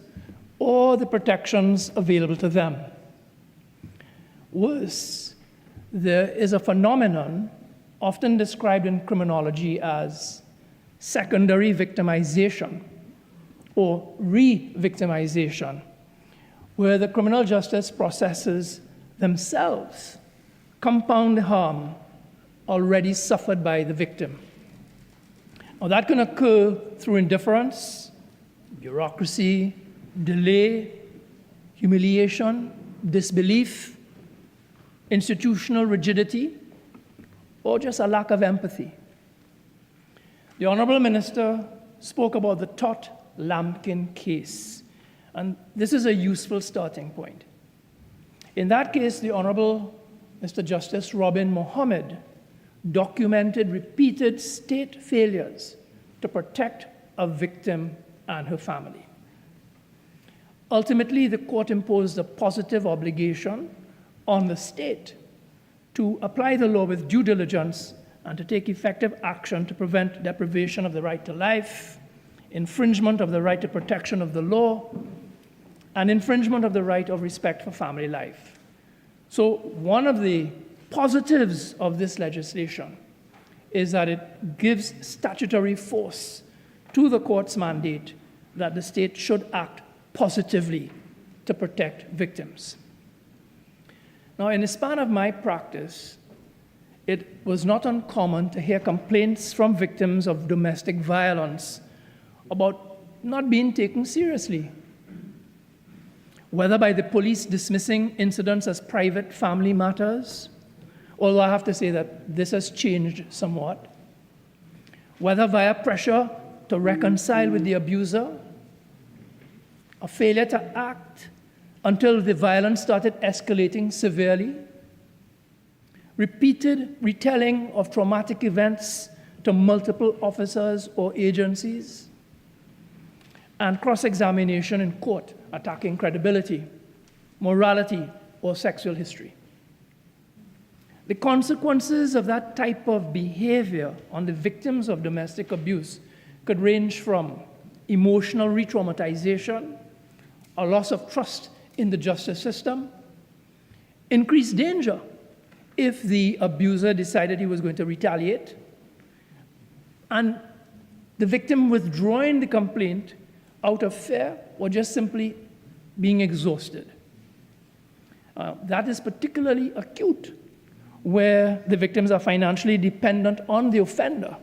or the protections available to them. Worse, there is a phenomenon often described in criminology as secondary victimization or re-victimization, where the criminal justice processes themselves compound the harm already suffered by the victim. Now, that can occur through indifference, bureaucracy, delay, humiliation, disbelief, institutional rigidity, or just a lack of empathy. The Honorable Minister spoke about the Todd-Lampkin case, and this is a useful starting point. In that case, the Honorable Mr. Justice Robin Mohammed documented repeated state failures to protect a victim and her family. Ultimately, the court imposed a positive obligation on the state to apply the law with due diligence and to take effective action to prevent deprivation of the right to life, infringement of the right to protection of the law, and infringement of the right of respect for family life. So one of the positives of this legislation is that it gives statutory force to the court's mandate that the state should act positively to protect victims. Now, in the span of my practice, it was not uncommon to hear complaints from victims of domestic violence about not being taken seriously, whether by the police dismissing incidents as private family matters, although I have to say that this has changed somewhat, whether via pressure to reconcile with the abuser, a failure to act until the violence started escalating severely, repeated retelling of traumatic events to multiple officers or agencies, and cross-examination in court attacking credibility, morality, or sexual history. The consequences of that type of behavior on the victims of domestic abuse could range from emotional re-traumatization, a loss of trust in the justice system, increased danger if the abuser decided he was going to retaliate, and the victim withdrawing the complaint out of fear or just simply being exhausted. That is particularly acute where the victims are financially dependent on the offender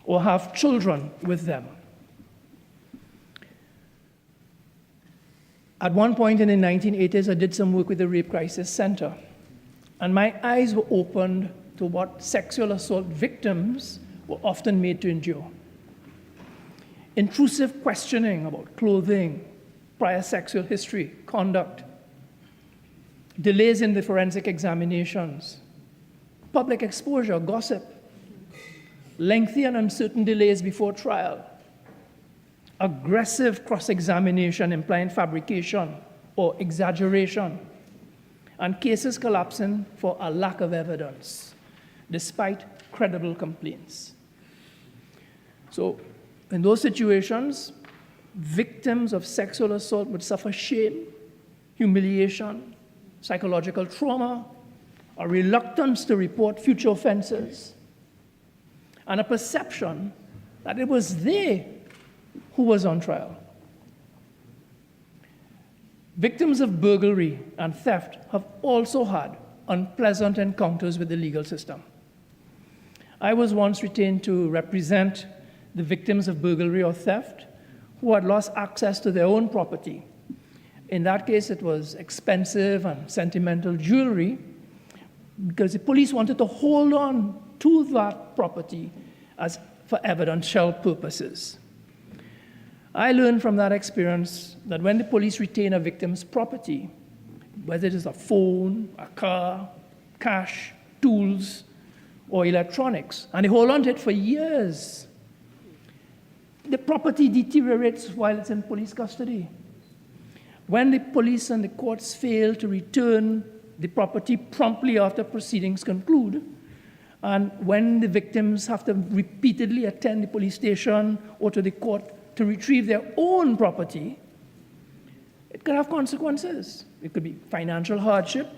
or have children with them. At one point in the 1980s, I did some work with the Rape Crisis Center, and my eyes were opened to what sexual assault victims were often made to endure. Intrusive questioning about clothing, prior sexual history, conduct, delays in the forensic examinations, public exposure, gossip, lengthy and uncertain delays before trial, aggressive cross-examination implying fabrication or exaggeration, and cases collapsing for a lack of evidence, despite credible complaints. So, in those situations, victims of sexual assault would suffer shame, humiliation, psychological trauma, a reluctance to report future offenses, and a perception that it was they who was on trial. Victims of burglary and theft have also had unpleasant encounters with the legal system. I was once retained to represent the victims of burglary or theft who had lost access to their own property. In that case, it was expensive and sentimental jewelry, because the police wanted to hold on to that property as for evidential purposes. I learned from that experience that when the police retain a victim's property, whether it is a phone, a car, cash, tools, or electronics, and they hold on to it for years, the property deteriorates while it's in police custody. When the police and the courts fail to return the property promptly after proceedings conclude, and when the victims have to repeatedly attend the police station or to the court to retrieve their own property, it could have consequences. It could be financial hardship,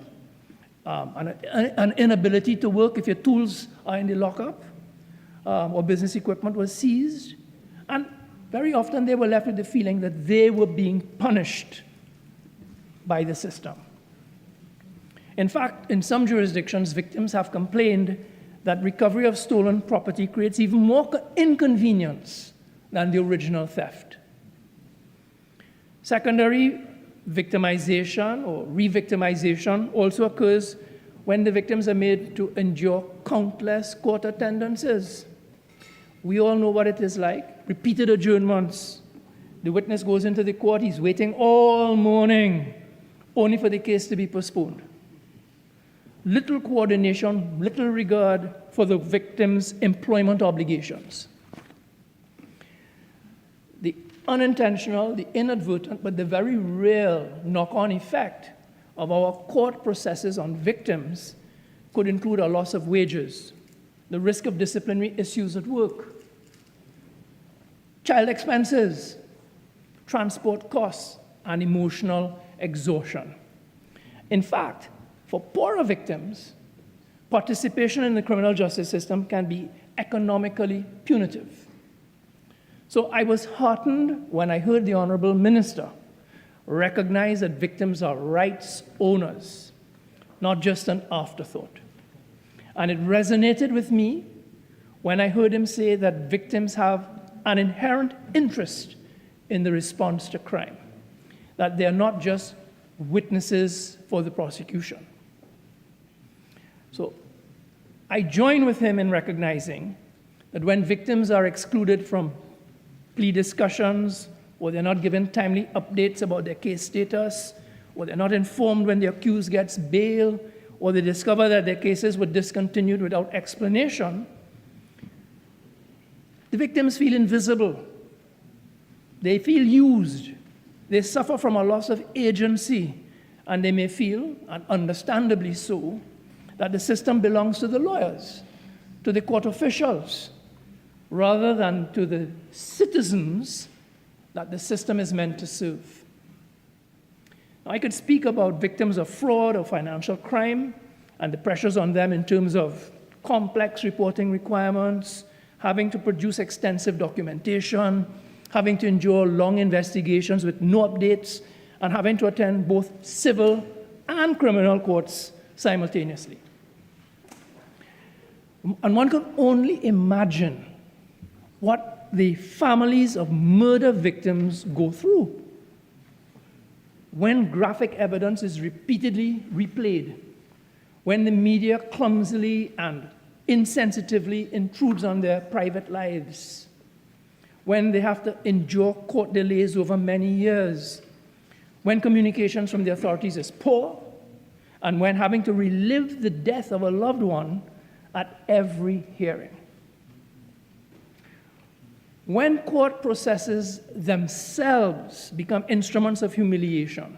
an inability to work if your tools are in the lockup, or business equipment was seized. And very often they were left with the feeling that they were being punished by the system. In fact, in some jurisdictions, victims have complained that recovery of stolen property creates even more inconvenience than the original theft. Secondary victimization or re-victimization also occurs when the victims are made to endure countless court attendances. We all know what it is like. Repeated adjournments. The witness goes into the court, he's waiting all morning, only for the case to be postponed. Little coordination, little regard for the victim's employment obligations. The unintentional, the inadvertent, but the very real knock-on effect of our court processes on victims could include a loss of wages, the risk of disciplinary issues at work, child expenses, transport costs, and emotional exhaustion. In fact, for poorer victims, participation in the criminal justice system can be economically punitive. So I was heartened when I heard the Honorable Minister recognize that victims are rights owners, not just an afterthought. And it resonated with me when I heard him say that victims have an inherent interest in the response to crime, that they are not just witnesses for the prosecution. So I join with him in recognizing that when victims are excluded from plea discussions, or they're not given timely updates about their case status, or they're not informed when the accused gets bail, or they discover that their cases were discontinued without explanation, the victims feel invisible. They feel used. They suffer from a loss of agency, and they may feel, and understandably so, that the system belongs to the lawyers, to the court officials, rather than to the citizens that the system is meant to serve. Now, I could speak about victims of fraud or financial crime and the pressures on them in terms of complex reporting requirements, having to produce extensive documentation, having to endure long investigations with no updates, and having to attend both civil and criminal courts simultaneously. And one can only imagine what the families of murder victims go through when graphic evidence is repeatedly replayed, when the media clumsily and insensitively intrudes on their private lives, when they have to endure court delays over many years, when communications from the authorities is poor, and when having to relive the death of a loved one at every hearing. When court processes themselves become instruments of humiliation,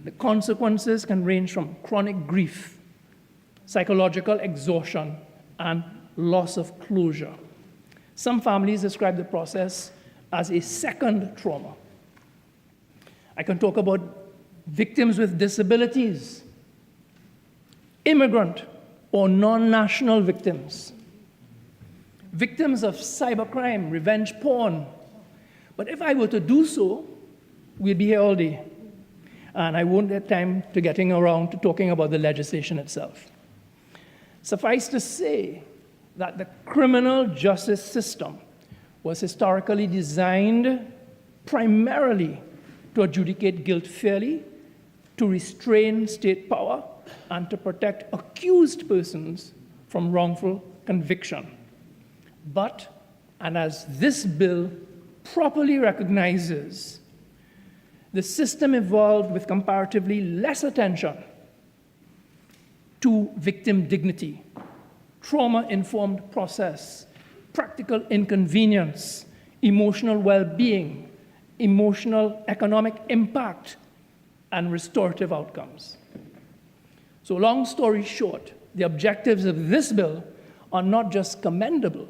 the consequences can range from chronic grief, psychological exhaustion, and loss of closure. Some families describe the process as a second trauma. I can talk about victims with disabilities, immigrant or non-national victims, victims of cybercrime, revenge porn. But if I were to do so, we'd be here all day. And I won't have time to getting around to talking about the legislation itself. Suffice to say that the criminal justice system was historically designed primarily to adjudicate guilt fairly, to restrain state power, and to protect accused persons from wrongful conviction. But, and as this bill properly recognizes, the system evolved with comparatively less attention to victim dignity, trauma-informed process, practical inconvenience, emotional well-being, emotional economic impact, and restorative outcomes. So long story short, the objectives of this bill are not just commendable,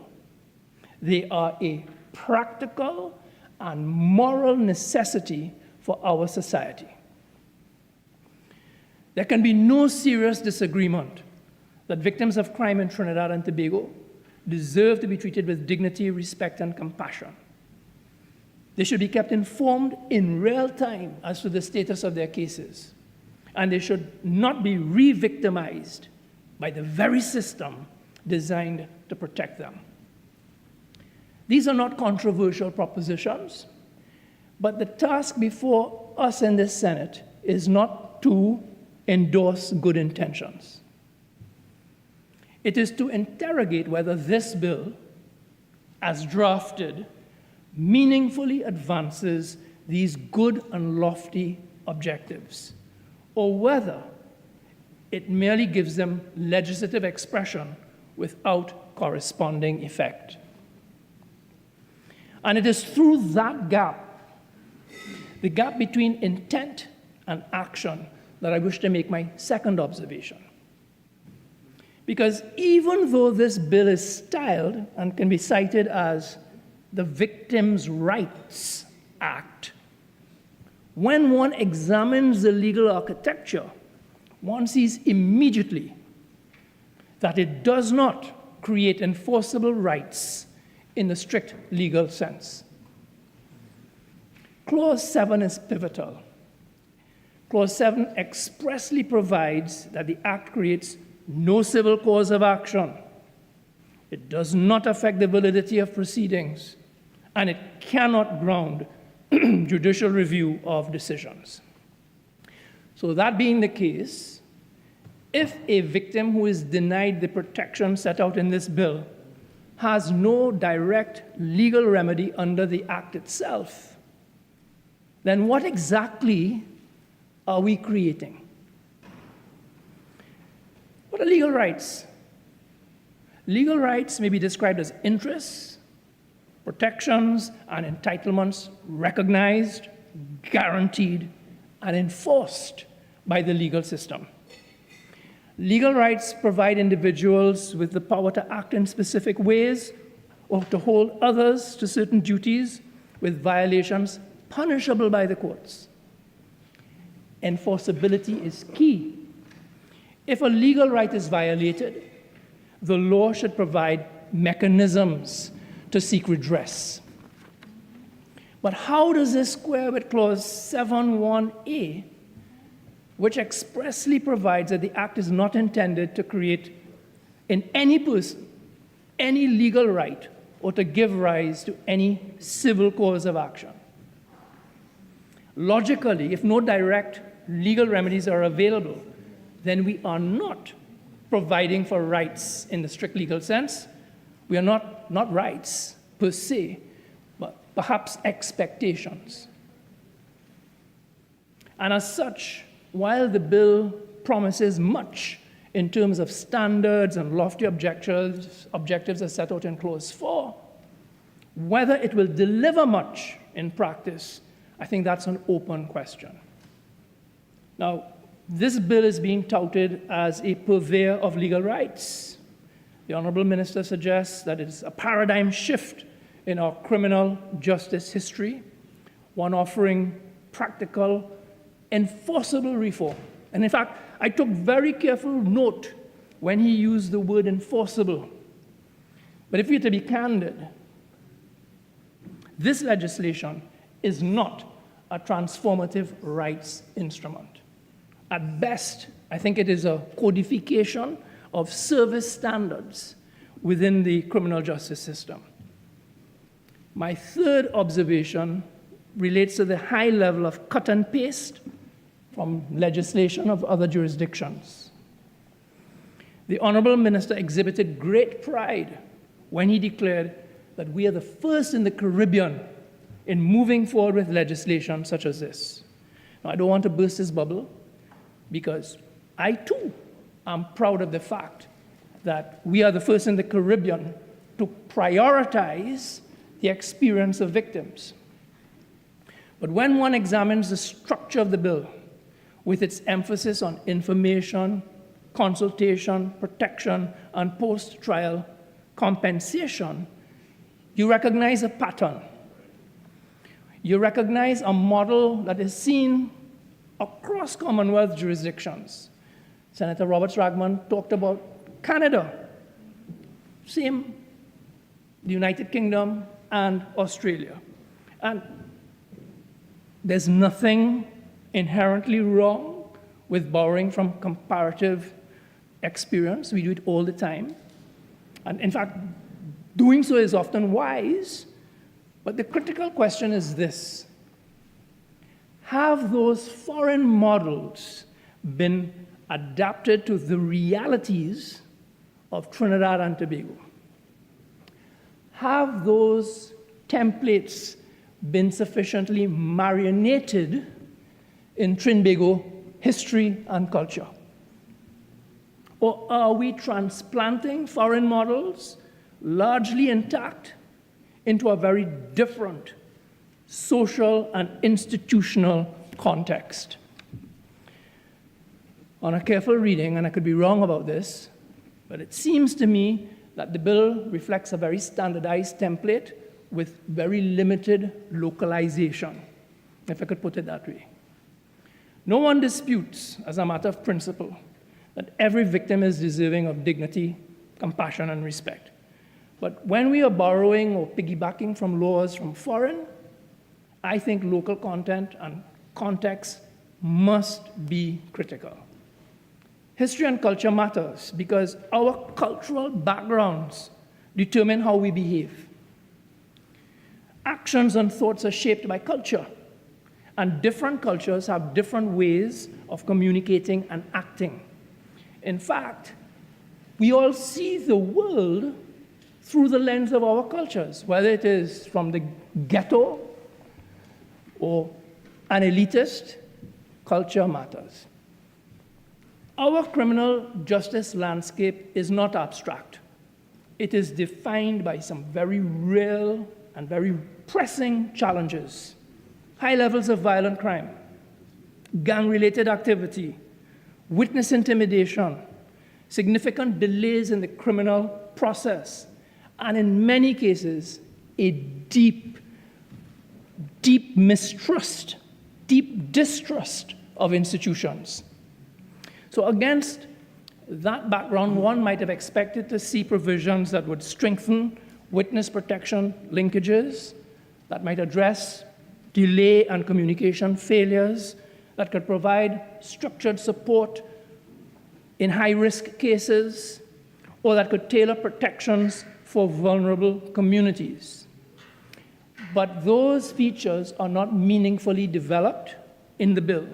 they are a practical and moral necessity for our society. There can be no serious disagreement that victims of crime in Trinidad and Tobago deserve to be treated with dignity, respect, and compassion. They should be kept informed in real time as to the status of their cases, and they should not be re-victimized by the very system designed to protect them. These are not controversial propositions, but the task before us in this Senate is not to endorse good intentions. It is to interrogate whether this bill, as drafted, meaningfully advances these good and lofty objectives, or whether it merely gives them legislative expression without corresponding effect. And it is through that gap, the gap between intent and action, that I wish to make my second observation. Because even though this bill is styled and can be cited as the Victims' Rights Act, when one examines the legal architecture, one sees immediately that it does not create enforceable rights in the strict legal sense. Clause 7 is pivotal. Clause 7 expressly provides that the Act creates no civil cause of action. It does not affect the validity of proceedings, and it cannot ground judicial review of decisions. So that being the case, if a victim who is denied the protection set out in this bill has no direct legal remedy under the Act itself, then what exactly are we creating? What are legal rights? Legal rights may be described as interests, protections, and entitlements recognized, guaranteed, and enforced by the legal system. Legal rights provide individuals with the power to act in specific ways or to hold others to certain duties with violations punishable by the courts. Enforceability is key. If a legal right is violated, the law should provide mechanisms to seek redress. But how does this square with Clause 7(1)(a), which expressly provides that the Act is not intended to create in any person any legal right or to give rise to any civil cause of action? Logically, if no direct legal remedies are available, then we are not providing for rights in the strict legal sense. We are not rights per se, but perhaps expectations. And as such, while the bill promises much in terms of standards and lofty objectives as set out in Clause 4, whether it will deliver much in practice, I think that's an open question. Now, this bill is being touted as a purveyor of legal rights. The Honorable Minister suggests that it is a paradigm shift in our criminal justice history, one offering practical, enforceable reform. And in fact, I took very careful note when he used the word enforceable. But if we're to be candid, this legislation is not a transformative rights instrument. At best, I think it is a codification of service standards within the criminal justice system. My third observation relates to the high level of cut and paste from legislation of other jurisdictions. The Honorable Minister exhibited great pride when he declared that we are the first in the Caribbean in moving forward with legislation such as this. Now, I don't want to burst his bubble, because I too am proud of the fact that we are the first in the Caribbean to prioritize the experience of victims. But when one examines the structure of the bill, with its emphasis on information, consultation, protection, and post-trial compensation, you recognize a pattern. You recognize a model that is seen across Commonwealth jurisdictions. Senator Roberts-Radgman talked about Canada, same, the United Kingdom and Australia. And there's nothing inherently wrong with borrowing from comparative experience. We do it all the time. And in fact, doing so is often wise. But the critical question is this: have those foreign models been adapted to the realities of Trinidad and Tobago? Have those templates been sufficiently marinated in Trinbago history and culture? Or are we transplanting foreign models, largely intact, into a very different social and institutional context? On a careful reading, and I could be wrong about this, but it seems to me that the bill reflects a very standardized template with very limited localization, if I could put it that way. No one disputes, as a matter of principle, that every victim is deserving of dignity, compassion, and respect. But when we are borrowing or piggybacking from laws from foreign, I think local content and context must be critical. History and culture matters because our cultural backgrounds determine how we behave. Actions and thoughts are shaped by culture, and different cultures have different ways of communicating and acting. In fact, we all see the world through the lens of our cultures, whether it is from the ghetto or an elitist, culture matters. Our criminal justice landscape is not abstract. It is defined by some very real and very pressing challenges: high levels of violent crime, gang-related activity, witness intimidation, significant delays in the criminal process, and in many cases, a deep, deep mistrust, deep distrust of institutions. So against that background, one might have expected to see provisions that would strengthen witness protection linkages, that might address delay and communication failures, that could provide structured support in high-risk cases, or that could tailor protections for vulnerable communities. But those features are not meaningfully developed in the bill.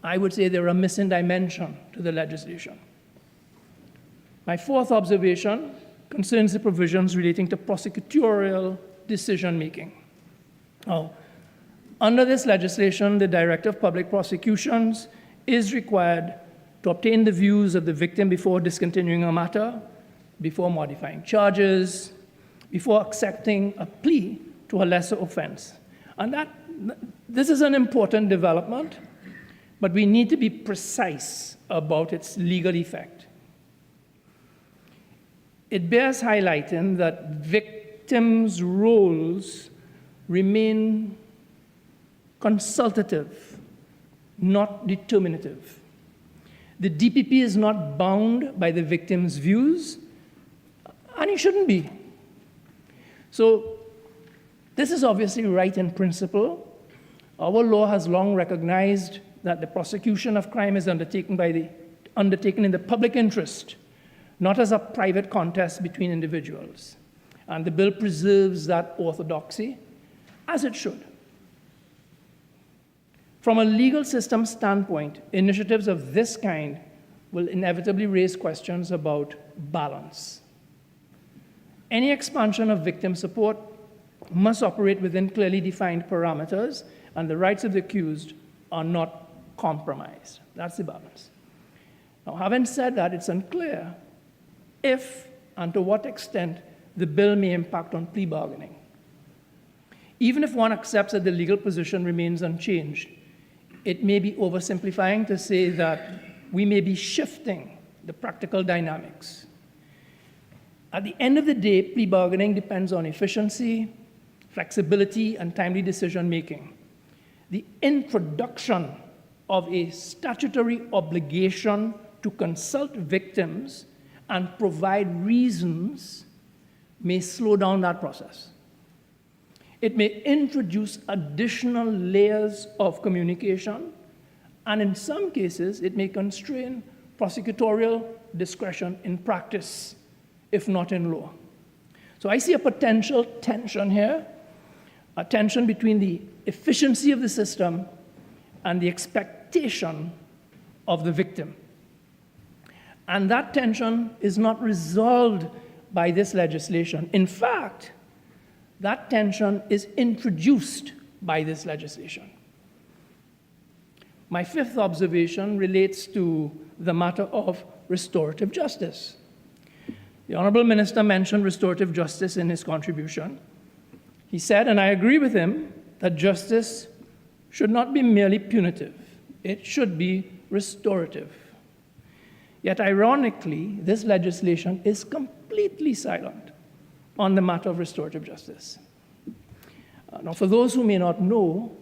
I would say they're a missing dimension to the legislation. My fourth observation concerns the provisions relating to prosecutorial decision-making. Now, under this legislation, the Director of Public Prosecutions is required to obtain the views of the victim before discontinuing a matter, before modifying charges, before accepting a plea to a lesser offense. And this is an important development, but we need to be precise about its legal effect. It bears highlighting that victims' roles remain consultative, not determinative. The DPP is not bound by the victim's views, and it shouldn't be. So this is obviously right in principle. Our law has long recognized that the prosecution of crime is undertaken in the public interest, not as a private contest between individuals. And the bill preserves that orthodoxy as it should. From a legal system standpoint, initiatives of this kind will inevitably raise questions about balance. Any expansion of victim support must operate within clearly defined parameters, and the rights of the accused are not compromised. That's the balance. Now, having said that, it's unclear if and to what extent the bill may impact on plea bargaining. Even if one accepts that the legal position remains unchanged, it may be oversimplifying to say that we may be shifting the practical dynamics. At the end of the day, plea bargaining depends on efficiency, flexibility, and timely decision-making. The introduction of a statutory obligation to consult victims and provide reasons may slow down that process. It may introduce additional layers of communication, and in some cases, it may constrain prosecutorial discretion in practice, if not in law. So I see a potential tension here, a tension between the efficiency of the system and the expectation of the victim. And that tension is not resolved by this legislation. In fact, that tension is introduced by this legislation. My fifth observation relates to the matter of restorative justice. The Honorable Minister mentioned restorative justice in his contribution. He said, and I agree with him, that justice should not be merely punitive. It should be restorative. Yet ironically, this legislation is completely silent on the matter of restorative justice. Now, for those who may not know,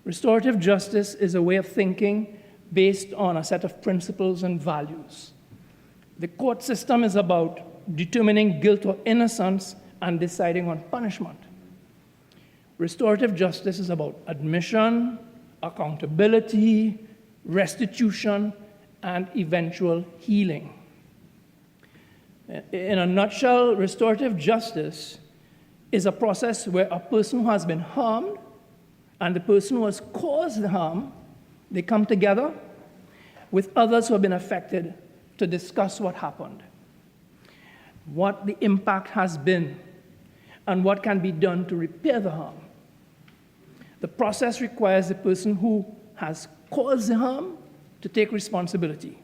restorative justice is a way of thinking based on a set of principles and values. The court system is about determining guilt or innocence and deciding on punishment. Restorative justice is about admission, accountability, restitution, and eventual healing. In a nutshell, restorative justice is a process where a person who has been harmed and the person who has caused the harm, they come together with others who have been affected to discuss what happened, what the impact has been, and what can be done to repair the harm. The process requires the person who has caused the harm to take responsibility.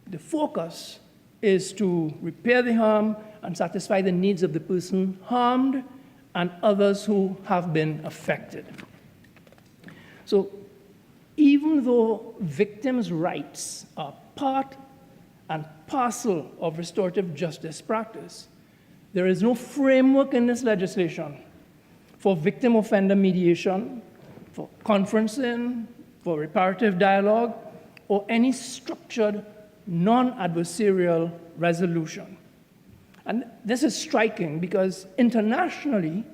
The focus is to repair the harm and satisfy the needs of the person harmed and others who have been affected. So even though victims' rights are part and parcel of restorative justice practice, there is no framework in this legislation for victim-offender mediation, for conferencing, for reparative dialogue, or any structured non-adversarial resolution. And this is striking because internationally,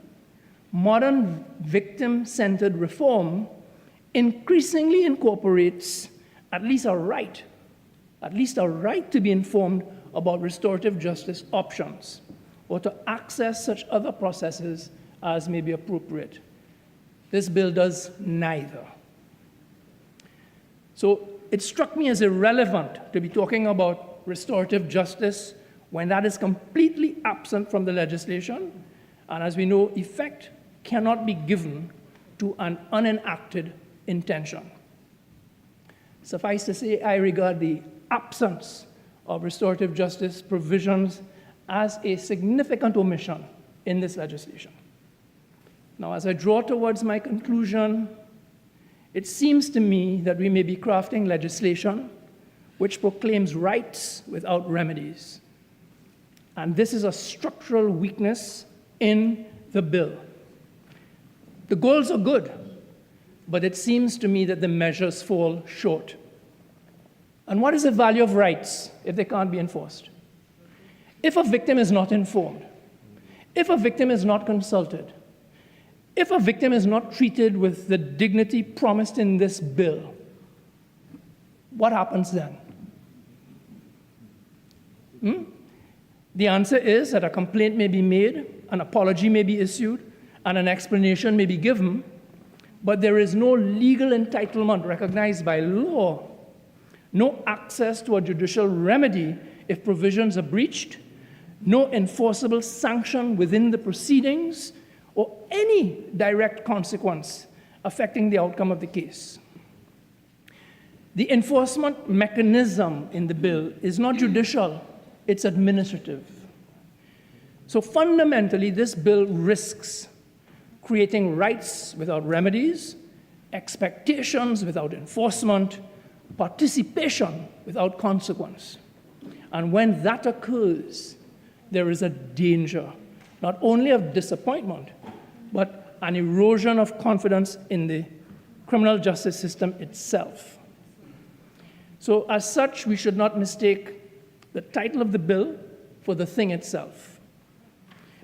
modern victim-centered reform increasingly incorporates at least a right to be informed about restorative justice options or to access such other processes as may be appropriate. This bill does neither. So it struck me as irrelevant to be talking about restorative justice when that is completely absent from the legislation, and as we know, effect cannot be given to an unenacted intention. Suffice to say, I regard the absence of restorative justice provisions as a significant omission in this legislation. Now, as I draw towards my conclusion, it seems to me that we may be crafting legislation which proclaims rights without remedies. And this is a structural weakness in the bill. The goals are good, but it seems to me that the measures fall short. And what is the value of rights if they can't be enforced? If a victim is not informed, if a victim is not consulted, if a victim is not treated with the dignity promised in this bill, what happens then? The answer is that a complaint may be made, an apology may be issued, and an explanation may be given, but there is no legal entitlement recognized by law, no access to a judicial remedy if provisions are breached, no enforceable sanction within the proceedings, or any direct consequence affecting the outcome of the case. The enforcement mechanism in the bill is not judicial, it's administrative. So fundamentally, this bill risks creating rights without remedies, expectations without enforcement, participation without consequence. And when that occurs, there is a danger, not only of disappointment, but an erosion of confidence in the criminal justice system itself. So as such, we should not mistake the title of the bill for the thing itself,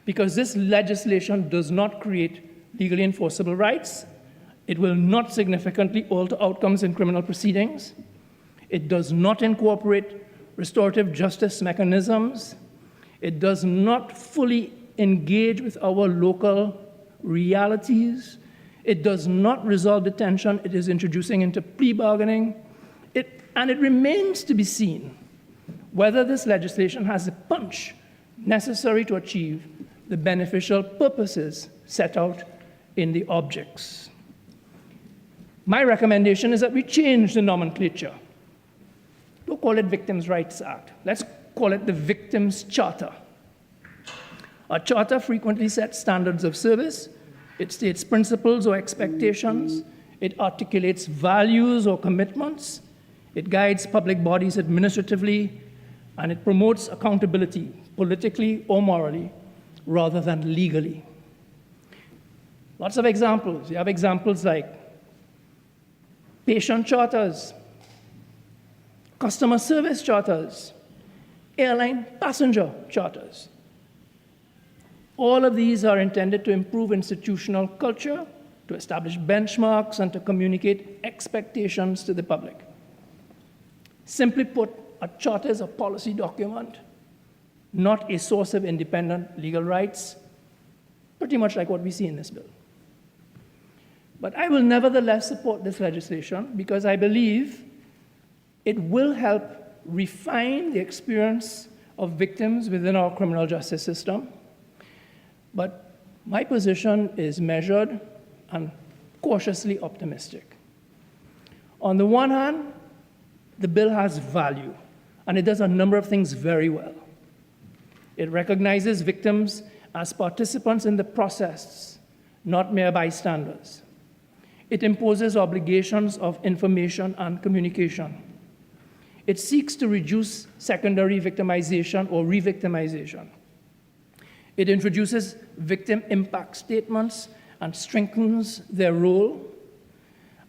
because this legislation does not create legally enforceable rights. It will not significantly alter outcomes in criminal proceedings. It does not incorporate restorative justice mechanisms. It does not fully engage with our local realities. It does not resolve the tension it is introducing into plea bargaining. And it remains to be seen whether this legislation has the punch necessary to achieve the beneficial purposes set out in the objects. My recommendation is that we change the nomenclature. Don't call it Victims' Rights Act. Let's call it the Victims' Charter. A charter frequently sets standards of service. It states principles or expectations. It articulates values or commitments. It guides public bodies administratively, and it promotes accountability, politically or morally, rather than legally. Lots of examples. You have examples like patient charters, customer service charters, airline passenger charters. All of these are intended to improve institutional culture, to establish benchmarks, and to communicate expectations to the public. Simply put, a charter is a policy document, not a source of independent legal rights, pretty much like what we see in this bill. But I will nevertheless support this legislation because I believe it will help refine the experience of victims within our criminal justice system. But my position is measured and cautiously optimistic. On the one hand, the bill has value, and it does a number of things very well. It recognizes victims as participants in the process, not mere bystanders. It imposes obligations of information and communication. It seeks to reduce secondary victimization or re-victimization. It introduces victim impact statements and strengthens their role.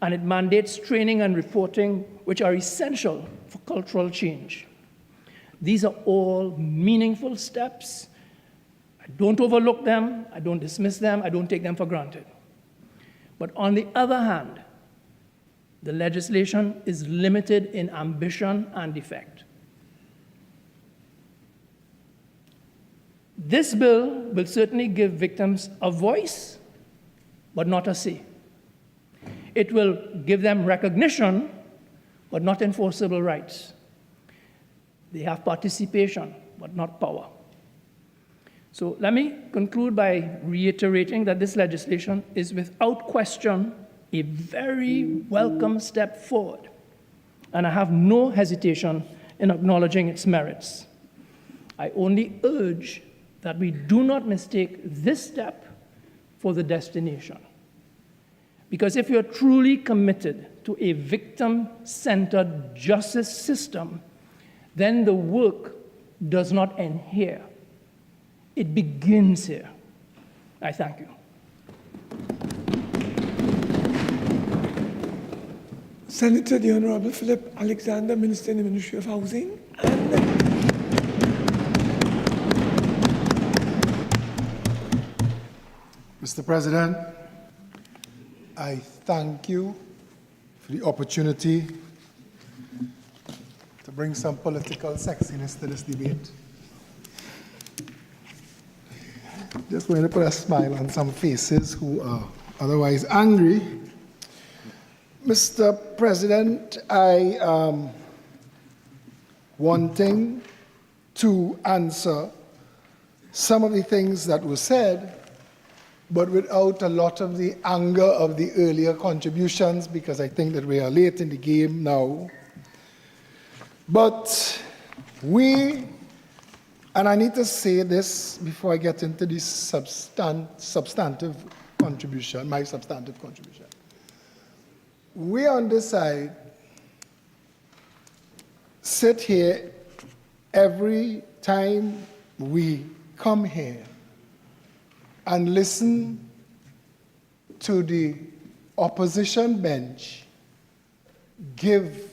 And it mandates training and reporting, which are essential for cultural change. These are all meaningful steps. I don't overlook them, I don't dismiss them, I don't take them for granted. But on the other hand, the legislation is limited in ambition and effect. This bill will certainly give victims a voice, but not a say. It will give them recognition, but not enforceable rights. They have participation, but not power. So let me conclude by reiterating that this legislation is without question a very welcome step forward, and I have no hesitation in acknowledging its merits. I only urge that we do not mistake this step for the destination. Because if you're truly committed to a victim-centered justice system, then the work does not end here. It begins here. I thank you. Senator the Honorable Phillip Alexander, Minister in the Ministry of Housing. Mr. President, I thank you for the opportunity to bring some political sexiness to this debate. Just wanted to put a smile on some faces who are otherwise angry. Mr. President, I am wanting to answer some of the things that were said, but without a lot of the anger of the earlier contributions, because I think that we are late in the game now. But we, and I need to say this before I get into the substantive contribution, my substantive contribution. We on this side sit here every time we come here and listen to the opposition bench give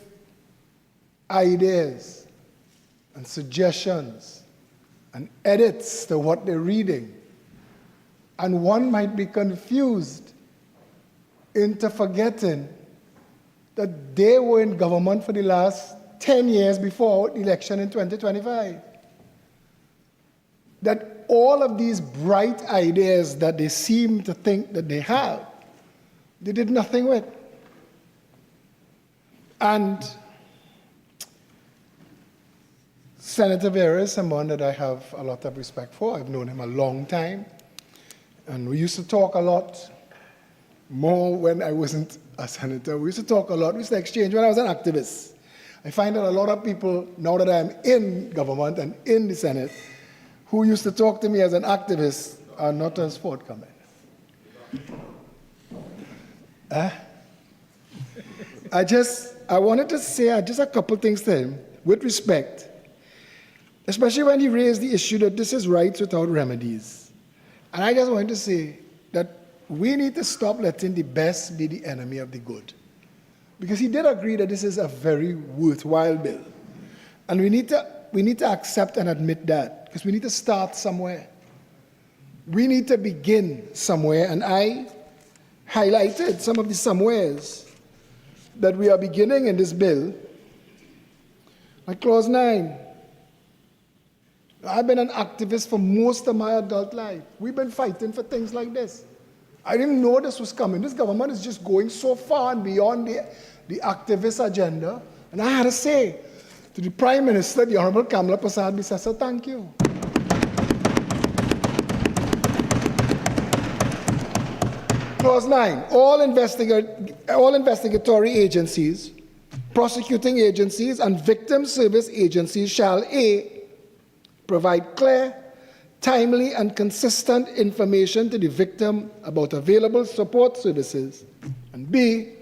ideas and suggestions and edits to what they're reading. And one might be confused into forgetting that they were in government for the last 10 years before the election in 2025. That all of these bright ideas that they seem to think that they have, they did nothing with. And Senator Vieira is someone that I have a lot of respect for. I've known him a long time. And we used to talk a lot more when I wasn't a senator. We used to talk a lot. We used to exchange when I was an activist. I find that a lot of people, now that I'm in government and in the Senate, who used to talk to me as an activist are not as forthcoming. I wanted to say just a couple things to him with respect, especially when he raised the issue that this is rights without remedies. And I just wanted to say that we need to stop letting the best be the enemy of the good. Because he did agree that this is a very worthwhile bill. And we need to accept and admit that, because we need to start somewhere. We need to begin somewhere, and I highlighted some of the somewheres that we are beginning in this bill. Like Clause 9. I've been an activist for most of my adult life. We've been fighting for things like this. I didn't know this was coming. This government is just going so far and beyond the activist agenda. And I had to say to the Prime Minister, the Honorable Kamala Prasad-Bissessar, thank you. Clause 9, all investigatory agencies, prosecuting agencies, and victim service agencies shall A, provide clear, timely, and consistent information to the victim about available support services, and B,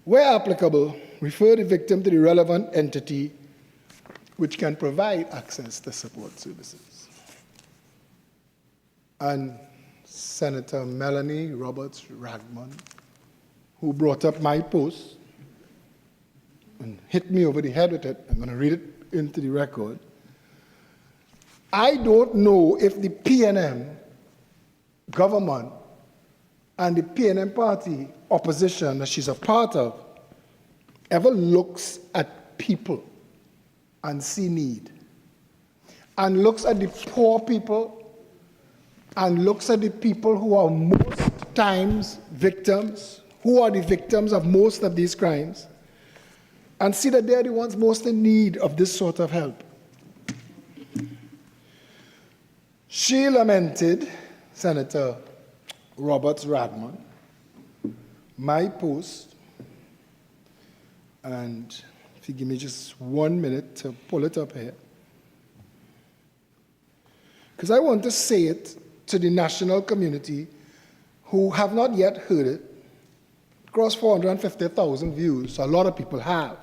where applicable, refer the victim to the relevant entity which can provide access to support services. And Senator Melanie Roberts-Radgman, who brought up my post and hit me over the head with it, I'm going to read it into the record. I don't know if the PNM government and the PNM party opposition that she's a part of ever looks at people and see need, and looks at the poor people, and looks at the people who are most times victims, who are the victims of most of these crimes, and see that they're the ones most in need of this sort of help. She lamented, Senator Roberts-Radgman, my post, and if you give me just 1 minute to pull it up here, because I want to say it to the national community who have not yet heard it. Across 450,000 views, so a lot of people have.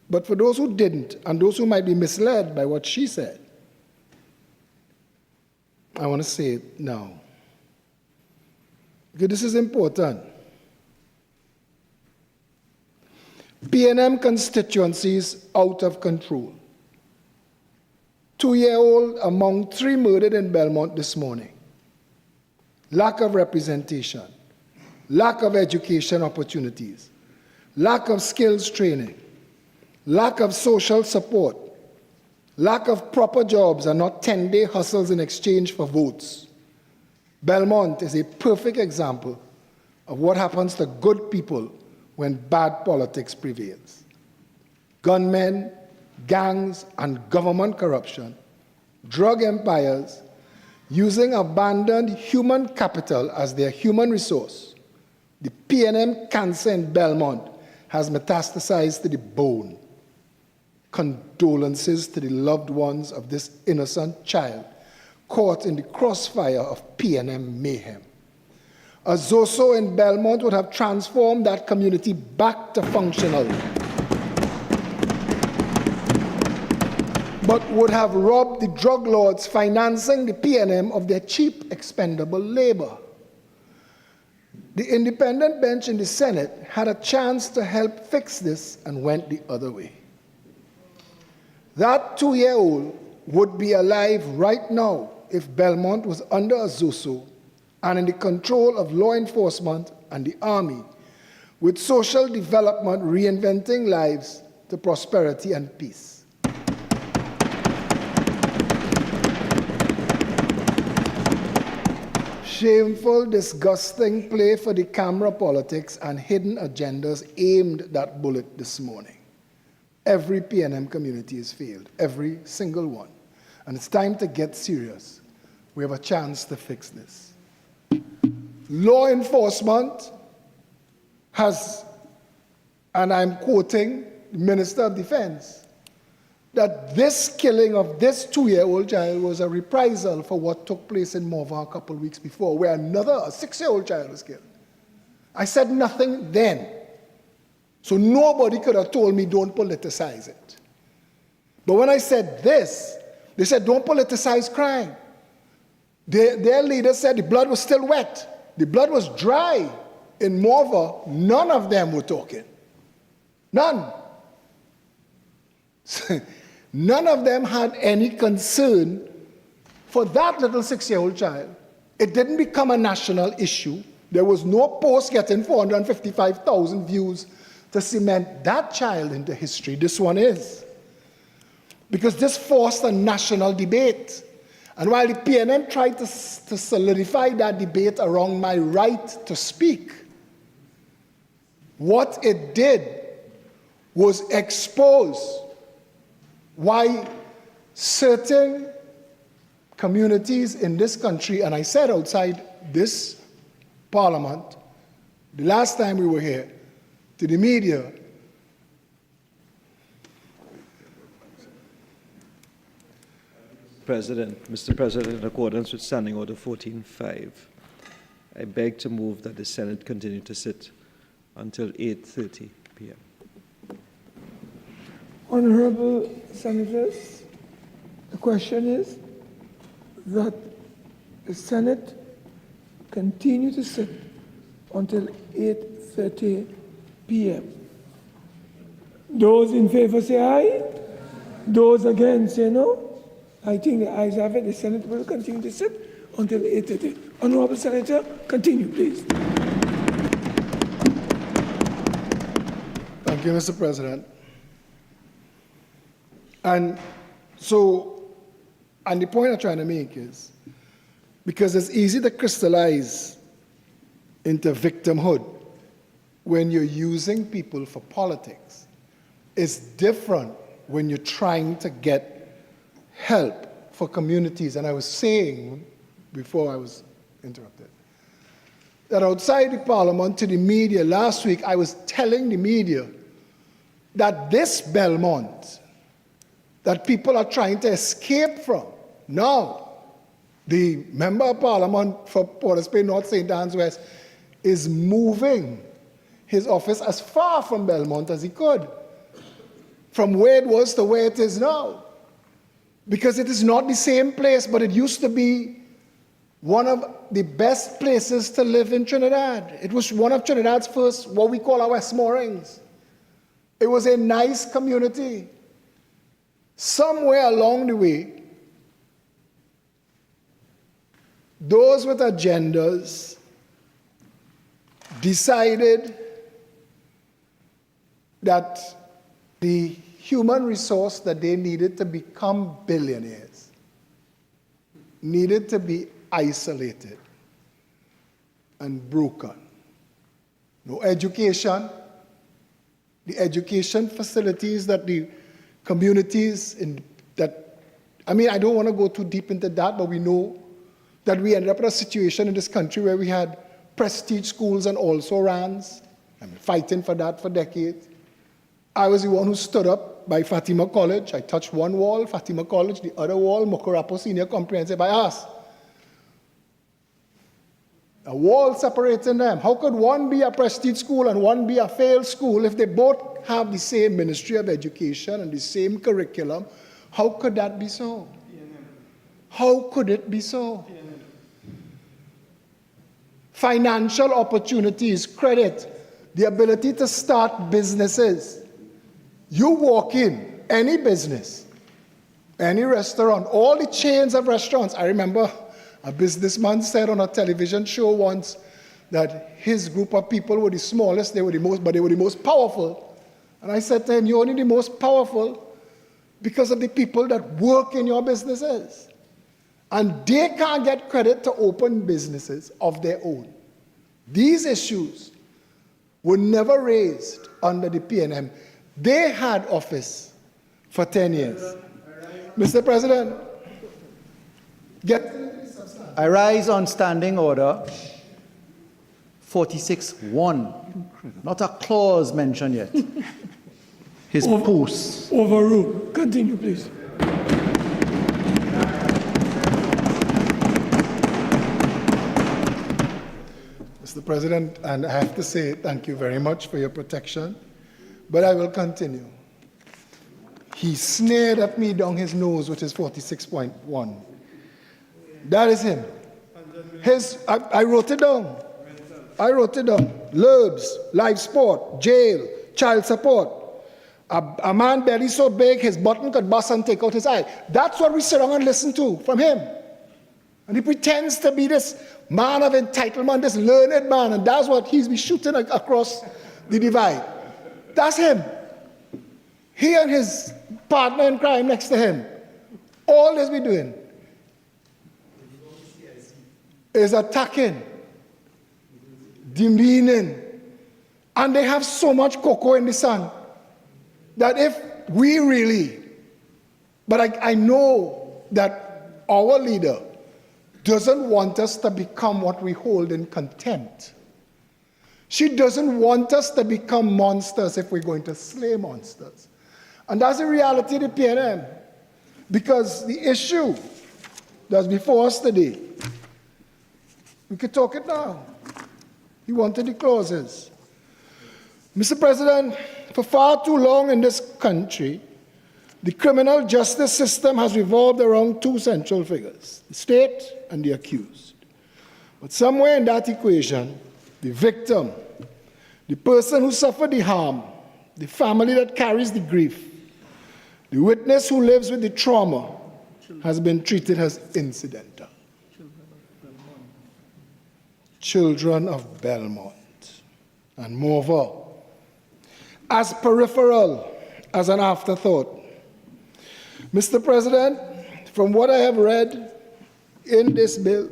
But for those who didn't, and those who might be misled by what she said, I want to say it now. Because this is important. PNM constituencies out of control. 2-year-old among 3 murdered in Belmont this morning. Lack of representation. Lack of education opportunities. Lack of skills training. Lack of social support. lack of proper jobs, and not 10-day hustles in exchange for votes. Belmont is a perfect example of what happens to good people when bad politics prevails. Gunmen, gangs, and government corruption, drug empires, using abandoned human capital as their human resource. The PNM cancer in Belmont has metastasized to the bone. Condolences to the loved ones of this innocent child caught in the crossfire of PNM mayhem. A Zoso in Belmont would have transformed that community back to functional, but would have robbed the drug lords financing the PNM of their cheap, expendable labor. The independent bench in the Senate had a chance to help fix this and went the other way. That 2-year-old would be alive right now if Belmont was under a Zoso and in the control of law enforcement and the army, with social development reinventing lives to prosperity and peace. Shameful, disgusting play for the camera politics and hidden agendas aimed that bullet this morning. Every PNM community has failed, every single one. And it's time to get serious. We have a chance to fix this. Law enforcement has, and I'm quoting the Minister of Defense, that this killing of this 2-year-old child was a reprisal for what took place in Morvan a couple of weeks before, where another, a 6-year-old child was killed. I said nothing then. So nobody could have told me don't politicize it. But when I said this, they said don't politicize crime. Their leader said the blood was still wet. The blood was dry. In Morva, none of them were talking. None. None of them had any concern for that little 6-year-old child. It didn't become a national issue. There was no post getting 455,000 views to cement that child into history. This one is. Because this forced a national debate. And while the PNM tried to solidify that debate around my right to speak, what it did was expose why certain communities in this country, and I said outside this parliament, the last time we were here, to the media, Mr. President, in accordance with Standing Order 14.5, I beg to move that the Senate continue to sit until 8:30 p.m. Honorable Senators, the question is that the Senate continue to sit until 8:30 p.m. Those in favor say aye. Those against say no. I think the ayes have it. The Senate will continue to sit until 8:30. Honorable Senator, continue, please. Thank you, Mr. President. And so, and the point I'm trying to make is, because it's easy to crystallize into victimhood when you're using people for politics. It's different when you're trying to get help for communities. And I was saying, before I was interrupted, that outside the parliament to the media last week, I was telling the media that this Belmont that people are trying to escape from, now, the member of parliament for Port of Spain, North St. Anne's West, is moving his office as far from Belmont as he could, from where it was to where it is now. Because it is not the same place, but it used to be one of the best places to live in Trinidad. It was one of Trinidad's first, what we call our West Moorings. It was a nice community. Somewhere along the way, those with agendas decided that the human resource that they needed to become billionaires needed to be isolated and broken. No education. The education facilities that the communities I don't want to go too deep into that, but we know that we ended up in a situation in this country where we had prestige schools and also RANs. Fighting for that for decades. I was the one who stood up by Fatima College. I touched one wall, Fatima College, the other wall, Mokorapo Senior Comprehensive. I asked, a wall separating them. How could one be a prestige school and one be a failed school if they both have the same Ministry of Education and the same curriculum? How could that be so? How could it be so? Financial opportunities, credit, the ability to start businesses. You walk in any business, any restaurant, all the chains of restaurants. I remember a businessman said on a television show once that his group of people were the smallest, but they were the most powerful. And I said to him, you're only the most powerful because of the people that work in your businesses. And they can't get credit to open businesses of their own. These issues were never raised under the PNM. They had office for 10 years. Mr. President, I rise on standing order 46-1. Not a clause mentioned yet. His post. Overruled. Continue, please. Mr. President, and I have to say thank you very much for your protection, but I will continue. He sneered at me down his nose with his 46.1. That is him. I wrote it down. I wrote it down. Lurbs, live sport, jail, child support. A man belly so big his button could bust and take out his eye. That's what we sit down and listen to from him. And he pretends to be this man of entitlement, this learned man, and that's what he's been shooting across the divide. That's him. He and his partner in crime next to him. All this we're doing is attacking, demeaning, and they have so much cocoa in the sun that if we really, but I know that our leader doesn't want us to become what we hold in contempt. She doesn't want us to become monsters if we're going to slay monsters. And that's the reality of the PNM. Because the issue that's before us today, we could talk it now. He wanted the clauses. Mr. President, for far too long in this country, the criminal justice system has revolved around two central figures, the state and the accused. But somewhere in that equation, the victim, the person who suffered the harm, the family that carries the grief, the witness who lives with the trauma, has been treated as incidental. Children of Belmont, and moreover, as peripheral as an afterthought. Mr. President, from what I have read in this bill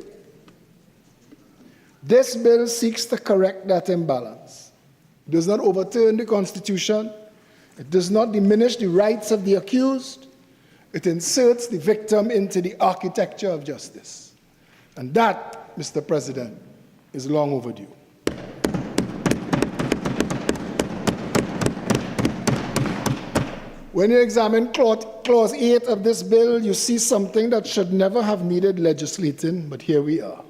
seeks to correct that imbalance. It does not overturn the Constitution. It does not diminish the rights of the accused. It inserts the victim into the architecture of justice. And that, Mr. President, is long overdue. When you examine Clause 8 of this bill, you see something that should never have needed legislating, but here we are.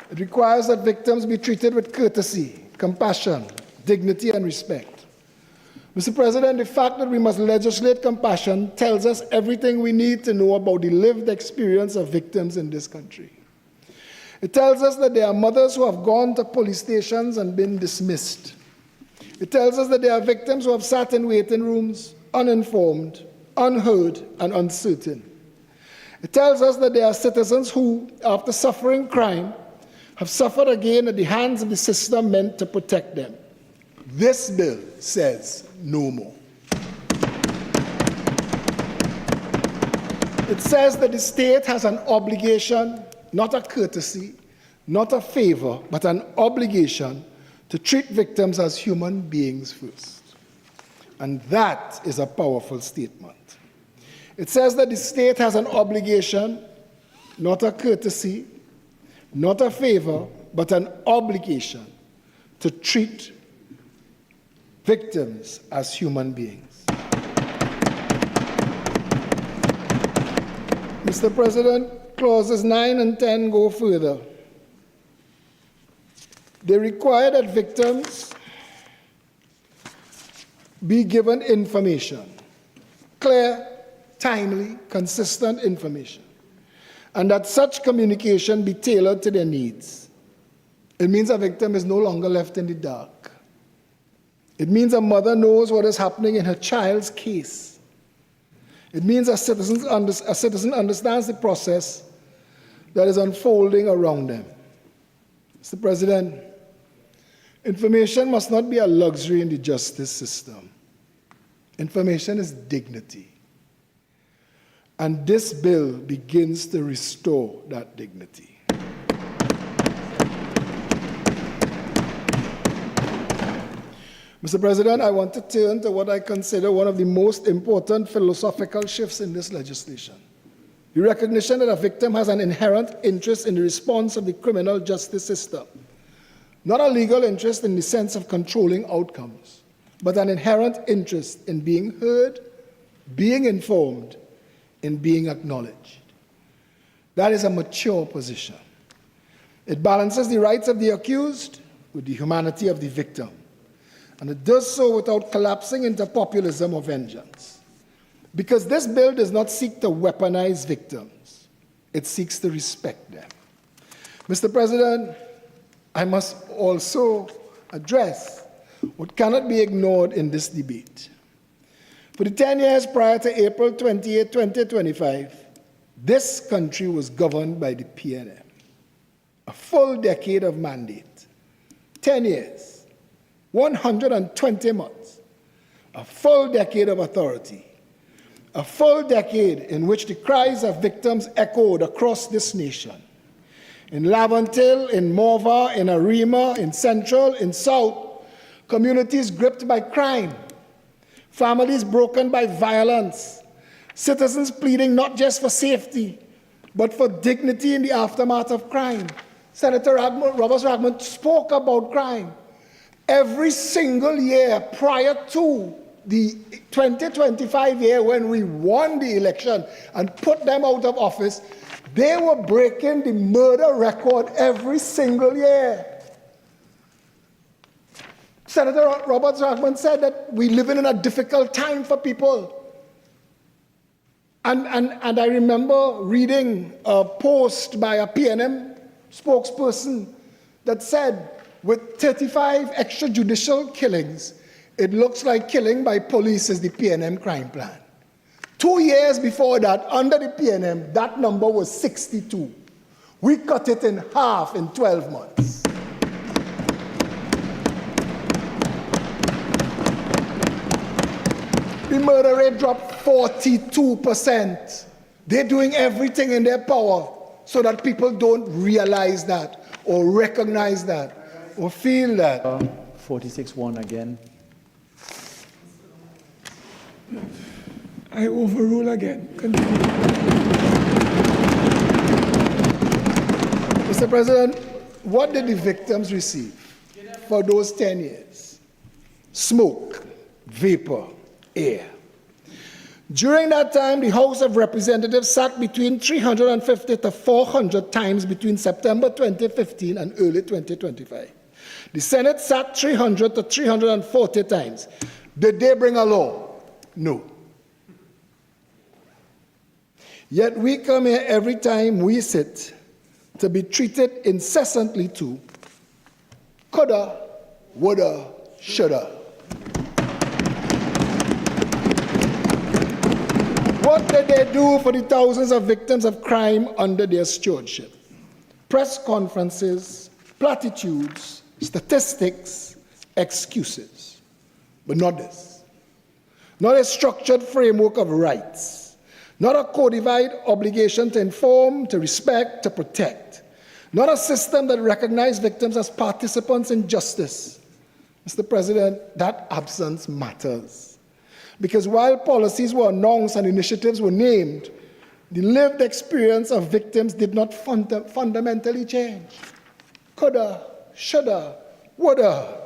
It requires that victims be treated with courtesy, compassion, dignity, and respect. Mr. President, the fact that we must legislate compassion tells us everything we need to know about the lived experience of victims in this country. It tells us that there are mothers who have gone to police stations and been dismissed. It tells us that there are victims who have sat in waiting rooms, uninformed, unheard, and uncertain. It tells us that there are citizens who, after suffering crime, have suffered again at the hands of the system meant to protect them. This bill says no more. It says that the state has an obligation, not a courtesy, not a favor, but an obligation to treat victims as human beings first. And that is a powerful statement. It says that the state has an obligation, not a courtesy, not a favor, but an obligation to treat victims as human beings. Mr. President, clauses 9 and 10 go further. They require that victims be given information, clear, timely, consistent information, and that such communication be tailored to their needs. It means a victim is no longer left in the dark. It means a mother knows what is happening in her child's case. It means a citizen understands the process that is unfolding around them. Mr. President, information must not be a luxury in the justice system. Information is dignity. And this bill begins to restore that dignity. Mr. President, I want to turn to what I consider one of the most important philosophical shifts in this legislation. The recognition that a victim has an inherent interest in the response of the criminal justice system. Not a legal interest in the sense of controlling outcomes, but an inherent interest in being heard, being informed, and being acknowledged. That is a mature position. It balances the rights of the accused with the humanity of the victim. And it does so without collapsing into populism or vengeance. Because this bill does not seek to weaponize victims. It seeks to respect them. Mr. President, I must also address what cannot be ignored in this debate. For the 10 years prior to April 28, 2025, this country was governed by the PNM. A full decade of mandate, 10 years. 120 months, a full decade of authority, a full decade in which the cries of victims echoed across this nation. In Laventille, in Morva, in Arima, in Central, in South, communities gripped by crime, families broken by violence, citizens pleading not just for safety, but for dignity in the aftermath of crime. Senator Roberts-Radgman spoke about crime. Every single year prior to the 2025 year when we won the election and put them out of office, they were breaking the murder record every single year. Senator Roberts-Radgman said that we're living in a difficult time for people. And I remember reading a post by a PNM spokesperson that said, with 35 extrajudicial killings, it looks like killing by police is the PNM crime plan. 2 years before that, under the PNM, that number was 62. We cut it in half in 12 months. The murder rate dropped 42%. They're doing everything in their power so that people don't realize that or recognize that or feel that. 46-1 again. I overrule again. Continue. Mr. President, what did the victims receive for those 10 years? Smoke, vapor, air. During that time, the House of Representatives sat between 350 to 400 times between September 2015 and early 2025. The Senate sat 300 to 340 times. Did they bring a law? No. Yet we come here every time we sit to be treated incessantly to coulda, woulda, shoulda. What did they do for the thousands of victims of crime under their stewardship? Press conferences, platitudes, statistics, excuses. But not this. Not a structured framework of rights. Not a codified obligation to inform, to respect, to protect. Not a system that recognizes victims as participants in justice. Mr. President, that absence matters. Because while policies were announced and initiatives were named, the lived experience of victims did not fundamentally change. Coulda, shoulda, woulda.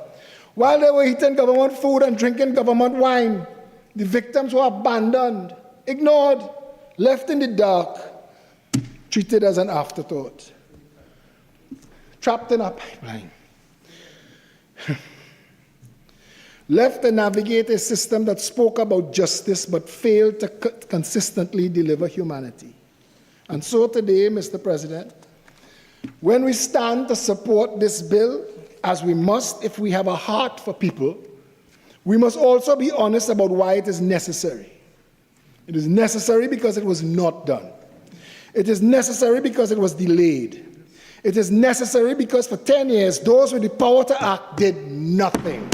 While they were eating government food and drinking government wine, the victims were abandoned, ignored, left in the dark, treated as an afterthought, trapped in a pipeline, left to navigate a system that spoke about justice but failed to consistently deliver humanity. And so today, Mr. President, when we stand to support this bill, as we must if we have a heart for people, we must also be honest about why it is necessary. It is necessary because it was not done. It is necessary because it was delayed. It is necessary because for 10 years, those with the power to act did nothing.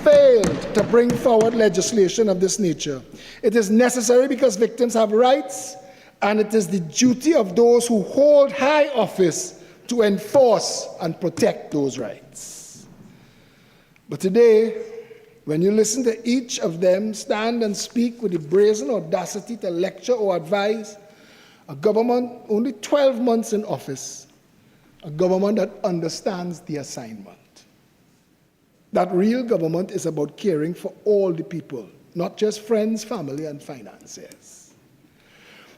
Failed to bring forward legislation of this nature. It is necessary because victims have rights, and it is the duty of those who hold high office to enforce and protect those rights. But today, when you listen to each of them stand and speak with the brazen audacity to lecture or advise, a government only 12 months in office, a government that understands the assignment. That real government is about caring for all the people, not just friends, family, and financiers.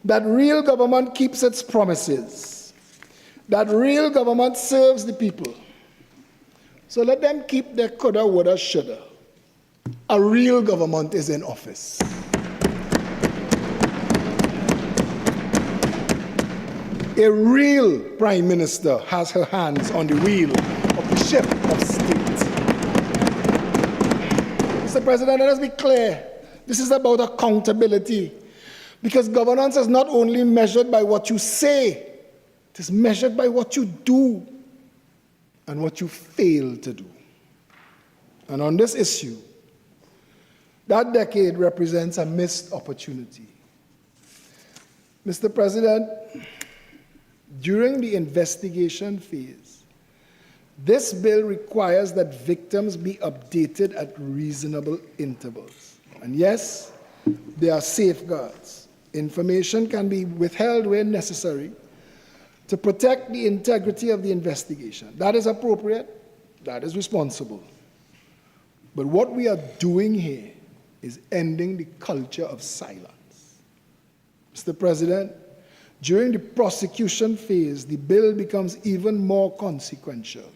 That real government keeps its promises. That real government serves the people. So let them keep their coulda, woulda, shoulda. A real government is in office. A real prime minister has her hands on the wheel of the ship of state. Mr. President, let us be clear. This is about accountability. Because governance is not only measured by what you say, it is measured by what you do and what you fail to do. And on this issue, that decade represents a missed opportunity. Mr. President, during the investigation phase, this bill requires that victims be updated at reasonable intervals. And yes, there are safeguards. Information can be withheld where necessary to protect the integrity of the investigation. That is appropriate, that is responsible. But what we are doing here is ending the culture of silence. Mr. President, during the prosecution phase, the bill becomes even more consequential.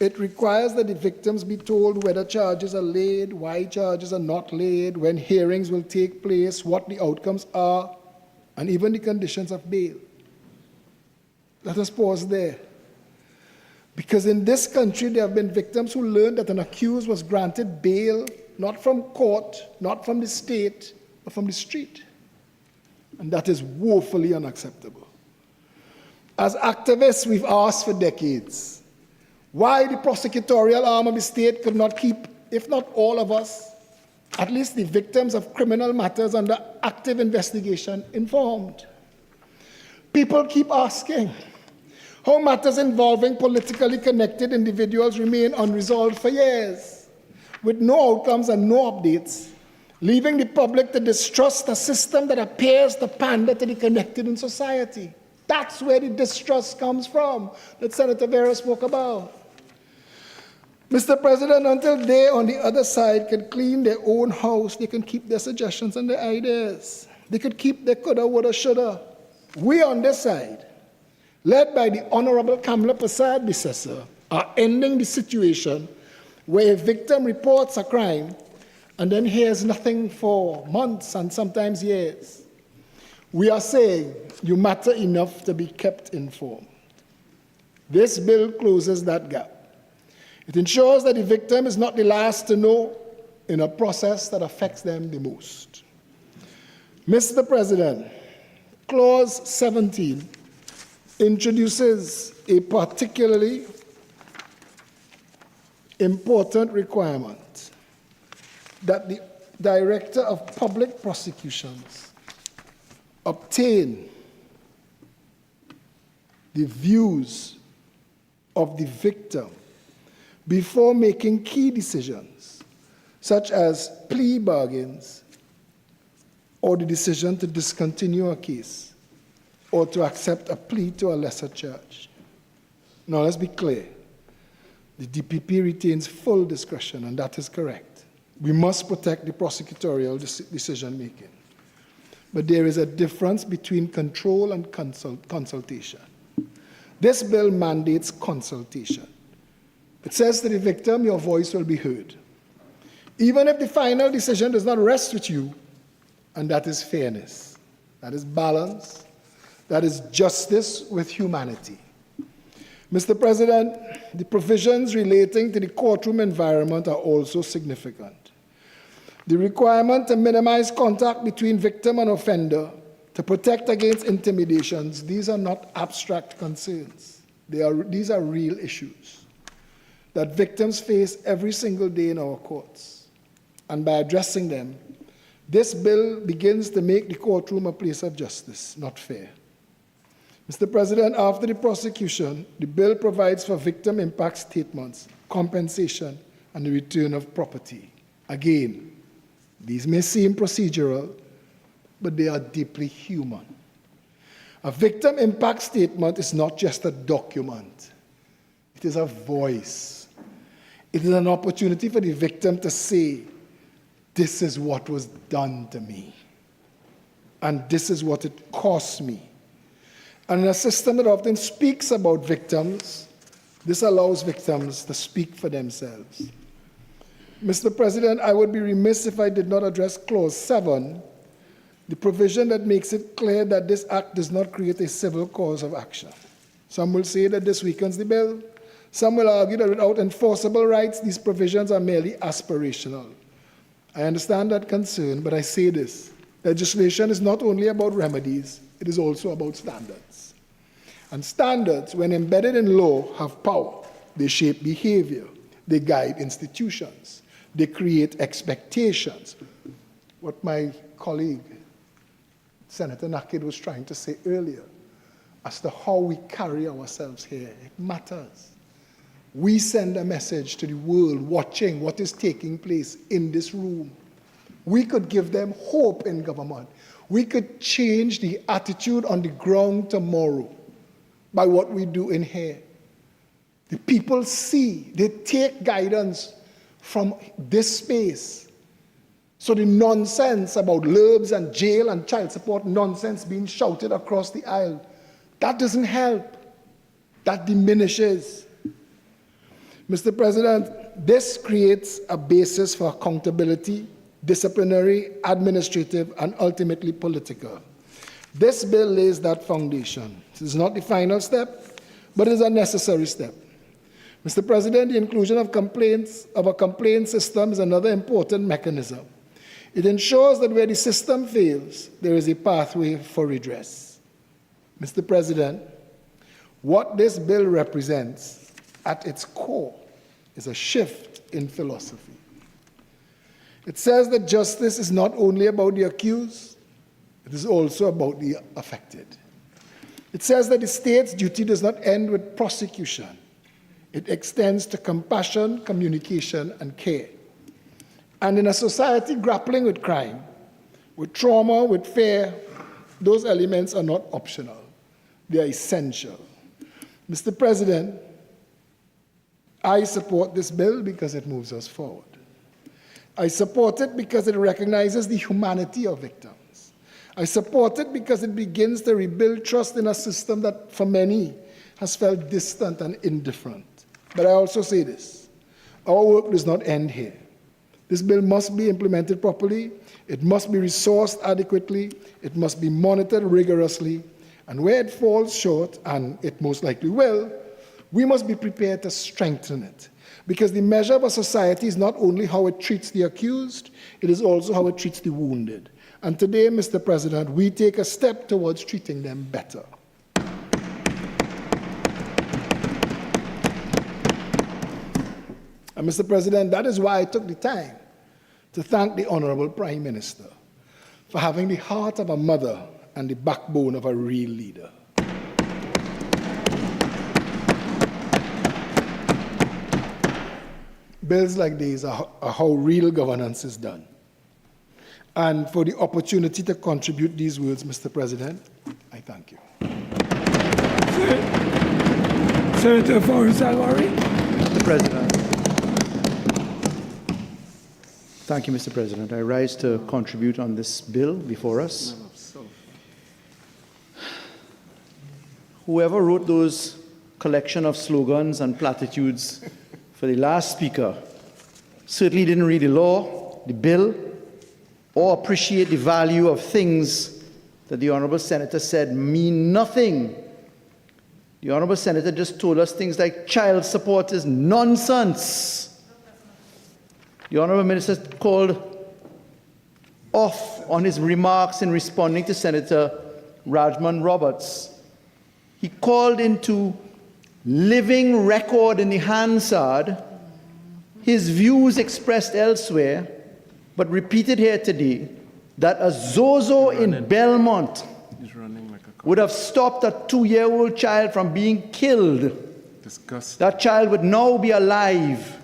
It requires that the victims be told whether charges are laid, why charges are not laid, when hearings will take place, what the outcomes are, and even the conditions of bail. Let us pause there. Because in this country, there have been victims who learned that an accused was granted bail, not from court, not from the state, but from the street. And that is woefully unacceptable. As activists, we've asked for decades why the prosecutorial arm of the state could not keep, if not all of us, at least the victims of criminal matters under active investigation, informed. People keep asking how matters involving politically connected individuals remain unresolved for years, with no outcomes and no updates, leaving the public to distrust a system that appears to pander to the connected in society. That's where the distrust comes from, that Senator Vieira spoke about. Mr. President, until they on the other side can clean their own house, they can keep their suggestions and their ideas. They could keep their coulda, woulda, shoulda. We on this side, led by the Honorable Kamala Prasad-Bissessar, are ending the situation where a victim reports a crime and then hears nothing for months and sometimes years. We are saying you matter enough to be kept informed. This bill closes that gap. It ensures that the victim is not the last to know in a process that affects them the most. Mr. President, Clause 17 introduces a particularly important requirement that the Director of Public Prosecutions obtain the views of the victim before making key decisions, such as plea bargains or the decision to discontinue a case or to accept a plea to a lesser charge. Now, let's be clear. The DPP retains full discretion, and that is correct. We must protect the prosecutorial decision-making. But there is a difference between control and consultation. This bill mandates consultation. It says to the victim, your voice will be heard. Even if the final decision does not rest with you, and that is fairness, that is balance, that is justice with humanity. Mr. President, the provisions relating to the courtroom environment are also significant. The requirement to minimize contact between victim and offender to protect against intimidations, these are not abstract concerns. These are real issues that victims face every single day in our courts. And by addressing them, this bill begins to make the courtroom a place of justice, not fair. Mr. President, after the prosecution, the bill provides for victim impact statements, compensation, and the return of property. Again, these may seem procedural, but they are deeply human. A victim impact statement is not just a document. It is a voice. It is an opportunity for the victim to say, this is what was done to me, and this is what it cost me. And in a system that often speaks about victims, this allows victims to speak for themselves. Mr. President, I would be remiss if I did not address Clause 7, the provision that makes it clear that this act does not create a civil cause of action. Some will say that this weakens the bill. Some will argue that without enforceable rights, these provisions are merely aspirational. I understand that concern, but I say this. Legislation is not only about remedies, it is also about standards. And standards, when embedded in law, have power. They shape behavior. They guide institutions. They create expectations. What my colleague, Senator Nakhid, was trying to say earlier, as to how we carry ourselves here, it matters. We send a message to the world watching what is taking place in this room. We could give them hope in government. We could change the attitude on the ground tomorrow by what we do in here. The people see, they take guidance from this space. So the nonsense about lurbs and jail and child support nonsense being shouted across the aisle, that doesn't help. That diminishes. Mr. President, this creates a basis for accountability, disciplinary, administrative, and ultimately political. This bill lays that foundation. This is not the final step, but it is a necessary step. Mr. President, the inclusion of a complaint system is another important mechanism. It ensures that where the system fails, there is a pathway for redress. Mr. President, what this bill represents at its core is a shift in philosophy. It says that justice is not only about the accused, it is also about the affected. It says that the state's duty does not end with prosecution. It extends to compassion, communication, and care. And in a society grappling with crime, with trauma, with fear, those elements are not optional. They are essential. Mr. President, I support this bill because it moves us forward. I support it because it recognizes the humanity of victims. I support it because it begins to rebuild trust in a system that, for many, has felt distant and indifferent. But I also say this, our work does not end here. This bill must be implemented properly, it must be resourced adequately, it must be monitored rigorously, and where it falls short, and it most likely will, we must be prepared to strengthen it. Because the measure of a society is not only how it treats the accused, it is also how it treats the wounded. And today, Mr. President, we take a step towards treating them better. And Mr. President, that is why I took the time to thank the Honorable Prime Minister for having the heart of a mother and the backbone of a real leader. Bills like these are how real governance is done. And for the opportunity to contribute these words, Mr. President, I thank you. Senator Faris Al-Rawi. Mr. President. Thank you, Mr. President. I rise to contribute on this bill before us. Whoever wrote those collection of slogans and platitudes for the last speaker certainly didn't read the law, the bill, or appreciate the value of things that the Honourable Senator said mean nothing. The Honourable Senator just told us things like child support is nonsense. The Honourable Minister called off on his remarks in responding to Senator Radgman Roberts. He called into living record in the Hansard his views expressed elsewhere, but repeated here today, that a Zozo in Belmont would have stopped a 2-year-old child from being killed. Disgusting. That child would now be alive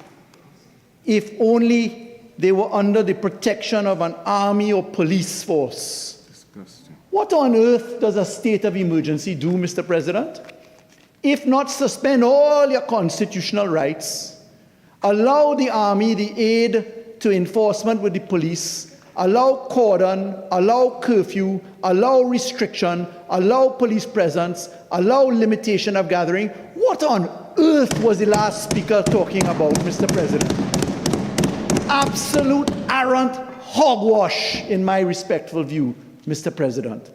if only they were under the protection of an army or police force. Disgusting. What on earth does a state of emergency do, Mr. President? If not suspend all your constitutional rights, allow the army the aid to enforcement with the police, allow cordon, allow curfew, allow restriction, allow police presence, allow limitation of gathering. What on earth was the last speaker talking about, Mr. President? Absolute arrant hogwash, in my respectful view, Mr. President.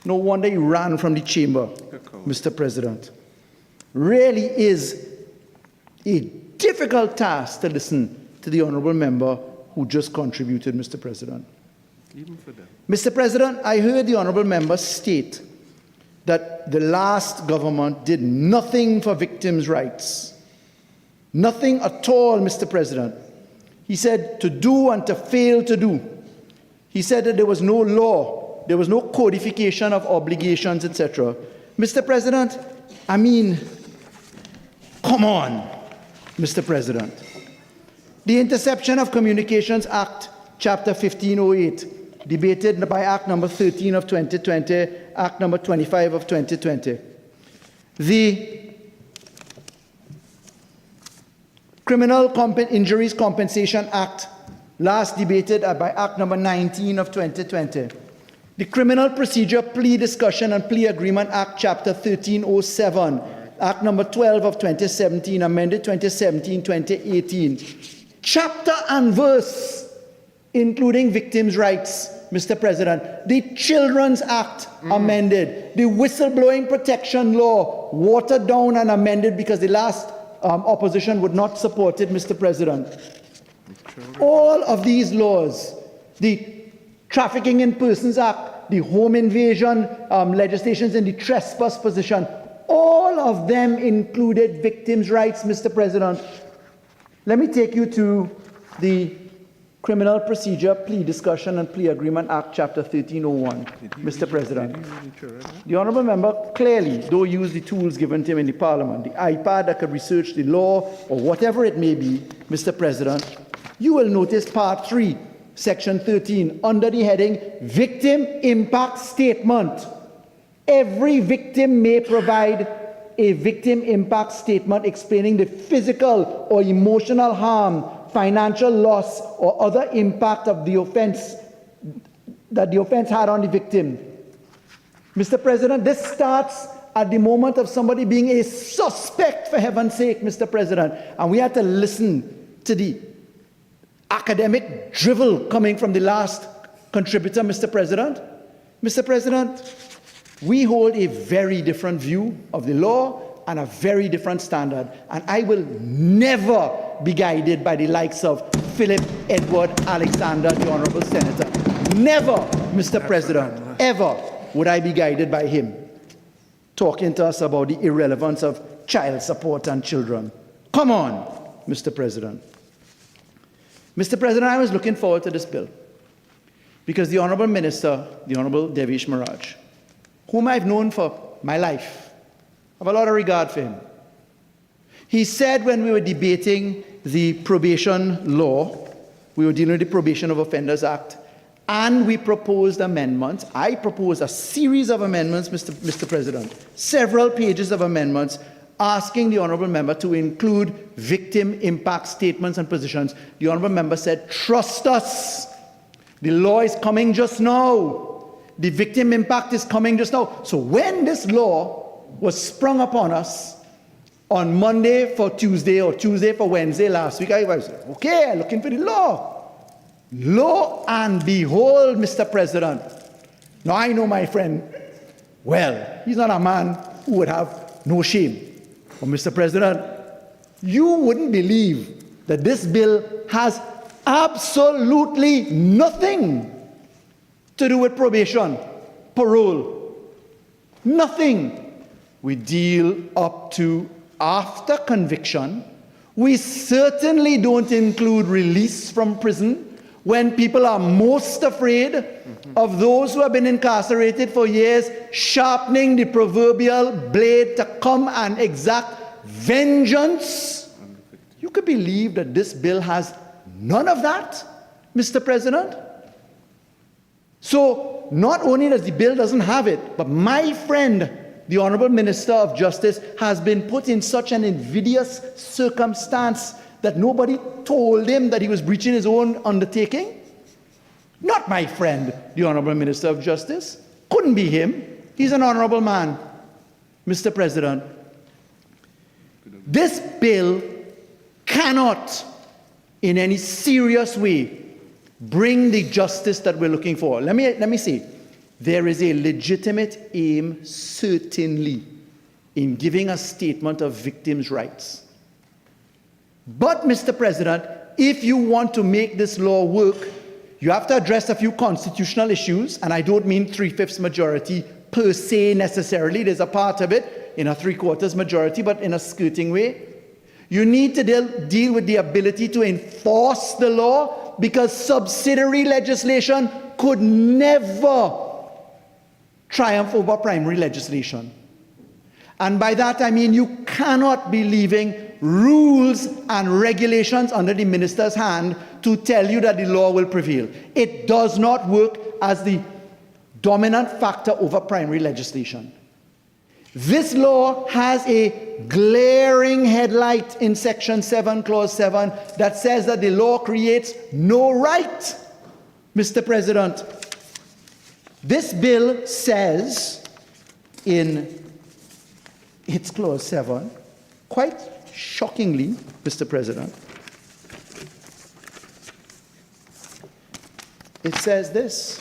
No wonder he ran from the chamber, Mr. President. Really is a difficult task to listen to the honourable member who just contributed, Mr. President. Even for them. Mr. President, I heard the honourable member state that the last government did nothing for victims' rights. Nothing at all, Mr. President. He said to do and to fail to do. He said that there was no law, there was no codification of obligations, etc. Mr. President, I mean, come on, Mr. President. The Interception of Communications Act, Chapter 1508, debated by Act Number 13 of 2020, Act Number 25 of 2020. The Criminal Injuries Compensation Act, last debated by Act Number 19 of 2020. The Criminal Procedure Plea Discussion and Plea Agreement Act, Chapter 1307, Act Number 12 of 2017, amended 2017-2018. Chapter and verse, including victims' rights, Mr. President. The Children's Act, amended. The Whistleblowing Protection Law, watered down and amended because the last opposition would not support it, Mr. President. All of these laws, the Trafficking in Persons Act, the Home Invasion legislations in the trespass position, all of them included victims' rights, Mr. President. Let me take you to the Criminal Procedure Plea Discussion and Plea Agreement Act, Chapter 1301, Mr. President. The honourable member clearly don't use the tools given to him in the Parliament, the iPad that could research the law or whatever it may be, Mr. President. You will notice Part 3, Section 13, under the heading Victim Impact Statement. Every victim may provide a victim impact statement explaining the physical or emotional harm, financial loss, or other impact of the offense that the offense had on the victim. Mr. President, this starts at the moment of somebody being a suspect, for heaven's sake, Mr. President. And we had to listen to the academic drivel coming from the last contributor, Mr. President. Mr. President, we hold a very different view of the law and a very different standard. And I will never be guided by the likes of Phillip, Edward, Alexander, the Honourable Senator. Never, Mr. President, ever would I be guided by him talking to us about the irrelevance of child support and children. Come on, Mr. President. Mr. President, I was looking forward to this bill because the Honourable Minister, the Honourable Devish Maharaj, whom I've known for my life, I have a lot of regard for him. He said when we were debating the probation law, we were dealing with the Probation of Offenders Act, and we proposed amendments. I proposed a series of amendments, Mr. President, several pages of amendments, asking the Honourable Member to include victim impact statements and positions. The Honourable Member said, trust us. The law is coming just now. The victim impact is coming just now. So when this law was sprung upon us on Monday for Tuesday or Tuesday for Wednesday last week, I was like, okay, looking for the law. Lo and behold, Mr. President. Now I know my friend well. He's not a man who would have no shame. But Mr. President, you wouldn't believe that this bill has absolutely nothing to do with probation, parole. Nothing. We deal up to after conviction. We certainly don't include release from prison when people are most afraid of those who have been incarcerated for years, sharpening the proverbial blade to come and exact vengeance. You could believe that this bill has none of that, Mr. President? So not only does the bill doesn't have it, but my friend, the Honourable Minister of Justice, has been put in such an invidious circumstance that nobody told him that he was breaching his own undertaking? Not my friend, the Honourable Minister of Justice. Couldn't be him. He's an honourable man. Mr. President, this bill cannot, in any serious way, bring the justice that we're looking for. Let me say, there is a legitimate aim, certainly, in giving a statement of victims' rights. But, Mr. President, if you want to make this law work, you have to address a few constitutional issues, and I don't mean 3/5 majority per se necessarily. There's a part of it in a 3/4 majority, but in a skirting way. You need to deal with the ability to enforce the law, because subsidiary legislation could never triumph over primary legislation. And by that I mean you cannot be leaving rules and regulations under the minister's hand to tell you that the law will prevail. It does not work as the dominant factor over primary legislation. This law has a glaring headlight in Section 7, Clause 7, that says that the law creates no right. Mr. President, this bill says in its Clause 7, quite shockingly, Mr. President, it says this: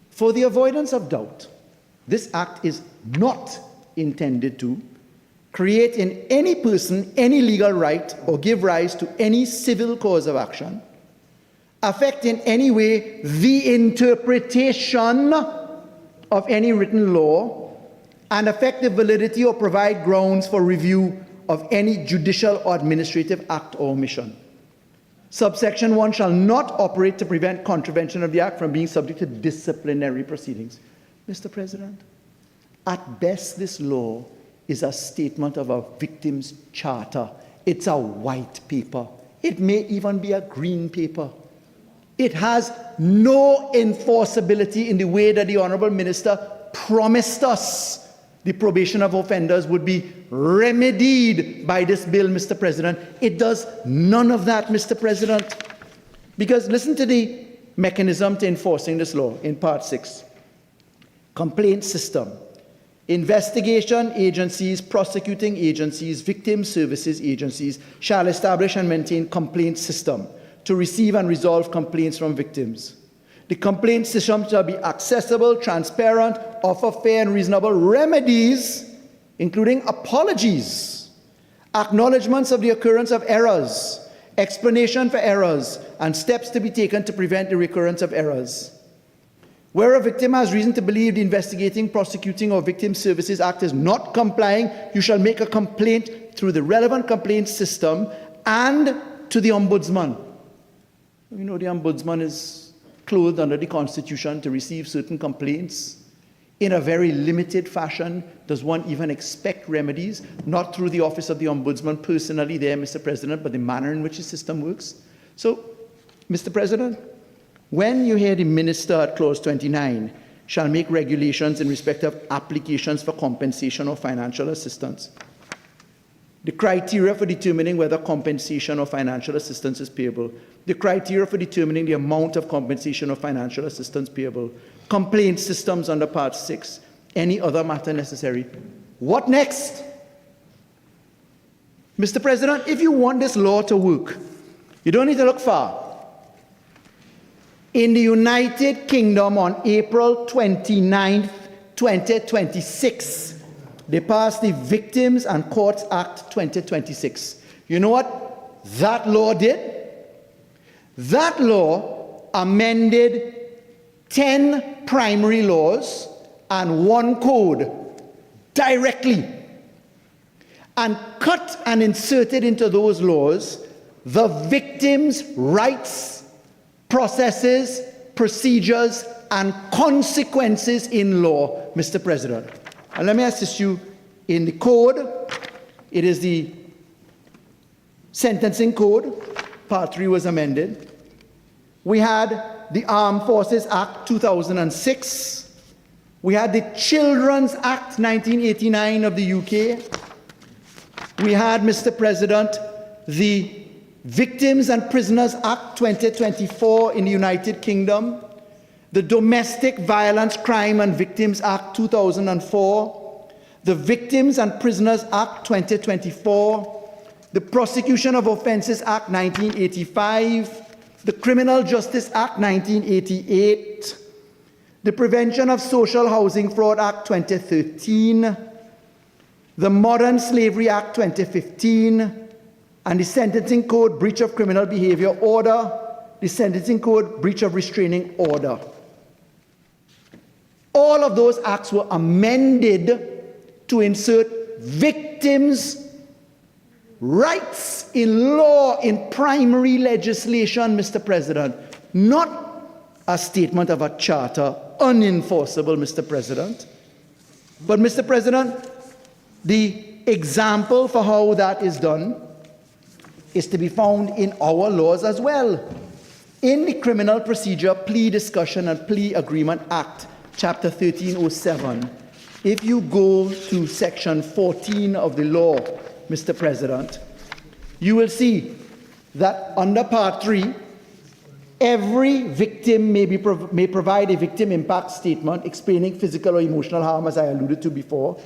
for the avoidance of doubt, this act is not intended to create in any person any legal right or give rise to any civil cause of action, affect in any way the interpretation of any written law, and affect the validity or provide grounds for review of any judicial or administrative act or omission. Subsection 1 shall not operate to prevent contravention of the Act from being subject to disciplinary proceedings. Mr. President, at best this law is a statement of a victim's charter. It's a white paper. It may even be a green paper. It has no enforceability in the way that the Honourable Minister promised us the probation of offenders would be remedied by this bill, Mr. President. It does none of that, Mr. President. Because listen to the mechanism to enforcing this law in Part 6. Complaint system. Investigation agencies, prosecuting agencies, victim services agencies shall establish and maintain complaint system to receive and resolve complaints from victims. The complaint system shall be accessible, transparent, offer fair and reasonable remedies, including apologies, acknowledgements of the occurrence of errors, explanation for errors, and steps to be taken to prevent the recurrence of errors. Where a victim has reason to believe the Investigating, Prosecuting, or Victim Services Act is not complying, you shall make a complaint through the relevant complaint system and to the Ombudsman. You know, the Ombudsman is clothed under the Constitution to receive certain complaints in a very limited fashion. Does one even expect remedies? Not through the Office of the Ombudsman personally there, Mr. President, but the manner in which the system works. So, Mr. President, when you hear the Minister at Clause 29 shall make regulations in respect of applications for compensation or financial assistance, the criteria for determining whether compensation or financial assistance is payable, the criteria for determining the amount of compensation or financial assistance payable, complaint systems under Part 6, any other matter necessary. What next? Mr. President, if you want this law to work, you don't need to look far. In the United Kingdom on April 29th, 2026, they passed the Victims and Courts Act 2026. You know what that law did? That law amended 10 primary laws and 1 code directly and cut and inserted into those laws the victims' rights, processes, procedures, and consequences in law, Mr. President. And let me assist you in the code. It is the Sentencing Code. Part 3 was amended. We had the Armed Forces Act 2006. We had the Children's Act 1989 of the UK. We had, Mr. President, the Victims and Prisoners Act 2024 in the United Kingdom, the Domestic Violence, Crime and Victims Act 2004, the Victims and Prisoners Act 2024, the Prosecution of Offences Act 1985, the Criminal Justice Act 1988, the Prevention of Social Housing Fraud Act 2013, the Modern Slavery Act 2015, and the Sentencing Code Breach of Criminal Behavior Order, the Sentencing Code Breach of Restraining Order. All of those acts were amended to insert victims' rights in law, in primary legislation, Mr. President, not a statement of a charter, unenforceable, Mr. President. But, Mr. President, the example for how that is done is to be found in our laws as well. In the Criminal Procedure Plea Discussion and Plea Agreement Act, Chapter 1307, if you go to Section 14 of the law, Mr. President, you will see that under Part 3, every victim may provide a victim impact statement explaining physical or emotional harm, as I alluded to before.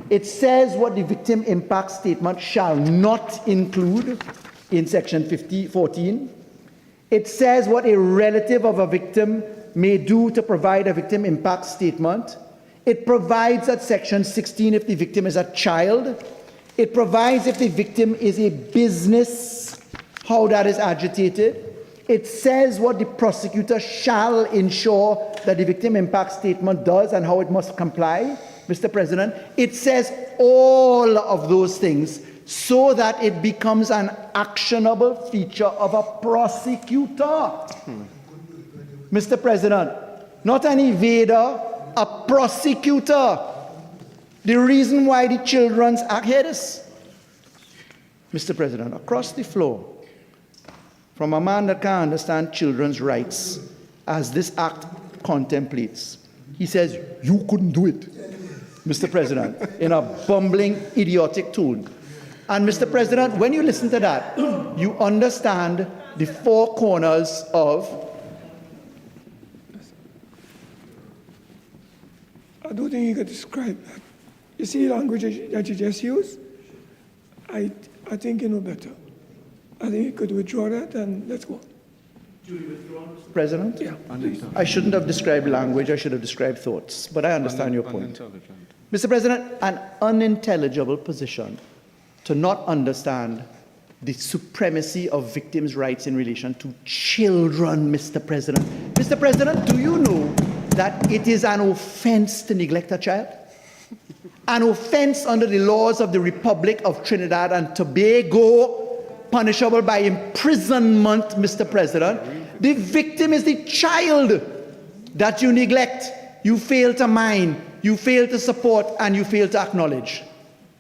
It says what the victim impact statement shall not include in Section 14. It says what a relative of a victim may do to provide a victim impact statement. It provides at Section 16 if the victim is a child. It provides if the victim is a business, how that is agitated. It says what the prosecutor shall ensure that the victim impact statement does and how it must comply. Mr. President, it says all of those things so that it becomes an actionable feature of a prosecutor. Mr. President, not an evader, a prosecutor. The reason why the Children's Act, hear this, Mr. President, across the floor, from a man that can't understand children's rights as this act contemplates, he says, you couldn't do it, Mr. President, in a bumbling, idiotic tone. And Mr. President, when you listen to that, you understand the 4 corners of... I don't think you could describe that. You see the language that you just used? I think you know better. I think you could withdraw that and let's go. President? Yeah. I shouldn't have described language, I should have described thoughts, but I understand your point. Mr. President, an unintelligible position to not understand the supremacy of victims' rights in relation to children, Mr. President. Mr. President, do you know that it is an offense to neglect a child? An offense under the laws of the Republic of Trinidad and Tobago, punishable by imprisonment, Mr. President. The victim is the child that you neglect, you fail to mind, you fail to support, and you fail to acknowledge.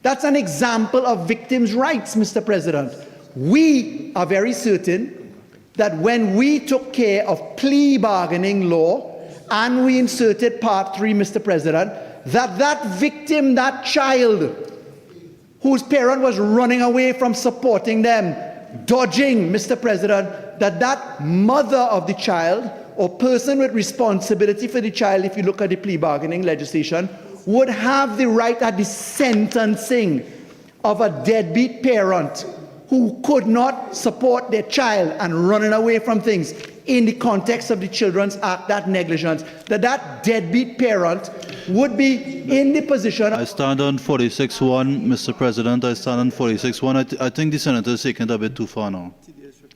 That's an example of victims' rights, Mr. President. We are very certain that when we took care of plea bargaining law and we inserted Part 3, Mr. President, that victim, that child, whose parent was running away from supporting them, dodging, Mr. President, that mother of the child or person with responsibility for the child, if you look at the plea bargaining legislation, would have the right at the sentencing of a deadbeat parent who could not support their child and running away from things in the context of the Children's Act, that negligence, that deadbeat parent would be in the position. I stand on 46.1, Mr. President. I stand on 46.1. I think the Senator is taking it a bit too far now.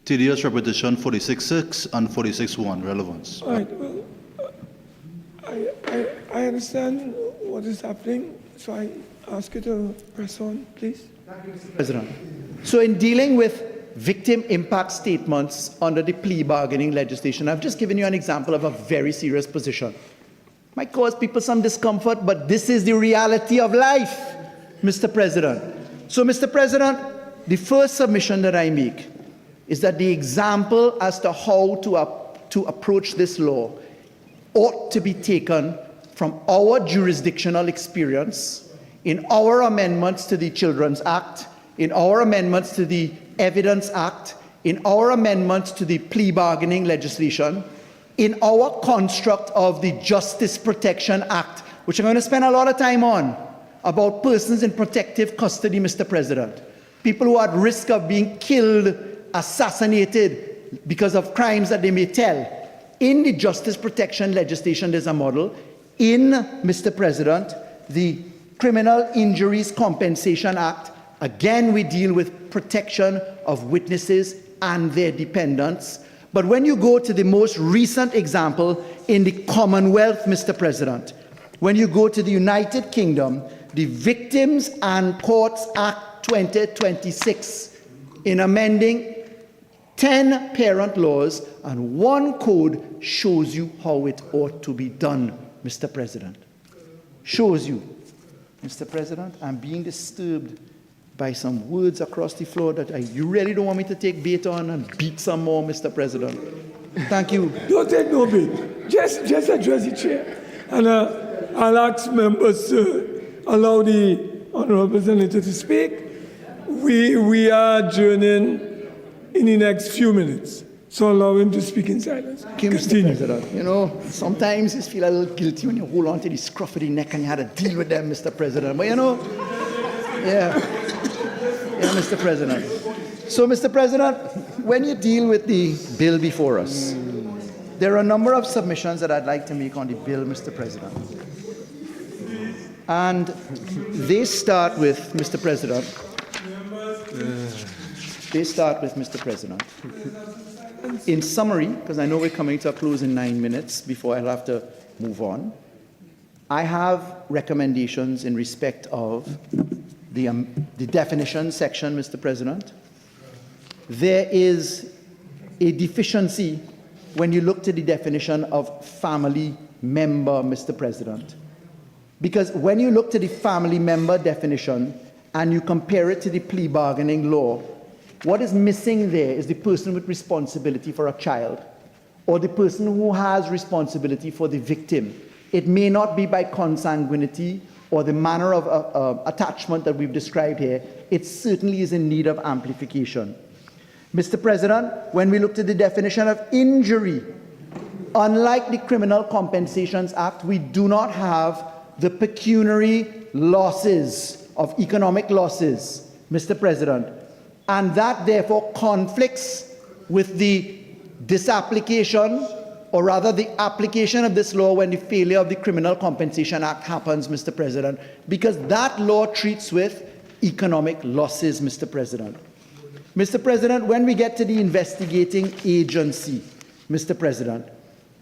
TDS repetition 46.6 and 46.1 relevance. All right. Well, I understand what is happening, so I ask you to press on, please. President. So in dealing with victim impact statements under the plea bargaining legislation, I've just given you an example of a very serious position. Might cause people some discomfort, but this is the reality of life, Mr. President. So, Mr. President, the first submission that I make is that the example as to how to approach this law ought to be taken from our jurisdictional experience in our amendments to the Children's Act, in our amendments to the Evidence Act, in our amendments to the plea bargaining legislation, in our construct of the Justice Protection Act, which I'm going to spend a lot of time on, about persons in protective custody, Mr. President. People who are at risk of being killed, assassinated because of crimes that they may tell. In the Justice Protection legislation, there's a model. In, Mr. President, the Criminal Injuries Compensation Act, again, we deal with protection of witnesses and their dependents. But when you go to the most recent example in the Commonwealth, Mr. President, when you go to the United Kingdom, the Victims and Courts Act 2026, in amending 10 parent laws and 1 code, shows you how it ought to be done, Mr. President. Shows you. Mr. President, I'm being disturbed by some words across the floor that you really don't want me to take bait on and beat some more, Mr. President. Thank you. Don't take no bait. Just address the chair. And I'll ask members to allow the honourable senator to speak. We are adjourning in the next few minutes. So allow him to speak in silence. Thank you, Mr. President. You know, sometimes you feel a little guilty when you hold on to the scruff of the neck and you had to deal with them, Mr. President. But you know, yeah, Mr. President. So, Mr. President, when you deal with the bill before us, there are a number of submissions that I'd like to make on the bill, Mr. President. And they start with, Mr. President, in summary, because I know we're coming to a close in 9 minutes before I'll have to move on, I have recommendations in respect of the definition section, Mr. President. There is a deficiency when you look to the definition of family member, Mr. President. Because when you look to the family member definition and you compare it to the plea bargaining law, what is missing there is the person with responsibility for a child or the person who has responsibility for the victim. It may not be by consanguinity or the manner of attachment that we've described here. It certainly is in need of amplification. Mr. President, when we look to the definition of injury, unlike the Criminal Compensations Act, we do not have the pecuniary losses of economic losses, Mr. President. And that therefore conflicts with the disapplication, or rather the application of this law when the failure of the Criminal Compensation Act happens, Mr. President, because that law treats with economic losses, Mr. President. Mr. President, when we get to the investigating agency, Mr. President,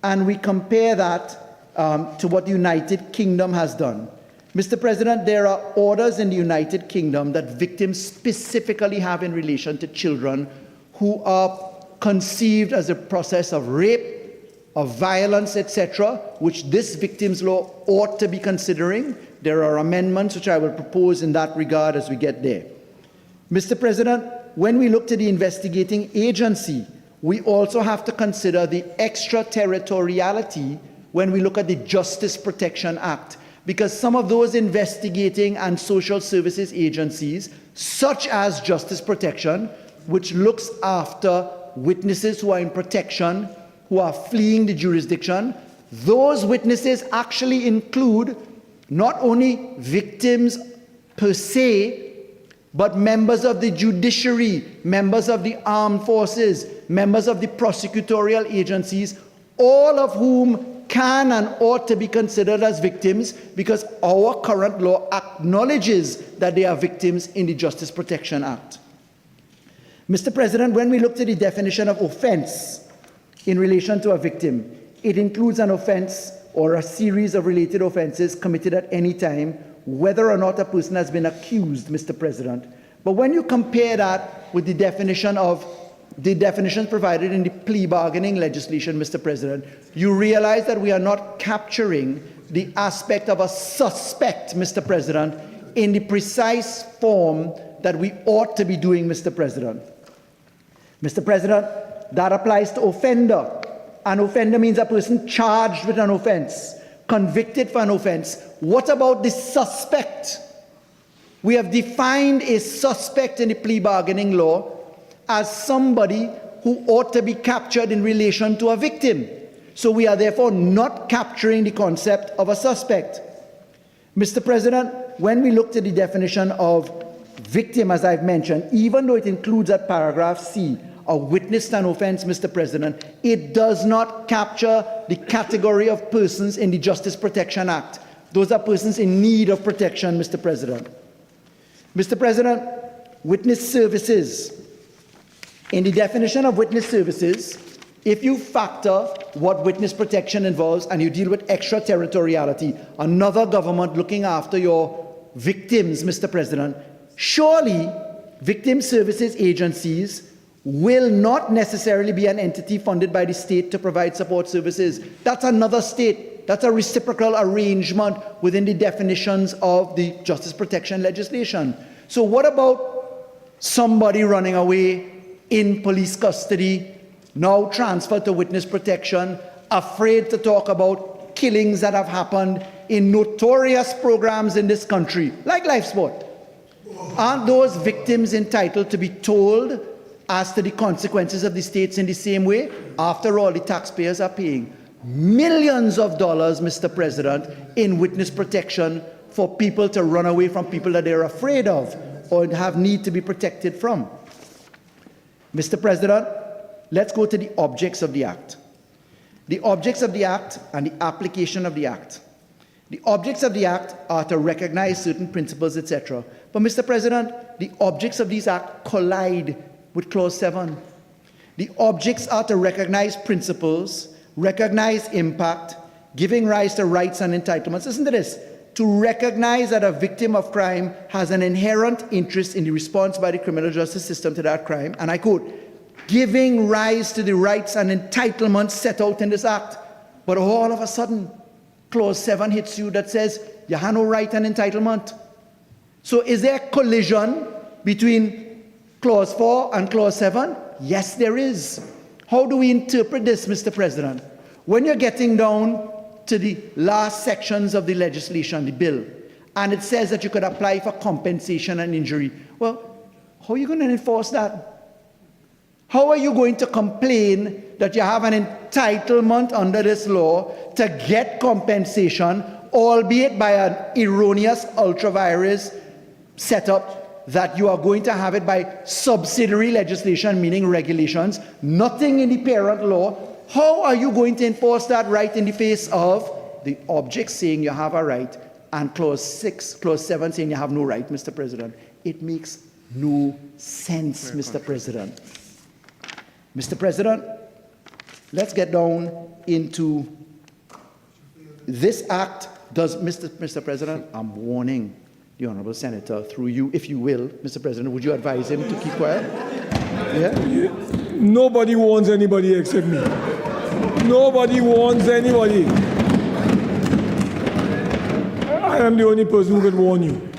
and we compare that to what the United Kingdom has done. Mr. President, there are orders in the United Kingdom that victims specifically have in relation to children who are conceived as a process of rape, of violence, etc., which this victims law ought to be considering. There are amendments which I will propose in that regard as we get there. Mr. President, when we look to the investigating agency, we also have to consider the extraterritoriality when we look at the Justice Protection Act, because some of those investigating and social services agencies, such as Justice Protection, which looks after witnesses who are in protection, who are fleeing the jurisdiction, those witnesses actually include not only victims per se, but members of the judiciary, members of the armed forces, members of the prosecutorial agencies, all of whom can and ought to be considered as victims because our current law acknowledges that they are victims in the Justice Protection Act. Mr. President, when we look to the definition of offense in relation to a victim, it includes an offense or a series of related offenses committed at any time, whether or not a person has been accused, Mr. President. But when you compare that with the definitions provided in the plea bargaining legislation, Mr. President, you realize that we are not capturing the aspect of a suspect, Mr. President, in the precise form that we ought to be doing, Mr. President. Mr. President, that applies to offender. An offender means a person charged with an offense, convicted for an offense. What about the suspect? We have defined a suspect in the plea bargaining law as somebody who ought to be captured in relation to a victim. So we are therefore not capturing the concept of a suspect. Mr. President, when we looked at the definition of victim, as I've mentioned, even though it includes at paragraph C, a witness to an offense, Mr. President, it does not capture the category of persons in the Justice Protection Act. Those are persons in need of protection, Mr. President. Mr. President, witness services. In the definition of witness services, if you factor what witness protection involves and you deal with extraterritoriality, another government looking after your victims, Mr. President, surely victim services agencies will not necessarily be an entity funded by the state to provide support services. That's another state. That's a reciprocal arrangement within the definitions of the justice protection legislation. So what about somebody running away in police custody, now transferred to witness protection, afraid to talk about killings that have happened in notorious programs in this country, like Life Sport? Aren't those victims entitled to be told as to the consequences of the states in the same way? After all, the taxpayers are paying millions of dollars, Mr. President, in witness protection for people to run away from people that they're afraid of or have need to be protected from. Mr. President, let's go to the objects of the Act. The objects of the Act and the application of the Act. The objects of the Act are to recognize certain principles, etc. But, Mr. President, the objects of these Acts collide with Clause 7. The objects are to recognize principles, recognize impact, giving rise to rights and entitlements. Listen to this. To recognize that a victim of crime has an inherent interest in the response by the criminal justice system to that crime, and I quote, giving rise to the rights and entitlements set out in this Act. But all of a sudden, Clause 7 hits you that says you have no right and entitlement. So is there a collision between Clause 4 and Clause 7? Yes, there is. How do we interpret this, Mr. President? When you're getting down to the last sections of the legislation, the bill, and it says that you could apply for compensation and injury, well, how are you going to enforce that? How are you going to complain that you have an entitlement under this law to get compensation, albeit by an erroneous ultra-virus setup, that you are going to have it by subsidiary legislation, meaning regulations, nothing in the parent law? How are you going to enforce that right in the face of the object saying you have a right and Clause 7 saying you have no right, Mr. President? It makes no sense, Mr. President. Mr. President, let's get down into This act does, Mr. President, I'm warning the Honourable Senator through you, if you will, Mr. President, would you advise him to keep quiet? Yeah? Nobody warns anybody except me. Nobody warns anybody. I am the only person who could warn you.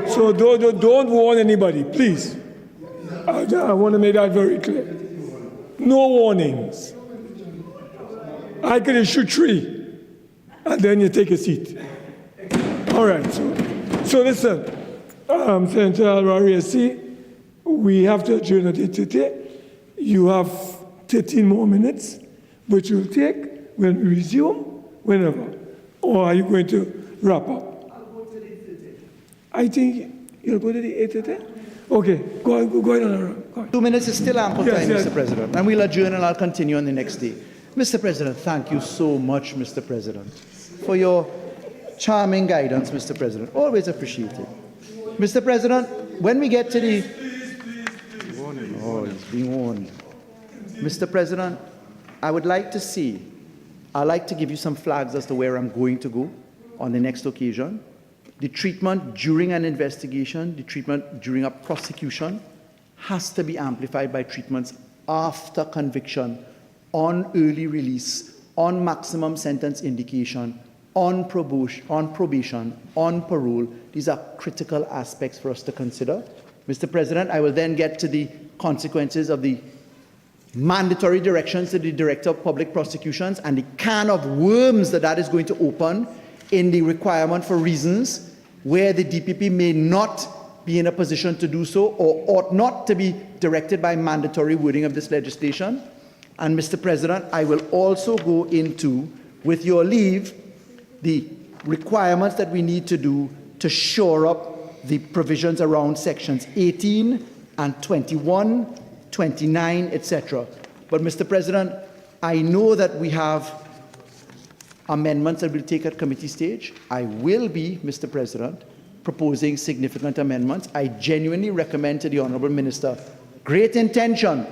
So don't warn anybody, please. I want to make that very clear. No warnings. I could issue 3, and then you take a seat. All right. So listen, Senator Al-Rawi, we have to adjourn at 8:30. You have 13 more minutes, which you'll take when we resume, whenever. Or are you going to wrap up? I'll go to the 8:30. I think you'll go to the 8:30? Okay, go ahead. 2 minutes is still ample time, Yes. Mr. President. And we'll adjourn and I'll continue on the next day. Mr. President, thank you so much, Mr. President, for your charming guidance, Mr. President. Always appreciated. Mr. President, when we get to the... Oh, he's being warned. Mr. President, I would like to see, I'd like to give you some flags as to where I'm going to go on the next occasion. The treatment during an investigation, the treatment during a prosecution has to be amplified by treatments after conviction, on early release, on maximum sentence indication, on probation, on parole. These are critical aspects for us to consider. Mr. President, I will then get to the consequences of the mandatory directions to the Director of Public Prosecutions and the can of worms that is going to open in the requirement for reasons where the DPP may not be in a position to do so or ought not to be directed by mandatory wording of this legislation. And Mr. President, I will also go into, with your leave, the requirements that we need to do to shore up the provisions around sections 18 and 21, 29, etc. But Mr. President, I know that we have amendments that we'll take at committee stage. I will be, Mr. President, proposing significant amendments. I genuinely recommend to the Honourable Minister, great intention,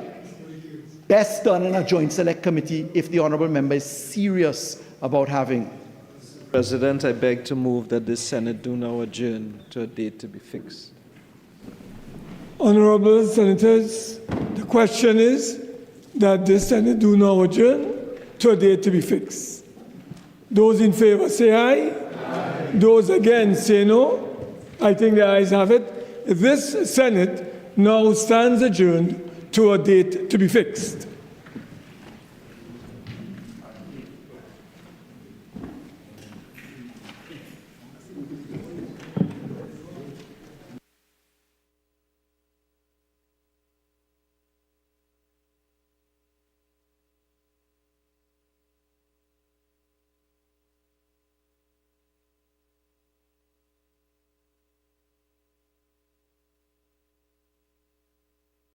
best done in a joint select committee if the Honourable Member is serious about having. President, I beg to move that the Senate do now adjourn to a date to be fixed. Honourable Senators, the question is that the Senate do now adjourn to a date to be fixed. Those in favor say aye. Aye. Those against say no. I think the ayes have it. This Senate now stands adjourned to a date to be fixed.